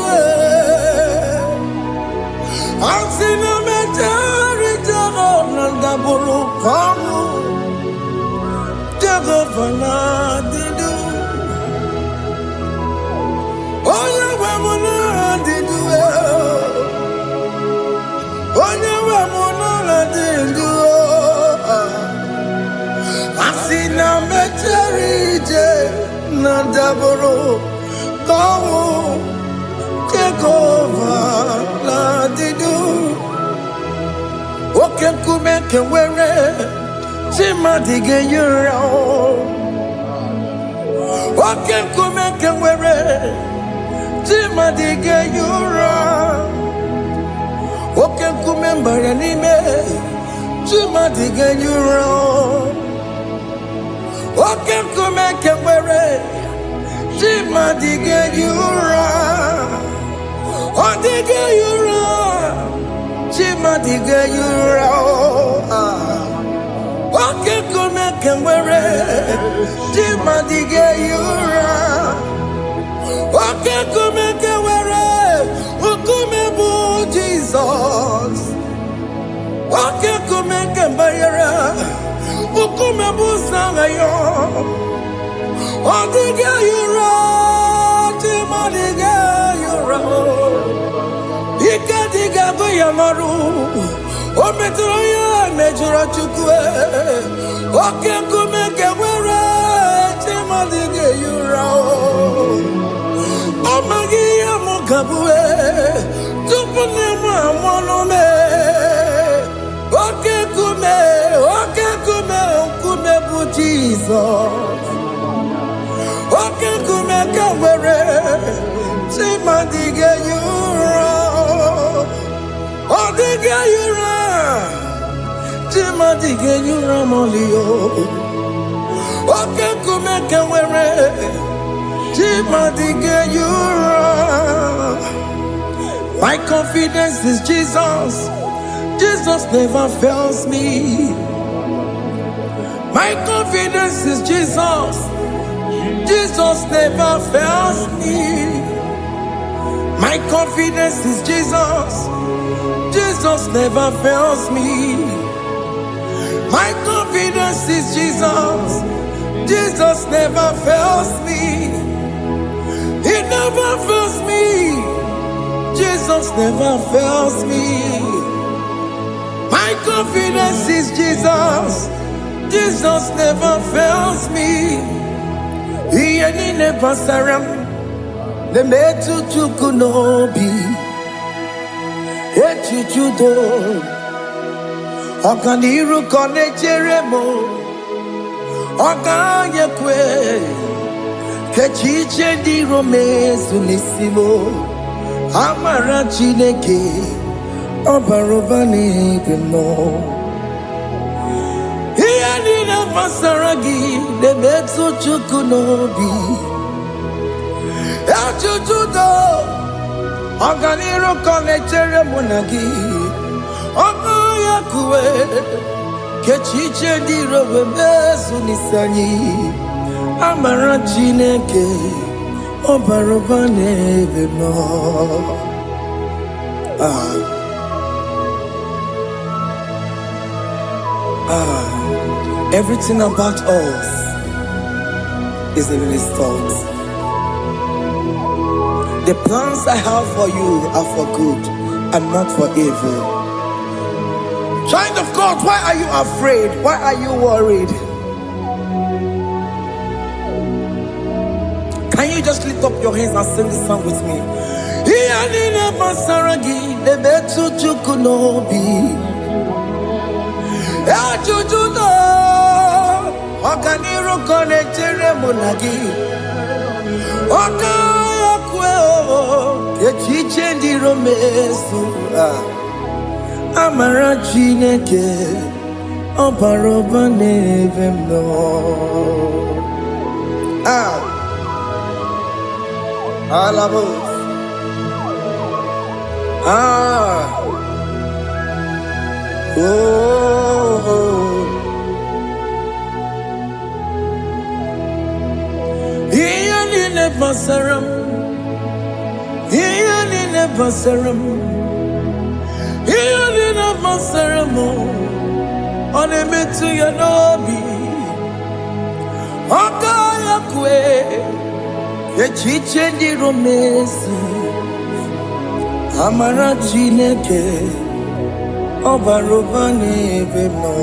Asị na mejere ije na ndagwurugwu ka ọnwụ. Jehova na-adịdu. Onye nwe m na-adịdu. Onye nwe m na-adịdu. Asị na mejere ije na ndagwurugwu ka ọnwụ. Jehova na-adịdu. Oke nkume nke nwere chi mmadụ ga-eyi ụra. Oke nkume nke nwere chi mmadụ ga-eyi ụra. Oke nkume mbara n'ime chi mmadụ ga-eyi ụra. Oke nkume nke nwere chi mmadụ ga-eyi ụra. Ọ dịghị eyi ụra. Chi mmadụ ga-eyi ụra. Oke nkume nke nwere chi mmadụ ga-eyi ụra. Oke nkume nke nwere nkume bụ Jizọs. Oke nkume nke mbanyere nkume bụ Sanga ya. Ọ dịghị eyi ụra. Chi mmadụ ga-eyi ụra. Ike dịghị agụ ya marụ. O metụrụ ya mejọrọ Chukwu. Oke nkume nke nwere chi mmadụ ga-eyi ụra. Ọ maghị ihe m ga-abụ tupu nne m amụọ m. Oke nkume nkume bụ Jizọs. Oke nkume nke nwere chi mmadụ ga-eyi ụra. Ọ dịghị eyi ụra. Chi mmadụ ga-eyi ụra ma ọlị o. Oke nkume nke nwere chi mmadụ ga-eyi ụra. My confidence is Jesus. Jesus never fails me. My confidence is Jesus. Jesus never fails me. My confidence is Jesus. Jesus never fails me. My confidence is Jesus. Jesus never fails me. He never fails me. Jesus never fails me. My confidence is Jesus. Jesus never fails me. He never saram. The metu chukunobi. Echuchudo. Okaniru kone cheremo. Okanye kwe. Kechiche di romezu nisimo. Amara Chineke. Obarobani gemo. He niile gbasara gị na-emetụ Chukwu n'obi. Ajụjụ do ọganiru ka ọ na-echere mụ na gị. Ọnụ ya kuwe ka echiche dị iro wee mezu n'isi anyị. Amara Chineke ọ bara ụba n'ebe m nọ. Everything about us is in His thoughts. The plans I have for you are for good and not for evil. Child of God, why are you afraid? Why are you worried? Can you just lift up your hands and sing this song with me? Ajujudo ọganiru ka ọ na-echere mụ na gị. Ọka ya kwe echiche ndị iro mezu. Amara Chineke ọ bara ụba n'ebe m nọ. Alabos. Ihe niile gbasara m, ihe niile gbasara m, ihe niile gbasara m, ọ na-emetụ ya n'obi. Ọka ya kwe echiche ndị iro mezu. Amara Chineke ọ bara ụba n'ebe m nọ.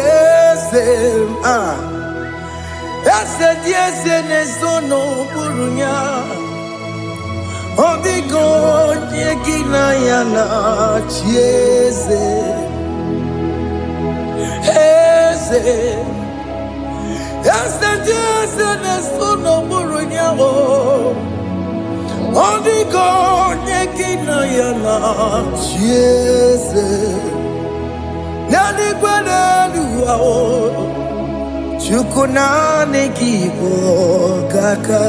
Eze m, eze dị eze na-ezo n'okpuru ya. Ọ dịghị onye gị na ya na-achị eze. Eze dị eze na-ezo n'okpuru ya. Ọ dịghị onye gị na ya na-achị eze. N'eluigwe n'elu ahụ, Chukwu naanị gị bụ ọkaka.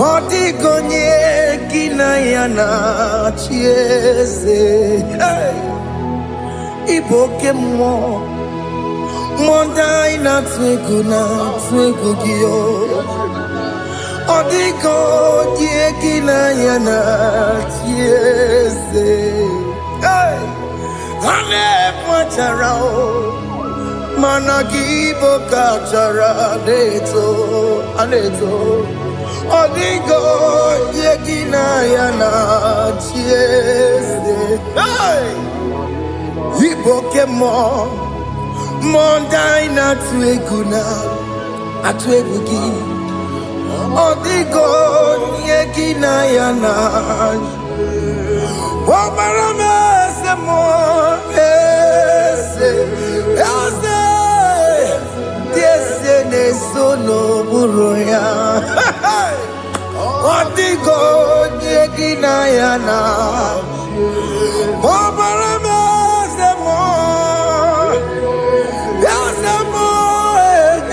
Ọ dịghị onye gị na ya na-achị eze. Ị bụ oke mmụọ, mmụọ ndị anyị na-atụ egwu gị. Ọ dịghị onye gị na ya na-achị eze. Ha na-ekpochara mana gị bụ ka achara na-eto. Ọ dịghị onye gị na ya na-achị eze. Ị bụ oke mmụọ, mmụọ ndị anyị na-atụ egwu gị. Ọ dịghị onye gị na ya na-achị. Ọbara m eze mmụọ, eze dị eze na-ezo n'okpuru ya. Ọ dịghị onye gị na ya na-achị. Ọbara m eze mmụọ,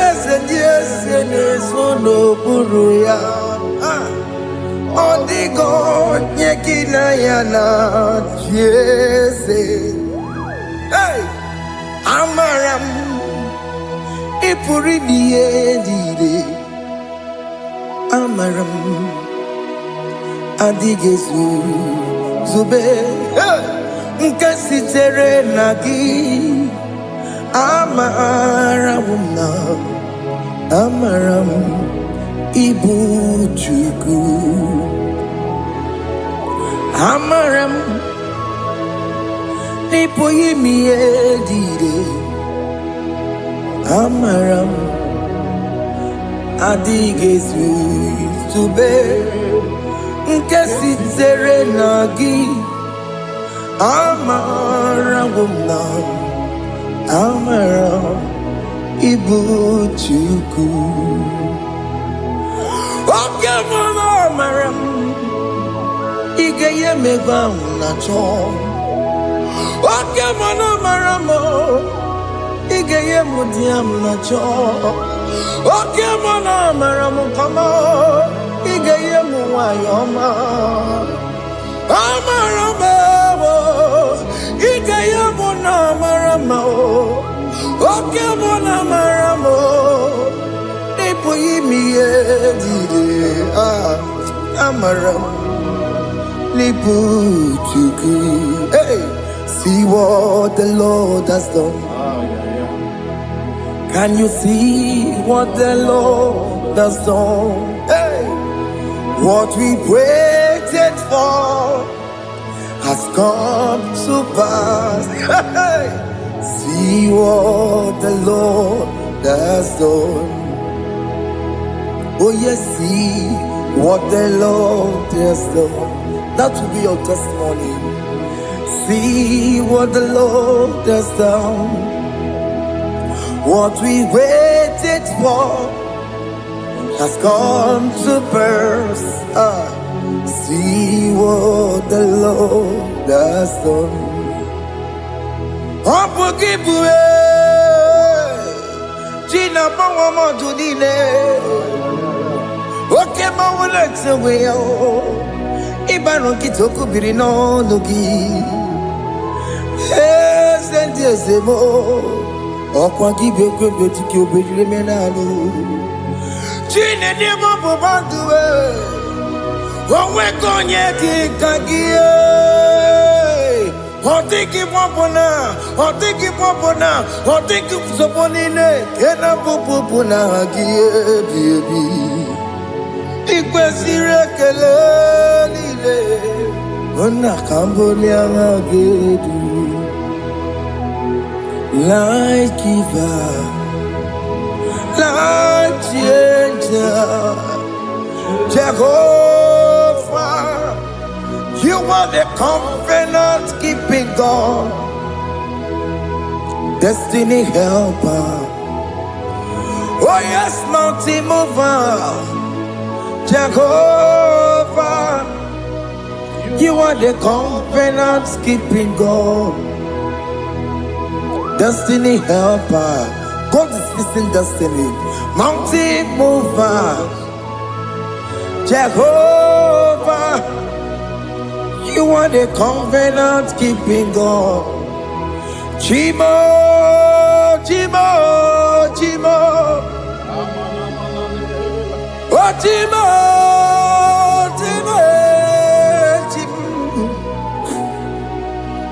eze dị eze na-ezo n'okpuru ya. Ọ dịghị onye gị na ya na-achị eze. Amara m ị pụrụ ime ihe niile. Amara m adịghị ezube nke sitere na gị. Amara m na amara m ịbụ Chukwu. Amara m n'ịpụghị ime ihe niile. Amara m adịghị ezube nke sitere na gị. Amara m na amara m ịbụ Chukwu. Oke mmanụ amara m ị ga-enye m ebe ahụ na-achọ. Oke mmanụ amara Amaramo, Igeye Mudiam Nacho. Okay, Mona Maramo, come on, Igeye Muayoma. Amaramo, Igeye Mona Maramo. Okay, Mona Maramo. Amaram Liputuku. Hey, see what the Lord has done. Can you see what the Lord has done? Hey, what we waited for has come to pass. Hey, see what the Lord has done. Oh yes, see what the Lord has done. That will be your testimony. See what the Lord has done. What we waited for has come to pass. See what the Lord has done. Gina Bawa Okay, my legs away. Ibano Kitoko Birino Logi. Yes, and yes, more. Or Quaki Boko Tiki Bimenalo. Gina Demo Bobandue. One week on Yaki Kagia. Or take him Wapona, or take him Wapona, or take him Soponine. Kena Pupuna, baby. Ikwesire kelele ona kambolia magedu like giver like changer Jehovah, you are the covenant keeping God, destiny helper. Oh yes, mountain mover Jehovah, you are the covenant keeping God, destiny helper. God is fixing destiny. Mountain mover, Jehovah, you are the covenant keeping God. Chimo, Chimo, Chimo. Oh, Chimo, Chimo, Chimo.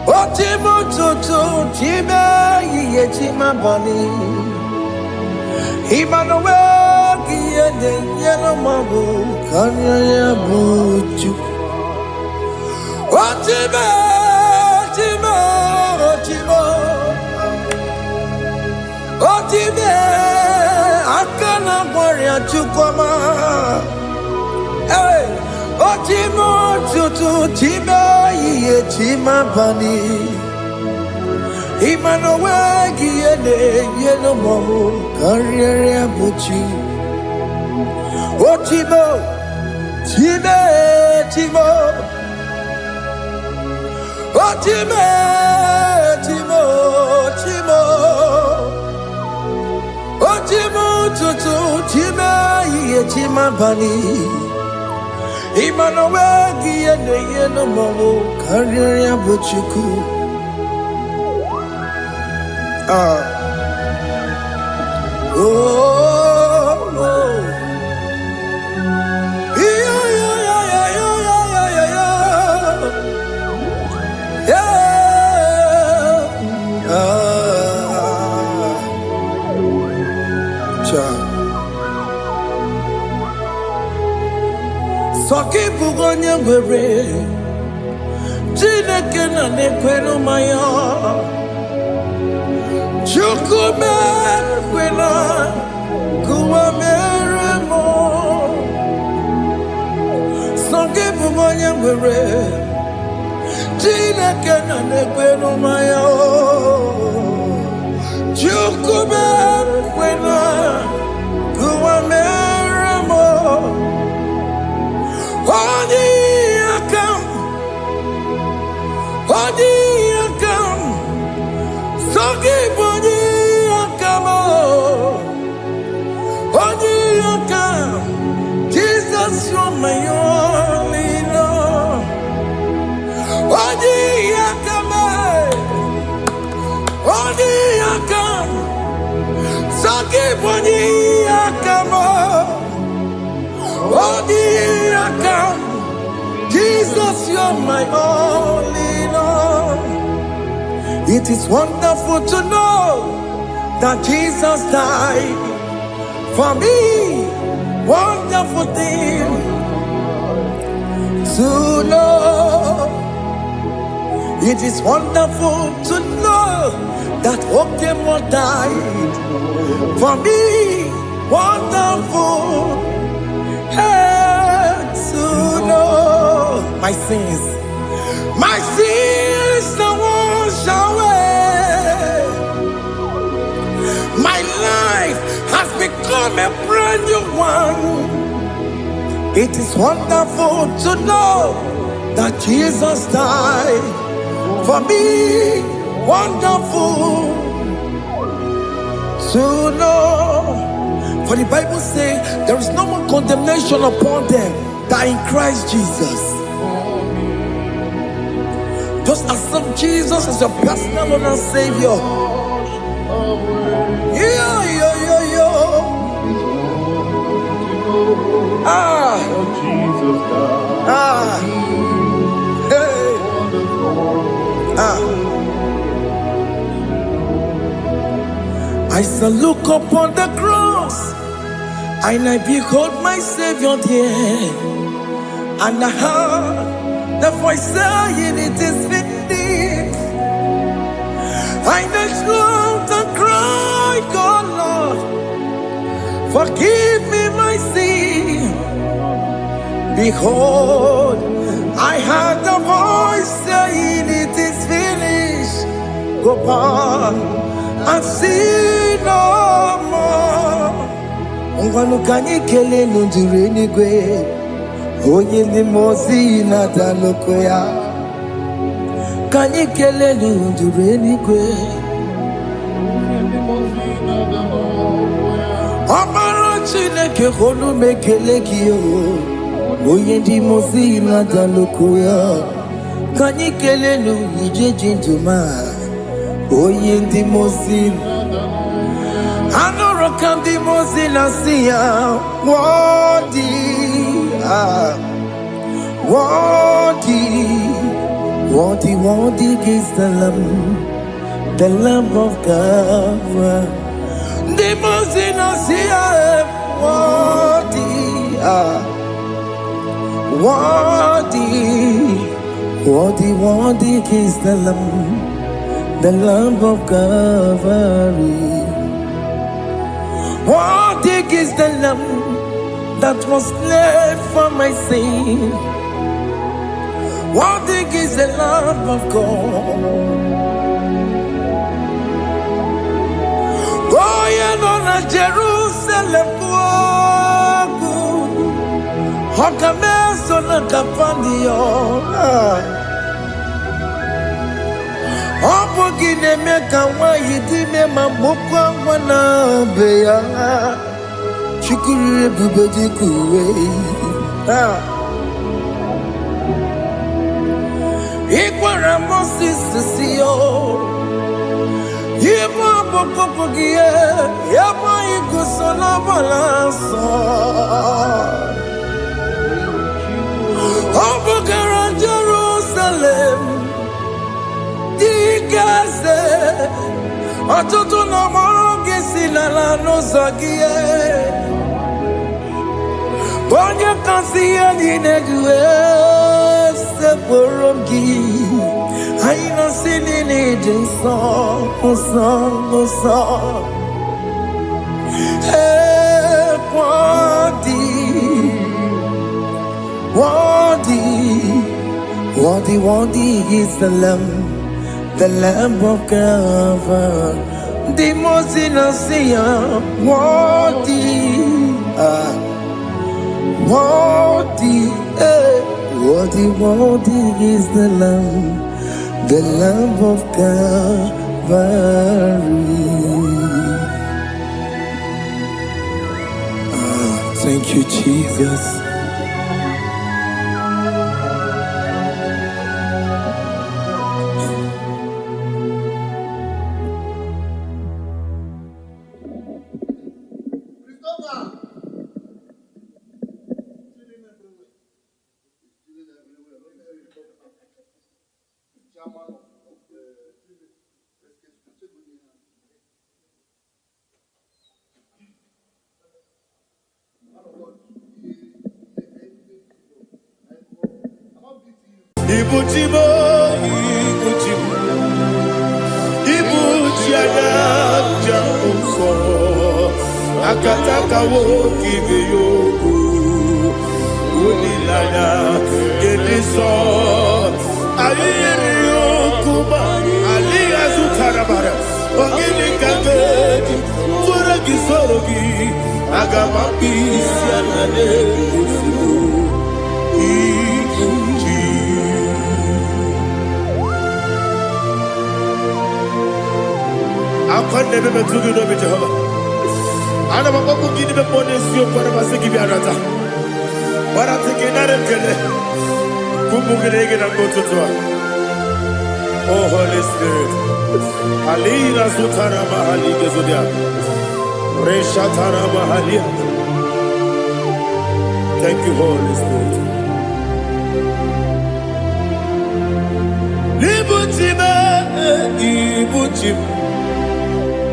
Oh, Chimo, Chimo, Chimo, Ye Chima Bani. Emmanuel, Kiende, Yellow Mabu, Kanya Buchu. Oh, Chimo, Chimo, Chimo. Oh, Chimo. Akana warrior chukoma. Hey, Otimo tutu tima ye tima bani. Emmanuel giene yeno mo career buchi. Otimo time timo. Otime timo timo. Otimo tutu tima ye tima bani. Emmanuel giene yeno mo career buchiku. Oh, yeah, Soki bugonya gwere, Chineke na nekwenu maya. Chukume kwena kuwa meremo. Soki bugonya gwere, Chineke na nekwenu maya. Chukume kwena kuwa meremo. Odi akam, you're my only Lord. Odi yakame, Odi yakam, Saki Odi yakamo, Odi yakam. Jesus, you're my only Lord. It is wonderful to know that Jesus died for me. Wonderful thing to know. It is wonderful to know that Okemo died for me. Wonderful to know my sins are washed away. My life has become a brand new one. It is wonderful to know that Jesus died for me. Wonderful to know. For the Bible says there is no more condemnation upon them that are in Christ Jesus. Just accept Jesus as your personal Lord and Savior. I shall look upon the cross, and I behold my Savior there, and I heard the voice saying, "It is finished." I knelt and cried, "God, Lord, forgive me my sin." Behold, I heard the voice saying, "It is finished. Go back and sin no more." Ngwanu kanyi kele nundure nigwe, onye limozi na dalokoya. Kanyi kele nundure nigwe, Amara Chineke holu mekele kiyo, onye limozi na dalokoya. Kanyi kele nu ije jintuma, onye limozi. Anoro kandi mozina siya, worthy, worthy is the Lamb of God. The mozina siya, worthy is the Lamb of Calvary. Worthy is the Lamb that was slain for my sin. Worthy is the Lamb of God. Going on a Jerusalem walk, Hokameso na kapandio. Opogine meka wa yidime mamukwa wana beya. Chukuru bubedi kuwe. Ikwara Moses siyo. Yema bokopogie. Yema igusola balanso. Opogara Jerusalem. Digaze. Atutu na moronge silala no zagie. Bonye kansiya dinegwe se borongi. Aina sinini jinson, song. Hey, worthy is the Lamb of God. The most innocent, worthy is the Lamb of Calvary. Thank you, Jesus. Ibujimo, Ibujimo, Ibujiana, Jamuso, Akataka woki beyoku, Unilana, Gediso, Ayiri Okuba, Ali Azutarabara, Ogini Kageti, Furagi Sorogi, Agamapi, Sianade, I can't never be too good over Jehovah. I never go to give the bonus you for a Masiki Biarata. But I'm thinking that I'm going to go to Tua. Oh, Holy Spirit. Alina Sutara Mahali Gezudia. Reshatara Mahalia. Thank you, Holy Spirit. Ibujima, Ibujim.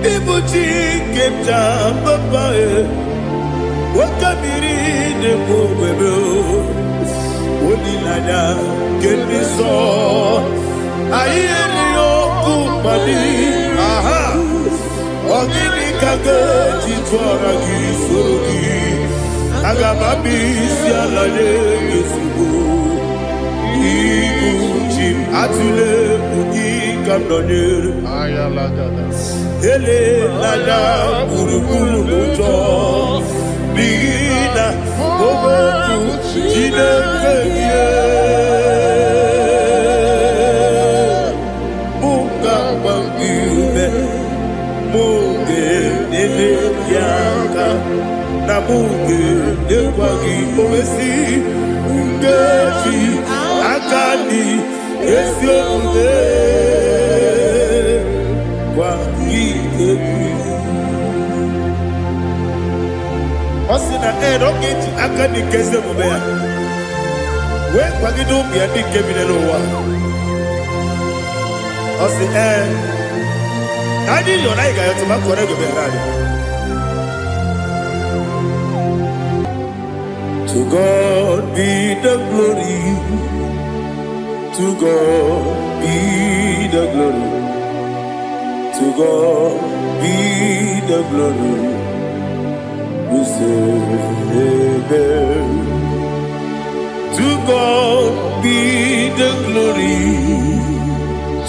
Ibuji kemja papa wakamiri de bobebe onilada keniso ayeni okupani aha ogini kageti twara gisorogi agamabi sialale yesugo ibuji atule ugi kamdonere Ayalagada. Ele lada buruburu mojo Bigina oboku Jinekeye Munga bangiume Munge nene yaka Na munge nekwagi owesi Ngeji akani esi omude Osina rocket akani keze mubea. We kwagido bia di kemine lowa. Osi Adi yona iga yotu makore go berani. To God be the glory. To God be the glory. To God be the glory. We say amen. To God be the glory.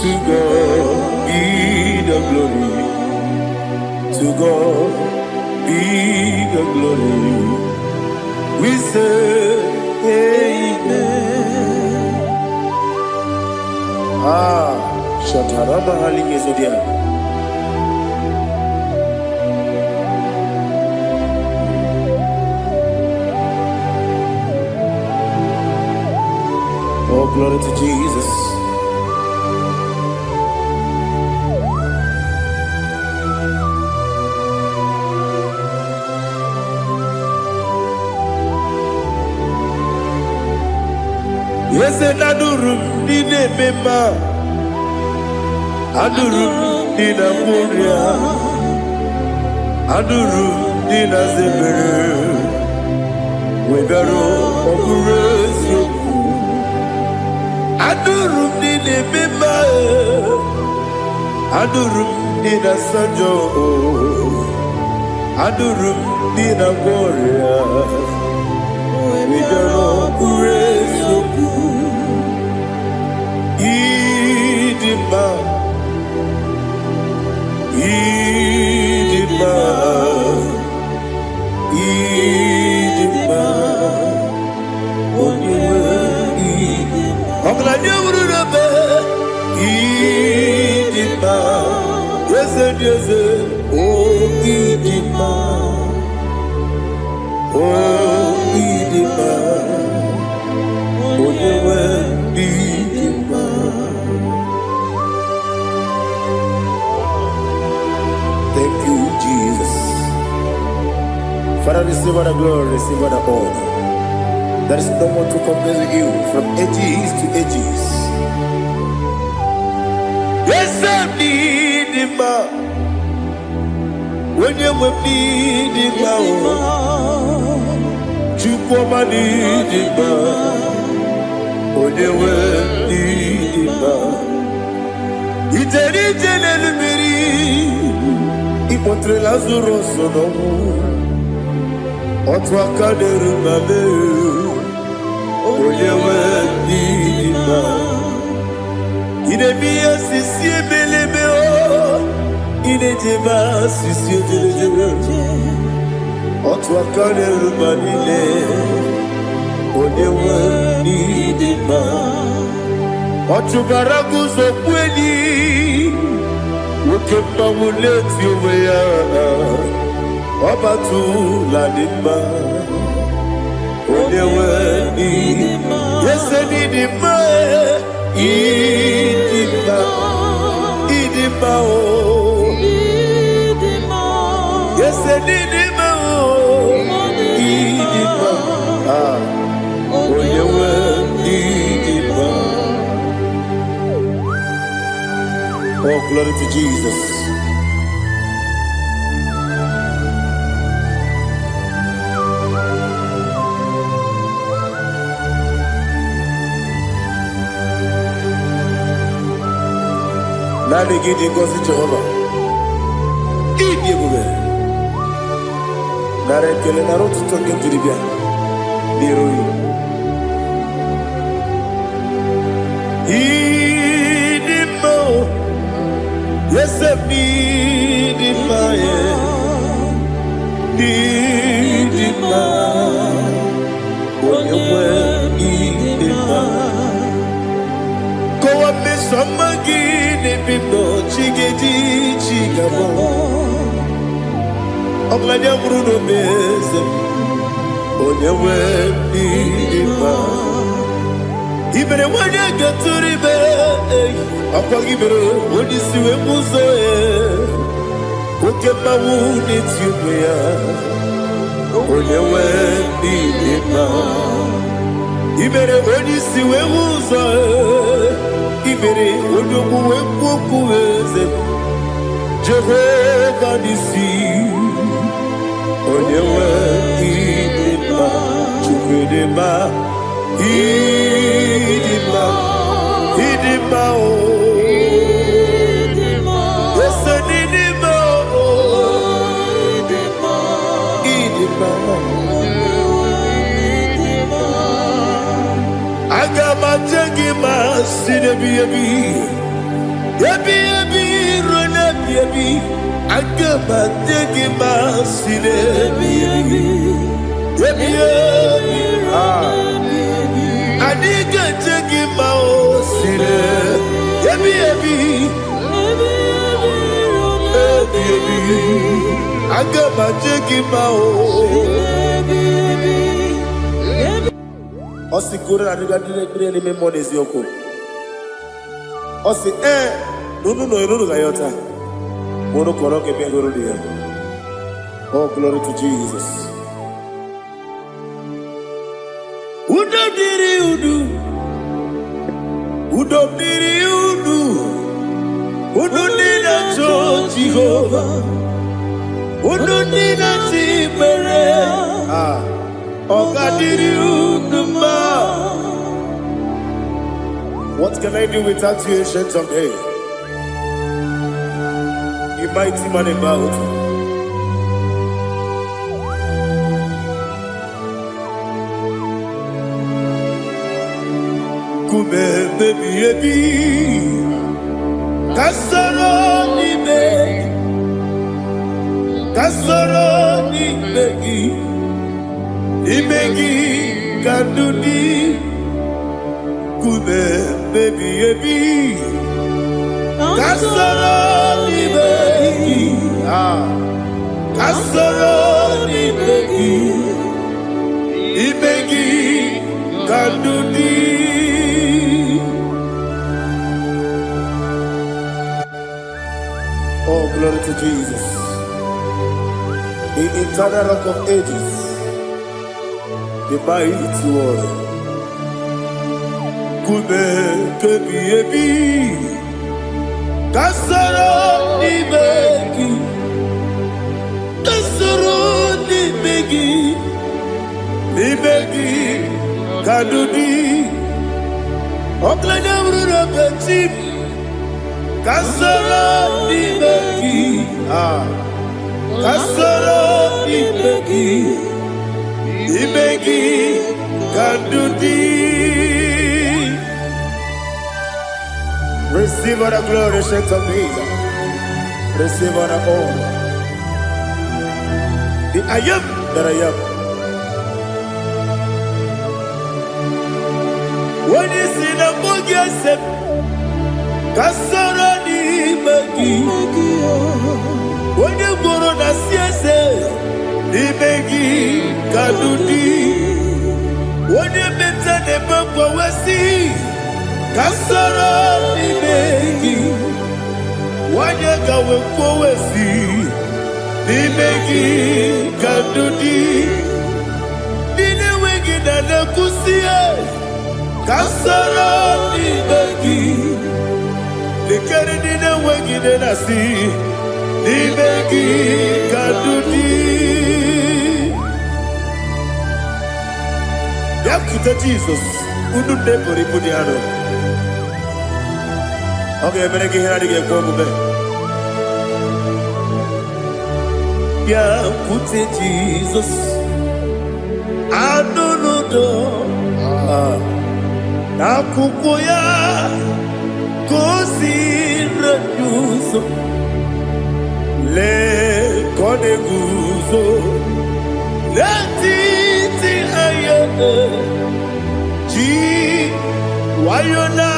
To God be the glory. To God be the glory. We say amen. Shataraba Halinge Zodia. Oh, glory to Jesus. Yes, and Adurum did a member. Adurum did a Moria. Adurum did a Zebere. We better operate you. Adurum did a member. Adurum did a Sanjo. Adurum did a Moria. We better operate you. Idima, Idima, Idima, Idima, yes, oh Idima, oh Idima, Idima. Thank you, Jesus. Father, receive all the glory, receive all the honor. There is no one to compare with you from ages to ages. Yes, I need him. When you need him, you come and need him. onyewe n'ịdịmma. Ijeri ije n'elu mmiri, ịkpọtere Lazarọs n'ọnwụ, otu aka na-eru ma mee, onyewe n'ịdịmma. Ị na-eme ihe sisi emeleme, ị na-ejebe sisi ojelejebe, otu aka na-eru ma niile, onyewe n'ịdịmma. Ọ chụbara gị ụzọ kweli, nwoke mmanwụ na-eti onwe ya, ọ batụla dị mma, onyewe n'ịdịmma. Eze n'ịdịmma, ịdịmma, ịdịmma o, eze n'ịdịmma o, ịdịmma, onyewe n'ịdịmma. Oh, glory to Jesus. Nani gidi ngozi Jehovah. Idi ebube. Nara ekele nara otuto nke jiri bịa n'iru ya. Idimma, yesem idimma ye. Idimma, onyewe idimma. Kowa mesoma gini bibo chigedi chigabo. Oglanya bruno meze, onyewe idimma. Ibere wanya gaturi be, akwa ibere wani siwe muzo oke mawu n'etiwe ya, onyewe n'idimma. Ibere wani siwe muzo, ibere wani okuwe kwukweze, Jehova nisi, onyewe n'idimma, chukwudimma. Idimma, idimma o, ese idimma o, idimma, agama jegi masi nebi yebi, rona yebi, agama jegi masi nebi yebi, Adiga jegi mao sile, yebi, agama jegi mao. Osi kure na niga dire ni me monezi yoko. Osi nunu gayota. Mono koroke pengoro dia. Oh, glory to Jesus. Udo diri udu, udu nina cho Jehovah, udu nina chibere, oga diri udu ma. What can I do without you, ancient of days? You mighty man about. Kume baby, kasoro ni begi, kanduni. Kume baby, kasoro ni begi, kanduni. Oh, glory to Jesus. The eternal rock of ages, the mighty one. Kume kebi, kasoro ni begi, kadudi. Oklanya Bruno Petit, Kasara Ibeki, Kasara Ibeki, Ibeki, Kandudi. Receive all the glory, shake of Jesus. Receive all the honor. The I am that I am. When you see the book, you say, Kasara Ibeki. When you go on the CSA, Ibeki, Kandudi. When you mention the book, we see. Kasara Ibeki, wanyega wekowesi, Ibeki Kandudi, Dine wegi na nekusie, Kasara Ibeki, Dikeri dine wegi na nasi, Ibeki Kandudi. Yakuta Jesus, ununde poripudiano. Okay, I'm going to get yeah, put it Jesus. I don't know. Nakukoya, kosi reduso, le koneguzo, le titi ayane, ji wayona.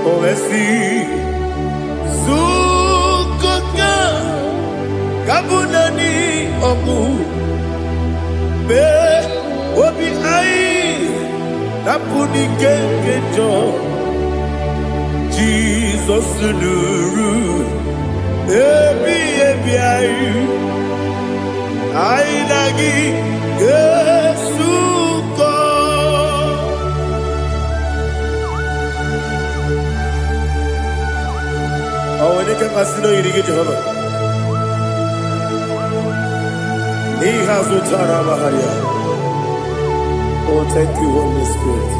Ovesi Sukoka Kabunani Omu Be Obi Ai Napuni Kenkejo Jesus Nuru Ebi Ai Ai Nagi Yesuko. Oh, when you can casino, you get Jehovah. He has Utara Maharia. Oh, thank you, Holy Spirit.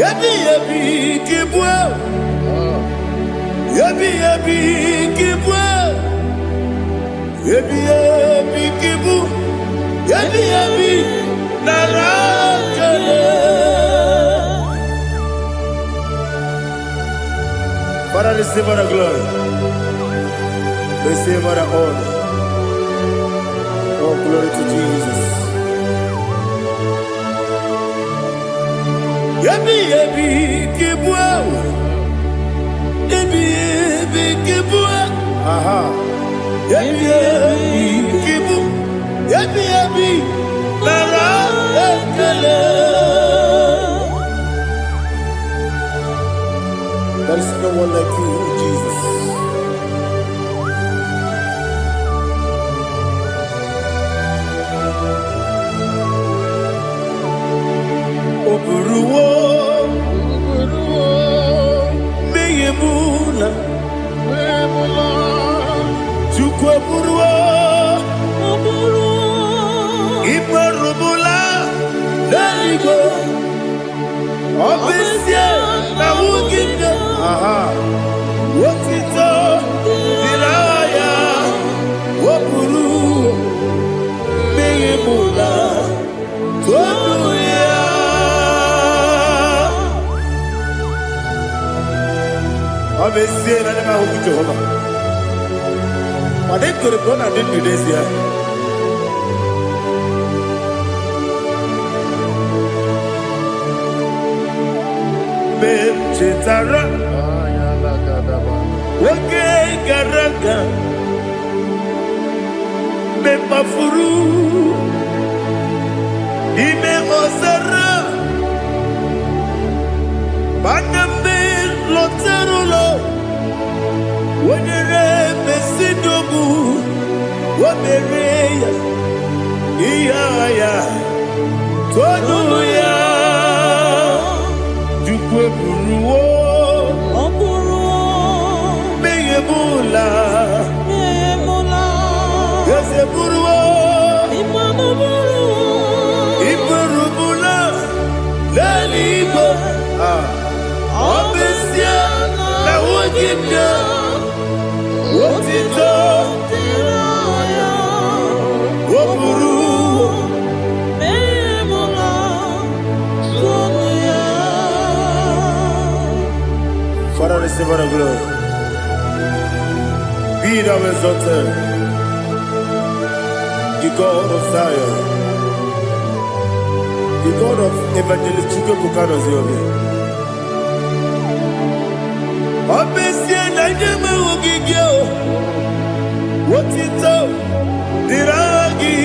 Yabi, yabi, kibwa. Yabi, yabi, kibwa. Yabi, yabi, kibu. Yabi yabi narakale. Father, receive our glory. Receive our honor. Oh, glory to Jesus. Yabi yabi kibwa. Yabi yabi kibwa. Aha. Yabi yabi kibu. Yabi yabi nara ekele. There is no one like you, Jesus. Oburuwo, meyemula, chukwu oburuwo. Ibarubula, Daligo, Obesia, Nawugida, Wotito, Diraya, Wapuru, Meyemula, Toduya. Obesia, Nawugida, Jehovah. But they could have gone and did this year. Chitara, Wake Garaga, Mepafuru, Ime Osara, Baname Loterulo, Wenere Mesidobu, Wamereya, Iaya, Toduya. Oburuwo, Meyemula. Buruo, Iburubula, Lalibo, Obesia, La Wagina, Wotito, Woburu, Father, receive our glory. Be thou exalted, the God of Zion, the God of Evangelist Chike Bukano Ziobi. Obesia na nyama wogigio, wotito, diragi,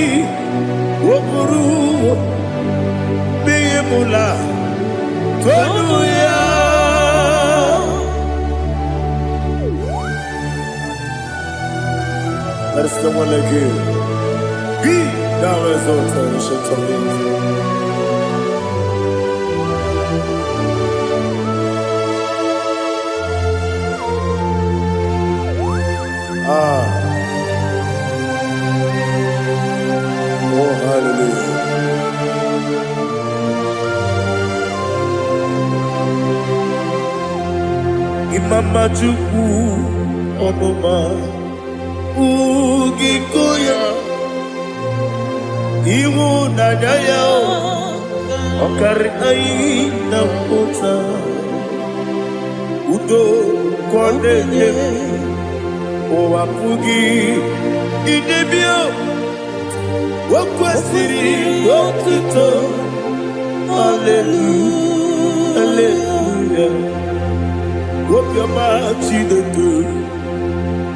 woburu, biyemula, tonuya. There is no one like you. Be thou exalted, ancient of days. Oh, hallelujah. Imama Chukwu Onuma Ugikoya Iwu Nadaya Okari Aina Kota Udo Kondeye Owapugi Idebio Wakwasiri Wakito Hallelujah Hallelujah Wopiama Chidetu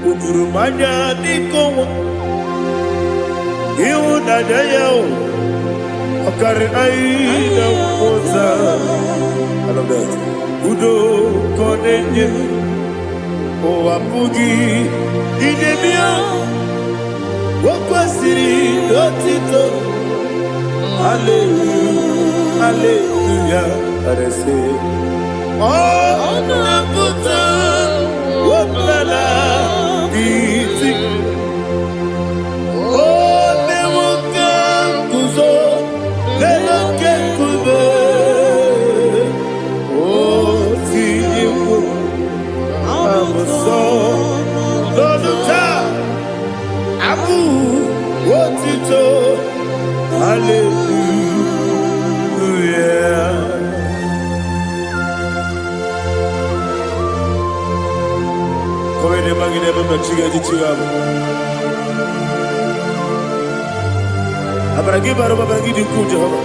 Udurumanya Nikowa Iwu Nadaya Okari Aina Kota I love that Udo Kondeye Owapugi Idebio Wakwasiri Dotito Hallelujah Hallelujah I say Oh Naputa Wapala Biti Oh Newoka Kuzo Leloke Kube Oh Tiyiwo Lọ́dúnta, Abu, Wotito, Hallelujah. Come ne magine baba chiga di chiga. Abragi baro baba gidi ku Jehovah.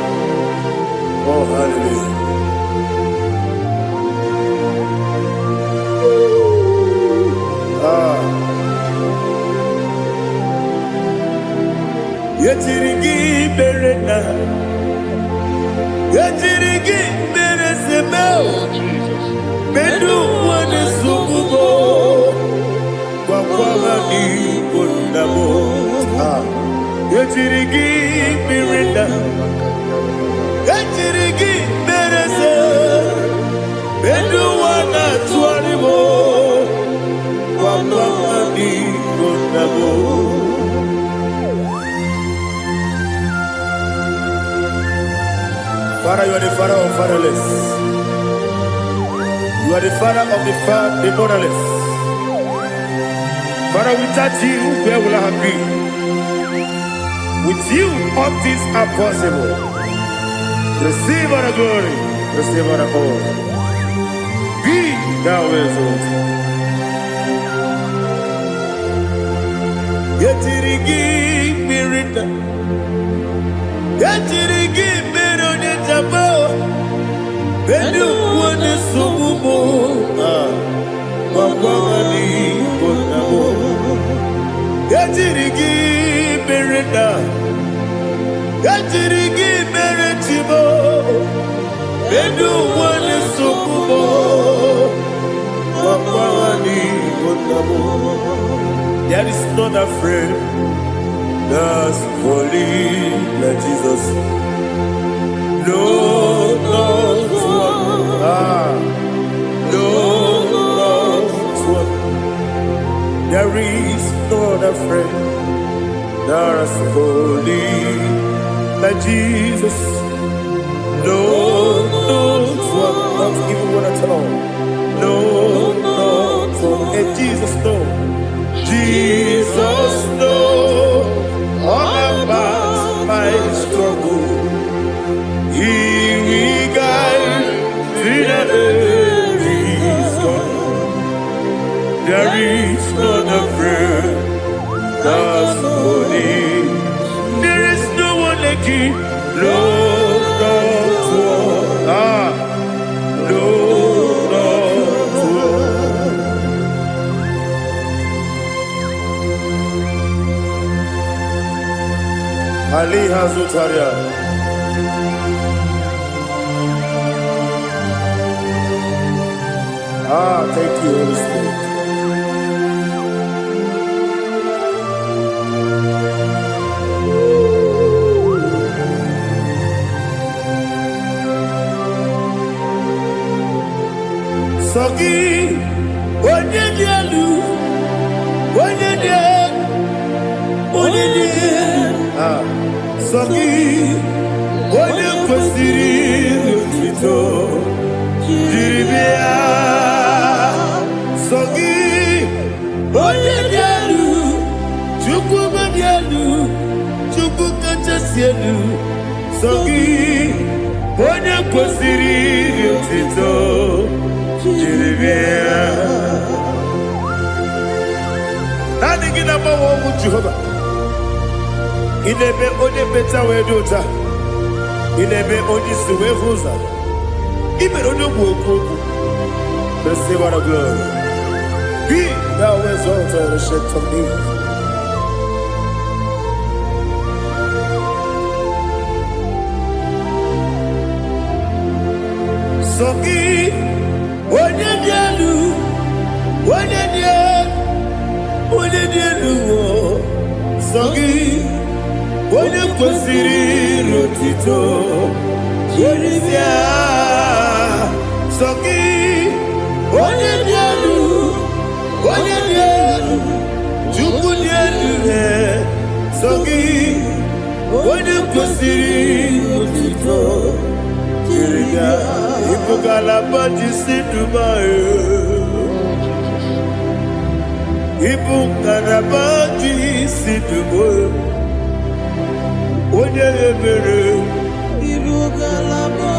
Oh, hallelujah. Yetirigi berena, yetirigi beresebel, bedu wane sububo, kwa ni kondabo. Yetirigi berena, yetirigi berese, bedu wana tuanibo, kwa ni kondabo. Father, you are the father of fatherless. You are the father of the motherless. Father, without you, where will I have been? With you, all things are possible. Receive our glory, receive our honor. Be thou exalted. Yetirigi mirita, yetirigi mirone jabo, bedu wane sububo, wakwani konabo. Yetirigi mirita, yetirigi miretibo, bedu wane sububo, wakwani konabo. There is not a friend that's holy like Jesus. No, not one. No, not one. There is not a friend There's holy like Jesus. No, not even one at all. No, and Jesus, no. Jesus, no. All about my struggle. He will guide me there is gone. There is none afraid. That's holy. There is no one like him. Lord, not one. No, not one. Ali Hazutaria. Thank you, Holy Spirit. Sogi, onye dielu, onye dielu, onye dielu. Sogi, onye kwesịrị otuto, jiri bịa. Sogi, onye dielu, Chukwu dielu, Chukwu kachasị elu. Sogi, onye kwesịrị otuto. Nani gina mawa omu Jehovah. Inebe onye beta we dota. Inebe onye siwe huza. Ibe onye woku. Receive our glory. Be thou exalted and shed from me. Sogi. Onye dielu, onye dielu, Sogi, onye kwesịrị otito, jiri bịa. Sogi, onye dielu, Chukwu dielu, Sogi, onye kwesịrị otito, jiri bịa. Ibugalaba jisi Dubai. Ibugalaba jisi Dubai. Onye ebere. Ibugalaba.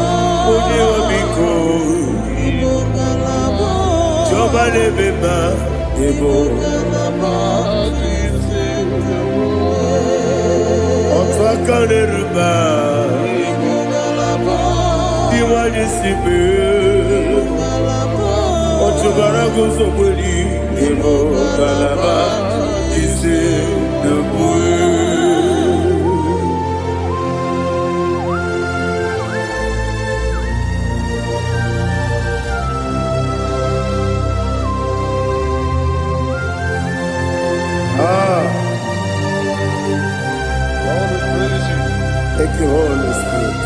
Onye omiko. Ibugalaba. Jọba lebeba. Ibugalaba jisi Dubai. Ọtụ aka n'eruba. Iwaje sibe. Otubara gozo kweli. Ibugalaba jisi Dubai. Thank you, Holy Spirit.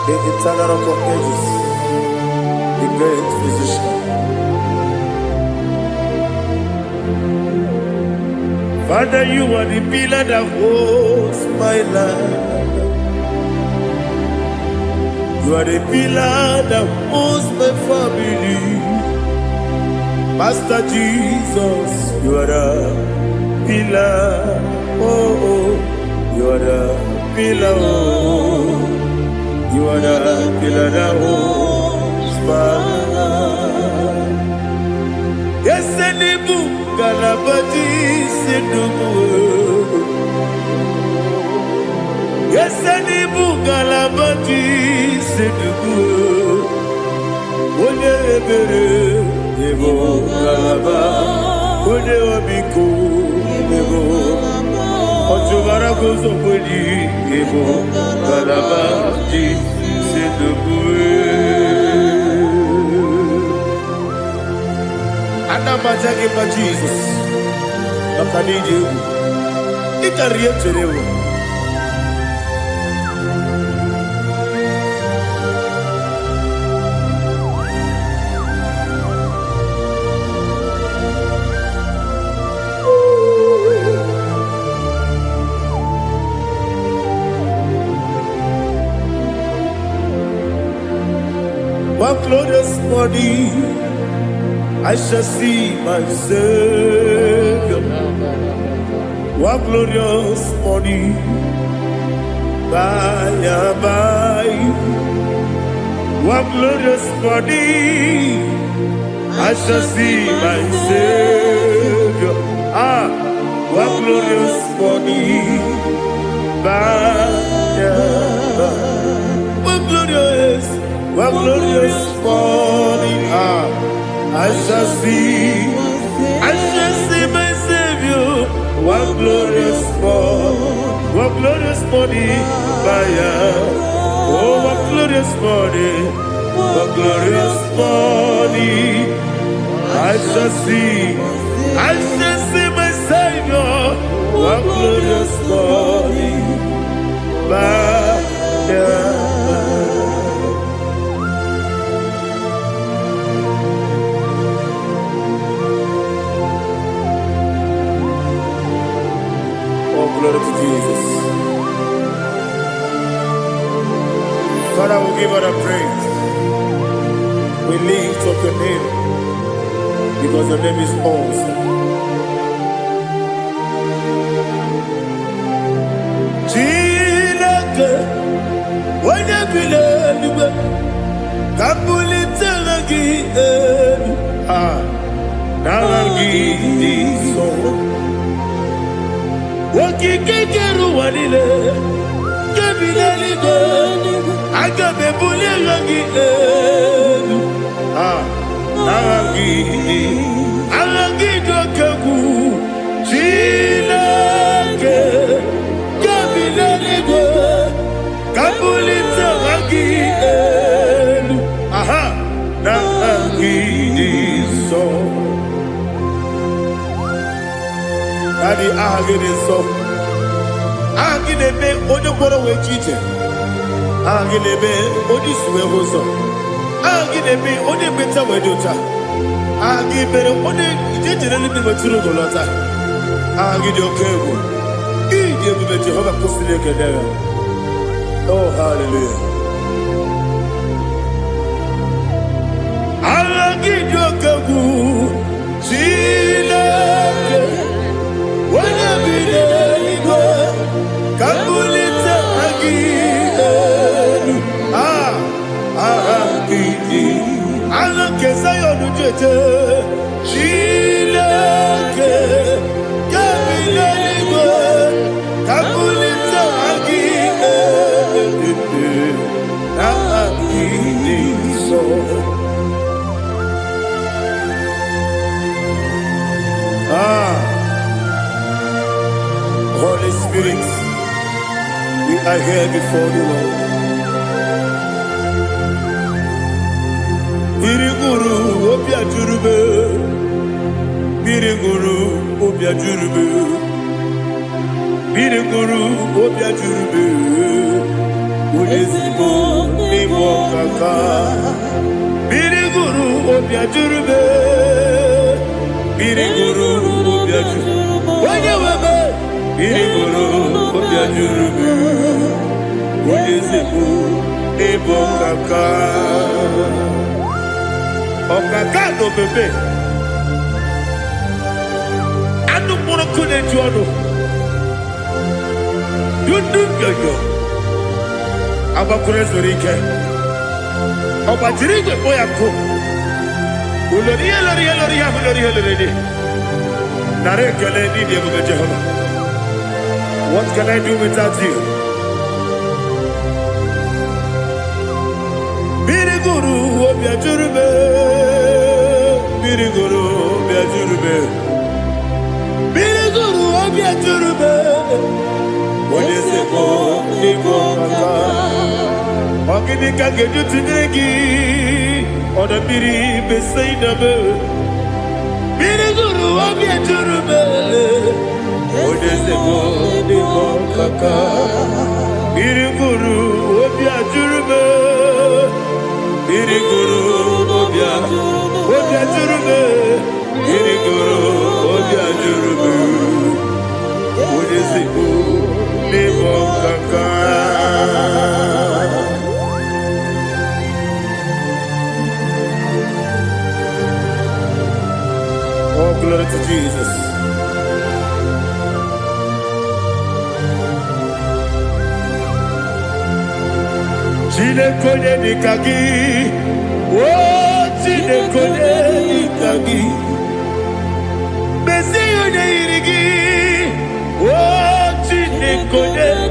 The eternal rock of ages, the great physician. Father, you are the pillar that holds my life. You are the pillar that holds my family. Master Jesus, you are the pillar. Oh, you are the pillar. Oh, you are the pillar that holds my life. Yes, Enibu Galabaji Sidubu. Yes, Enibu Galabaji Sidubu. Onye ebere, Ebo Galaba. Onye obiku, Ebo. Otubara gozo kweli, Ebo Galabaji Sidubu. Anamajagi ma Jesus. Nakanije. Ikariyeterewo. One glorious morning, I shall see my Savior. One glorious morning, by and by. One glorious morning, I shall see my Savior. One glorious morning, by and by. One glorious morning, I shall see my Savior. One glorious morning, oh, one glorious morning, I shall see my Savior. One glorious morning, glory to Jesus. Father, we give all the praise. We lift up your name because your name is awesome. Chineke, onye bileliwe, kabulitela gị elu, nara gị n'iso. Okike kere ụwa niile, kebileligwe, aga m ebulie gị elu. Agha gị dị oke egwu, Chineke, kebileligwe, ka mbulite agha gị elu. N'agha gị dị nsọ. Daddy, aha gị dị nsọ. Aha gị na-eme onye mkpọrọ wee chi ije. Aha gị na-eme onye isi wee hụ ụzọ. Aha gị na-eme onye mkpeta wee dị ụcha. Aha gị mere onye ije jere eluigwe wetụrụ ụgwọ lọta. Aha gị dị oke egwu. Ị dị ebube Jehova kwụsịrị ekele ya. Oh, hallelujah. Aha gị dị oke egwu. Chineke, onye bi n'eluigwe, ka mbulite gị elu. Aha gị dị, aha nke Zayọn jeje. Chineke, ka bi n'eluigwe, ka mbulite gị elu. Aha gị dị nsọ. Holy Spirit, we are here before you, Lord. Biriguru obia jurube, biriguru obia jurube, biriguru obia jurube. Udesibo nibo kaka, biriguru obia jurube, biriguru obia jurube. Wanyewebe. Biriguru obia jurube, udesibo nibo kaka. Okaka no bebe. Anu mono kune juano. Yundu yoyo. Abakure zorike. Obajirige boyako. Uloriya. Nare kele ni diye Jehovah. What can I do without you? Biriguru obia jurube, biriguru obia jurube, biriguru obia jurube. Odesibo nibo kaka, ogini kangeju tinegi, oda biri beseinabe. Biriguru obia jurube, odesibo nibo kaka, biriguru obia jurube. Biriguru obia jurube, biriguru obia jurube. Udesibo nibo kaka. Glory to Jesus. Chineke dịka gị, o Chineke dịka gị, Mesia onye yiri gị, o Chineke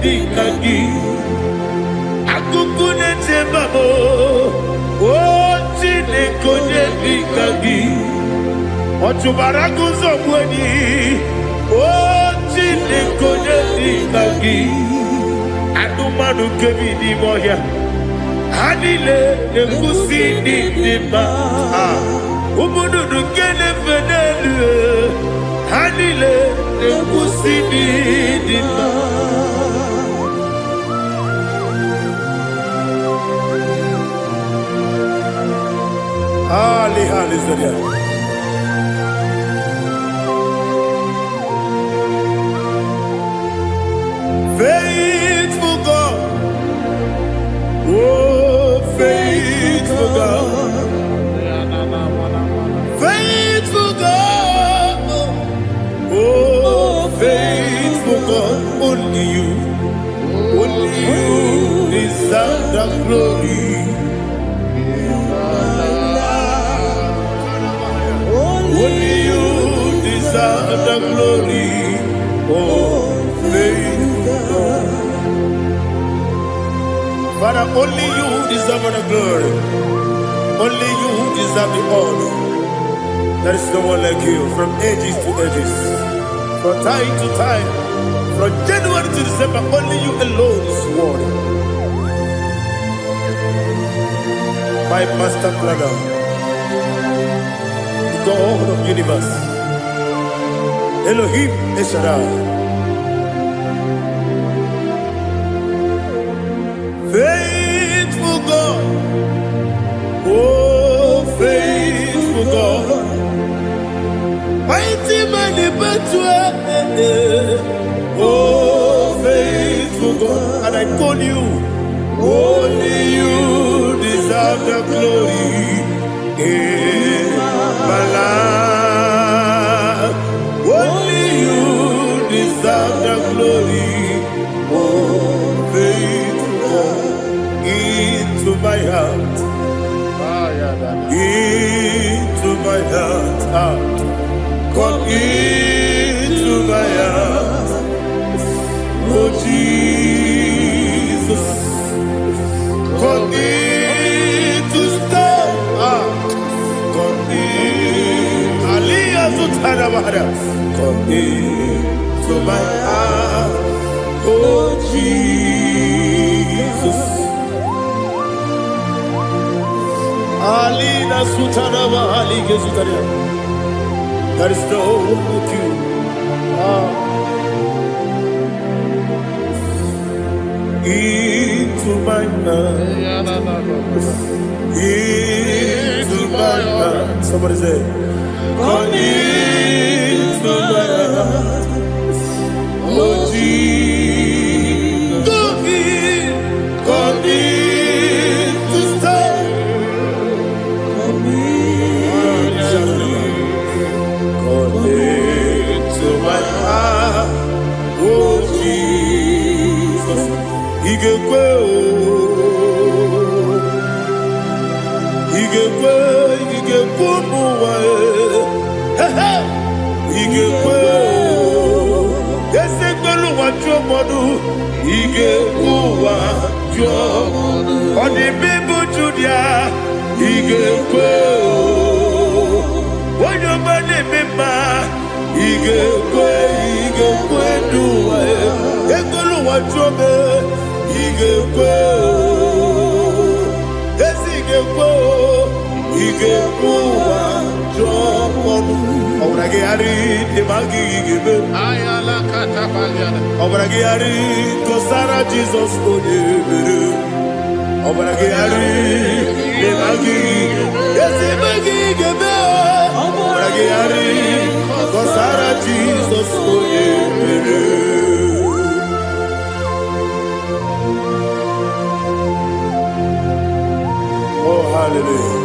dịka gị, akụkụ na-echebe m, o Chineke dịka gị, ọchụbara guzo gwenyi, o Chineke dịka gị, anụmanụ nke bi n'ime ọhịa. Ha niile na-ekwusi ndị mma, ụmụ nnụnụ nke na-efe n'elu, ha niile na-ekwusi ndị mma. Hallelujah. Faithful God, oh faithful God, faithful God, oh faithful God, only you deserve the glory. Only you deserve the glory, oh faithful God. Father, only you deserve the glory. Only you deserve the honor. There is no one like you, from ages to ages, from time to time, from January to December. Only you alone is worthy. My master planner, the God of the universe, Elohim Eshadai. Faithful God, oh faithful God, mighty man in battle, oh faithful God, and I call you, only you deserve the glory in my life, only you deserve the glory, oh faithful God. Into my heart, into my heart, come into my heart, oh Jesus, come in to stay, come in, Aliyah Zutanabara, come into my heart, oh Jesus. Alina Sutanaba Ali Gezutaria. There is no one like you. Into my heart. Into my heart. Somebody say, come into my heart. Oh Jesus. Come in to stay. To my heart, oh Jesus, He gave Jesus, oh, hallelujah.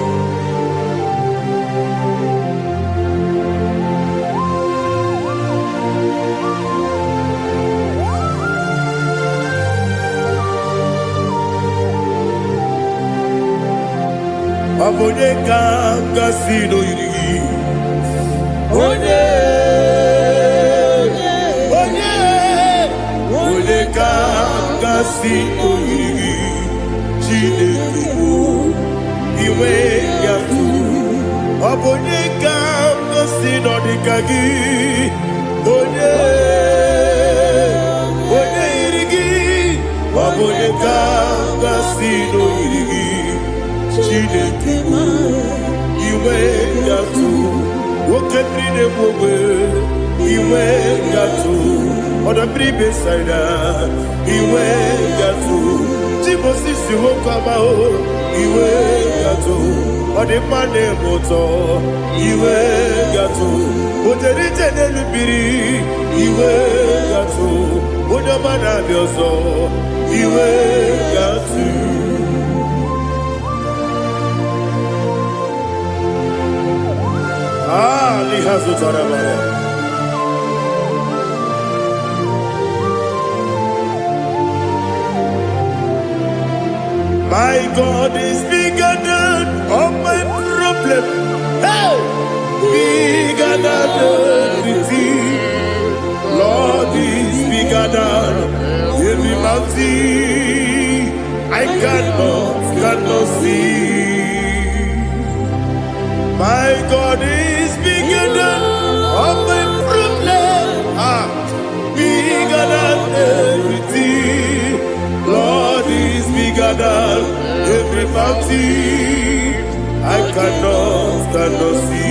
Abonye kanga sino yirigi. Onye kanga sino yirigi. Chineke iwe yatu. Abonye kanga sino dikagi. Onye yirigi. Abonye kanga sino yirigi. Chineke iwe yatu. Woke bride wowe iwe yatu. Oda bribe saida iwe yatu. Tibosi si wokama o iwe yatu. Ode mane moto iwe yatu. Ode jene lubiri iwe yatu. Ode mana bioso iwe yatu. Lihazu tarabaya. My God is bigger than all my problem. Hey, bigger than everything. Lord is bigger than every mountain. I cannot see. My God is bigger than all my problems. Bigger than everything. Lord is bigger than every mountain. I cannot see.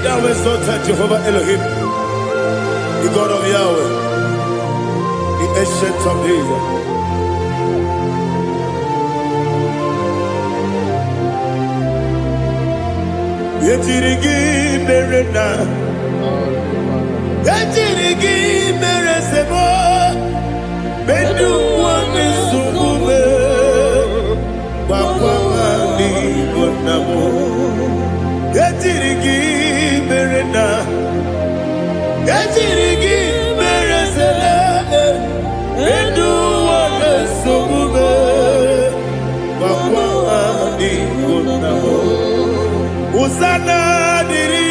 Thou exalted Jehovah Elohim, the God of Yahweh, the ancient of days. Yetirigi merena, yetirigi meresemo, bedu wane subume, wakwamani gonamo. Yetirigi merena, yetirigi meresele, bedu wane subume, wakwamani gonamo. Usana diri,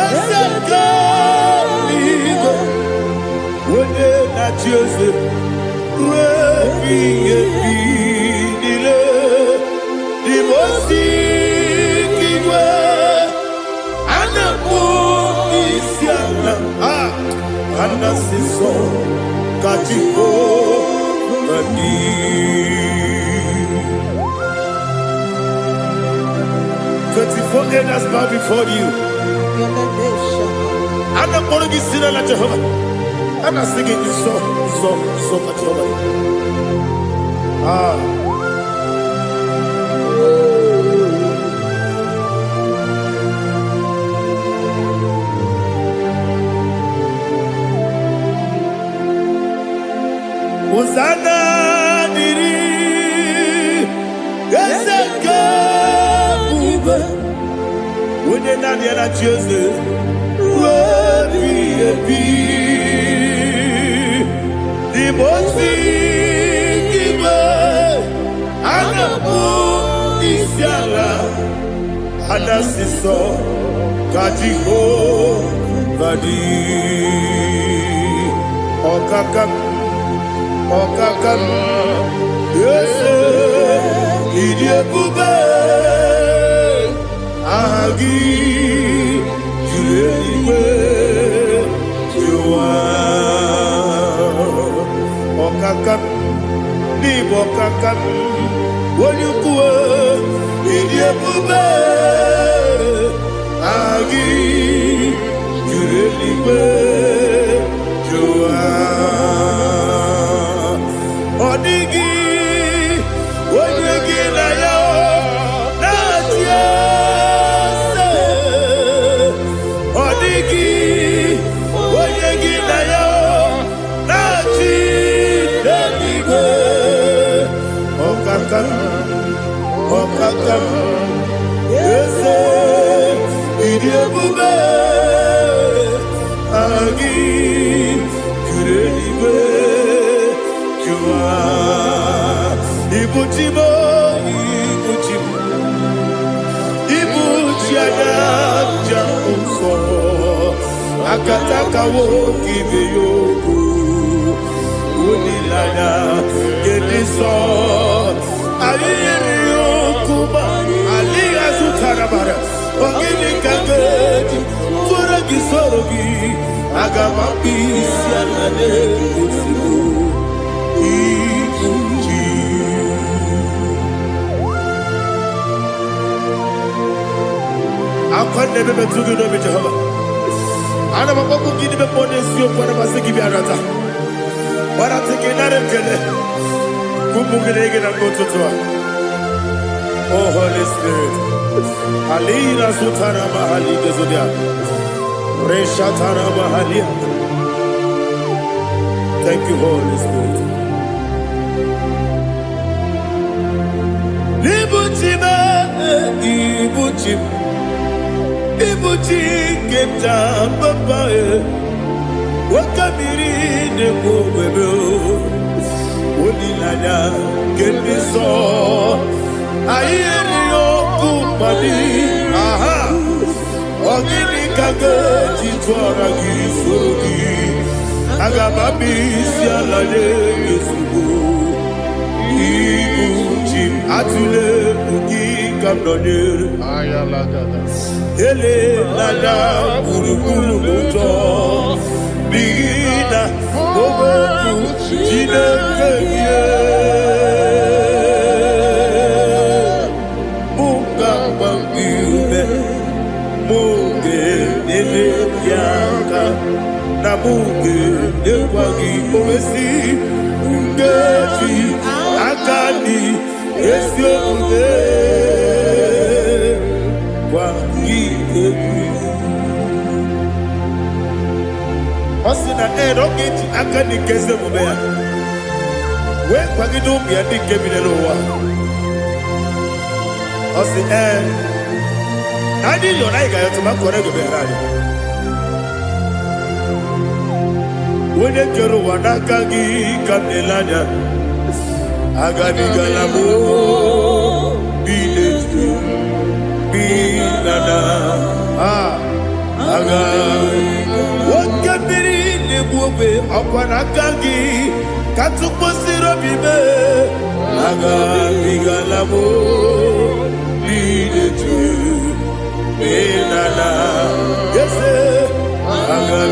esaka ligo, wone na Joseph, wepi dile, dimosi kiwe, anapo isiana, anasiso katiko mani. 24 elders bow before you. I'm not going to be singing like Jehovah. I'm not singing this song like Jehovah. Hosanna diri, Ezeka. When you're not here at Tuesday, the most giver, and the book is Yala, and the sister, Kajiho, Vadi, Okakam, yes, Idiot Bube. Agi julewe juwa okakam ni bokakam wonyukwe idiebube agi julewe juwa odigi wonyegi na yo natie Odigi, Oyegi na yo, Nachi. Ibuchimo, Ibuchimo, Ibuchiana, Jamuso, Akataka woki beyoku, Unilana, Gediso, Aliyokuba, Aliya Zutarabara, Ogini Kageti, Furagi Sorogi, Agamapi, Sianade, Ibuchi. I never been to the Jehovah. I never want to give them money, you for the Masiki Biarata. But I think another killer. Kumbukiregan and go to Tua. Oh, Holy Spirit. Alina Sutana Mahali Gazudia. Reshatana Mahalia. Thank you, Holy Spirit. Libuchima, Ibuchim. Ibuchi keta papa wakamiri ne bobebe onilanya kemiso ayeri okupali aha ogini kage titwara gisogi agamabi sialale yesugo Ibuchi atule bugi kamdonir Ayalagada. Ele nada buruburu moto bigina oboku jinekeye muka bambiube muge nele yaka na muge nekwagi omesi ngeji akani esiomude Osina roketi akani kese mubea. We kwagido biadi kebinelowa. Osi nadi yona igayo tuma kore goberani. Wene kero wanakagi kamnelanya. Agami galamo binetu. Binana aga wakabiri nebuwe akwanakagi katuposiro bibe aga bigalamo binetu binana yese aga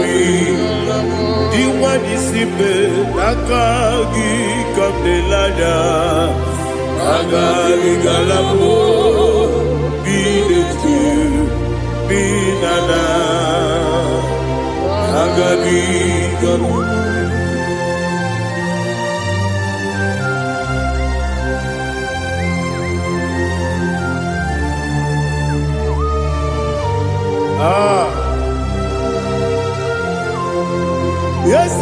diwani sipe nakagi kamdelanya aga bigalamo Binana Agabi Yes,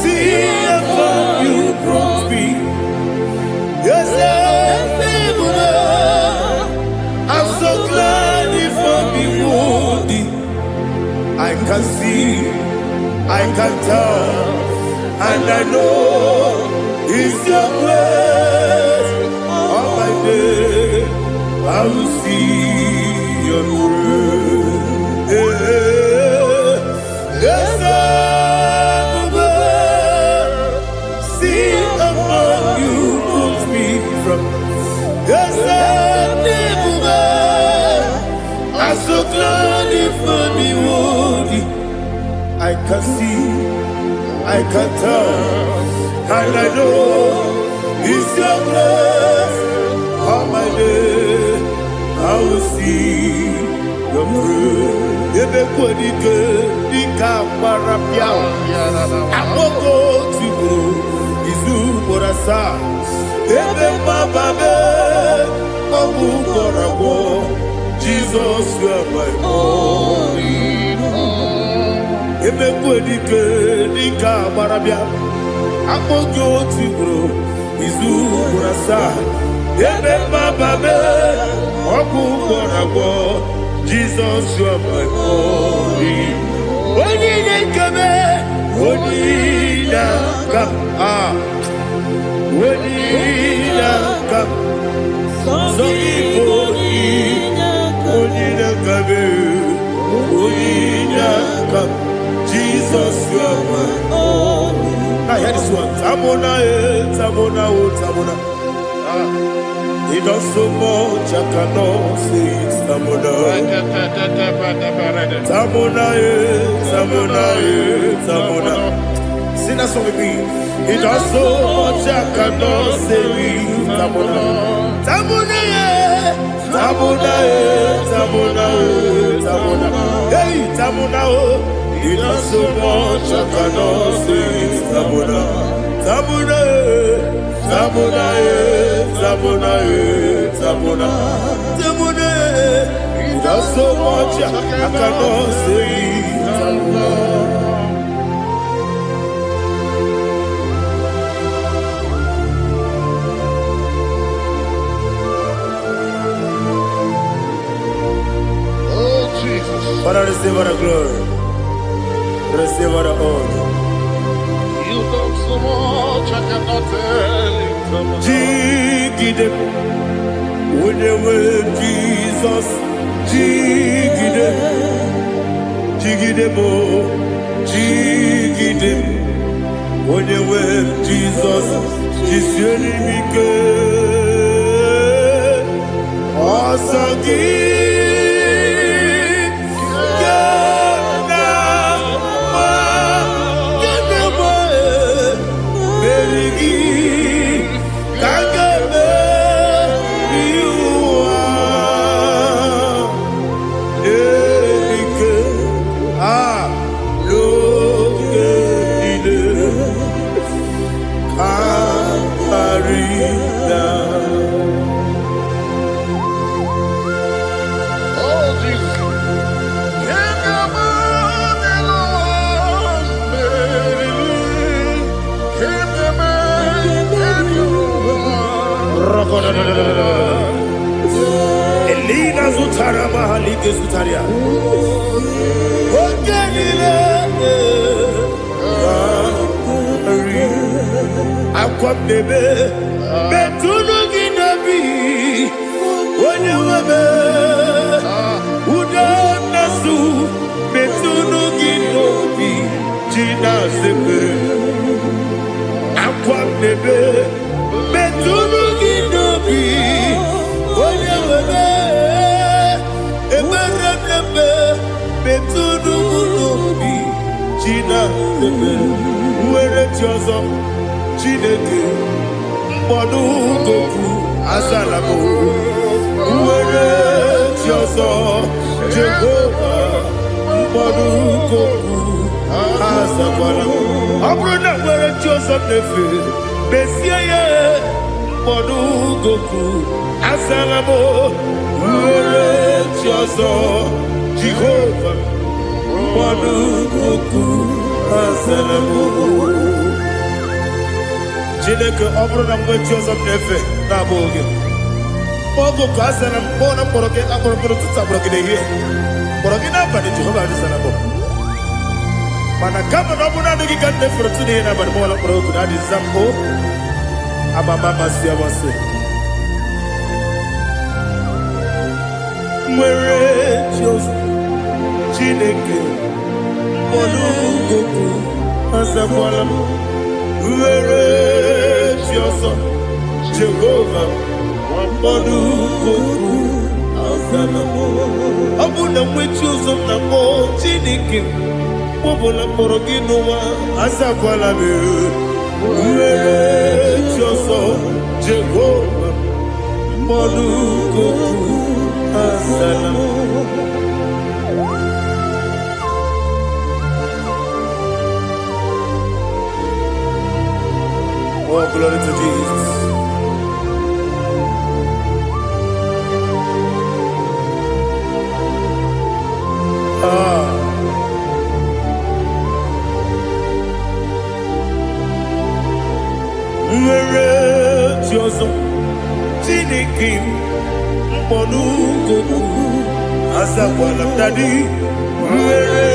see if you brought me. Yes, I'm so glad if I'm wounded. I can see, I can tell, and I know it's your grace. On my day, I will see your grace. Yes, see above you moves me from. Yes, I'm so glad if me woody. I can see, I can tell, and I know it's your grace. On my day, I will see your grace. Ebe kwenike, nika marapia. Amoko tibu, izu morasa. Ebe mababe, mabu korabo. Jesus, you are my only home. Ebe kwenike, nika marapia. Amoko tibu, izu morasa. Ebe mababe, mabu korabo. Jesus, you are my only. Only come, only come. Onidaka, Zoiboni, Onidaka, Onidaka, Jesus, you are my only. Now hear this one. Tamona, Tamona, Tamona. It does so much I cannot say it. Tamona, Tamona, Tamona, Tamona. Sing that song with me. It does so much I cannot say it. Tamona, Tamona, Tamona, Tamona, Tamona. Hey, Tamona, it does so much I cannot say it. Tamona, Tamona, Tamona, Tamona, Tamona, Tamona. It does so much I cannot say it. Tamona. Father, receive all the glory. Receive all the honor. You done so much I cannot tell you. Jigide, when you were Jesus, Jigide, Jigide mo, Jigide, when you were Jesus, Jisyenimike, Asagi. Elina Zutara Mahalike Zutaria. Aqua bebe, Betuno Ginabi, when you were Udanasu, Betuno Ginobi, Gina Sepe. Aqua bebe, Betuno Ginobi, when you were Betuno Ginobi, Gina Sepe. Where it's yours. Chineke mkpọdụ goku asalamo uwere ti ọsọ Jehova mkpọdụ goku asakwalamo ọ bụrụ na nwere ti ọsọ nefe besie ya mkpọdụ goku asalamo uwere ti ọsọ Jehova mkpọdụ goku asalamo. Chineke ọ bụrụ na mgbe chi ọzọ na-efe na-abụ oge ogo ka a sara mkpọ na mkpọrọ gị akpọrọ mkpọrọ tụtụ akpọrọ gị n'ehihie mkpọrọ gị n'abalị Jehova adịsara bụ mana kama na ọ bụrụ na adịghị ka nne fere tụ n'ihe n'abalị mọla mkpọrọ oku na adịza mpụ amama amasị amasị nwere chi ọzọ Chineke mkpọrọ oku azakwala m were chi ọsọ Jehova mkpọdụ goku azala m. Ọ bụ na nwechi ụzọ na mbọ Chineke kpọbụla mkpọrọ gị n'ụwa azakwala m were chi ọsọ Jehova mkpọdụ goku azala m. Oh, glory to Jesus. Nwere chi ọzọ Chineke mkpọnụ goku azakwala m dadi. Nwere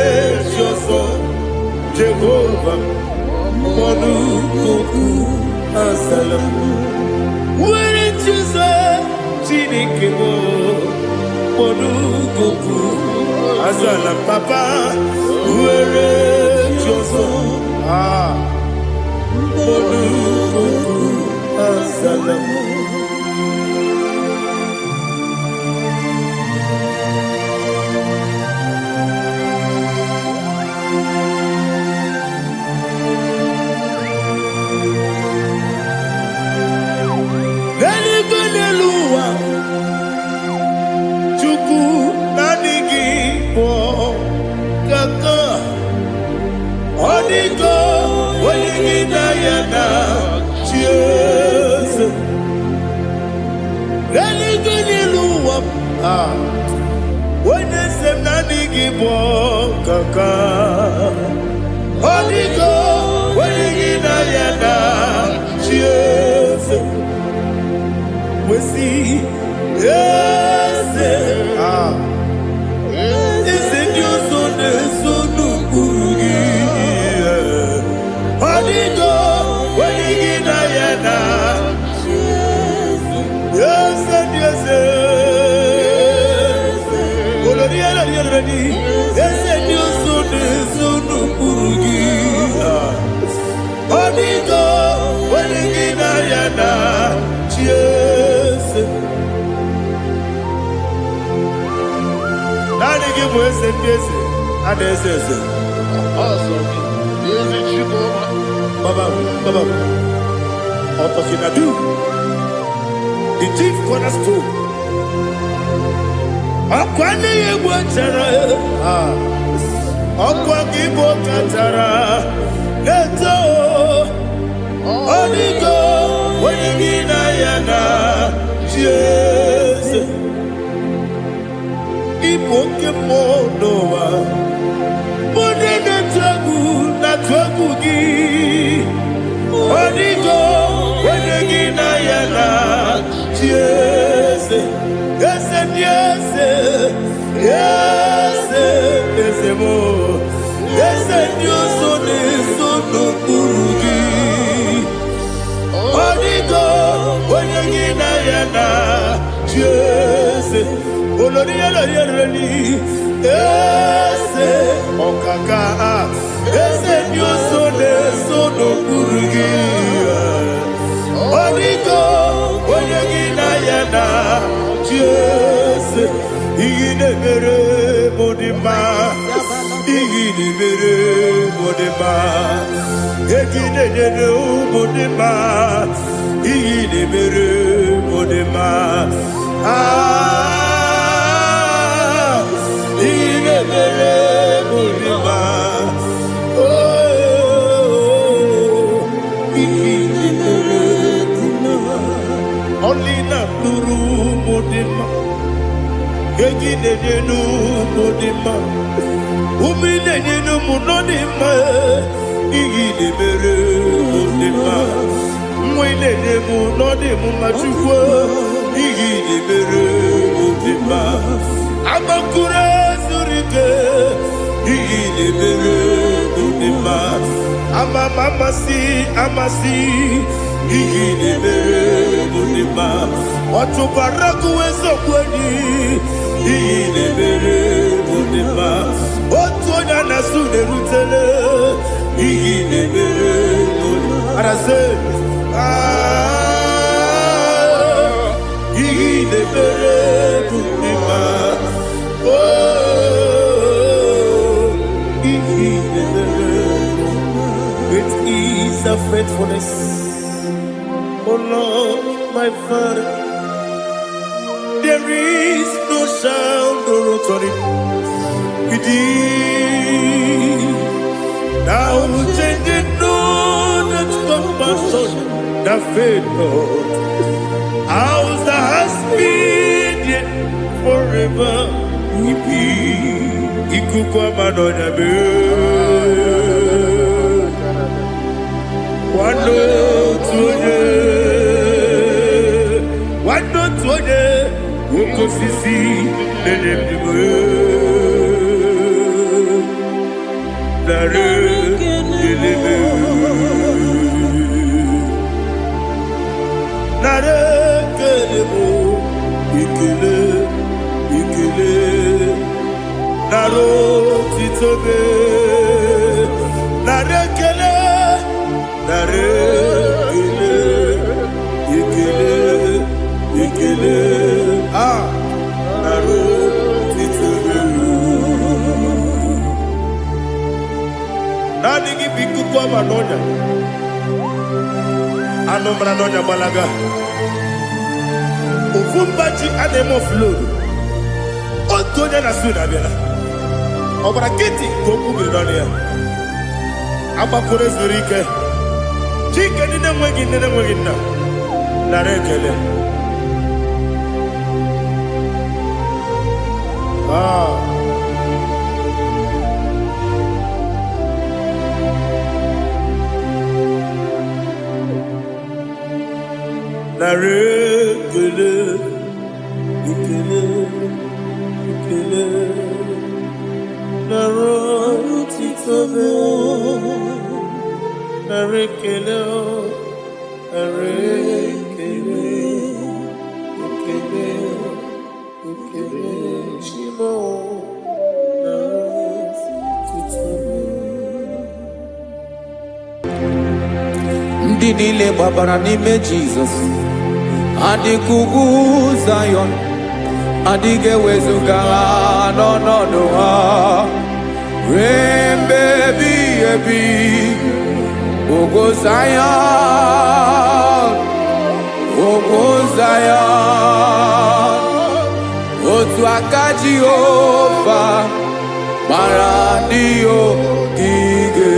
chi ọzọ Jehova mkpọnụ goku asalam. Where Jesus, Chinikimo, Monugoku, asalam, Papa. Where Jesus, Monugoku, asalam. When they say nani gibo kaka, Odigo, when you yana, cheers. We see, yes, is it your son, son of Urugi? Odigo, when you yana, yes, yes. The chief cornerstone. Akwani yebo chara, akwani yebo chara, leto, onigo, wenigina yana, Jesus. Ipoke monowa, mone netwagu, natwagu gi, onigo, wenigina yana, Jesus. Yes, yes, yes, yes, more. Yes, Dios son eso no purugi. Onigo, oyegina yana, yes. Oloria la yereli. Yes, okaka. Yes, Dios son eso no purugi. Onigo, oyegina yana. Yes, Igidebere Modima, Igidebere Modima, Igidebere Modima, Igidebere Modima, Igidebere Modima, oh, Igidebere Modima, only not Guru Modima. Egidenu Modima, Umidenu Munodima, Igidebere Modima, Mwidenu Nodimu Machukwa, Igidebere Modima, Amakure Zurike, Igidebere Modima, Amasi, Igidebere Modima, Watubaraku Ezokweni, Igidebere Modima, Otonya Nasude Rutele, Igidebere Modima, Arase, Igidebere Modima, oh, Igidebere Modima, great is the faithfulness, oh Lord, my Father. There is no sound or authority within. Now changing no that compassion, that faith, Lord. Ours that has been yet forever. Ipi ikukwa madonya be. Wando tuye, wando tuye. Ukosisi nenemiwe Dare nenemiwe ekele, nara ekele, ekele, nara titubelu. Nani gi biku kwa manonya, anomra nonya balaga. Ufumbaji anemo flood. Otonya na suna bela. Obra kiti koku bidonia. Aba kore zurike. Chike nine mwegi na. Narekele. Narekele. Ekele. Nara titobe. Narekele. Ekele. Shimo. Nara titobe. Ndị niile gbabara n'ime Jizọs adịghị ugwu Zayọn, adịghị ewezuga ha n'ọnọdụ ha ruo mgbe ebighị ebi. Ugwu Zayọn, ugwu Zayọn, otu aka Jehova gbara ndị ogige.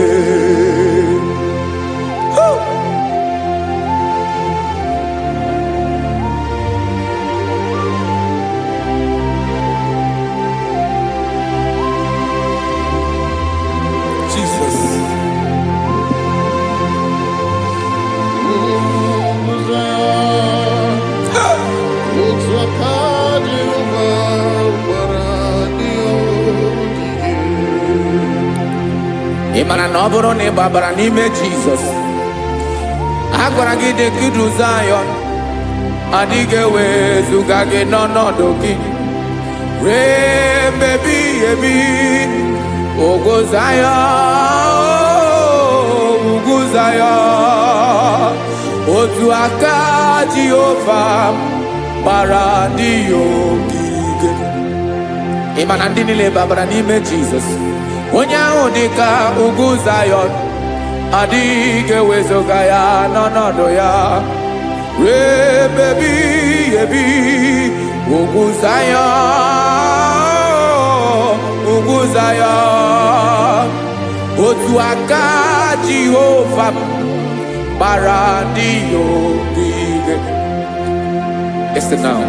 Ị mara na ọ bụrụ na ị gbabara n'ime Jizọs, a gwara gị dị ka Zayọn, adịghị ewezuga gị n'ọnọdụ gị ruo mgbe ebighị ebi. Ugwu Zayọn, ugwu Zayọn, otu aka Jehova gbara ndị ogige. Ị ma na ndị niile gbabara n'ime Jizọs, onye ahụ dị ka ugwu Zayọn, adịghị ewezuga ya n'ọnọdụ ya ruo mgbe ebighị ebi. Ugwu Zayọn, ugwu Zayọn, otu aka Jehova gbara ndị ogige. Listen now,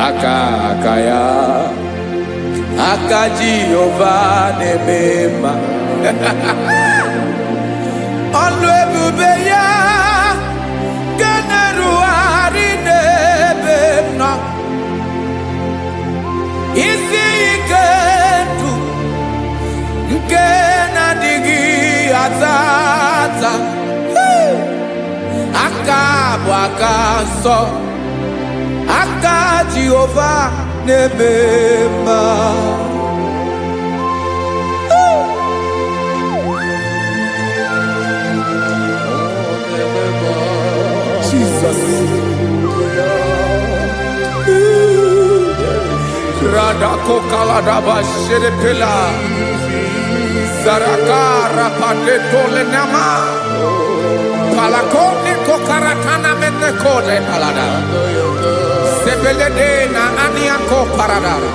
aka ya, aka Jehova na-eme mma. Ọlụ ebube ya ga na-erugharị n'ebe m nọ. Isi ike ndụ nke na-adịghị ata ata. Aka bụ aka nsọ, aka Jehova na-eme mma. Jesus. Radako kaladaba sherepela. Zarakara padetole nama. Palakone kokaratana mene kode palada. Sebelede na aniako paradara.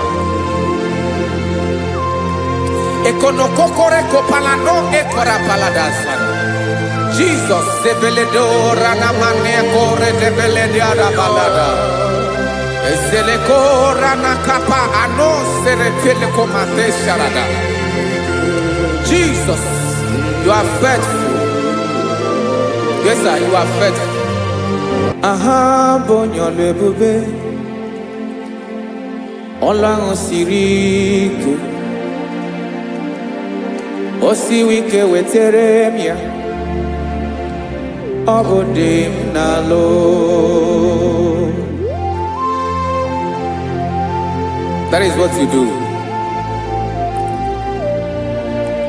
Ekono kokore kopalano ekora paladasa. Jesus, sebeledora na mane kore debelediada balada. Esele kora na kapa ano serepele komate sharada. Jesus, you are faithful. Yes, sir, you are faithful. Aha, bonyo lebube. Ola osiriku. Osi wike weteremia. Ogodim nalo. That is what you do.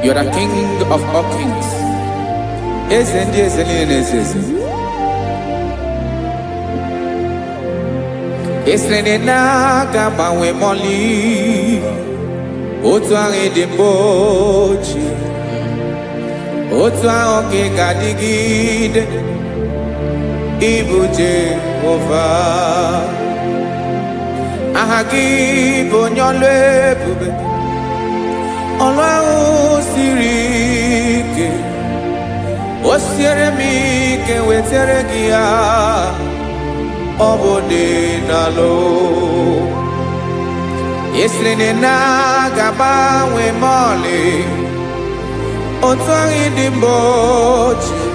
You are the King of all kings. eze ndị eze niile na-eze eze. Esere na ga-agbanwe mọlị otu ahụ dị mgbe ochie, otu ahụ ka ị ga-adịgide ịbụ Jehova. Aha gị bụ onye ọlụ ebube, ọlụ ahụ siri ike. O siere m ike wetara gị ya, ọ bụ dị n'alụ. Esiri na ga-agbanwe mọlị otu ahụ dị mgbe ochie,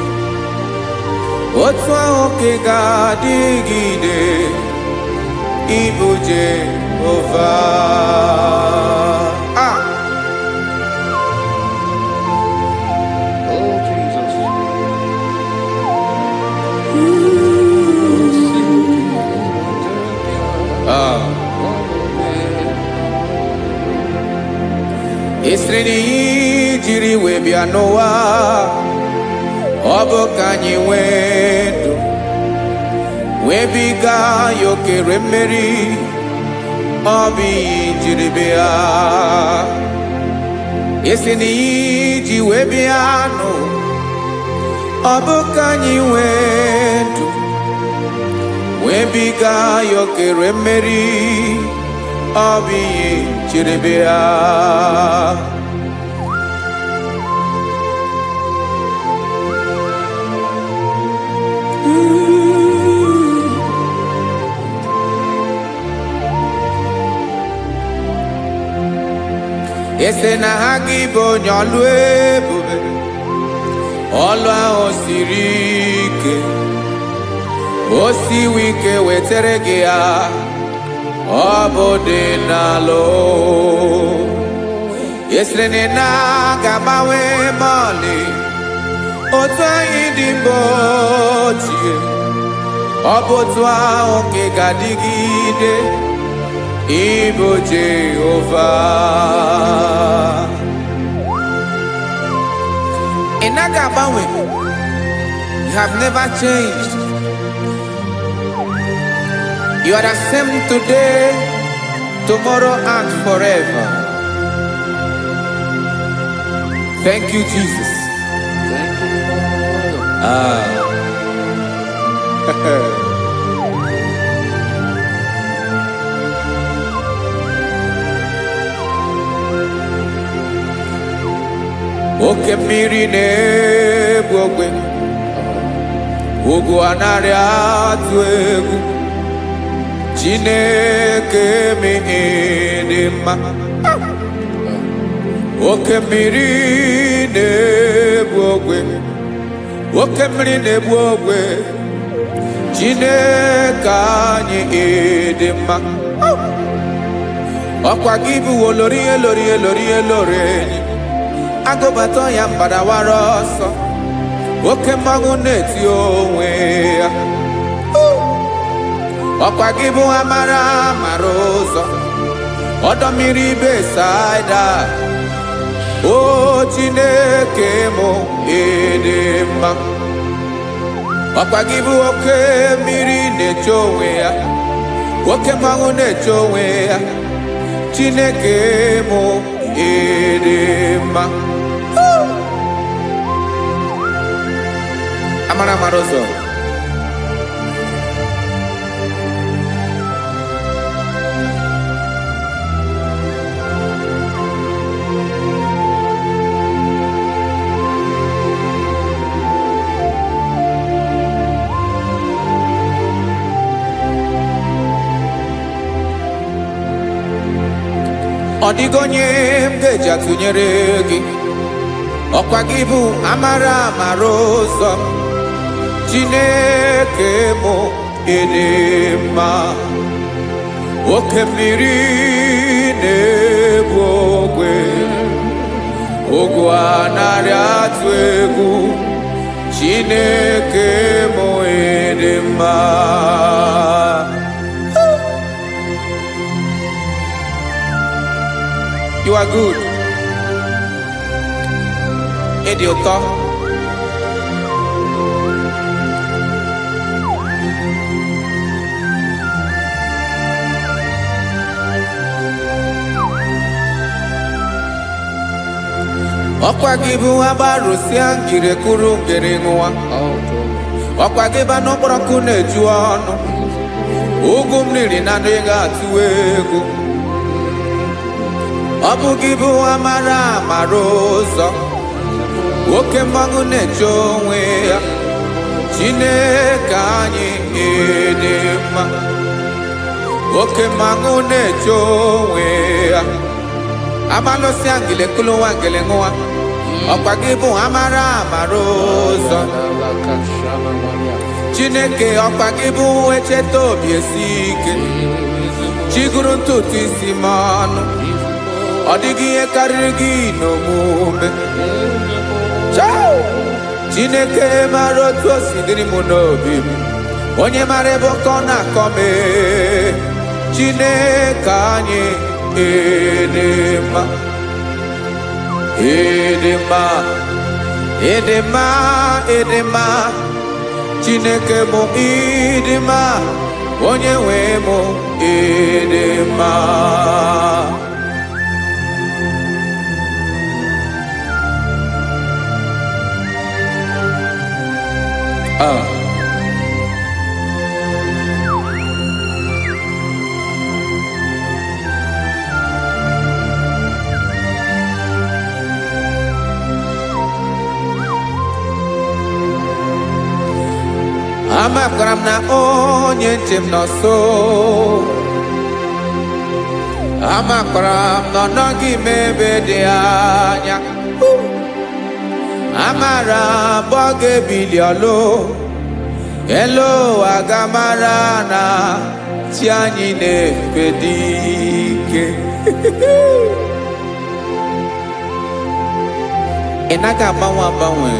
otu ahụ ka ị ga-adịgide ịbụ Jehova. Oh, Jesus. Esiri na ihe jiri wee bịa n'ụwa, ọ bụ ka anyị nwee ndụ, wee biga ya okere mmeri. Ọ bụ ihe jiri bịa. Esi na ihe ji wee bịa nụ, ọ bụ ka anyị nwee ndụ, wee biga ya okere mmeri. Ọ bụ ihe jiri bịa. Ese na ha gị bụ onye ọlụ ebube, ọlụ ahụ siri ike. O siwe ike wetara gị ya, ọ bụ dị n'alụ. Esere na ga-agbanwe mọlị otu anyị dị mgbe ochie, ọ bụ otu ahụ ka ị ga-adịgide ịbụ Jehova. Ị naghị agbanwe. You have never changed. You are the same today, tomorrow, and forever. Thank you, Jesus. Thank you, Lord. Oke mmiri na-egbu ogwe, ugwu anaghị atụ egwu. Chineke mee dị mma. Oke mmiri na-egbu ogwe, oke mmiri na-egbu ogwe. Chineke anyị dị mma. Ọkwa gị bụ olori elori elori elori enyi, agụbata ya mbadawara ọsọ. Oke mmanwụ na-eti onwe ya. Ọkwa gị bụ amara amara ụzọ, ọdọ mmiri Besaida. O Chineke mụ ịdị mma. Ọkwa gị bụ oke mmiri na-eche onwe ya, oke mmanwụ na-eche onwe ya. Chineke mụ ịdị mma. Amara amara ụzọ. Ọ dịghị onye m ga-eji atụnyere gị. Ọkwa gị bụ amara amara ụzọ. Chineke mụ ịdị mma. Oke mmiri na-egbu ogwe, ogwu anaghị atụ egwu. Chineke mụ ịdị mma. You are good. Ịdị ụtọ. Ọkwa gị bụ agbarụsịa ngire kụrụ ngere nwa. Ọkwa gị ba n'ọkpọrọkụ na-eju ọnụ. Ugwu mmiri na ndị ga-atụ egwu. Ọ bụ gị bụ amara amara ụzọ. Oke mmanwụ na-eche onwe ya. Chineke anyị dị mma. Oke mmanwụ na-eche onwe ya. Amalụsịa ngile kụrụ nwa ngele nwa. Ọkwa gị bụ amara amara ụzọ. Chineke ọkwa gị bụ echeta obi esi ike. Chiguru ntutu isi m ọnụ. Ọ dịghị ihe karịrị gị n'omume. Chineke mara otu o si dịrị m n'obi m. Onye mara ebe ọkọ na-akọ m. Chineke anyị dị mma. Ịdị mma, ịdị mma, ịdị mma. Chineke bụ ịdị mma. Onye nwe m ịdị mma. Amakwara m na onye nche m nọ nso. Amakwara m na ọ nọghị m ebe dị anya. Amara m ọ ga-ebili ọlụ. Elu aga mara na chi anyị na-efe dị ike. Ị naghị agbanwe agbanwe.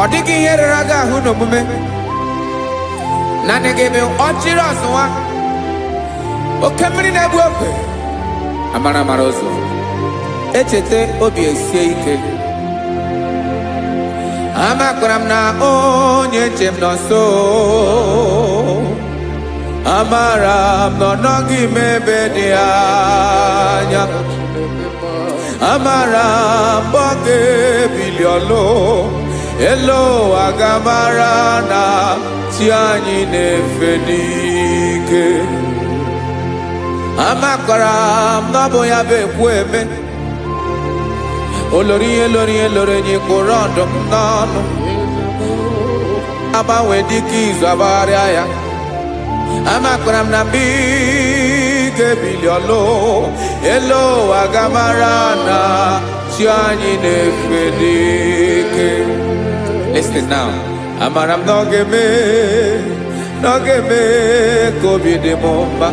Ọ dịghị ihe rere gị ahụ n'omume. Naanị gị bụ ọchịrị ọzụwa. Oke mmiri na-egbu ogwe. Amara amara ụzọ. Echeta obi esie ike. Amakwara m na onye nche m nọ nso. Amara m na ọ nọghị m ebe dị anya. Amara m ọ ga-ebili ọlụ. Elu aga mara na chi anyị na-efe n'ike. Amakwara m na ọ bụ ya bụ ekwu eme. Olori ihe lori ihe lori enyi kpụrụ ọdụm n'ọnụ. Agbanwe dịka izu agbagharịa ya. Amakwara m na mgbe ị ga-ebili ọlụ. Elu aga mara na chi anyị na-efe n'ike. Listen now. Amara m na ọ ga-eme ka obi dị m mma.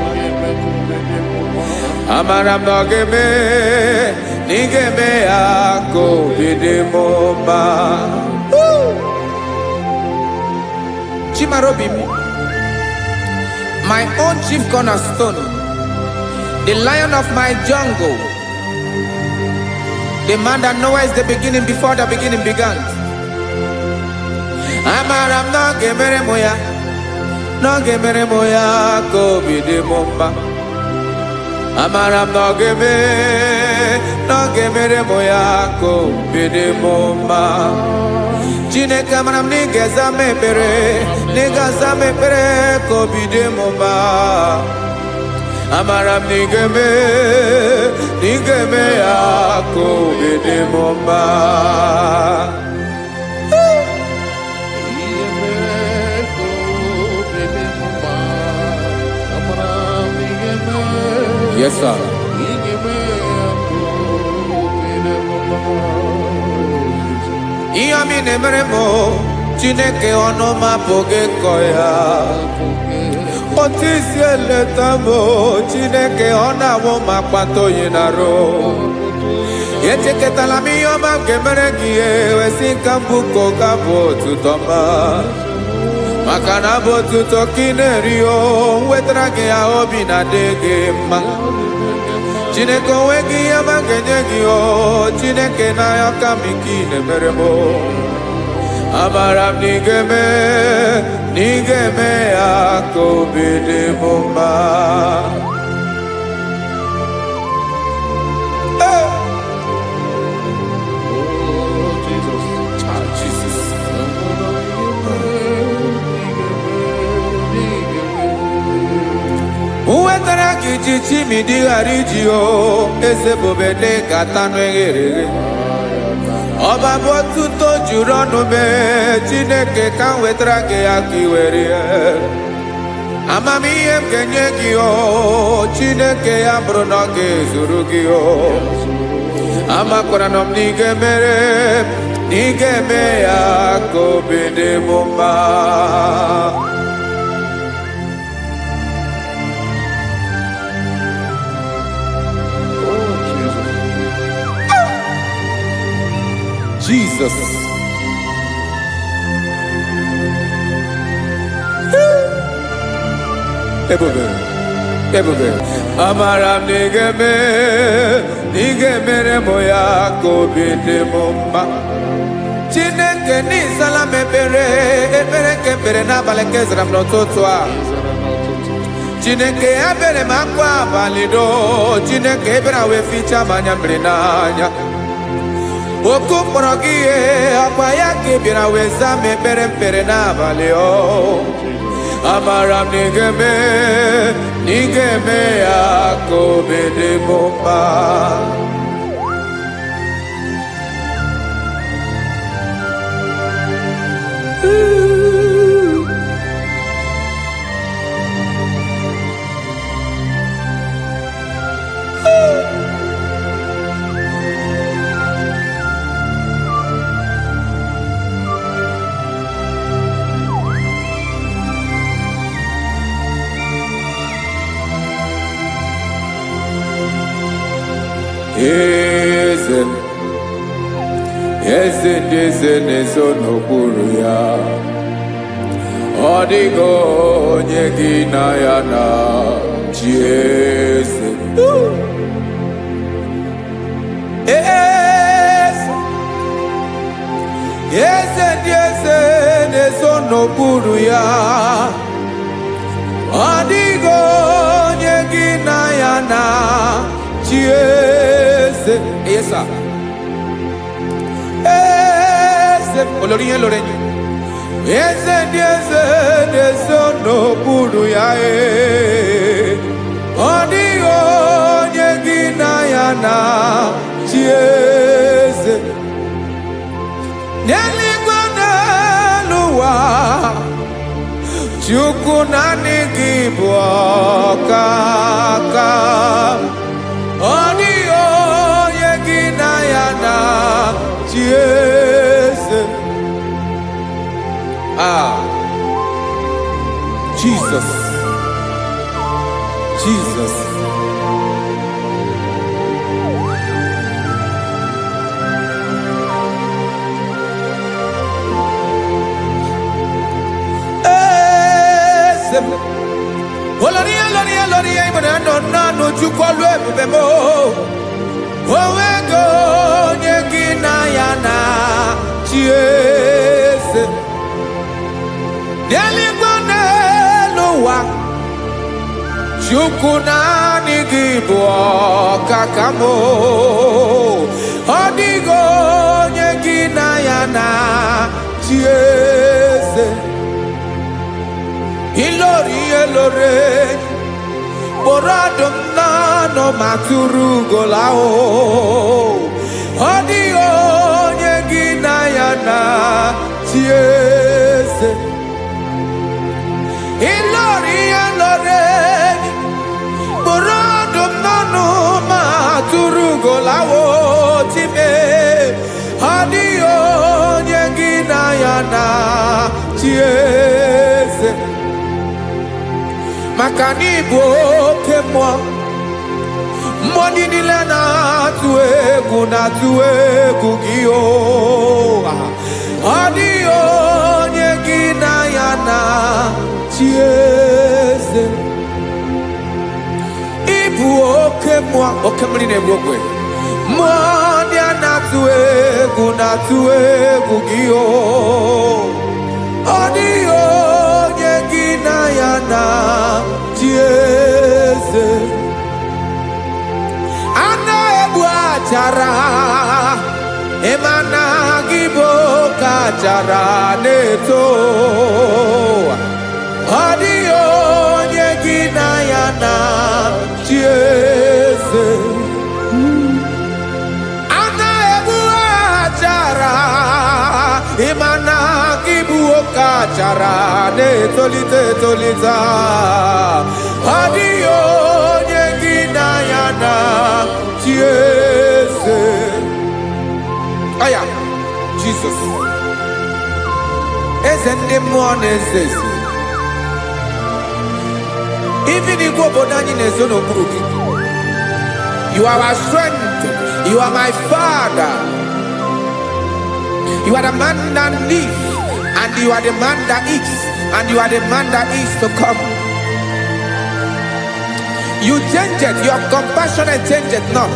Amara m na ọ ga-eme na ị ga-eme ya ka obi dị m mma. Chimara obi m, my own chief cornerstone, the lion of my jungle, the man that knows the beginning before the beginning began. Amara m na ọ ga-emere m ya, na ọ ga-emere m ya ka obi dị m mma. Amara m na ọ ga-emere m ya ka obi dị m mma. Chineke amara m na ị ga-aza m ekpere, na ị ga-aza m ekpere ka obi dị m mma. Amara m na ị ga-eme ya ka obi dị m mma. Yes, sir. Ihe ọmị na-emere m Chineke ọnụ m apụghị ịkọ ya. Otu isi eleta m Chineke ọ na-awụ m akpata oyi n'arụ. Echeketala m ihe ọma m ga-emere gị ewesị ka m bụkọ ga bụ otuto ma. Maka na bụ otuto ka ị na-eri o wetara gị ya obi na-adị gị mma. Chineke onwe gị ihe ọma ga-enye gị o Chineke n'anya ka m ike ị na-emere m. Amara m na ị ga-eme ya ka obi dị m mma. chimidi harijio eze bobede katanu eghere ọba bụ otuto juru ọnụ mee Chineke ka m wetara gị ya ka i were amamihe m ga-enye gị o Chineke ya bụrụ na ọ ga-ezuru gị o amakwara na m na ị ga-emere na ị ga-eme ya ka obi dị m mma. Jesus. Ebube. Amara m n'ige mere mo ya ka obi dị m mma. Chineke n'ịzala m ekpere nke ekpere n'abalị nke zara m n'ụtụtụ a. Chineke ya bere m akwa abalị do. Chineke ebere wee fichaa m anya mmiri n'anya. Oku mkpọrọ gị ihe akwa ya ka ị bịara wee zaa m ekpere mpere n'abalị o amara m na ị ga-eme ya ka obi dị m mma. Eze ndị eze na-ezo n'okpuru ya ọ dịghị onye gị na ya na chi eze ndị eze na-ezo n'okpuru ya ọ dịghị onye gị na ya na chi eze. Yes, sir. Olórí yẹn lórí yẹn eze ndị eze na-ezo n'okpuru ya ọ dịghị onye gị na ya na chi eze n'eluigwe n'elu ụwa Chukwu naanị gị bụ ọkaka ọ dịghị onye gị na ya na chi eze. Jesus. Olórí ibùdó nánú Chukwu ebube mo owego onye gị na ya na chi eze n'eluigwe n'elu ụwa Chukwu naanị gị bụ ọkaka m ọ dịghị onye gị na ya na chi eze ilori kpọrọ ọdụm n'ọnụ ma tụrụ ugola ọ dịghị onye gị na ya na chi eze ilori kpọrọ ọdụm n'ọnụ ma tụrụ ugola time ọ dịghị onye gị na ya na chi eze maka na ị bụ oke mmụọ ndị niile na-atụ egwu gị ọ dịghị onye gị na ya na chi eze ị bụ oke mmụọ oke mmiri na-egbu ogwe mmụọ ndị a na-atụ egwu gị ọ dịghị onye gị na ya na chi eze a na-egbu achara ịmana gị bụ ka achara na-eto ọ dịghị onye gị na ya na chi gara na-etolite etolite adịghị onye gị na ya na chi eze. Aya Jesus eze ndị mmụọ na-eze eze. Even igwe obodo anyị na-ezo n'okpuru gị. You are our strength. You are my Father. You are the man that lives, and you are the man that eats, and you are the man that is to come. You change it. Your compassion change it not.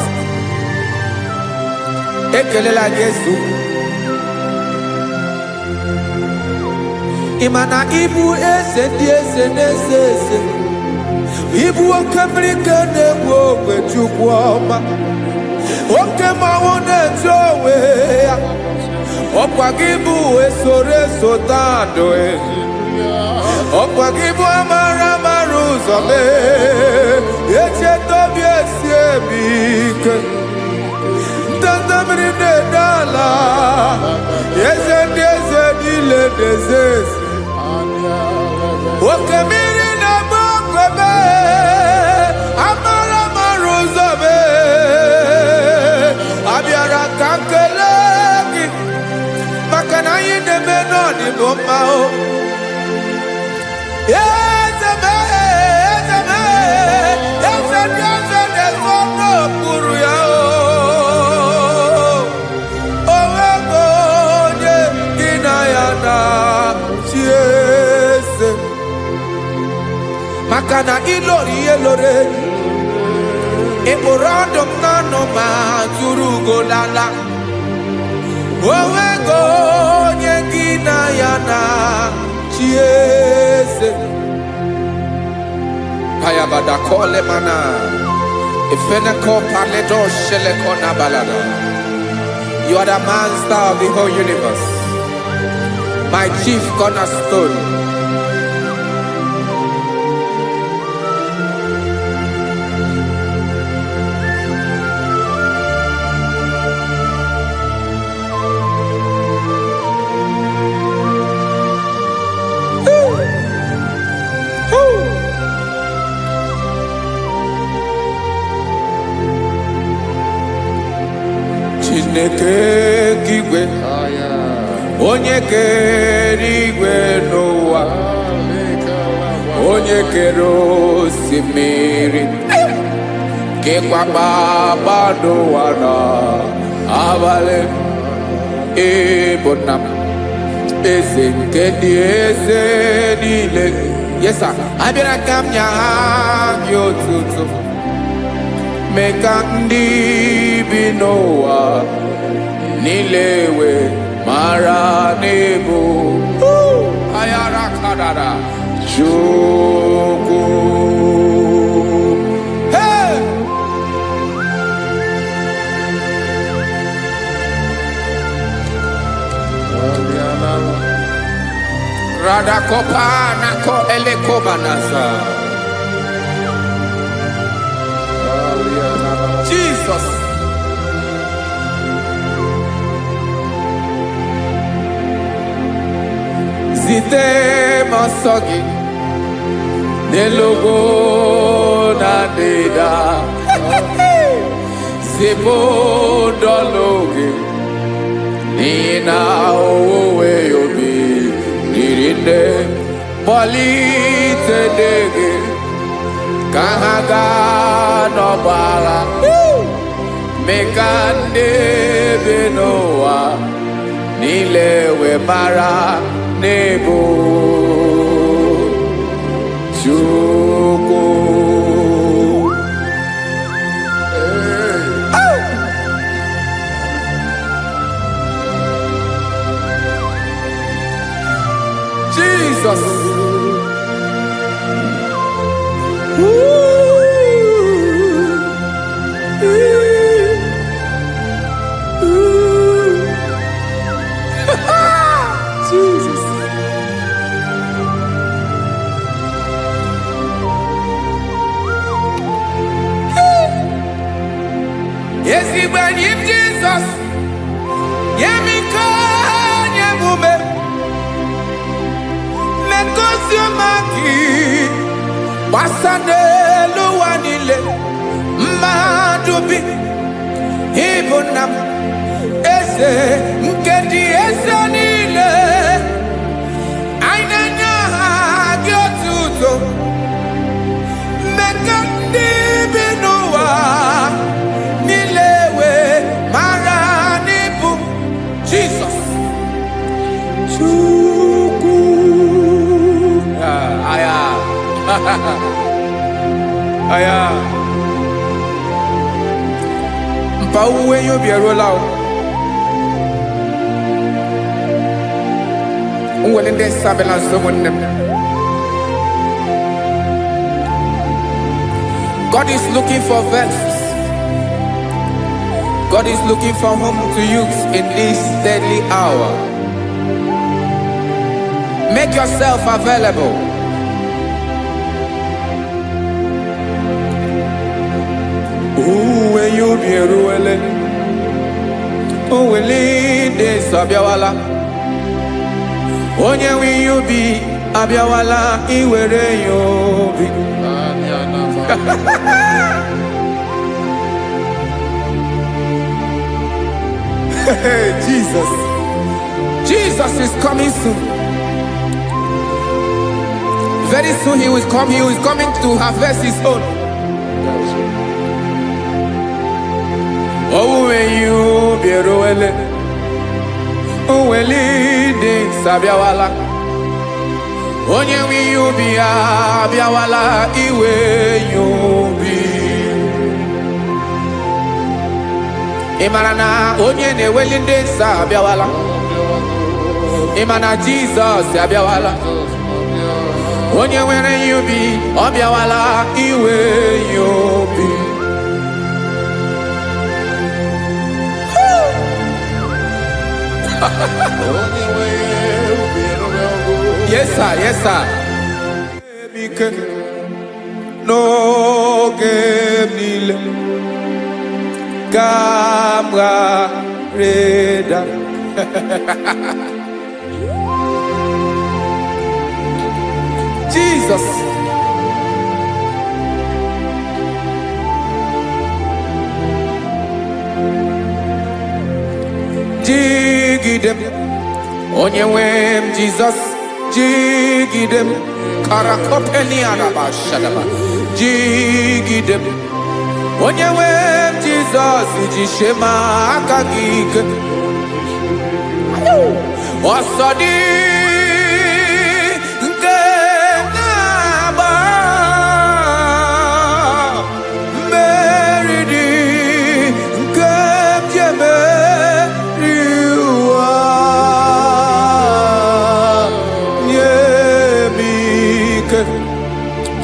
Ekelela Yesu. Imana ibu eze ndị eze n'eze eze. Ibu oke mmiri ka na-egbu ogwe Chukwu ọma. Oke mmanwụ na-eche onwe ya. Ọkwa gị bụ esoro esota ndụ. Ọkwa gị bụ amara amara ụzọ mee. Echeta obi esi ebi ike. Ndanda mmiri na-ede ala. Eze ndị eze niile na-eze eze. Oke mmiri na-agba ọkwe mee. Amara amara ụzọ mee. Abịara ka nkele gị. Maka na anyị na-eme n'ọdịbụ mma o. Eze mee, eze mee, eze ndị eze na-ezo n'okpuru ya o. Onwego onye gị na ya na chi eze. Maka na ịlọrọ ihe lọrọ enyi. Ịkpụrụ ọdụ m n'ọnụ ma tụrụ ugolala. Onwego onye gị na ya na chi eze. Payabada kole mana Ifeneko paledo sheleko na balada. You are the master of the whole universe, my chief cornerstone. Chineke kigwe onye kere igwe n'ụwa, onye kere osimiri, kekwa kpakpando ụwa n'abalị. Ịbụ nna m, eze nke ndị eze niile. Yes sir, abịara ka m nye gị otuto. Mee ka ndị bi n'ụwa niile wee mara n'ebu ayara kadara Chukwu. Hey! Radakopa nako elekobanasa. Jesus. Zite masogi nelogo na deda. Zibo dologe nina owe yobi nirinde polite dege kahaga no bala. Mekande benoa nilewe mara nebo Chukwu. Jesus. Jesus. Yes, he when him Jesus. Yemiko nyemume. Oziomaki Basanelu wanile Madubi Ibunam Eze Nkedi Eze nile Ainanya Gyotuto Mekandi Binuwa Nilewe Maranibu Jesus Chuku Aya Aya Mpa uwe yo bierola o Unwelende sabela someone. God is looking for vessels. God is looking for whom to use in this deadly hour. Make yourself available. When you be ruele, will lead this Abiawala. Onye wi you be Abiawala, iwere you be. Jesus. Jesus is coming soon. Very soon he will come. He is coming to harvest his own. Oh, when you be roele, oh, when leading Sabiawala. Onye wi you be Abiawala, iwe you be. Imarana onye ne welinde Sabiawala. Imana Jesus Sabiawala. Onye were you be Abiawala, iwe you be. Yes sir, yes sir. No game Camera Reda. Jesus. Jigidem. Onyewem Jesus. Jigidem. Karakopeni araba shadaba. Jigidem. Onyewem Jesus. Jishema akagike. Osodi.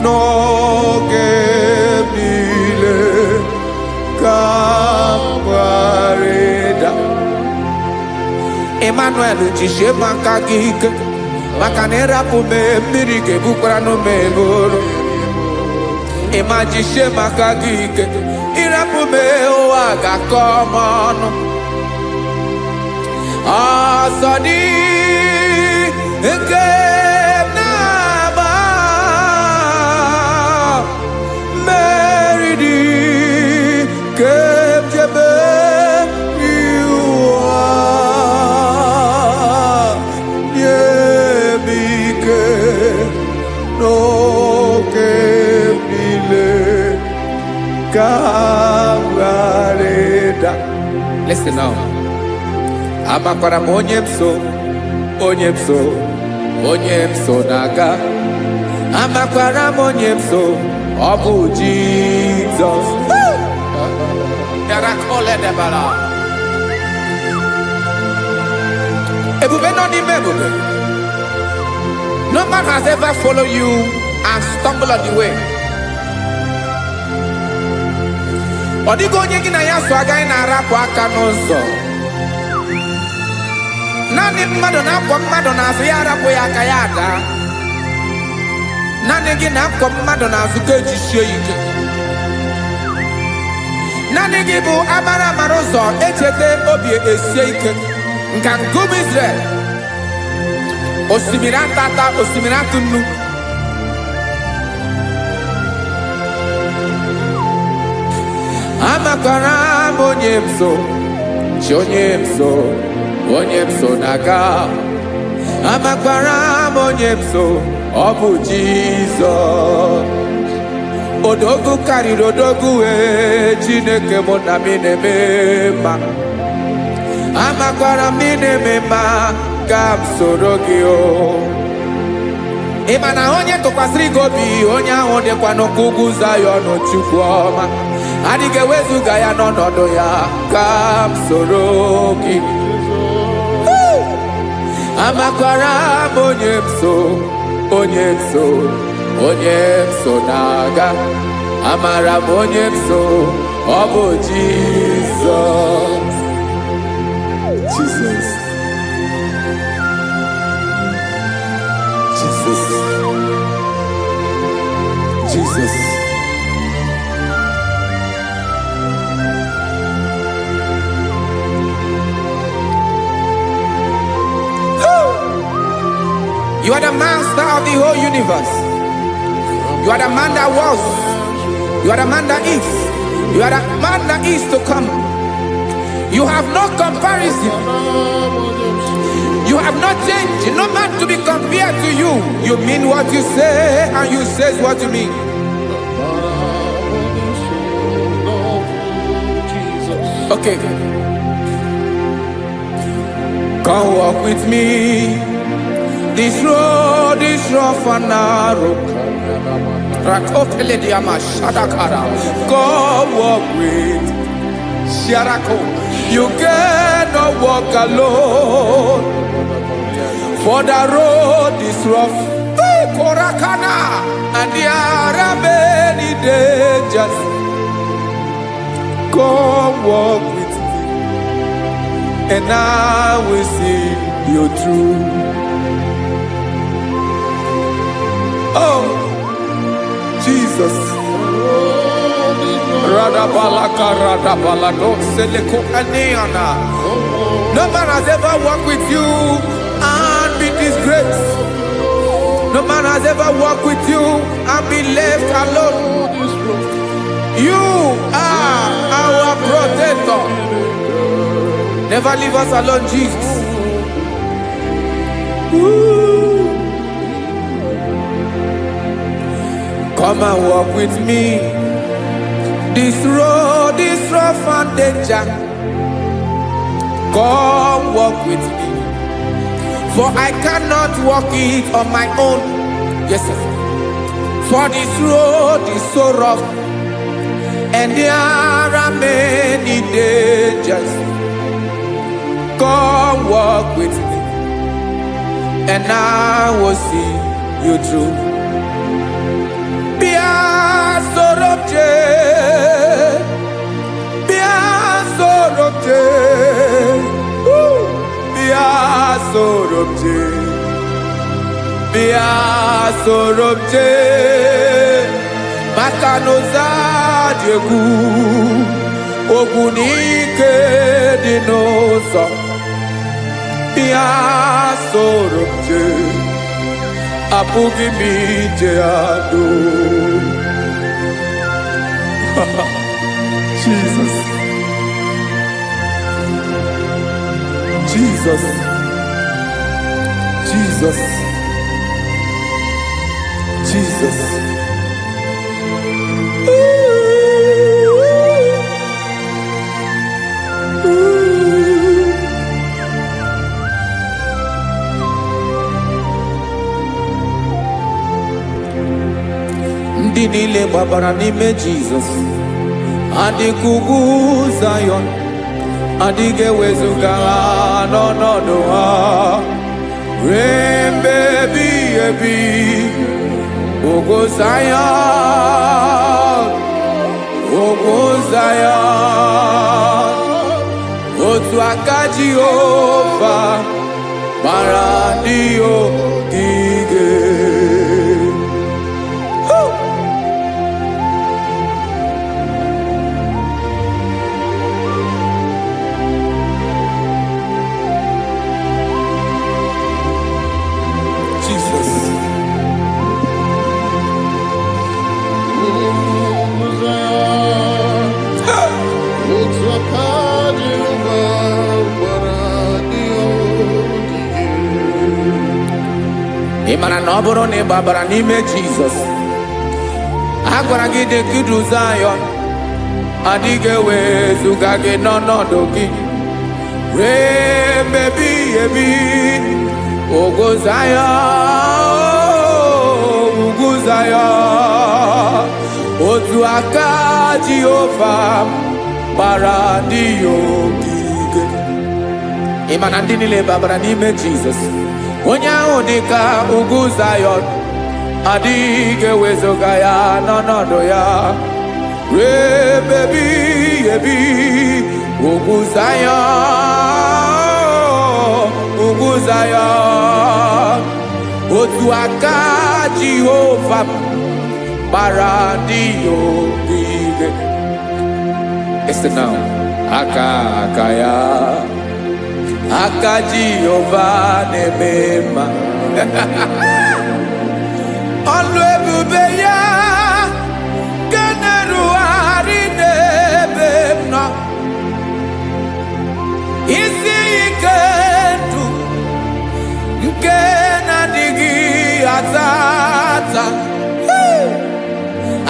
No gemile kambareda Emmanuel jishe makagike makanera pume mirike bukrano meboro Ema jishe makagike irapume oaga komono Asadi eke Listen now. Amakwara onyemso naga. Amakwara onyemso obu Jesus. Yarakole debala. Ebube no di mebube. No man has ever followed you and stumbled on the way. Odigo onye gị na ya so agaghị na-arapụ aka n'ụzọ. Naanị mmadụ na-akwọ mmadụ n'azụ ya arapụ ya aka ya ada. Naanị gị na-akwọ mmadụ n'azụ ka ejisie ike. Naanị gị bụ amara ụzọ echete obi esie ike. Nka ngụm Israel. osimiri atata osimiri atunu amakwara m onye mso chi onye mso naga amakwara m onye mso ọ bụ Jizọs odogwu karịrị odogwu Chineke mụ na m na-eme mma amakwara m na-eme mma ka m soro gị o ị ma na onye tụkwasịrị gị obi onye ahụ dịkwa n'ụkwụ ugwu Zayọn Chukwu ọma adịghị ewezuga ya n'ọnọdụ ya ka m soro gị amakwara m onye mso na-aga amara m onye mso ọ bụ Jizọs Jesus. You are the master of the whole universe. You are the man that was. You are the man that is. You are the man that is to come. You have no comparison. You have not changed. No man to be compared to you. You mean what you say and you say what you mean. Okay. Come walk with me. This road is rough and narrow. Come walk with Sharako. You cannot walk alone. For the road is rough. Korakana. And there are many dangers. Come walk with me. And I will see you through. Oh, Jesus. No man has ever walked with you and been disgraced. No man has ever walked with you and been left alone. You are our protector. Never leave us alone, Jesus. Woo. Come and walk with me. This road is rough and danger. Come walk with me. For I cannot walk it on my own. Yes, sir. For this road is so rough. And there are many dangers. Come walk with me. And I will see you through. Sorobje Makanoza Diegu Ogunike Dinosa Bia Sorobje Apugi Mijeado Jesus. Ndị niile gbabara n'ime Jizọs adịghị ugwu Zayọn adịghị ewezuga ha n'ọnọdụ ha ruo mgbe ebighị ebi. Ugwu Zayọn otu aka Jehova mara ndị ogige. ị mara na ọ bụrụ na ị gbabara n'ime Jizọs, a gwara gị dị Kidu Zion adịghị ewezuga gị n'ọnọdụ gị ruo mgbe ebighị ebi. Ugwu Zion, ugwu Zion, otu aka Jehova gbara ndị ya ogige. Ị ma na ndị niile babara n'ime Jizọs, onye ahụ dị ka ugwu Zion adịghị ewezuga ya n'ọnọdụ ya ruo mgbe ebighị ebi. Ugwu Zion, ugwu Zion, otu aka Jehova gbara ndị ya ogige. Listen now. Aka ya, aka Jehova na-eme mma. Ọlụ ebube ya ga na-erugharị n'ebe m nọ. Isi ike ndụ nke na-adịghị ata ata.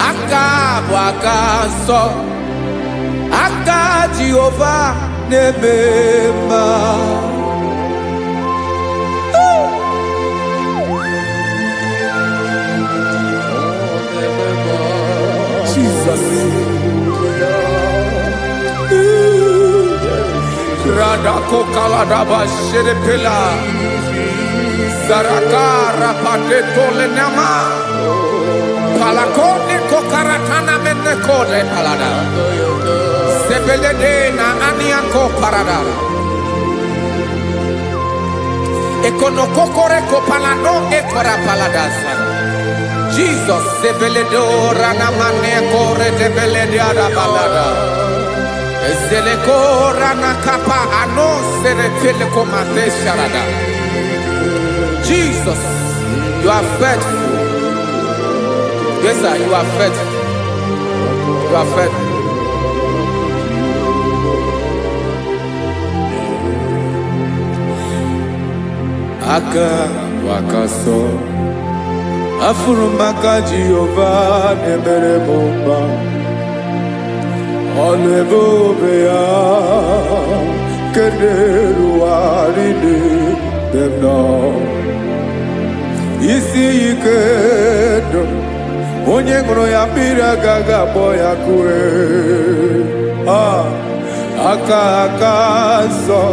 Aka bụ aka nsọ, aka Jehova na-eme mma. Jesus. Radako kaladaba sherepela Zarakara pateto lenama Palakone kokaratana menekode palada Sebelede na aniako parada Ekonokokore kopalano ekora paladasa Jesus sebeledo ranamane kore debelede balada Eseleko ranakapa ano serepeleko mate sharada. Jesus, you are faithful. Yes, sir, you are faithful. You are faithful. Aka wakaso afurumaka Jehova nebere bomba. Ọlụ ebube ya keneruarị n'ebe m nọ. Isi ike ndụ onye ṅụrụ ya mmiri agaghị akpọ ya kue. Aka nsọ,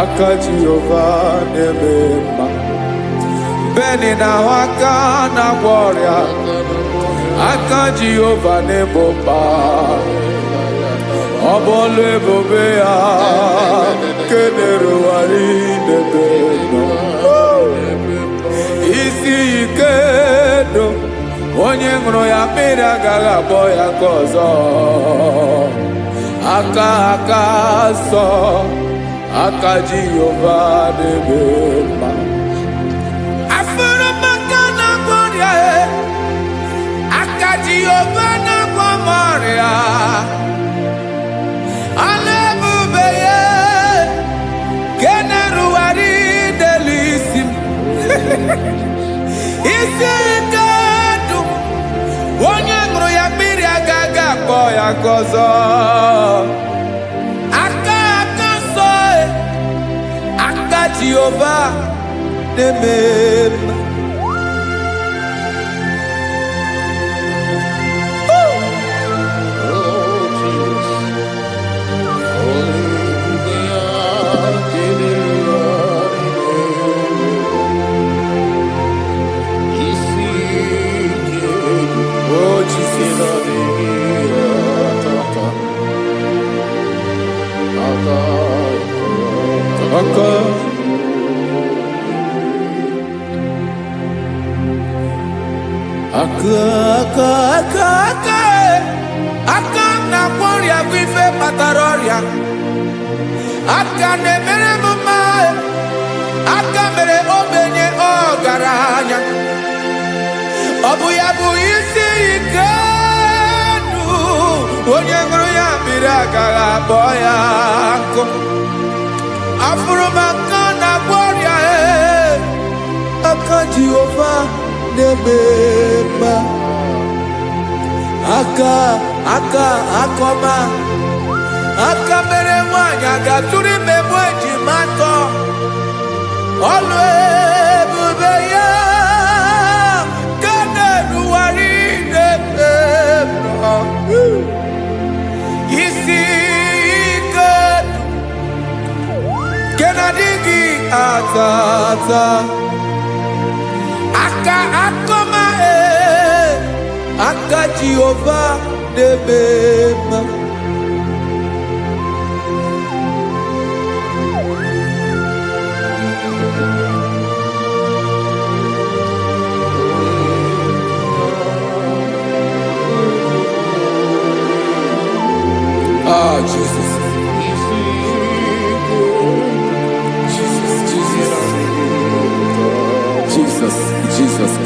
aka Jehova na-eme mma. Beni na-ahụ aka na-agwọ ọrịa, aka Jehova na-egbo mkpa. Ọ bụ ọlụ ebube ya kenerugharị n'ebe nọ. Isi ike ndụ onye ṅụrụ ya mmiri agaghị akpọ ya ka ọzọ. Aka nsọ, aka Jehova na-eme mma. Jehova na-agwọ m ọrịa, ọlụ ebube ya ka na-erugharị n'elu isi m. Isi ike ndụ onye ṅụrụ ya mmiri agaghị akpọ ya ka ọzọ. Aka nsọ, aka Jehova na-eme mma. Aka na-agwọ ọrịa bụ ife kpatara ọrịa. Aka na-emere m mma, aka mere ogbenye ọgaranya. Ọ bụ ya bụ isi ike ndụ onye ṅụrụ ya mmiri agaghị akpọ ya nkụ. Afụrụ m aka na-agwọ ọrịa, aka Jehovah Nebema akoma mere nwanyị agatụrụ ime mụ ejimatọ ọlụ ebube ya ka na-eruwari nebema isi ike ke na-adịghị atata akoma aka Jehovah Nebema Jesus. Jesus.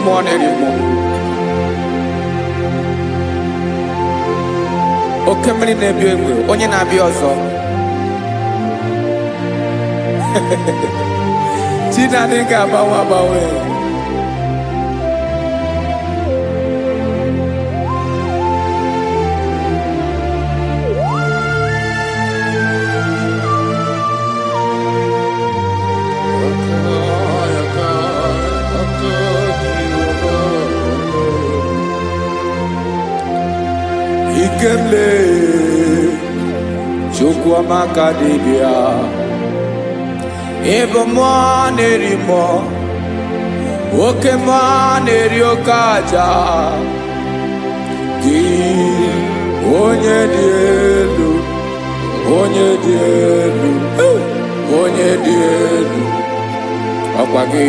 More anymore. Oke mmiri na-ebi egbe, onye na-abịa ọzọ. Chinadị ga-agbanwe. Ikemle Chukwamaka dibia Ebo mwanerimo Oke mwaneriokaja Ki onye dielu Ọkwa gị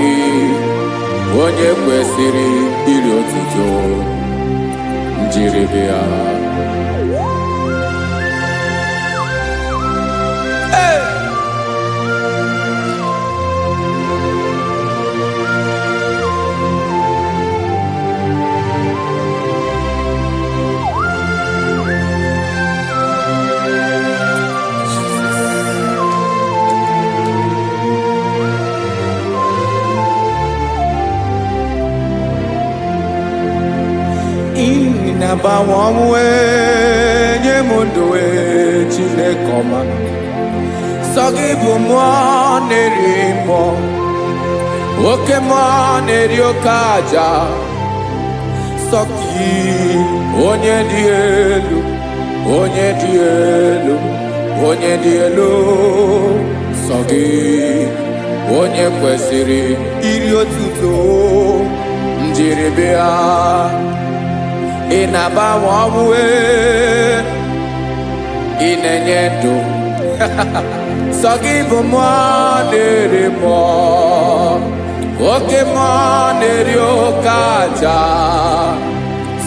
onye kwesịrị iri otuto njiribia Inabawanwe nye mundowe Chinekoma Sogibu mwanerimo Oke mwaneriokaja Sogi onye dielu Sogi onye kwesịrị iri otuto njiribia Inabawanwe inenye ndụ Sogibu mwanerimo Oke mwaneriokaja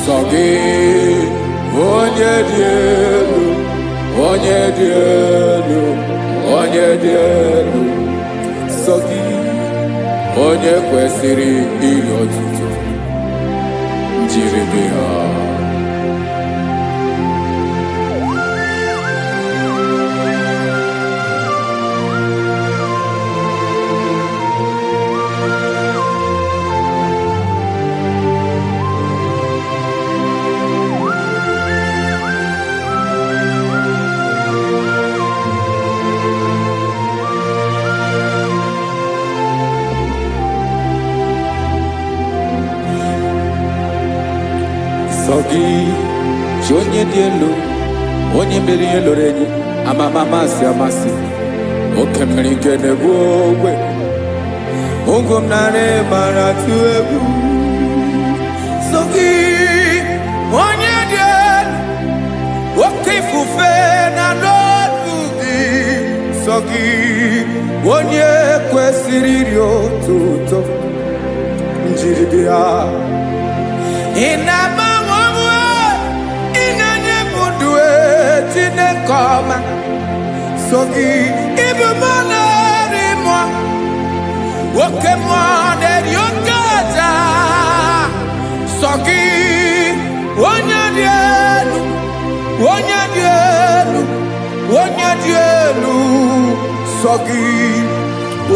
Sogi onye dielu Sogi onye kwesịrị iri otuto njiribia Sogi onye dielu onye mmiri eloro enyi amasi oke mmiri nke na-egbu ogwe ogwe m nara mara tụ egwu Sogi onye dielu oke ifufe na n'ọdụ gị Sogi onye kwesịrị iri otuto njiribia Inabawanwe inenye mundowe Chinekoma Sogi ibu mwanerimo Oke mwaneriokaja Sogi onye dielu onye dị elu sọ gị,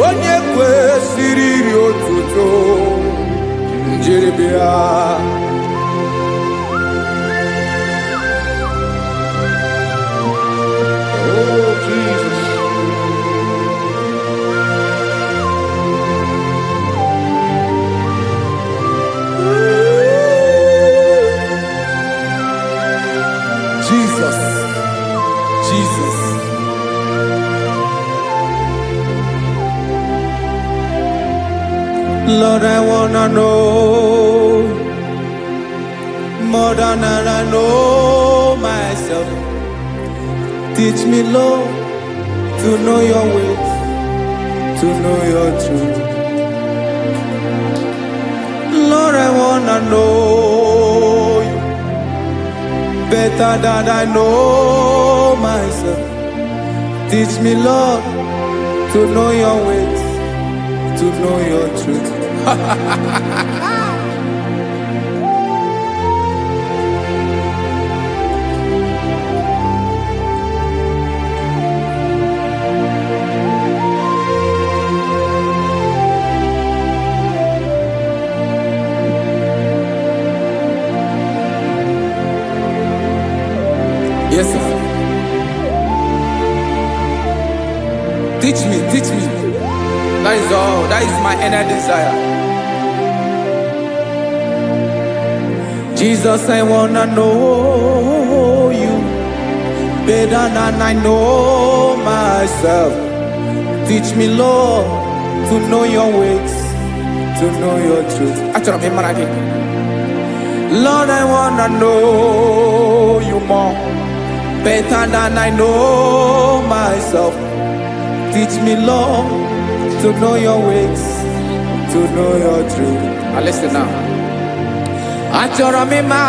onye kwesịrị iri otuto njeribịa. Oh, Jesus. Jesus, Jesus. Lord, I wanna know more than I know myself. Teach me, Lord, to know your ways, to know your truth. Lord, I wanna know you better than I know myself. Teach me, Lord, to know your ways, to know your truth. Yes, sir. Teach me, teach me. That is all. That is my inner desire. Jesus, I wanna know you better than I know myself. Teach me, Lord, to know your ways, to know your truth. Actually, I'm in Lord, I wanna know you more better than I know myself. Teach me, Lord, to know your ways, to know your truth. Now listen now. Achọrọ m ịma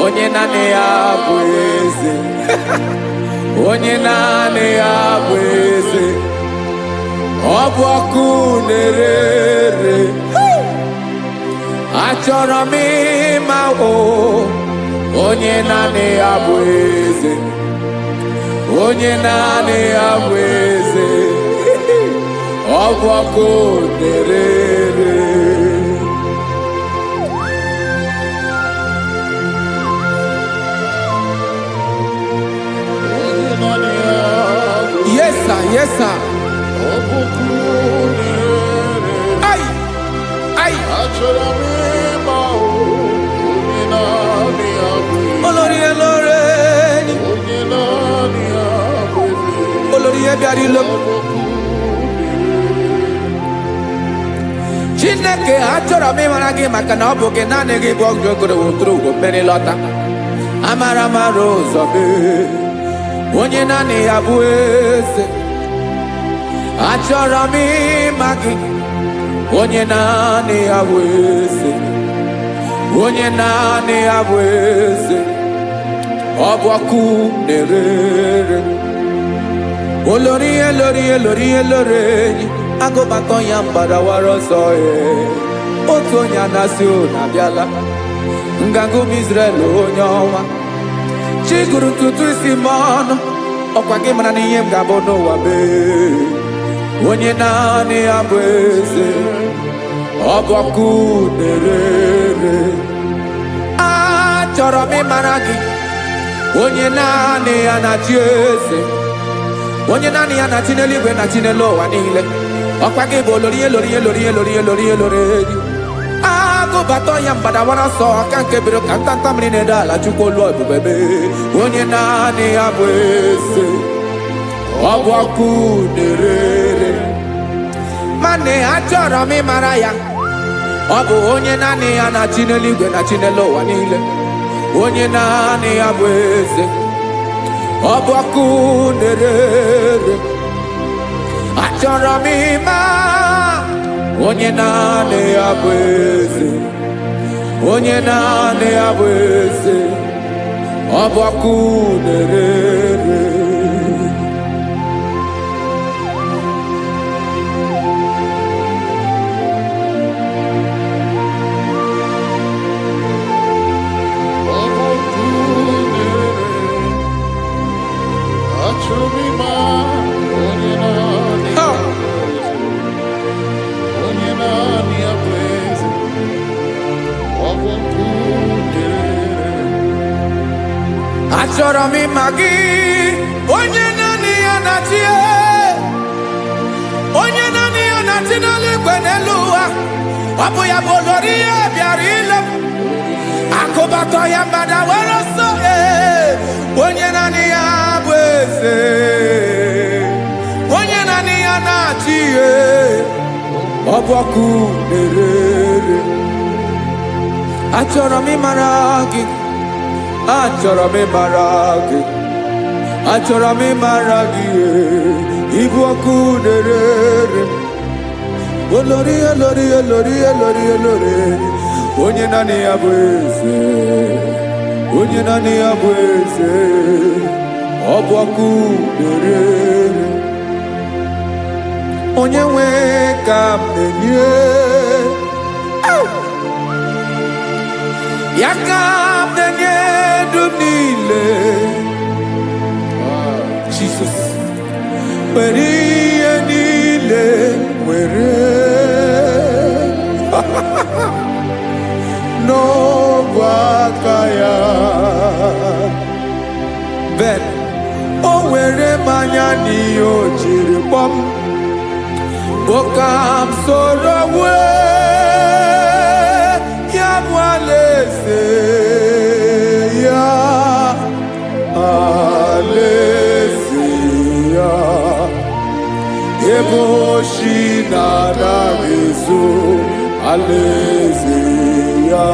onye naanị ya bụ eze. Onye naanị ya bụ eze. Ọ bụ ọkụ na-ere. Achọrọ m ịma onye naanị ya bụ eze. Onye naanị ya bụ eze. Ọ bụ ọkụ na-ere. Yes, sir. Yes, sir. Ay, ay. Olórí Olórí. Olórí Ebiari lo. Chineke achọrọ m ịmara gị maka na ọ bụ gị naanị gị bụ ọgụ ogoro woturu ugwo mmeri lọta. Amara mara ụzọ mee. Onye naanị ya bụ eze. Achọrọ m ịma gị. Onye naanị ya bụ eze. Onye naanị ya bụ eze. Ọ bụ ọkụ na-ere. Olórí Olórí Olórí Olórí agụbatọ ya mgbadawara ọsọ ya. Otu onye anasị na abịala. Nganga ụmụ Izrel onye ọnwa. Chi gụrụ ntutu isi m ọnụ. Ọkwa gị mara na ihe m ga-abụ n'ụwa mee. Onye naanị ya bụ eze. Ọ bụ ọkụ na-ere. Achọrọ m ịmara gị. Onye naanị ya na-achị eze. Onye naanị ya na-achị n'eluigwe na-achị n'elu ụwa niile. Ọkwa gị bụ Olórí Olórí Olórí Olórí Olórí Olórí. Agụbatọ ya mgbadawara ọsọ aka nke biri ka ntanta mmiri na-ede ala Chukwu olu ebube mee. Onye naanị ya bụ eze. Ọ bụ ọkụ na-ere. Mane achọrọ m ịmara ya. Ọ bụ onye naanị ya na-achị n'eluigwe na-achị n'elu ụwa niile. Onye naanị ya bụ eze. Ọ bụ ọkụ na-ere. Achọrọ m ịma onye naanị ya bụ eze. Onye naanị ya bụ eze. Ọ bụ ọkụ na-ere. Achọrọ m ịma gị, onye naanị ya na-achị, onye naanị ya na-achị n'eluigwe n'elu ụwa. Ọ bụ ya bụ olori ya bịara ile m, akụbatọ ya mgbada were ọsọ. Onye naanị ya bụ eze, onye naanị ya na-achị ihe. Ọ bụ ọkụ na-ere. Achọrọ m ịmara gị, achọrọ m ịmara gị, achọrọ m ịmara gị. Ịbụ ọkụ na-ere. Olori, olori, olori, olori, olori. Onye naanị ya bụ eze, onye naanị ya bụ eze. Ọ bụ ọkụ na-ere. Onye nwe ka m na-enye, ya ka m na-enye dum niile. Jesus, were ihe niile were n'ọbụ aka ya. Ben, o were mmanya n'ihe o jiri kpọọ m, boka m soro wee ya bụ alaeze ya, alaeze ya. Ebe oshi na-adaghị ezo, alaeze ya.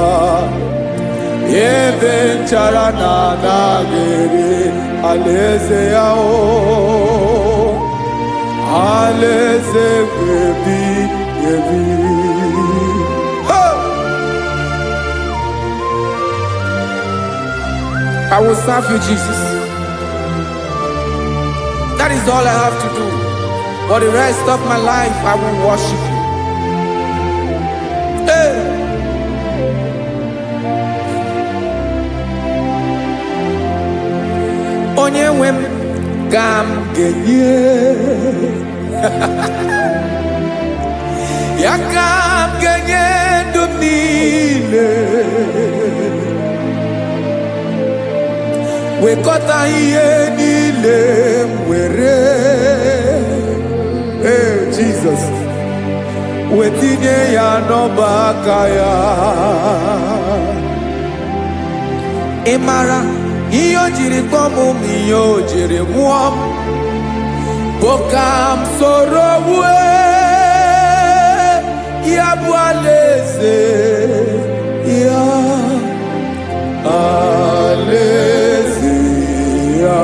Ebe nchara na-adaghị ere, alaeze ya. Alaeze ebi ebi. I will serve you, Jesus. That is all I have to do. For the rest of my life, I will worship you. Hey. Onye nwe m ka m ga-enye, ya ka m ga-enye ndụ m niile. Wekọta ihe niile m were, Jesus, wetinye ya n'ọba aka ya. Ị mara ihe o jiri kpọọ m, ihe o jiri mụọ m, bụ ka m soro wee ya bụ alaeze ya, alaeze ya.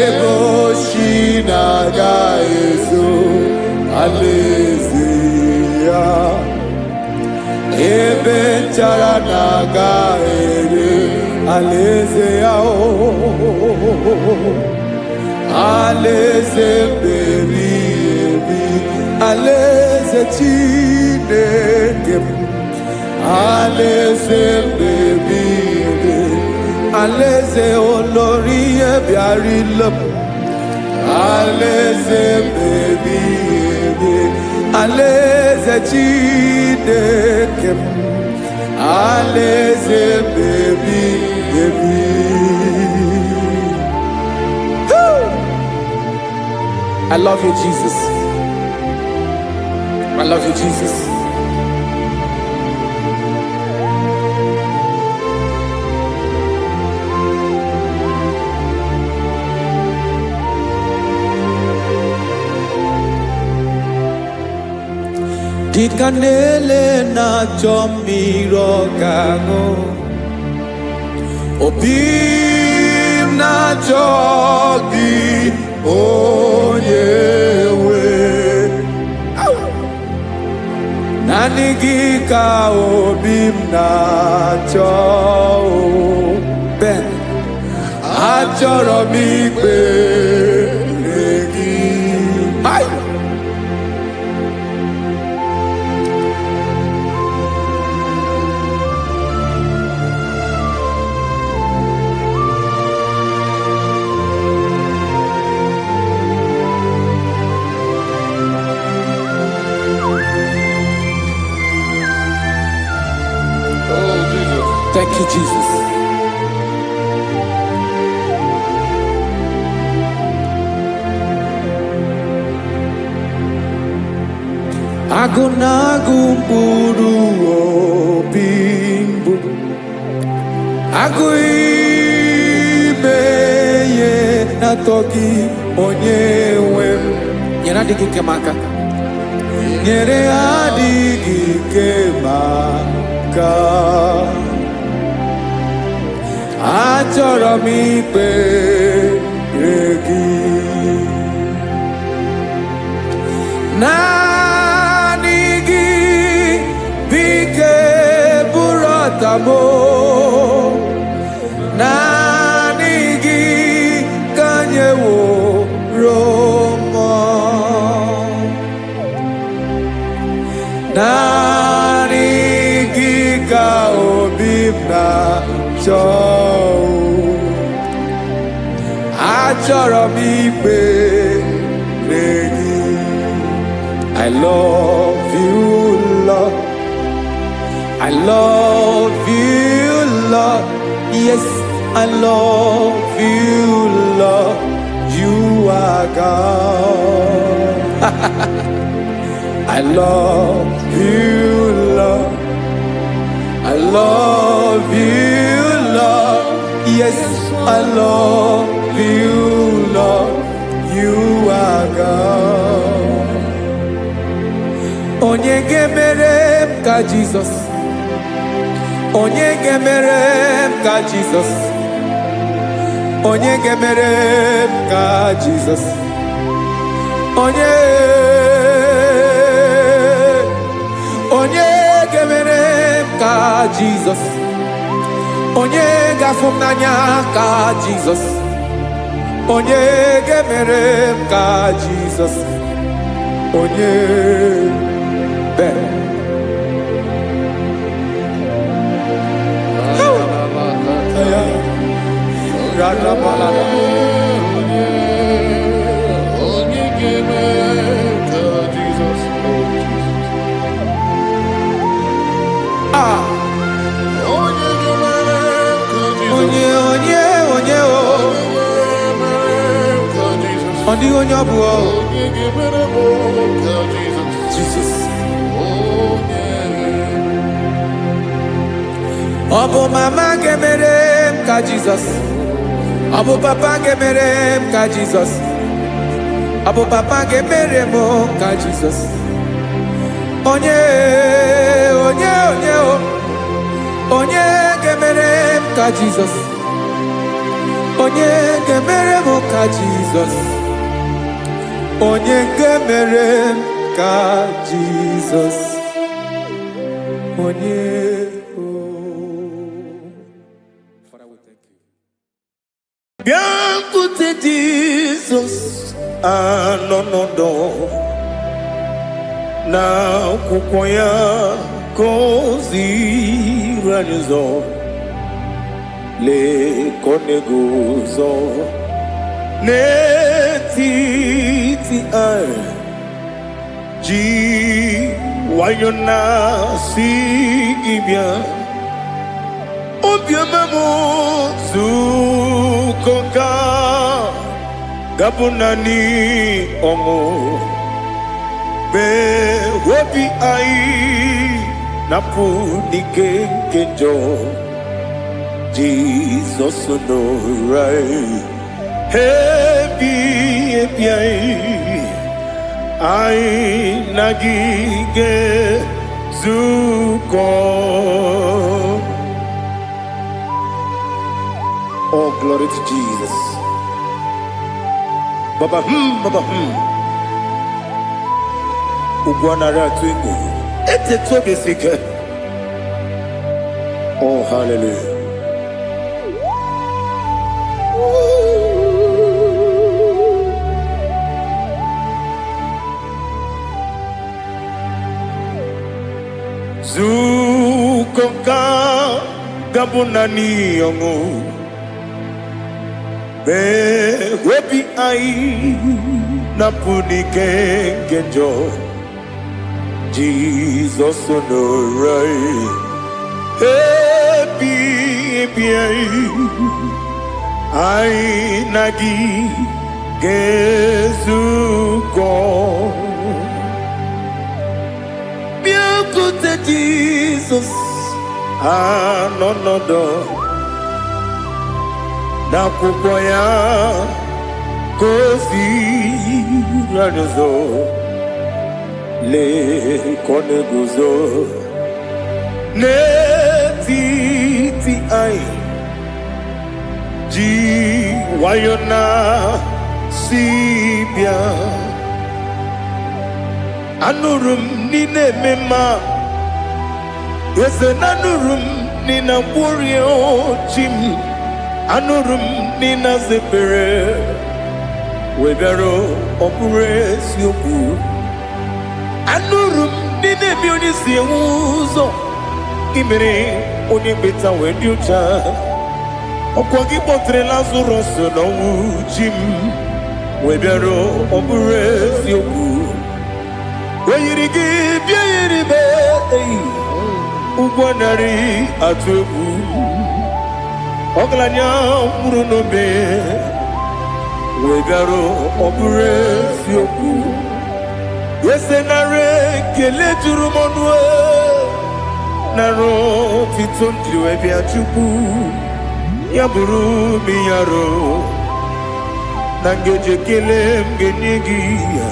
Ebe oshi na-agaghị ezo, alaeze ya. Ebe nchara na-agaghị ere, alaeze ya. Alaeze ebi ebi, alaeze Chineke m. Alaeze ebi ebi, alaeze olori ya bịara ile m. Alaeze ebi ebi, alaeze Chineke m. Alaeze ebi ebi. I love you, Jesus. I love you, Jesus. Dịka na-ele na-achọ mmiri ọ ga-aṅụ, obi m na-achọ gị, onye nwe. Naanị gị ka obi m na-achọ. Ben, achọrọ m ikpere gị. Oh, Jesus. Thank you, Jesus. Agụnagụ mkpụrụ obi mbụ, agụ ime ihe na-atọ gị onye nwe m. Nyere adịghị ike m aka, nyere adịghị ike m aka. Achọrọ m ikpere gị, naanị gị bike bụrụ ọtamo, naanị gị ka nyeworo m, naanị gị ka obi m na-achọ. Achọrọ m ikpere gị. I love you, Lord. I love you, Lord. Yes, I love you, Lord. You are God. I love you, Lord. I love you, Lord. Yes, I love you, Lord. You are God. Onye gemere m ka Jesus. Onye gemere m ka Jesus. Onye gemere m ka Jesus. Onye gemere m ka Jesus. Onye gafụ m n'anya ka Jesus. Onye gemere m ka Jesus. Onye better. Jesus. Obo mama gemere m ka Jesus. Obo papa gemere m ka Jesus. Obo papa gemere m ka Jesus. Onye gemere m ka Jesus. Onye gemere m ka Jesus. Onye gemere m ka Jesus. Onye Biancote Jesus anonodo na kukoya kozi ranizo le konegozo ne titi ai ji wayona si ibia obiamamu zukoka gabunani omo be wobi ai napu nikenjo Jesus no right happy ai nagige zuko. Oh, glory to Jesus. Baba, Baba, Ugwanara twingo. Ete tobe sike. Oh, hallelujah. Zukoka gabunani yongo. Be wepi ai napuni kenjo Jesus no right happy ai nagi gezuko izute Jesus anọnọdụ n'akwụkwọ ya ka o ziri anyị ụzọ lee ka ọ na-eguzo n'etiti anyị ji nwayọọ na si bịa. Anụrụ m n'ime eme mma eze na anụrụ m n'ina mkpụrụ ochi m. Anụrụ m n'ina zebere webịara ọ bụrụ eziokwu. Anụrụ m n'ina eme onye si enwe ụzọ imere onye mkpeta wee dị ụcha. Ọkwa gị kpọtere Lazarọs n'ọnwụ ji m webịara ọ bụrụ eziokwu. Oyiri gị bịa yiri be ụgwọ narị atụ egwu. Ọgaranya mkpụrụ n'obe wee bịara ọ bụrụ eziokwu. Ese nara ekele juru m ọnụ nara otito m jiri wee bịa Chukwu. Ya bụrụ m ya ro na ngeji ekele m ga-enye gị ya.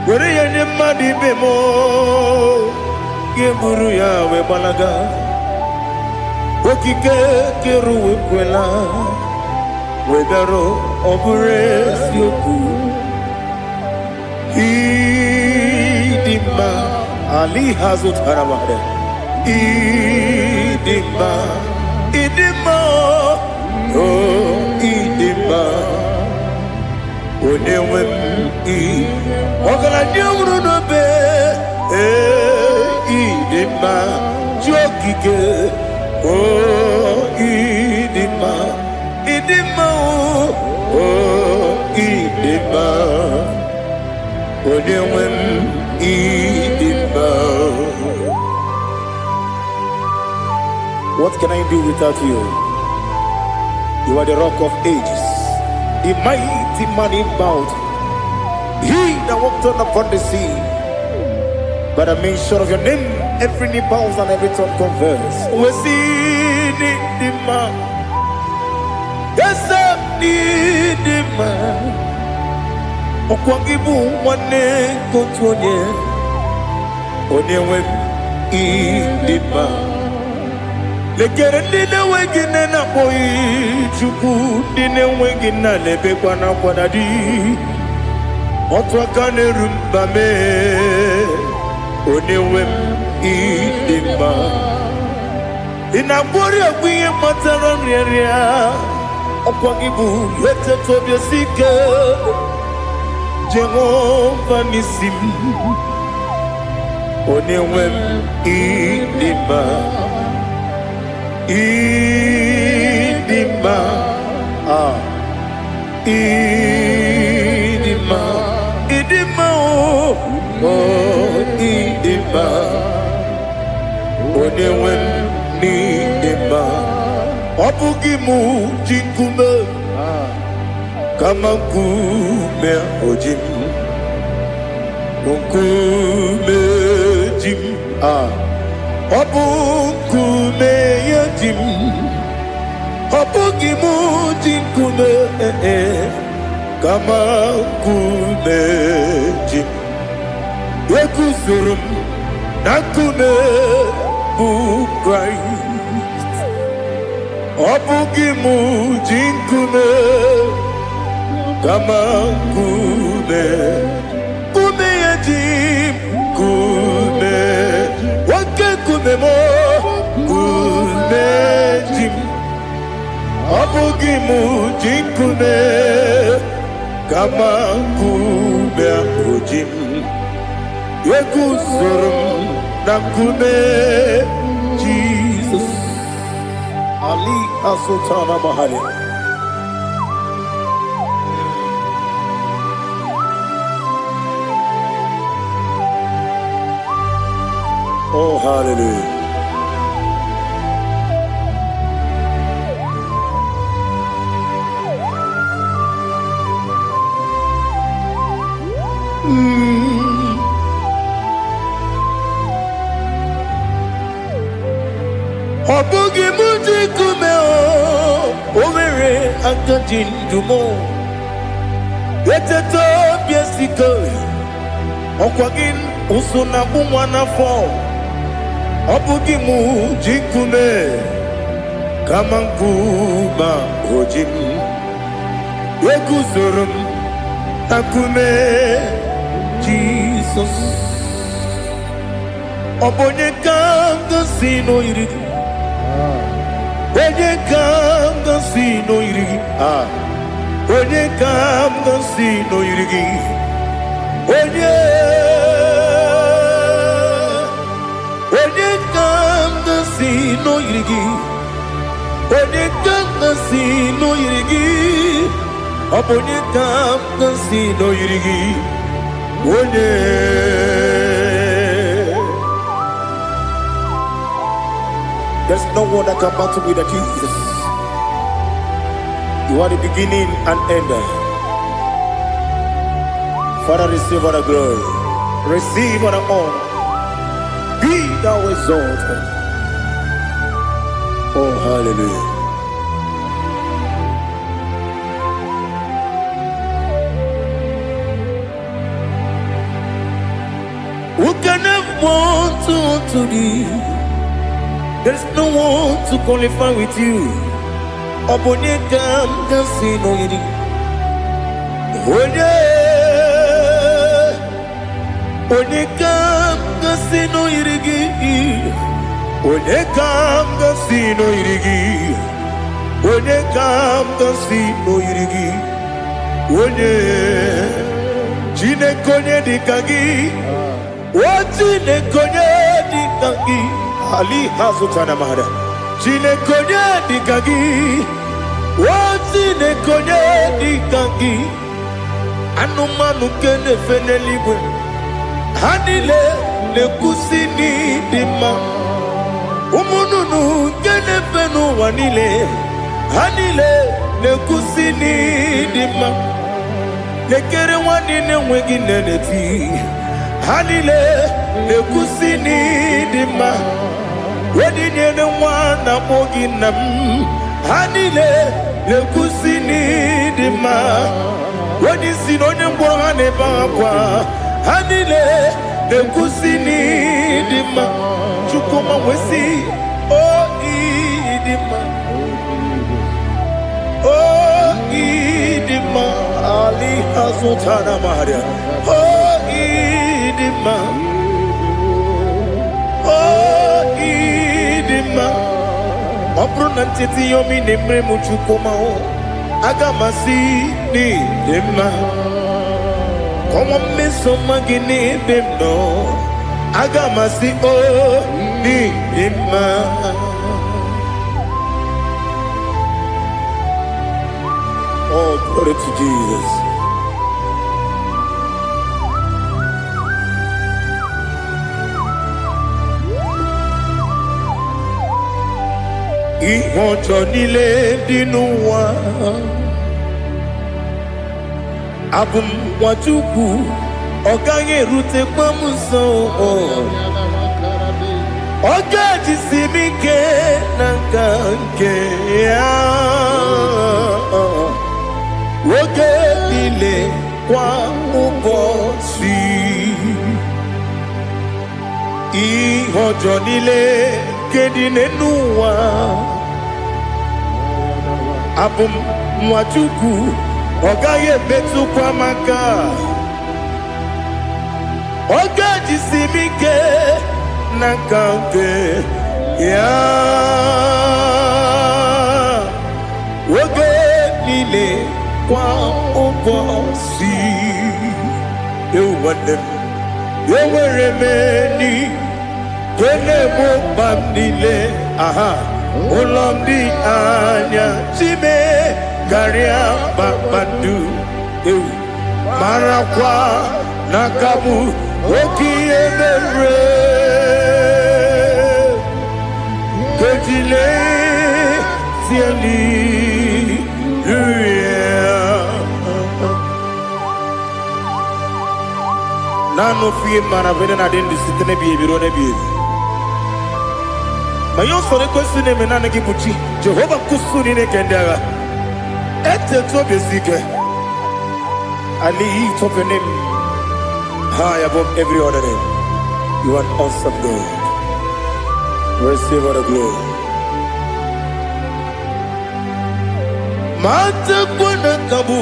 Were ya nye mmadụ ibe m ga-eburu ya wee gbalaga. Okike kere uwe kwela wee bịara ọ bụrụ eziokwu. Ịdị mma Ali ha zụtara mmadụ. Ịdị mma ịdị mma ịdị mma onye nwe m ọgaranya nwụrụ n'obe ịdị mma ji okike ịdị mma ịdị mma ịdị mma onye nwe m ịdị mma. What can I do without you? You are the rock of ages, the mighty man in battle. He that walked on upon the sea. By the mention of your name, every knee bows and every tongue confess. We see the man. Yes, I need the man. Okwangibu wane kotonye. Onyewe the man. Lekere ndine wegine na boyi Chukwu ndine wegine lebe kwa na kwadadi. Otwa kane rumba me onyewe ịdị mma. Inagbori ogbiye matara nrịarịa ọkwa gị bụ etetu obi osike Jehova n'isi m. Onyewe ịdị mma. Ịdị mma ịdị mma ịdị mma ịdị mma onyewe m n'ịdị mma. Ọ bụghị mụ ji nkume kama nkume oji m. Nkume ji m ọ bụ nkume ya ji m. Ọ bụghị mụ ji nkume kama nkume ji m. Eguzoro m na nkume bụ Kraịst. Ọ bụghị mụ ji nkume kama nkume. Nkume ya ji m nkume. Nwoke nkume m nkume ji m. Ọ bụghị mụ ji nkume kama nkume ahụ ji m. Eguzoro m na nkume Jesus. Ali Asultana Mahali. Oh, hallelujah. akajindumo eteto biesiko okwagin usuna kumwana fo obugi mu jikume kama nkuma ojim ekuzorum akume Jesus obonye kanga sino irigi onye kanga sino irigi onye kanga sino irigi onye kanga sino irigi onye kanga sino irigi obonye kanga sino irigi onye. There's no one that can battle with Jesus. You are the beginning and end. Father, receive all the glory. Receive all the honor. Be thou exalted. Oh, hallelujah. Who can have one to thee? There's no one to qualify with you. Obonye kam kasino yiri. Onye kam kasino yirigi. Onye kam kasino yirigi. Onye kam kasino yirigi. Onye jine konye dikagi. Wajine konye dikagi. Ali hazutana mahada. Jine konye dikagi. Wajine konye dikagi. Anumanu kene fenelibwe. Hanile le kusini dima. Umununu kene fenu wanile. Hanile le kusini dima. Lekere wanine wengi neneti. Hanile le kusini dima. Wedi nyene wana mogi nam. Hanile le kusini dima. Wedi sinonye mbwangane bakwa. Hanile le kusini dima. Chukuma wesi oh idima. Oh idima. Ali hazutana maria. Oh idima. Oh idima. Obruna ntiti yomi nemre muchukuma o. Agamasi ni dima. Como me soma gini demno. Agamasi o ni dima. Oh, glory to Jesus. Ìwọ̀njọ́ nílé dínú wa abùmwàjúkù ọ̀gá yẹ̀rù tẹ pọ́nmù sàn ọ̀gá jìsì mi ké nàkà ké wọ́gẹ́ nílé wà púpọ̀ sí ìwọ̀njọ́ nílé kéde nínú wa abùmwàjúkù ọ̀gá yẹ bẹ́tù kwamaka ọ̀gá jìsì mi ké nàkà ké wọ́gẹ́ nílé wà púpọ̀ sí ewu wọ́dẹ̀ ewu rẹ̀mẹ́ni. Kene mo bandile, aha, olomdi anya, chime, garia babandu, marakwa, nakabu, oki emere, kejile, sieli, nano fiye maravene na dendi sitene biye birone biye. Mayon sore kusune menane kibuchi Jehova kusuni ne kendera I lift up your name high above every other name. You are an awesome God. Receive all the glory. Mata kuna kabu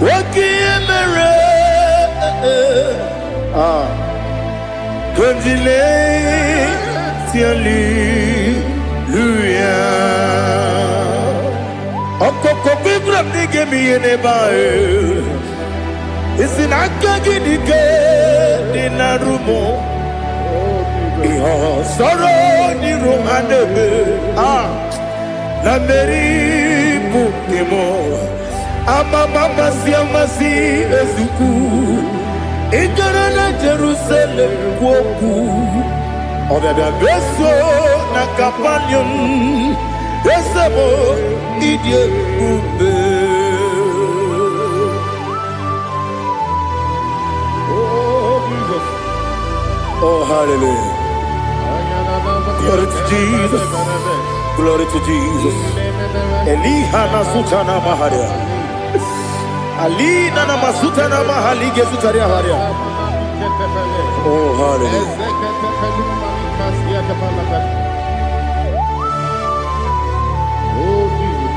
wakiemere Kondile tiali luya Okoko bibram nige miyene bae Isinaka gidike dinarumo Iho soro ni romanebe La meri bukemo Ama mama si amasi ezuku Ikarana Jerusalem woku Obebe beso na kapanion Esebo idye ube Oh, Jesus. Oh, hallelujah. Glory to Jesus. Glory to Jesus. Elihana sutana maharia. Alina na masutana mahali gesutaria haria. Oh, hallelujah. Oh, Jesus.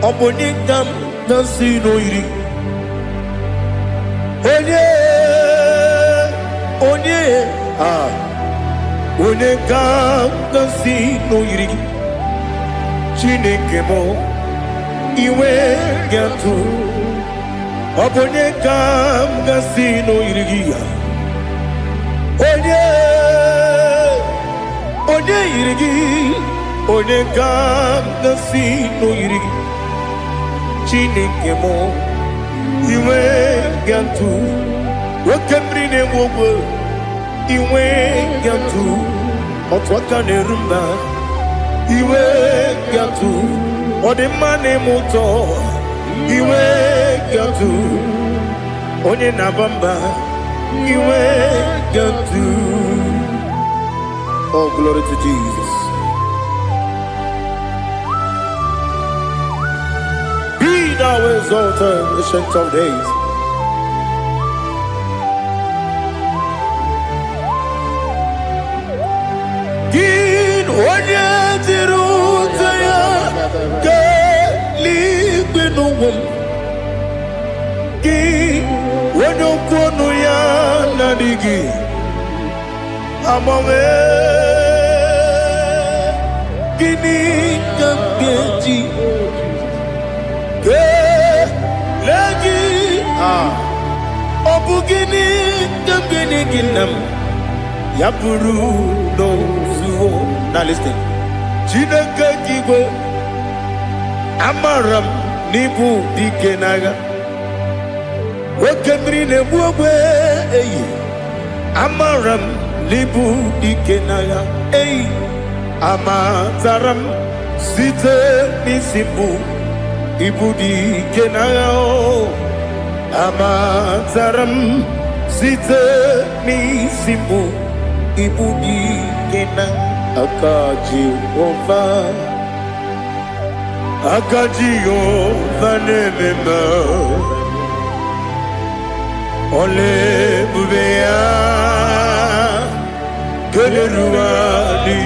Obonikam nasino iri. Onye Onekam nasino iri. Chineke mo iwe gatu. Obonekam nasino iri. Onye iri. Onekam nasino iri. Chineke mo iwe gatu. Wakemri ne wogo iwe gatu. Otwaka ne rumba iwe gatu. Odemane moto iwe gatu. Onye nabamba iwe gatu. Oh, glory to Jesus. Be thou exalted, ancient of days. Onye jiruta ya ke ligbinu ki onye kwonu ya na digi amame gini kambeji ke lagi obu gini kambeni ginam ya buru no zuo. Now listen. Chineke kigwe amaram nibu dikenaga. Wekemri nebuwe eyi amaram nibu dikenaga. Eyi amataram site nisimbu ibu dikenaga. Amataram site nisimbu ibu dikenaga. Akajiyova nemema Ole bubeya Geleruari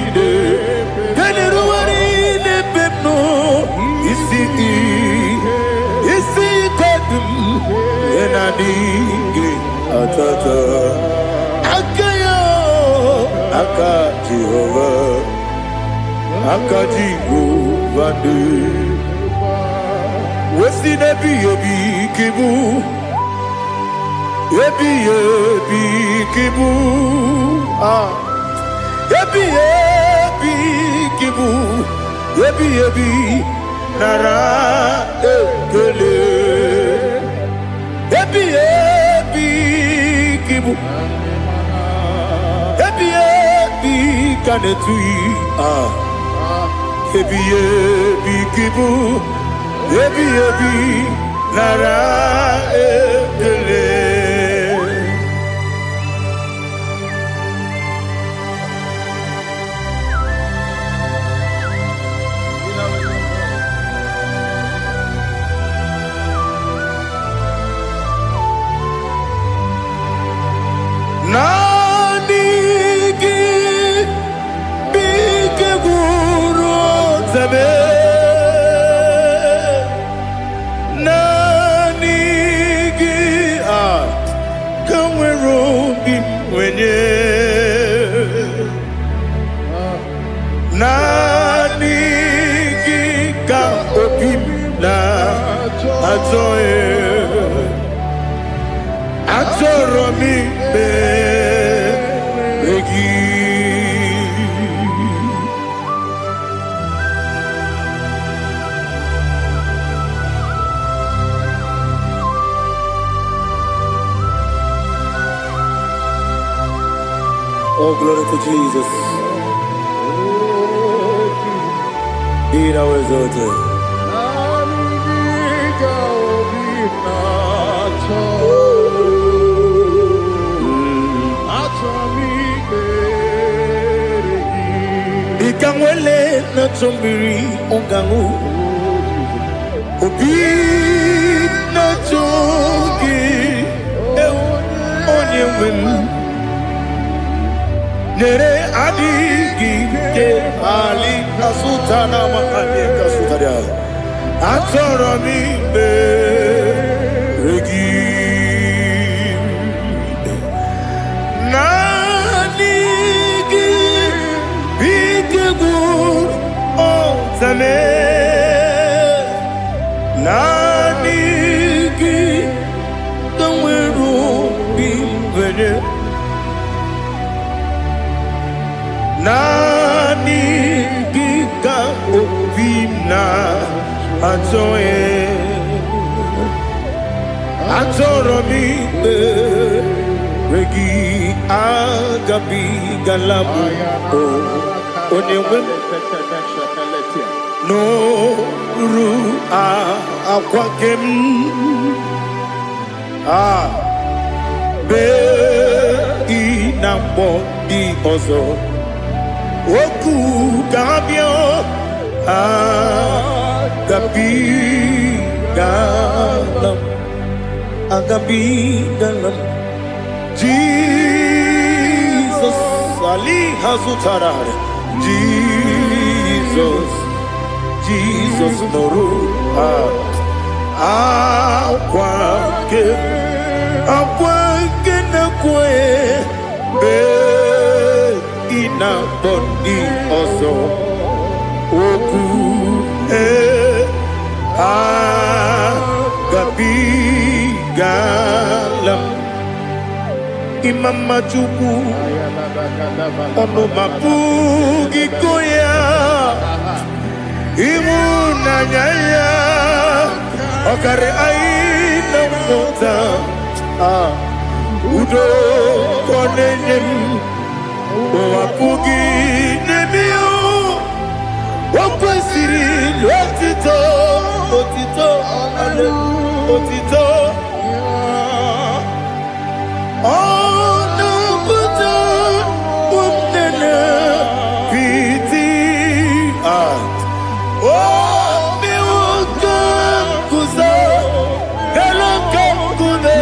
pepno Isi kadum Enadinge atata Akajiyova de Wesi nebi yebi kibu Yebi kibu Yebi kibu Yebi nara ekele Yebi kibu Yebi kanetui Yebi kibu Yebi nara ekele Otame Nanigi Kamweru Imwenye Nanigi Ka Opim Na Atoe Atoromi Begi. Oh, glory to Jesus. Be thou exalted. Ikangwele na chombiri ongangu Obi na chogi onye wim Nere adigi ke ali kasutana mahali kasutaria Atoromi beregi Nanigi bigegu otame Nanigi kamweru bimwenye Nani giga opina atoe Atoromi regi agabi galabu onewem no ru akwakem be inambo di ozo Oku Gabio Agabi Galam Agabi Galam Jesus Ali Hazutarare Jesus Noru Akwake Nakwe Be Ina bondi ozo Oku Gabi Galam Imam Majuku Ono Mapugi Koya Imuna Nyaya Okare Aina Mota Udo Konenyem Wapugi Nemio Wakwesiri Otito Otito Ono Buto Umnene Piti Miwuka Kuzo Eloka Kune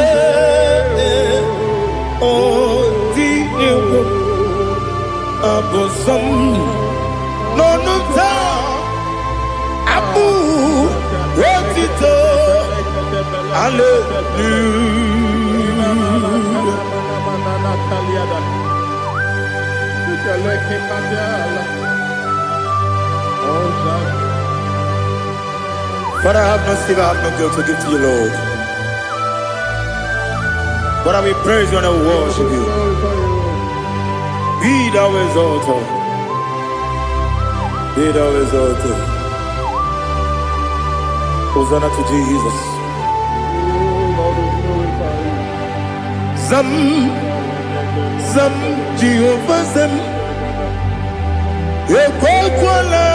Odinewo Abosom Nonuta Abu Otito But I have no silver, I have no gold to give to you, Lord. But I will praise you and I will worship you. Be thou exalted. Be thou exalted. Hosanna to Jesus. Zam Jehovah Zam Ekwakwala